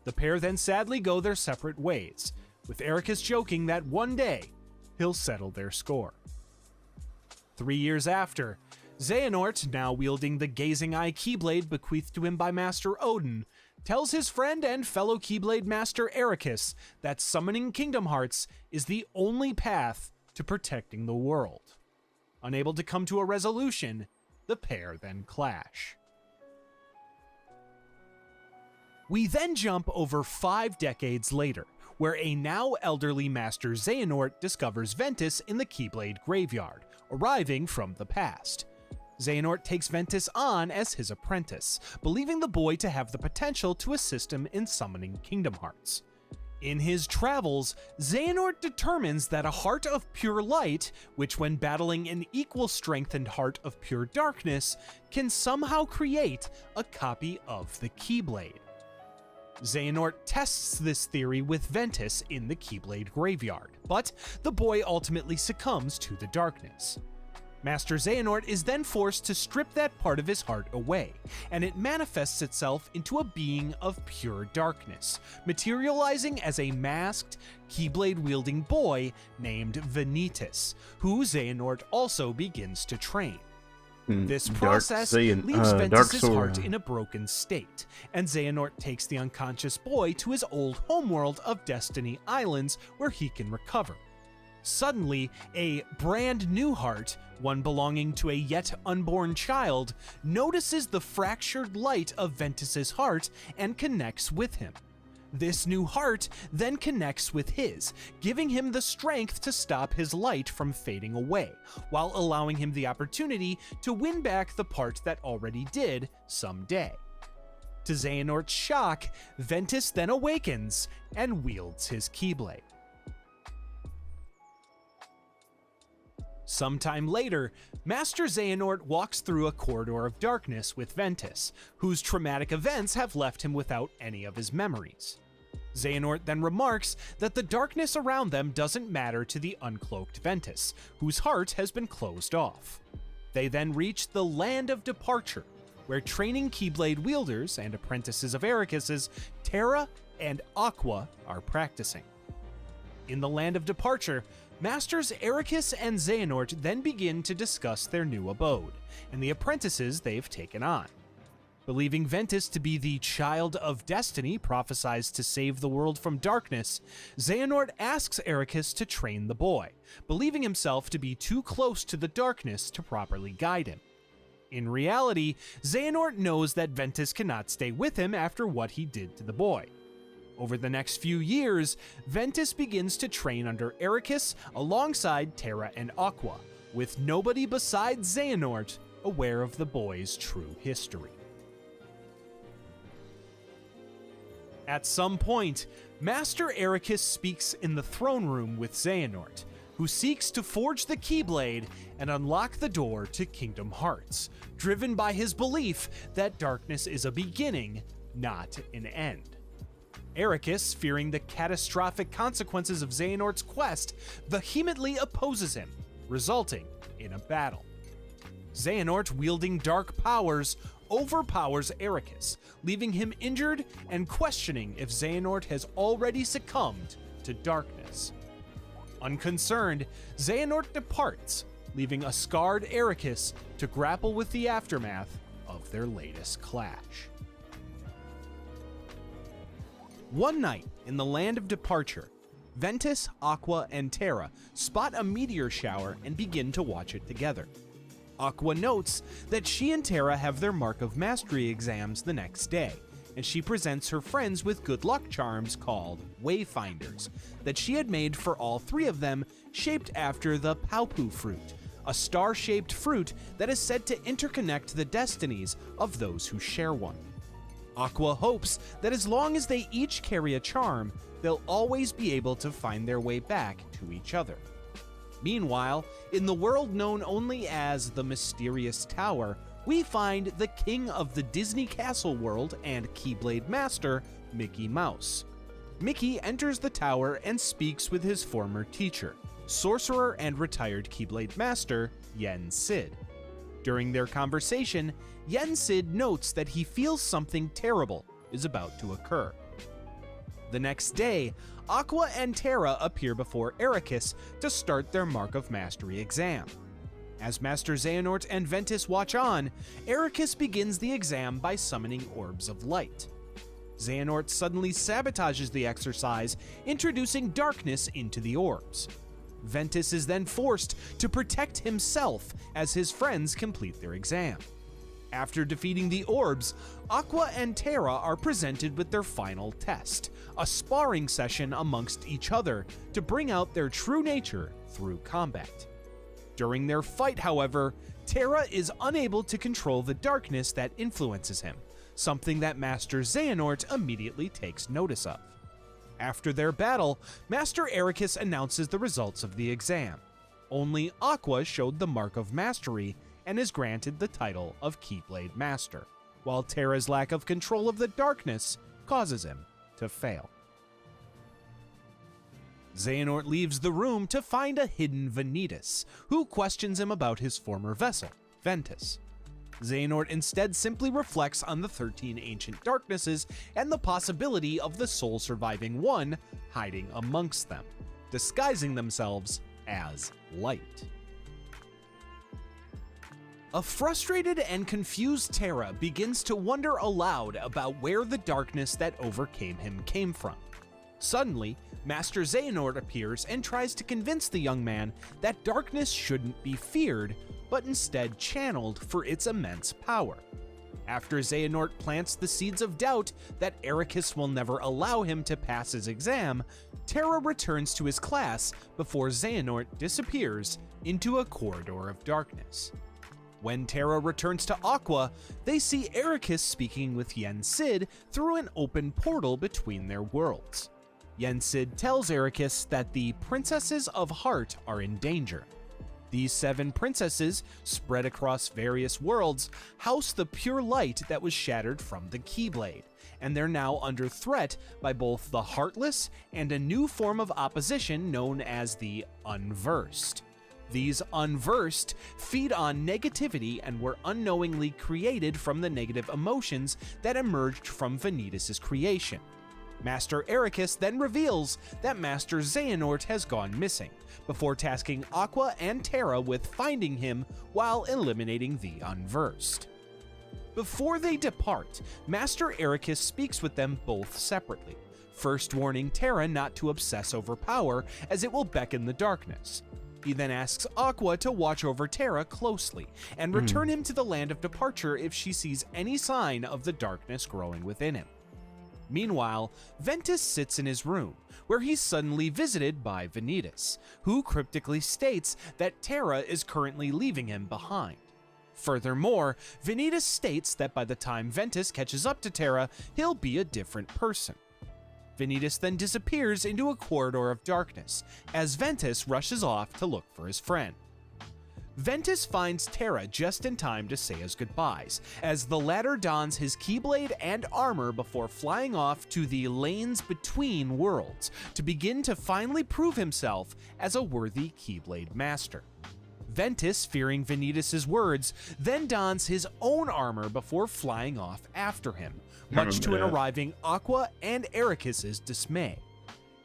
The pair then sadly go their separate ways, with Ericus joking that one day he'll settle their score. 3 years after, Xehanort, now wielding the Gazing Eye Keyblade bequeathed to him by Master Odin, tells his friend and fellow Keyblade Master Ericus that summoning Kingdom Hearts is the only path to protecting the world. Unable to come to a resolution, the pair then clash. We then jump over 5 decades later, where a now elderly Master Xehanort discovers Ventus in the Keyblade graveyard, arriving from the past. Xehanort takes Ventus on as his apprentice, believing the boy to have the potential to assist him in summoning Kingdom Hearts. In his travels, Xehanort determines that a heart of pure light, which when battling an equal strengthened heart of pure darkness, can somehow create a copy of the Keyblade. Xehanort tests this theory with Ventus in the Keyblade graveyard, but the boy ultimately succumbs to the darkness. Master Xehanort is then forced to strip that part of his heart away, and it manifests itself into a being of pure darkness, materializing as a masked, Keyblade-wielding boy named Vanitas, who Xehanort also begins to train. This process leaves Ventus's heart in a broken state, and Xehanort takes the unconscious boy to his old homeworld of Destiny Islands where he can recover. Suddenly, a brand new heart, one belonging to a yet unborn child, notices the fractured light of Ventus's heart and connects with him. This new heart then connects with his, giving him the strength to stop his light from fading away, while allowing him the opportunity to win back the part that already did someday. To Xehanort's shock, Ventus then awakens and wields his Keyblade. Sometime later, Master Xehanort walks through a corridor of darkness with Ventus, whose traumatic events have left him without any of his memories. Xehanort then remarks that the darkness around them doesn't matter to the uncloaked Ventus, whose heart has been closed off. They then reach the Land of Departure, where training Keyblade wielders and apprentices of Ericus's Terra and Aqua are practicing. In the Land of Departure, Masters Ericus and Xehanort then begin to discuss their new abode, and the apprentices they've taken on. Believing Ventus to be the child of destiny prophesized to save the world from darkness, Xehanort asks Ericus to train the boy, believing himself to be too close to the darkness to properly guide him. In reality, Xehanort knows that Ventus cannot stay with him after what he did to the boy. Over the next few years, Ventus begins to train under Ericus alongside Terra and Aqua, with nobody besides Xehanort aware of the boy's true history. At some point, Master Ericus speaks in the throne room with Xehanort, who seeks to forge the Keyblade and unlock the door to Kingdom Hearts, driven by his belief that darkness is a beginning, not an end. Ericus, fearing the catastrophic consequences of Xehanort's quest, vehemently opposes him, resulting in a battle. Xehanort, wielding dark powers, overpowers Ericus, leaving him injured and questioning if Xehanort has already succumbed to darkness. Unconcerned, Xehanort departs, leaving a scarred Ericus to grapple with the aftermath of their latest clash. One night, in the Land of Departure, Ventus, Aqua, and Terra spot a meteor shower and begin to watch it together. Aqua notes that she and Terra have their Mark of Mastery exams the next day, and she presents her friends with good luck charms called Wayfinders that she had made for all three of them, shaped after the Paupu fruit, a star-shaped fruit that is said to interconnect the destinies of those who share one. Aqua hopes that as long as they each carry a charm, they'll always be able to find their way back to each other. Meanwhile, in the world known only as the Mysterious Tower, we find the king of the Disney Castle world and Keyblade Master, Mickey Mouse. Mickey enters the tower and speaks with his former teacher, sorcerer and retired Keyblade Master, Yen Sid. During their conversation, Yen Sid notes that he feels something terrible is about to occur. The next day, Aqua and Terra appear before Ericus to start their Mark of Mastery exam. As Master Xehanort and Ventus watch on, Ericus begins the exam by summoning orbs of light. Xehanort suddenly sabotages the exercise, introducing darkness into the orbs. Ventus is then forced to protect himself as his friends complete their exam. After defeating the orbs, Aqua and Terra are presented with their final test, a sparring session amongst each other to bring out their true nature through combat. During their fight, however, Terra is unable to control the darkness that influences him, something that Master Xehanort immediately takes notice of. After their battle, Master Ericus announces the results of the exam. Only Aqua showed the mark of mastery and is granted the title of Keyblade Master, while Terra's lack of control of the darkness causes him to fail. Xehanort leaves the room to find a hidden Vanitas, who questions him about his former vessel, Ventus. Xehanort instead simply reflects on the 13 ancient darknesses and the possibility of the sole surviving one hiding amongst them, disguising themselves as light. A frustrated and confused Terra begins to wonder aloud about where the darkness that overcame him came from. Suddenly, Master Xehanort appears and tries to convince the young man that darkness shouldn't be feared, but instead channeled for its immense power. After Xehanort plants the seeds of doubt that Ericus will never allow him to pass his exam, Terra returns to his class before Xehanort disappears into a corridor of darkness. When Terra returns to Aqua, they see Ericus speaking with Yen Sid through an open portal between their worlds. Yen Sid tells Ericus that the Princesses of Heart are in danger. These 7 princesses, spread across various worlds, house the pure light that was shattered from the Keyblade, and they're now under threat by both the Heartless and a new form of opposition known as the Unversed. These Unversed feed on negativity and were unknowingly created from the negative emotions that emerged from Vanitas' creation. Master Ericus then reveals that Master Xehanort has gone missing, before tasking Aqua and Terra with finding him while eliminating the Unversed. Before they depart, Master Ericus speaks with them both separately, first warning Terra not to obsess over power as it will beckon the darkness. He then asks Aqua to watch over Terra closely and return him to the land of departure if she sees any sign of the darkness growing within him. Meanwhile, Ventus sits in his room, where he's suddenly visited by Vanitas, who cryptically states that Terra is currently leaving him behind. Furthermore, Vanitas states that by the time Ventus catches up to Terra, he'll be a different person. Vanitas then disappears into a corridor of darkness, as Ventus rushes off to look for his friend. Ventus finds Terra just in time to say his goodbyes, as the latter dons his Keyblade and armor before flying off to the lanes between worlds to begin to finally prove himself as a worthy Keyblade master. Ventus, fearing Vanitas' words, then dons his own armor before flying off after him, much to an arriving Aqua and Ericus' dismay.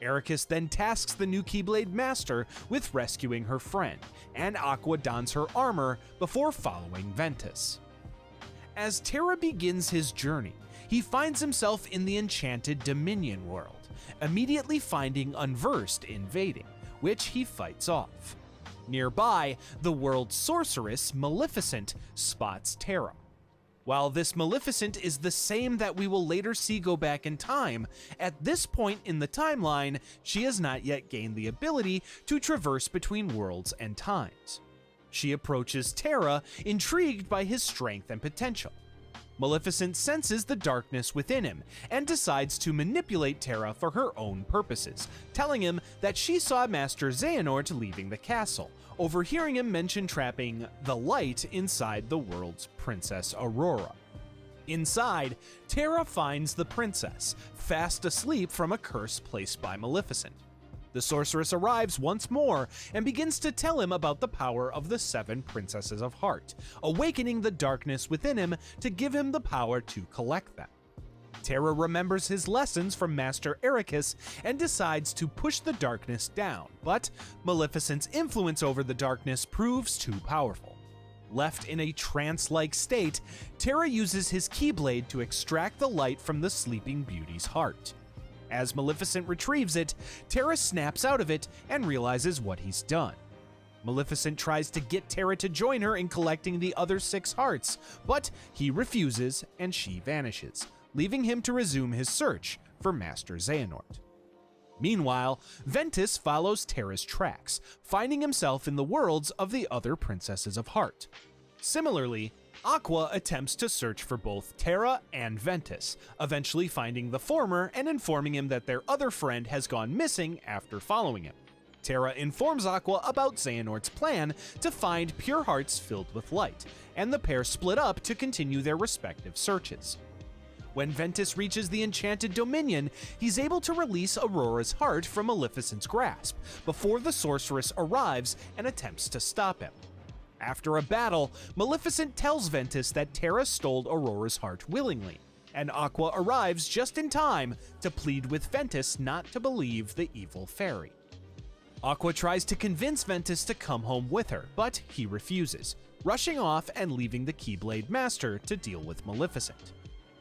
Ericus then tasks the new Keyblade Master with rescuing her friend, and Aqua dons her armor before following Ventus. As Terra begins his journey, he finds himself in the enchanted Dominion world, immediately finding Unversed invading, which he fights off. Nearby, the world's sorceress, Maleficent, spots Terra. While this Maleficent is the same that we will later see go back in time, at this point in the timeline, she has not yet gained the ability to traverse between worlds and times. She approaches Terra, intrigued by his strength and potential. Maleficent senses the darkness within him and decides to manipulate Terra for her own purposes, telling him that she saw Master Xehanort leaving the castle, overhearing him mention trapping the light inside the world's Princess Aurora. Inside, Terra finds the princess, fast asleep from a curse placed by Maleficent. The sorceress arrives once more and begins to tell him about the power of the 7 Princesses of Heart, awakening the darkness within him to give him the power to collect them. Terra remembers his lessons from Master Ericus and decides to push the darkness down, but Maleficent's influence over the darkness proves too powerful. Left in a trance-like state, Terra uses his Keyblade to extract the light from the Sleeping Beauty's heart. As Maleficent retrieves it, Terra snaps out of it and realizes what he's done. Maleficent tries to get Terra to join her in collecting the other 6 hearts, but he refuses and she vanishes, leaving him to resume his search for Master Xehanort. Meanwhile, Ventus follows Terra's tracks, finding himself in the worlds of the other Princesses of Heart. Similarly, Aqua attempts to search for both Terra and Ventus, eventually finding the former and informing him that their other friend has gone missing after following him. Terra informs Aqua about Xehanort's plan to find pure hearts filled with light, and the pair split up to continue their respective searches. When Ventus reaches the Enchanted Dominion, he's able to release Aurora's heart from Maleficent's grasp before the sorceress arrives and attempts to stop him. After a battle, Maleficent tells Ventus that Terra stole Aurora's heart willingly, and Aqua arrives just in time to plead with Ventus not to believe the evil fairy. Aqua tries to convince Ventus to come home with her, but he refuses, rushing off and leaving the Keyblade Master to deal with Maleficent.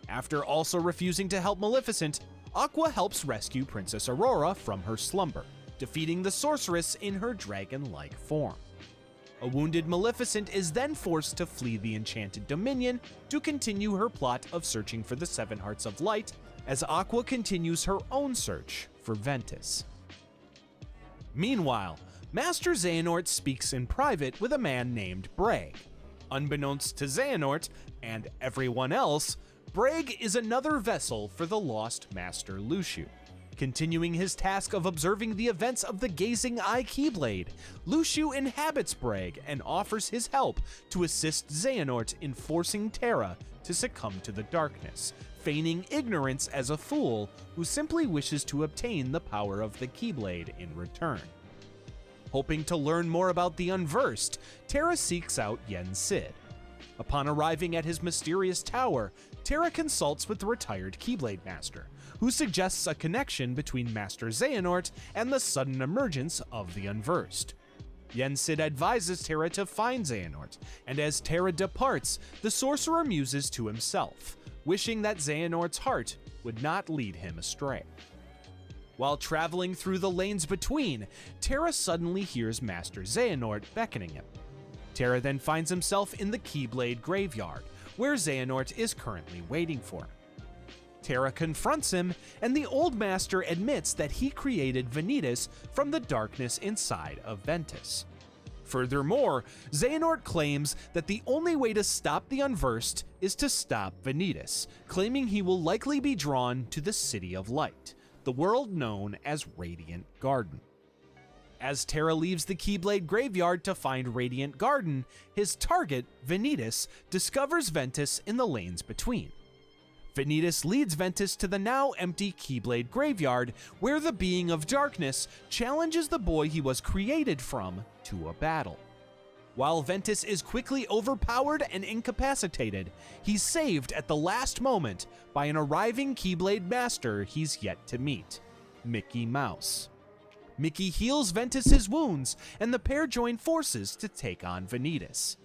After also refusing to help Maleficent, Aqua helps rescue Princess Aurora from her slumber, defeating the sorceress in her dragon-like form. A wounded Maleficent is then forced to flee the Enchanted Dominion to continue her plot of searching for the Seven Hearts of Light, as Aqua continues her own search for Ventus. Meanwhile, Master Xehanort speaks in private with a man named Brag. Unbeknownst to Xehanort and everyone else, Brag is another vessel for the lost Master Luxu. Continuing his task of observing the events of the Gazing Eye Keyblade, Luxu inhabits Brag and offers his help to assist Xehanort in forcing Terra to succumb to the darkness, feigning ignorance as a fool who simply wishes to obtain the power of the Keyblade in return. Hoping to learn more about the Unversed, Terra seeks out Yen Sid. Upon arriving at his mysterious tower, Terra consults with the retired Keyblade Master, who suggests a connection between Master Xehanort and the sudden emergence of the Unversed. Yen Sid advises Terra to find Xehanort, and as Terra departs, the sorcerer muses to himself, wishing that Xehanort's heart would not lead him astray. While traveling through the lanes between, Terra suddenly hears Master Xehanort beckoning him. Terra then finds himself in the Keyblade graveyard, where Xehanort is currently waiting for him. Terra confronts him, and the old master admits that he created Vanitas from the darkness inside of Ventus. Furthermore, Xehanort claims that the only way to stop the Unversed is to stop Vanitas, claiming he will likely be drawn to the City of Light, the world known as Radiant Garden. As Terra leaves the Keyblade graveyard to find Radiant Garden, his target, Vanitas, discovers Ventus in the lanes between. Vanitas leads Ventus to the now empty Keyblade graveyard, where the being of darkness challenges the boy he was created from to a battle. While Ventus is quickly overpowered and incapacitated, he's saved at the last moment by an arriving Keyblade Master he's yet to meet, Mickey Mouse. Mickey heals Ventus's wounds, and the pair join forces to take on Vanitas.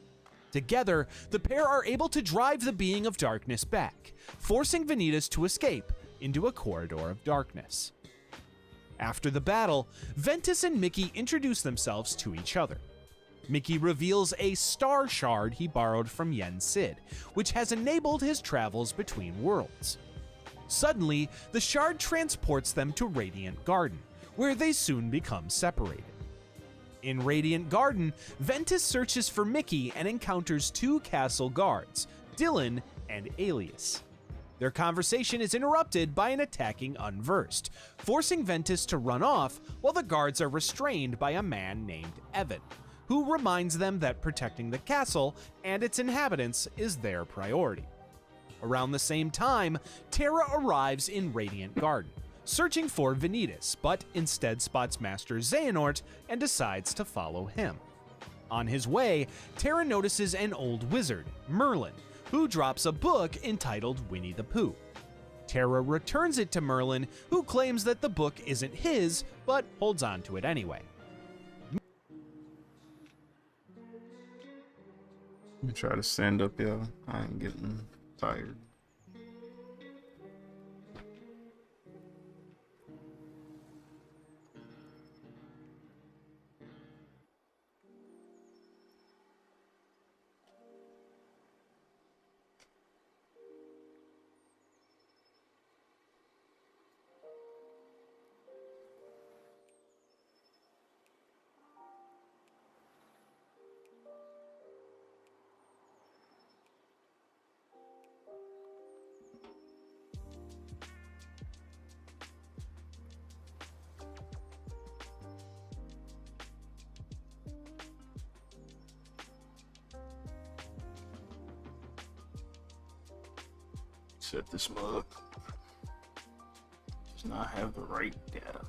Together, the pair are able to drive the being of darkness back, forcing Vanitas to escape into a corridor of darkness. After the battle, Ventus and Mickey introduce themselves to each other. Mickey reveals a star shard he borrowed from Yen Sid, which has enabled his travels between worlds. Suddenly, the shard transports them to Radiant Garden, where they soon become separated. In Radiant Garden, Ventus searches for Mickey and encounters two castle guards, Dylan and Alias. Their conversation is interrupted by an attacking Unversed, forcing Ventus to run off while the guards are restrained by a man named Evan, who reminds them that protecting the castle and its inhabitants is their priority. Around the same time, Terra arrives in Radiant Garden, searching for Vanitas, but instead spots Master Xehanort and decides to follow him. On his way, Terra notices an old wizard, Merlin, who drops a book entitled Winnie the Pooh. Terra returns it to Merlin, who claims that the book isn't his, but holds on to it anyway. Let me try to stand up, y'all. I am getting tired. Except this mug does not have the right data.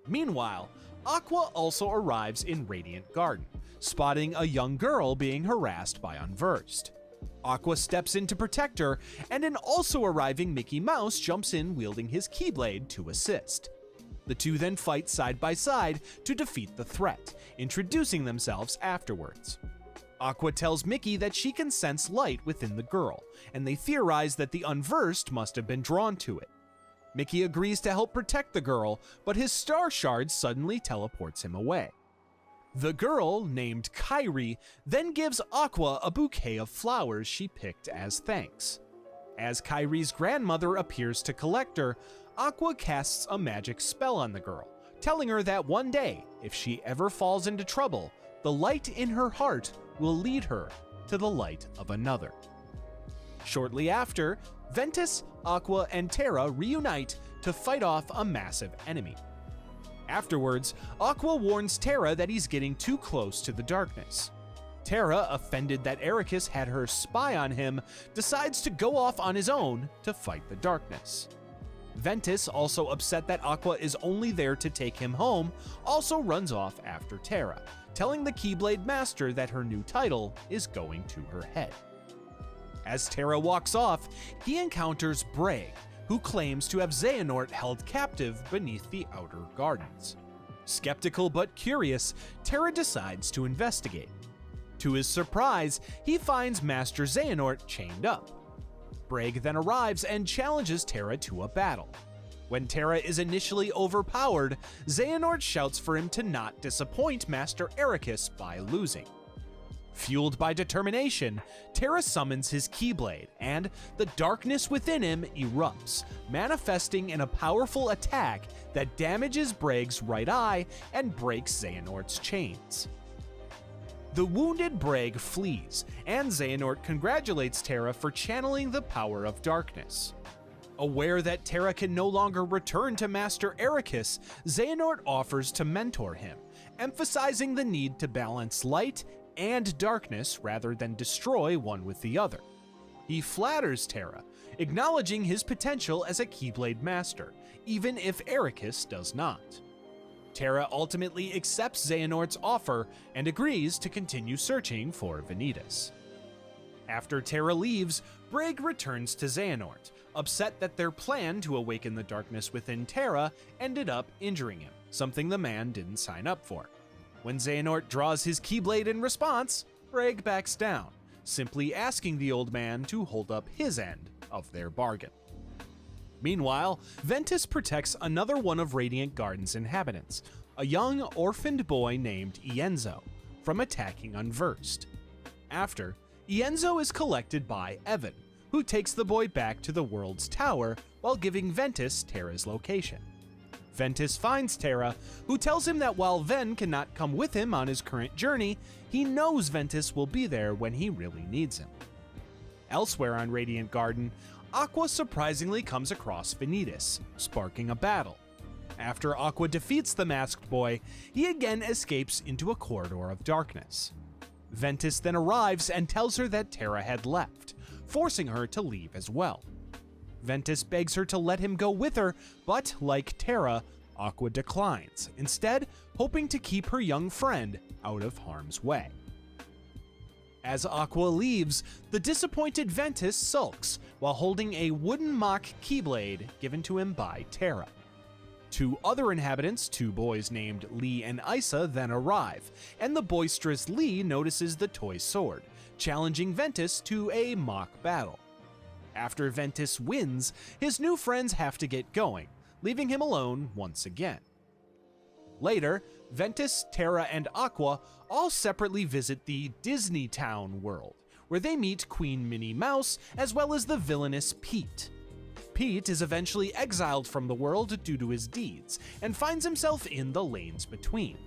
Meanwhile, Aqua also arrives in Radiant Garden, spotting a young girl being harassed by Unversed. Aqua steps in to protect her, and an also arriving Mickey Mouse jumps in wielding his Keyblade to assist. The two then fight side by side to defeat the threat, introducing themselves afterwards. Aqua tells Mickey that she can sense light within the girl, and they theorize that the Unversed must have been drawn to it. Mickey agrees to help protect the girl, but his star shard suddenly teleports him away. The girl, named Kairi, then gives Aqua a bouquet of flowers she picked as thanks. As Kairi's grandmother appears to collect her, Aqua casts a magic spell on the girl, telling her that one day, if she ever falls into trouble, the light in her heart will lead her to the light of another. Shortly after, Ventus, Aqua, and Terra reunite to fight off a massive enemy. Afterwards, Aqua warns Terra that he's getting too close to the darkness. Terra, offended that Ericus had her spy on him, decides to go off on his own to fight the darkness. Ventus, also upset that Aqua is only there to take him home, also runs off after Terra, telling the Keyblade Master that her new title is going to her head. As Terra walks off, he encounters Braig, who claims to have Xehanort held captive beneath the Outer Gardens. Skeptical but curious, Terra decides to investigate. To his surprise, he finds Master Xehanort chained up. Braig then arrives and challenges Terra to a battle. When Terra is initially overpowered, Xehanort shouts for him to not disappoint Master Ericus by losing. Fueled by determination, Terra summons his Keyblade, and the darkness within him erupts, manifesting in a powerful attack that damages Braig's right eye and breaks Xehanort's chains. The wounded Braig flees, and Xehanort congratulates Terra for channeling the power of darkness. Aware that Terra can no longer return to Master Ericus, Xehanort offers to mentor him, emphasizing the need to balance light and darkness rather than destroy one with the other. He flatters Terra, acknowledging his potential as a Keyblade Master, even if Ericus does not. Terra ultimately accepts Xehanort's offer and agrees to continue searching for Vanitas. After Terra leaves, Braig returns to Xehanort, upset that their plan to awaken the darkness within Terra ended up injuring him, something the man didn't sign up for. When Xehanort draws his Keyblade in response, Braig backs down, simply asking the old man to hold up his end of their bargain. Meanwhile, Ventus protects another one of Radiant Garden's inhabitants, a young orphaned boy named Ienzo, from attacking Unversed. After, Ienzo is collected by Evan, who takes the boy back to the world's tower while giving Ventus Terra's location. Ventus finds Terra, who tells him that while Ven cannot come with him on his current journey, he knows Ventus will be there when he really needs him. Elsewhere on Radiant Garden, Aqua surprisingly comes across Vanitas, sparking a battle. After Aqua defeats the masked boy, he again escapes into a corridor of darkness. Ventus then arrives and tells her that Terra had left, forcing her to leave as well. Ventus begs her to let him go with her, but like Terra, Aqua declines, instead hoping to keep her young friend out of harm's way. As Aqua leaves, the disappointed Ventus sulks while holding a wooden mock Keyblade given to him by Terra. Two other inhabitants, two boys named Lee and Isa, then arrive, and the boisterous Lee notices the toy sword, challenging Ventus to a mock battle. After Ventus wins, his new friends have to get going, leaving him alone once again. Later, Ventus, Terra, and Aqua all separately visit the Disney Town world, where they meet Queen Minnie Mouse as well as the villainous Pete. Pete is eventually exiled from the world due to his deeds, and finds himself in the lanes between.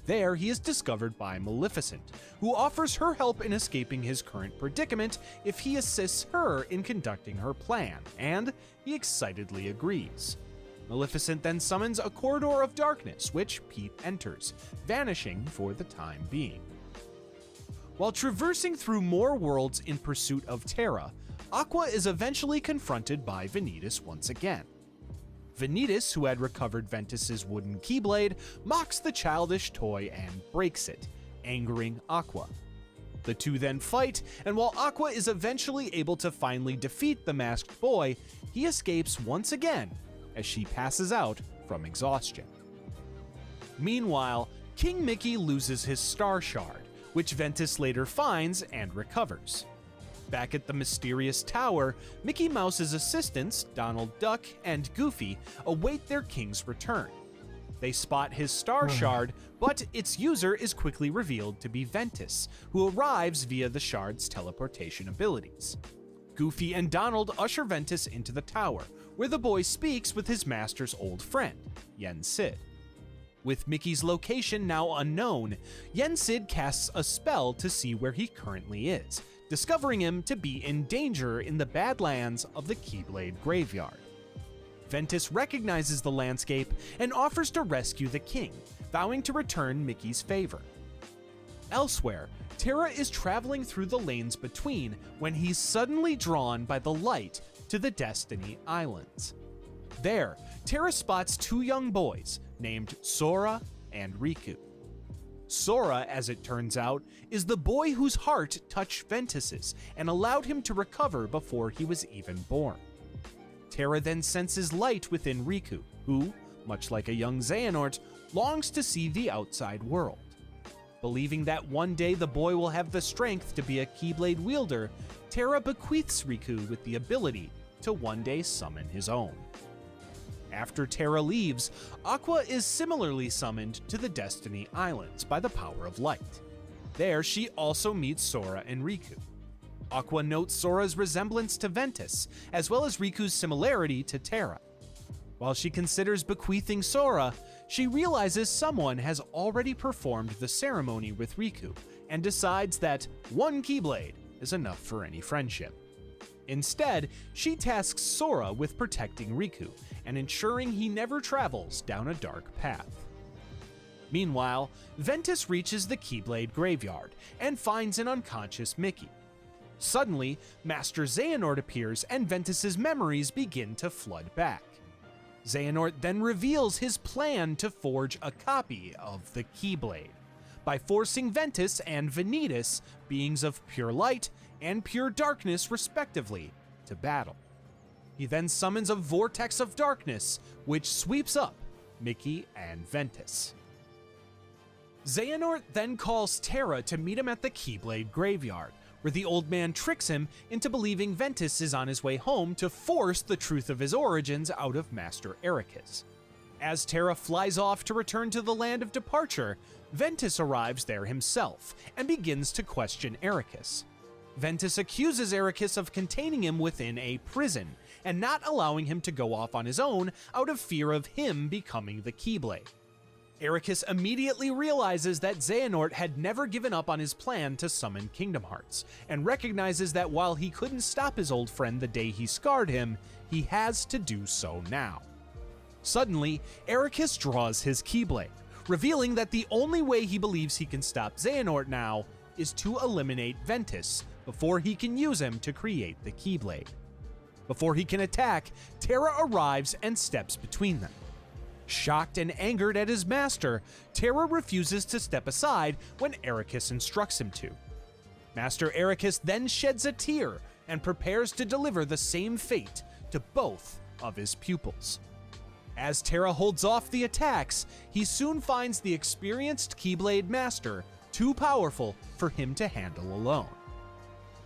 There, he is discovered by Maleficent, who offers her help in escaping his current predicament if he assists her in conducting her plan, and he excitedly agrees. Maleficent then summons a corridor of darkness, which Pete enters, vanishing for the time being. While traversing through more worlds in pursuit of Terra, Aqua is eventually confronted by Vanitas once again. Vanitas, who had recovered Ventus's wooden keyblade, mocks the childish toy and breaks it, angering Aqua. The two then fight, and while Aqua is eventually able to finally defeat the masked boy, he escapes once again as she passes out from exhaustion. Meanwhile, King Mickey loses his Star Shard, which Ventus later finds and recovers. Back at the mysterious tower, Mickey Mouse's assistants, Donald Duck and Goofy, await their king's return. They spot his Star Shard, but its user is quickly revealed to be Ventus, who arrives via the shard's teleportation abilities. Goofy and Donald usher Ventus into the tower, where the boy speaks with his master's old friend, Yen Sid. With Mickey's location now unknown, Yen Sid casts a spell to see where he currently is, discovering him to be in danger in the Badlands of the Keyblade Graveyard. Ventus recognizes the landscape and offers to rescue the king, vowing to return Mickey's favor. Elsewhere, Terra is traveling through the lanes between when he's suddenly drawn by the light to the Destiny Islands. There, Terra spots two young boys named Sora and Riku. Sora, as it turns out, is the boy whose heart touched Ventus's and allowed him to recover before he was even born. Terra then senses light within Riku, who, much like a young Xehanort, longs to see the outside world. Believing that one day the boy will have the strength to be a Keyblade wielder, Terra bequeaths Riku with the ability to one day summon his own. After Terra leaves, Aqua is similarly summoned to the Destiny Islands by the power of light. There, she also meets Sora and Riku. Aqua notes Sora's resemblance to Ventus, as well as Riku's similarity to Terra. While she considers bequeathing Sora, she realizes someone has already performed the ceremony with Riku, and decides that one Keyblade is enough for any friendship. Instead, she tasks Sora with protecting Riku and ensuring he never travels down a dark path. Meanwhile, Ventus reaches the Keyblade Graveyard and finds an unconscious Mickey. Suddenly, Master Xehanort appears and Ventus's memories begin to flood back. Xehanort then reveals his plan to forge a copy of the Keyblade by forcing Ventus and Vanitas, beings of pure light and pure darkness respectively, to battle. He then summons a vortex of darkness, which sweeps up Mickey and Ventus. Xehanort then calls Terra to meet him at the Keyblade Graveyard, where the old man tricks him into believing Ventus is on his way home to force the truth of his origins out of Master Ericus. As Terra flies off to return to the land of departure, Ventus arrives there himself and begins to question Ericus. Ventus accuses Ericus of containing him within a prison and not allowing him to go off on his own out of fear of him becoming the Keyblade. Ericus immediately realizes that Xehanort had never given up on his plan to summon Kingdom Hearts, and recognizes that while he couldn't stop his old friend the day he scarred him, he has to do so now. Suddenly, Ericus draws his Keyblade, revealing that the only way he believes he can stop Xehanort now is to eliminate Ventus before he can use him to create the Keyblade. Before he can attack, Terra arrives and steps between them. Shocked and angered at his master, Terra refuses to step aside when Ericus instructs him to. Master Ericus then sheds a tear and prepares to deliver the same fate to both of his pupils. As Terra holds off the attacks, he soon finds the experienced Keyblade Master too powerful for him to handle alone.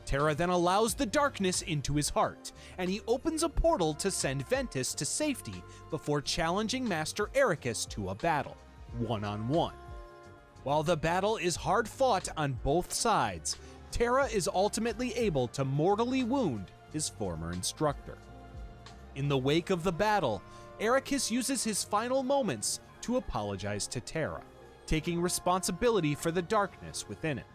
Terra then allows the darkness into his heart, and he opens a portal to send Ventus to safety before challenging Master Ericus to a battle, one-on-one. While the battle is hard fought on both sides, Terra is ultimately able to mortally wound his former instructor. In the wake of the battle, Ericus uses his final moments to apologize to Terra, taking responsibility for the darkness within him.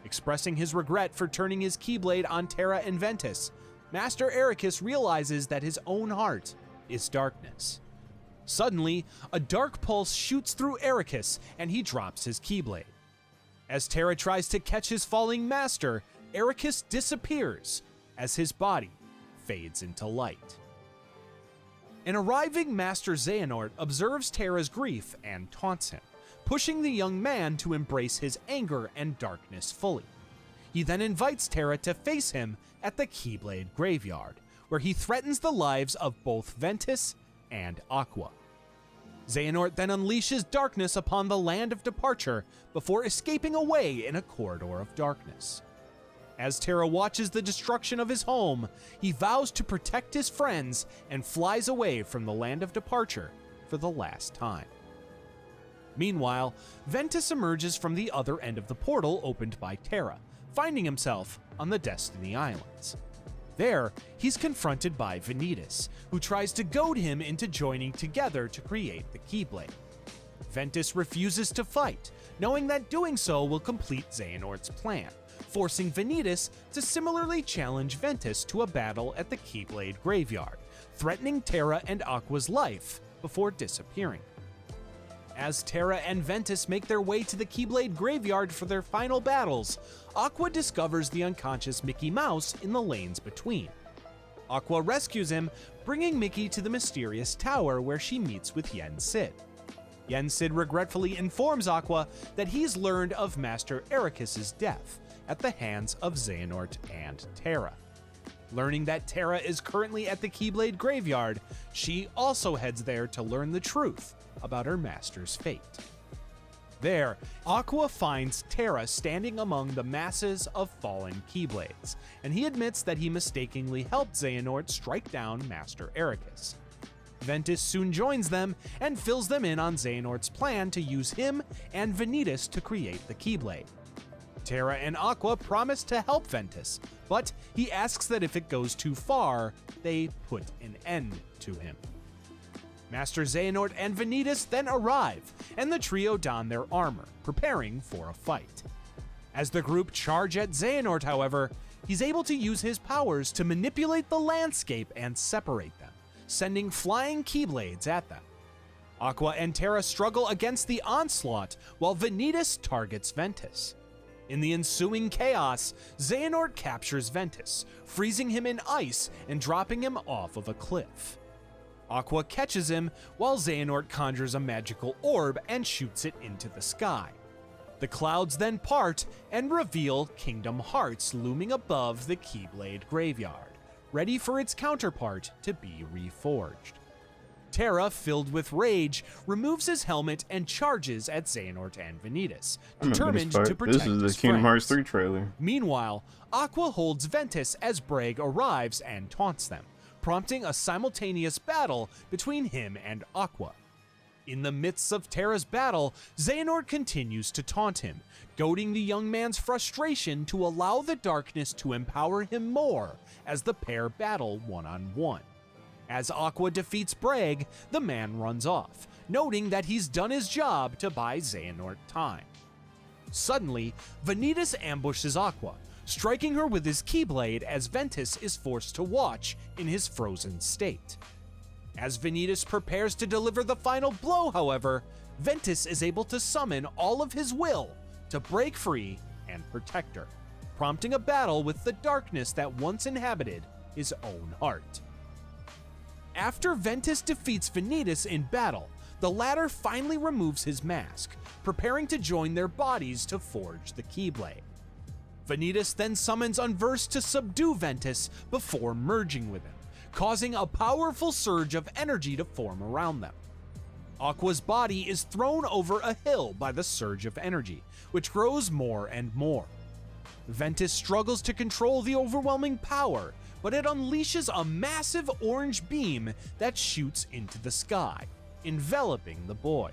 Expressing his regret for turning his Keyblade on Terra and Ventus, Master Ericus realizes that his own heart is darkness. Suddenly, a dark pulse shoots through Ericus and he drops his Keyblade. As Terra tries to catch his falling master, Ericus disappears as his body fades into light. An arriving Master Xehanort observes Terra's grief and taunts him, pushing the young man to embrace his anger and darkness fully. He then invites Terra to face him at the Keyblade Graveyard, where he threatens the lives of both Ventus and Aqua. Xehanort then unleashes darkness upon the Land of Departure before escaping away in a corridor of darkness. As Terra watches the destruction of his home, he vows to protect his friends and flies away from the Land of Departure for the last time. Meanwhile, Ventus emerges from the other end of the portal opened by Terra, finding himself on the Destiny Islands. There, he's confronted by Vanitas, who tries to goad him into joining together to create the Keyblade. Ventus refuses to fight, knowing that doing so will complete Xehanort's plan, forcing Vanitas to similarly challenge Ventus to a battle at the Keyblade Graveyard, threatening Terra and Aqua's life before disappearing. As Terra and Ventus make their way to the Keyblade Graveyard for their final battles, Aqua discovers the unconscious Mickey Mouse in the lanes between. Aqua rescues him, bringing Mickey to the mysterious tower where she meets with Yen Sid. Yen Sid regretfully informs Aqua that he's learned of Master Ericus's death at the hands of Xehanort and Terra. Learning that Terra is currently at the Keyblade Graveyard, she also heads there to learn the truth about her master's fate. There, Aqua finds Terra standing among the masses of fallen Keyblades, and he admits that he mistakenly helped Xehanort strike down Master Ericus. Ventus soon joins them and fills them in on Xehanort's plan to use him and Vanitas to create the Keyblade. Terra and Aqua promise to help Ventus, but he asks that if it goes too far, they put an end to him. Master Xehanort and Vanitas then arrive, and the trio don their armor, preparing for a fight. As the group charge at Xehanort, however, he's able to use his powers to manipulate the landscape and separate them, sending flying Keyblades at them. Aqua and Terra struggle against the onslaught, while Vanitas targets Ventus. In the ensuing chaos, Xehanort captures Ventus, freezing him in ice and dropping him off of a cliff. Aqua catches him while Xehanort conjures a magical orb and shoots it into the sky. The clouds then part and reveal Kingdom Hearts looming above the Keyblade Graveyard, ready for its counterpart to be reforged. Terra, filled with rage, removes his helmet and charges at Xehanort and Vanitas, determined to protect his friends. This is the Kingdom Hearts 3 trailer. Meanwhile, Aqua holds Ventus as Braig arrives and taunts them, prompting a simultaneous battle between him and Aqua. In the midst of Terra's battle, Xehanort continues to taunt him, goading the young man's frustration to allow the darkness to empower him more as the pair battle one-on-one. As Aqua defeats Braig, the man runs off, noting that he's done his job to buy Xehanort time. Suddenly, Vanitas ambushes Aqua, striking her with his Keyblade as Ventus is forced to watch in his frozen state. As Vanitas prepares to deliver the final blow, however, Ventus is able to summon all of his will to break free and protect her, prompting a battle with the darkness that once inhabited his own heart. After Ventus defeats Vanitas in battle, the latter finally removes his mask, preparing to join their bodies to forge the Keyblade. Vanitas then summons Unverse to subdue Ventus before merging with him, causing a powerful surge of energy to form around them. Aqua's body is thrown over a hill by the surge of energy, which grows more and more. Ventus struggles to control the overwhelming power, but it unleashes a massive orange beam that shoots into the sky, enveloping the boy.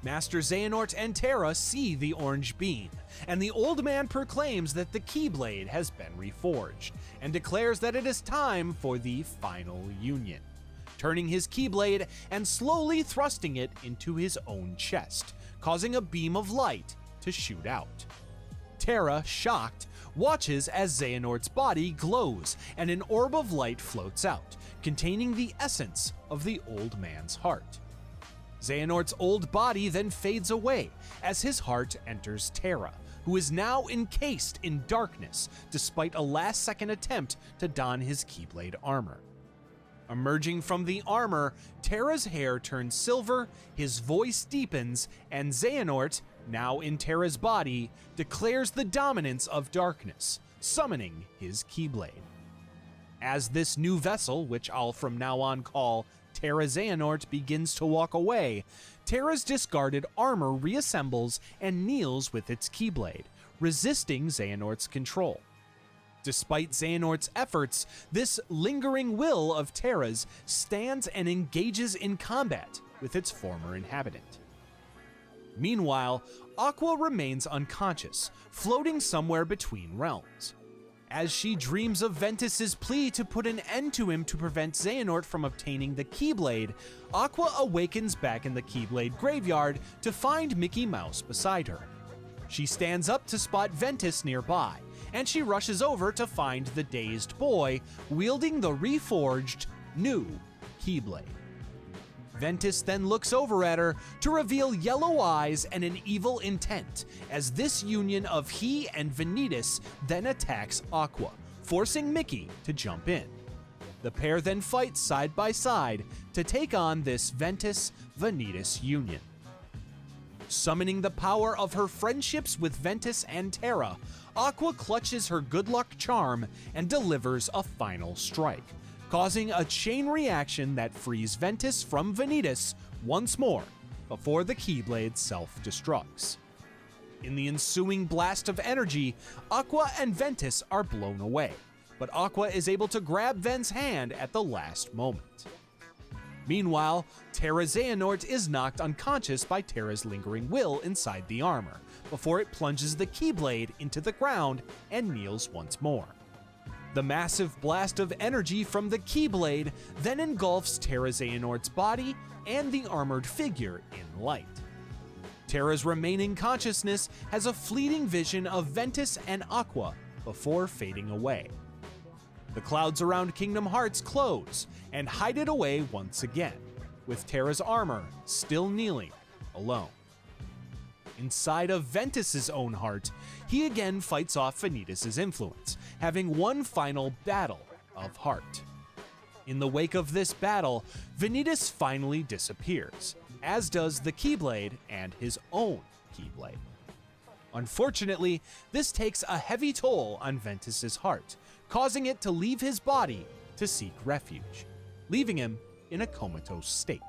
Master Xehanort and Terra see the orange beam, and the old man proclaims that the Keyblade has been reforged, and declares that it is time for the final union, turning his Keyblade and slowly thrusting it into his own chest, causing a beam of light to shoot out. Terra, shocked, watches as Xehanort's body glows and an orb of light floats out, containing the essence of the old man's heart. Xehanort's old body then fades away as his heart enters Terra, who is now encased in darkness despite a last-second attempt to don his Keyblade armor. Emerging from the armor, Terra's hair turns silver, his voice deepens, and Xehanort, now in Terra's body, declares the dominance of darkness, summoning his Keyblade. As this new vessel, which I'll from now on call Terra Xehanort, begins to walk away, Terra's discarded armor reassembles and kneels with its Keyblade, resisting Xehanort's control. Despite Xehanort's efforts, this lingering will of Terra's stands and engages in combat with its former inhabitant. Meanwhile, Aqua remains unconscious, floating somewhere between realms. As she dreams of Ventus's plea to put an end to him to prevent Xehanort from obtaining the Keyblade, Aqua awakens back in the Keyblade graveyard to find Mickey Mouse beside her. She stands up to spot Ventus nearby, and she rushes over to find the dazed boy wielding the reforged, new Keyblade. Ventus then looks over at her to reveal yellow eyes and an evil intent, as this union of he and Vanitas then attacks Aqua, forcing Mickey to jump in. The pair then fight side by side to take on this Ventus-Vanitas union. Summoning the power of her friendships with Ventus and Terra, Aqua clutches her good luck charm and delivers a final strike, causing a chain reaction that frees Ventus from Vanitas once more before the Keyblade self-destructs. In the ensuing blast of energy, Aqua and Ventus are blown away, but Aqua is able to grab Ven's hand at the last moment. Meanwhile, Terra Xehanort is knocked unconscious by Terra's lingering will inside the armor, before it plunges the Keyblade into the ground and kneels once more. The massive blast of energy from the Keyblade then engulfs Terra Xehanort's body and the armored figure in light. Terra's remaining consciousness has a fleeting vision of Ventus and Aqua before fading away. The clouds around Kingdom Hearts close and hide it away once again, with Terra's armor still kneeling alone. Inside of Ventus's own heart, he again fights off Vanitas' influence, having one final battle of heart. In the wake of this battle, Vanitas finally disappears, as does the Keyblade and his own Keyblade. Unfortunately, this takes a heavy toll on Ventus's heart, causing it to leave his body to seek refuge, leaving him in a comatose state.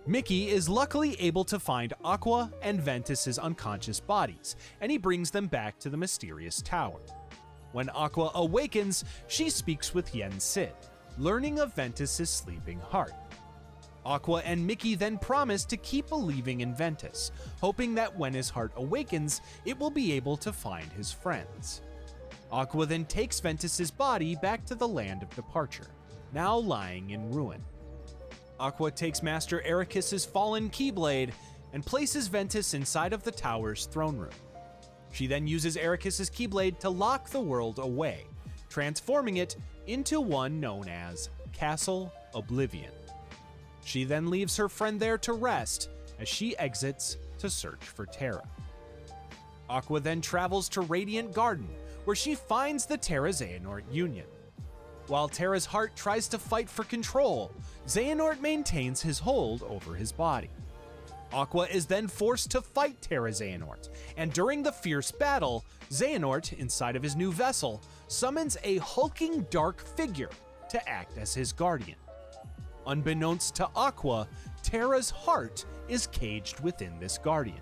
Mickey is luckily able to find Aqua and Ventus's unconscious bodies, and he brings them back to the mysterious tower. When Aqua awakens, she speaks with Yen Sid, learning of Ventus's sleeping heart. Aqua and Mickey then promise to keep believing in Ventus, hoping that when his heart awakens, it will be able to find his friends. Aqua then takes Ventus's body back to the land of departure, now lying in ruin. Aqua takes Master Ericus's fallen Keyblade and places Ventus inside of the tower's throne room. She then uses Ericus's Keyblade to lock the world away, transforming it into one known as Castle Oblivion. She then leaves her friend there to rest as she exits to search for Terra. Aqua then travels to Radiant Garden, where she finds the Terra Xehanort Union. While Terra's heart tries to fight for control, Xehanort maintains his hold over his body. Aqua is then forced to fight Terra Xehanort, and during the fierce battle, Xehanort, inside of his new vessel, summons a hulking dark figure to act as his guardian. Unbeknownst to Aqua, Terra's heart is caged within this guardian.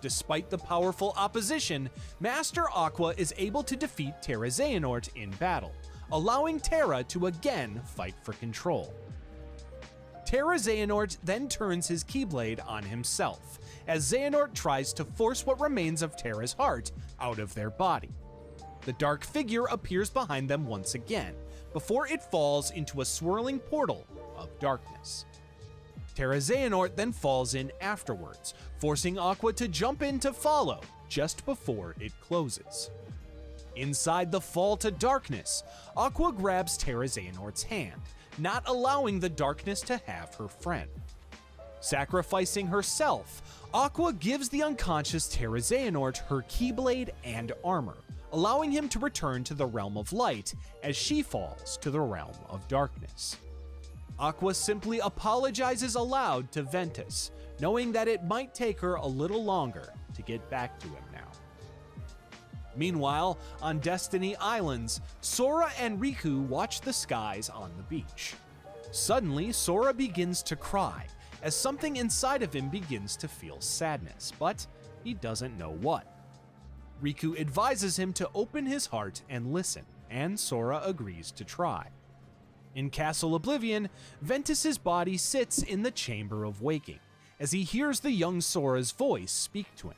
Despite the powerful opposition, Master Aqua is able to defeat Terra Xehanort in battle, allowing Terra to again fight for control. Terra Xehanort then turns his Keyblade on himself, as Xehanort tries to force what remains of Terra's heart out of their body. The dark figure appears behind them once again, before it falls into a swirling portal of darkness. Terra Xehanort then falls in afterwards, forcing Aqua to jump in to follow just before it closes. Inside the fall to darkness, Aqua grabs Terra Xehanort's hand, not allowing the darkness to have her friend. Sacrificing herself, Aqua gives the unconscious Terra Xehanort her Keyblade and armor, allowing him to return to the realm of light as she falls to the realm of darkness. Aqua simply apologizes aloud to Ventus, knowing that it might take her a little longer to get back to him now. Meanwhile, on Destiny Islands, Sora and Riku watch the skies on the beach. Suddenly, Sora begins to cry as something inside of him begins to feel sadness, but he doesn't know what. Riku advises him to open his heart and listen, and Sora agrees to try. In Castle Oblivion, Ventus's body sits in the Chamber of Waking as he hears the young Sora's voice speak to him.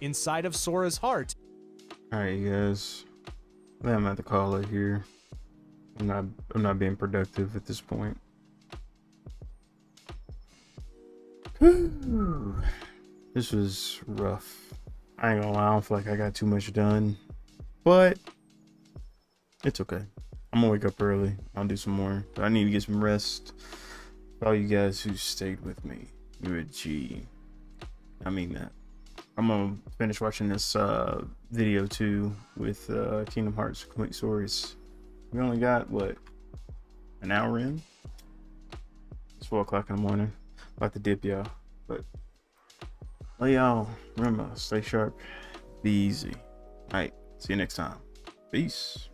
Inside of Sora's heart. Alright, you guys. I think I'm at the call it here. I'm not being productive at this point. This was rough. I ain't gonna lie, I don't feel like I got too much done, but it's okay. I'm gonna wake up early. I'll do some more, but I need to get some rest. For all you guys who stayed with me, you're a G. I mean that. I'm gonna finish watching this video too with Kingdom Hearts Complete Stories. We only got what, an hour in? It's 4 o'clock in the morning. About to dip, y'all. But y'all, remember, stay sharp, be easy. Alright, see you next time. Peace.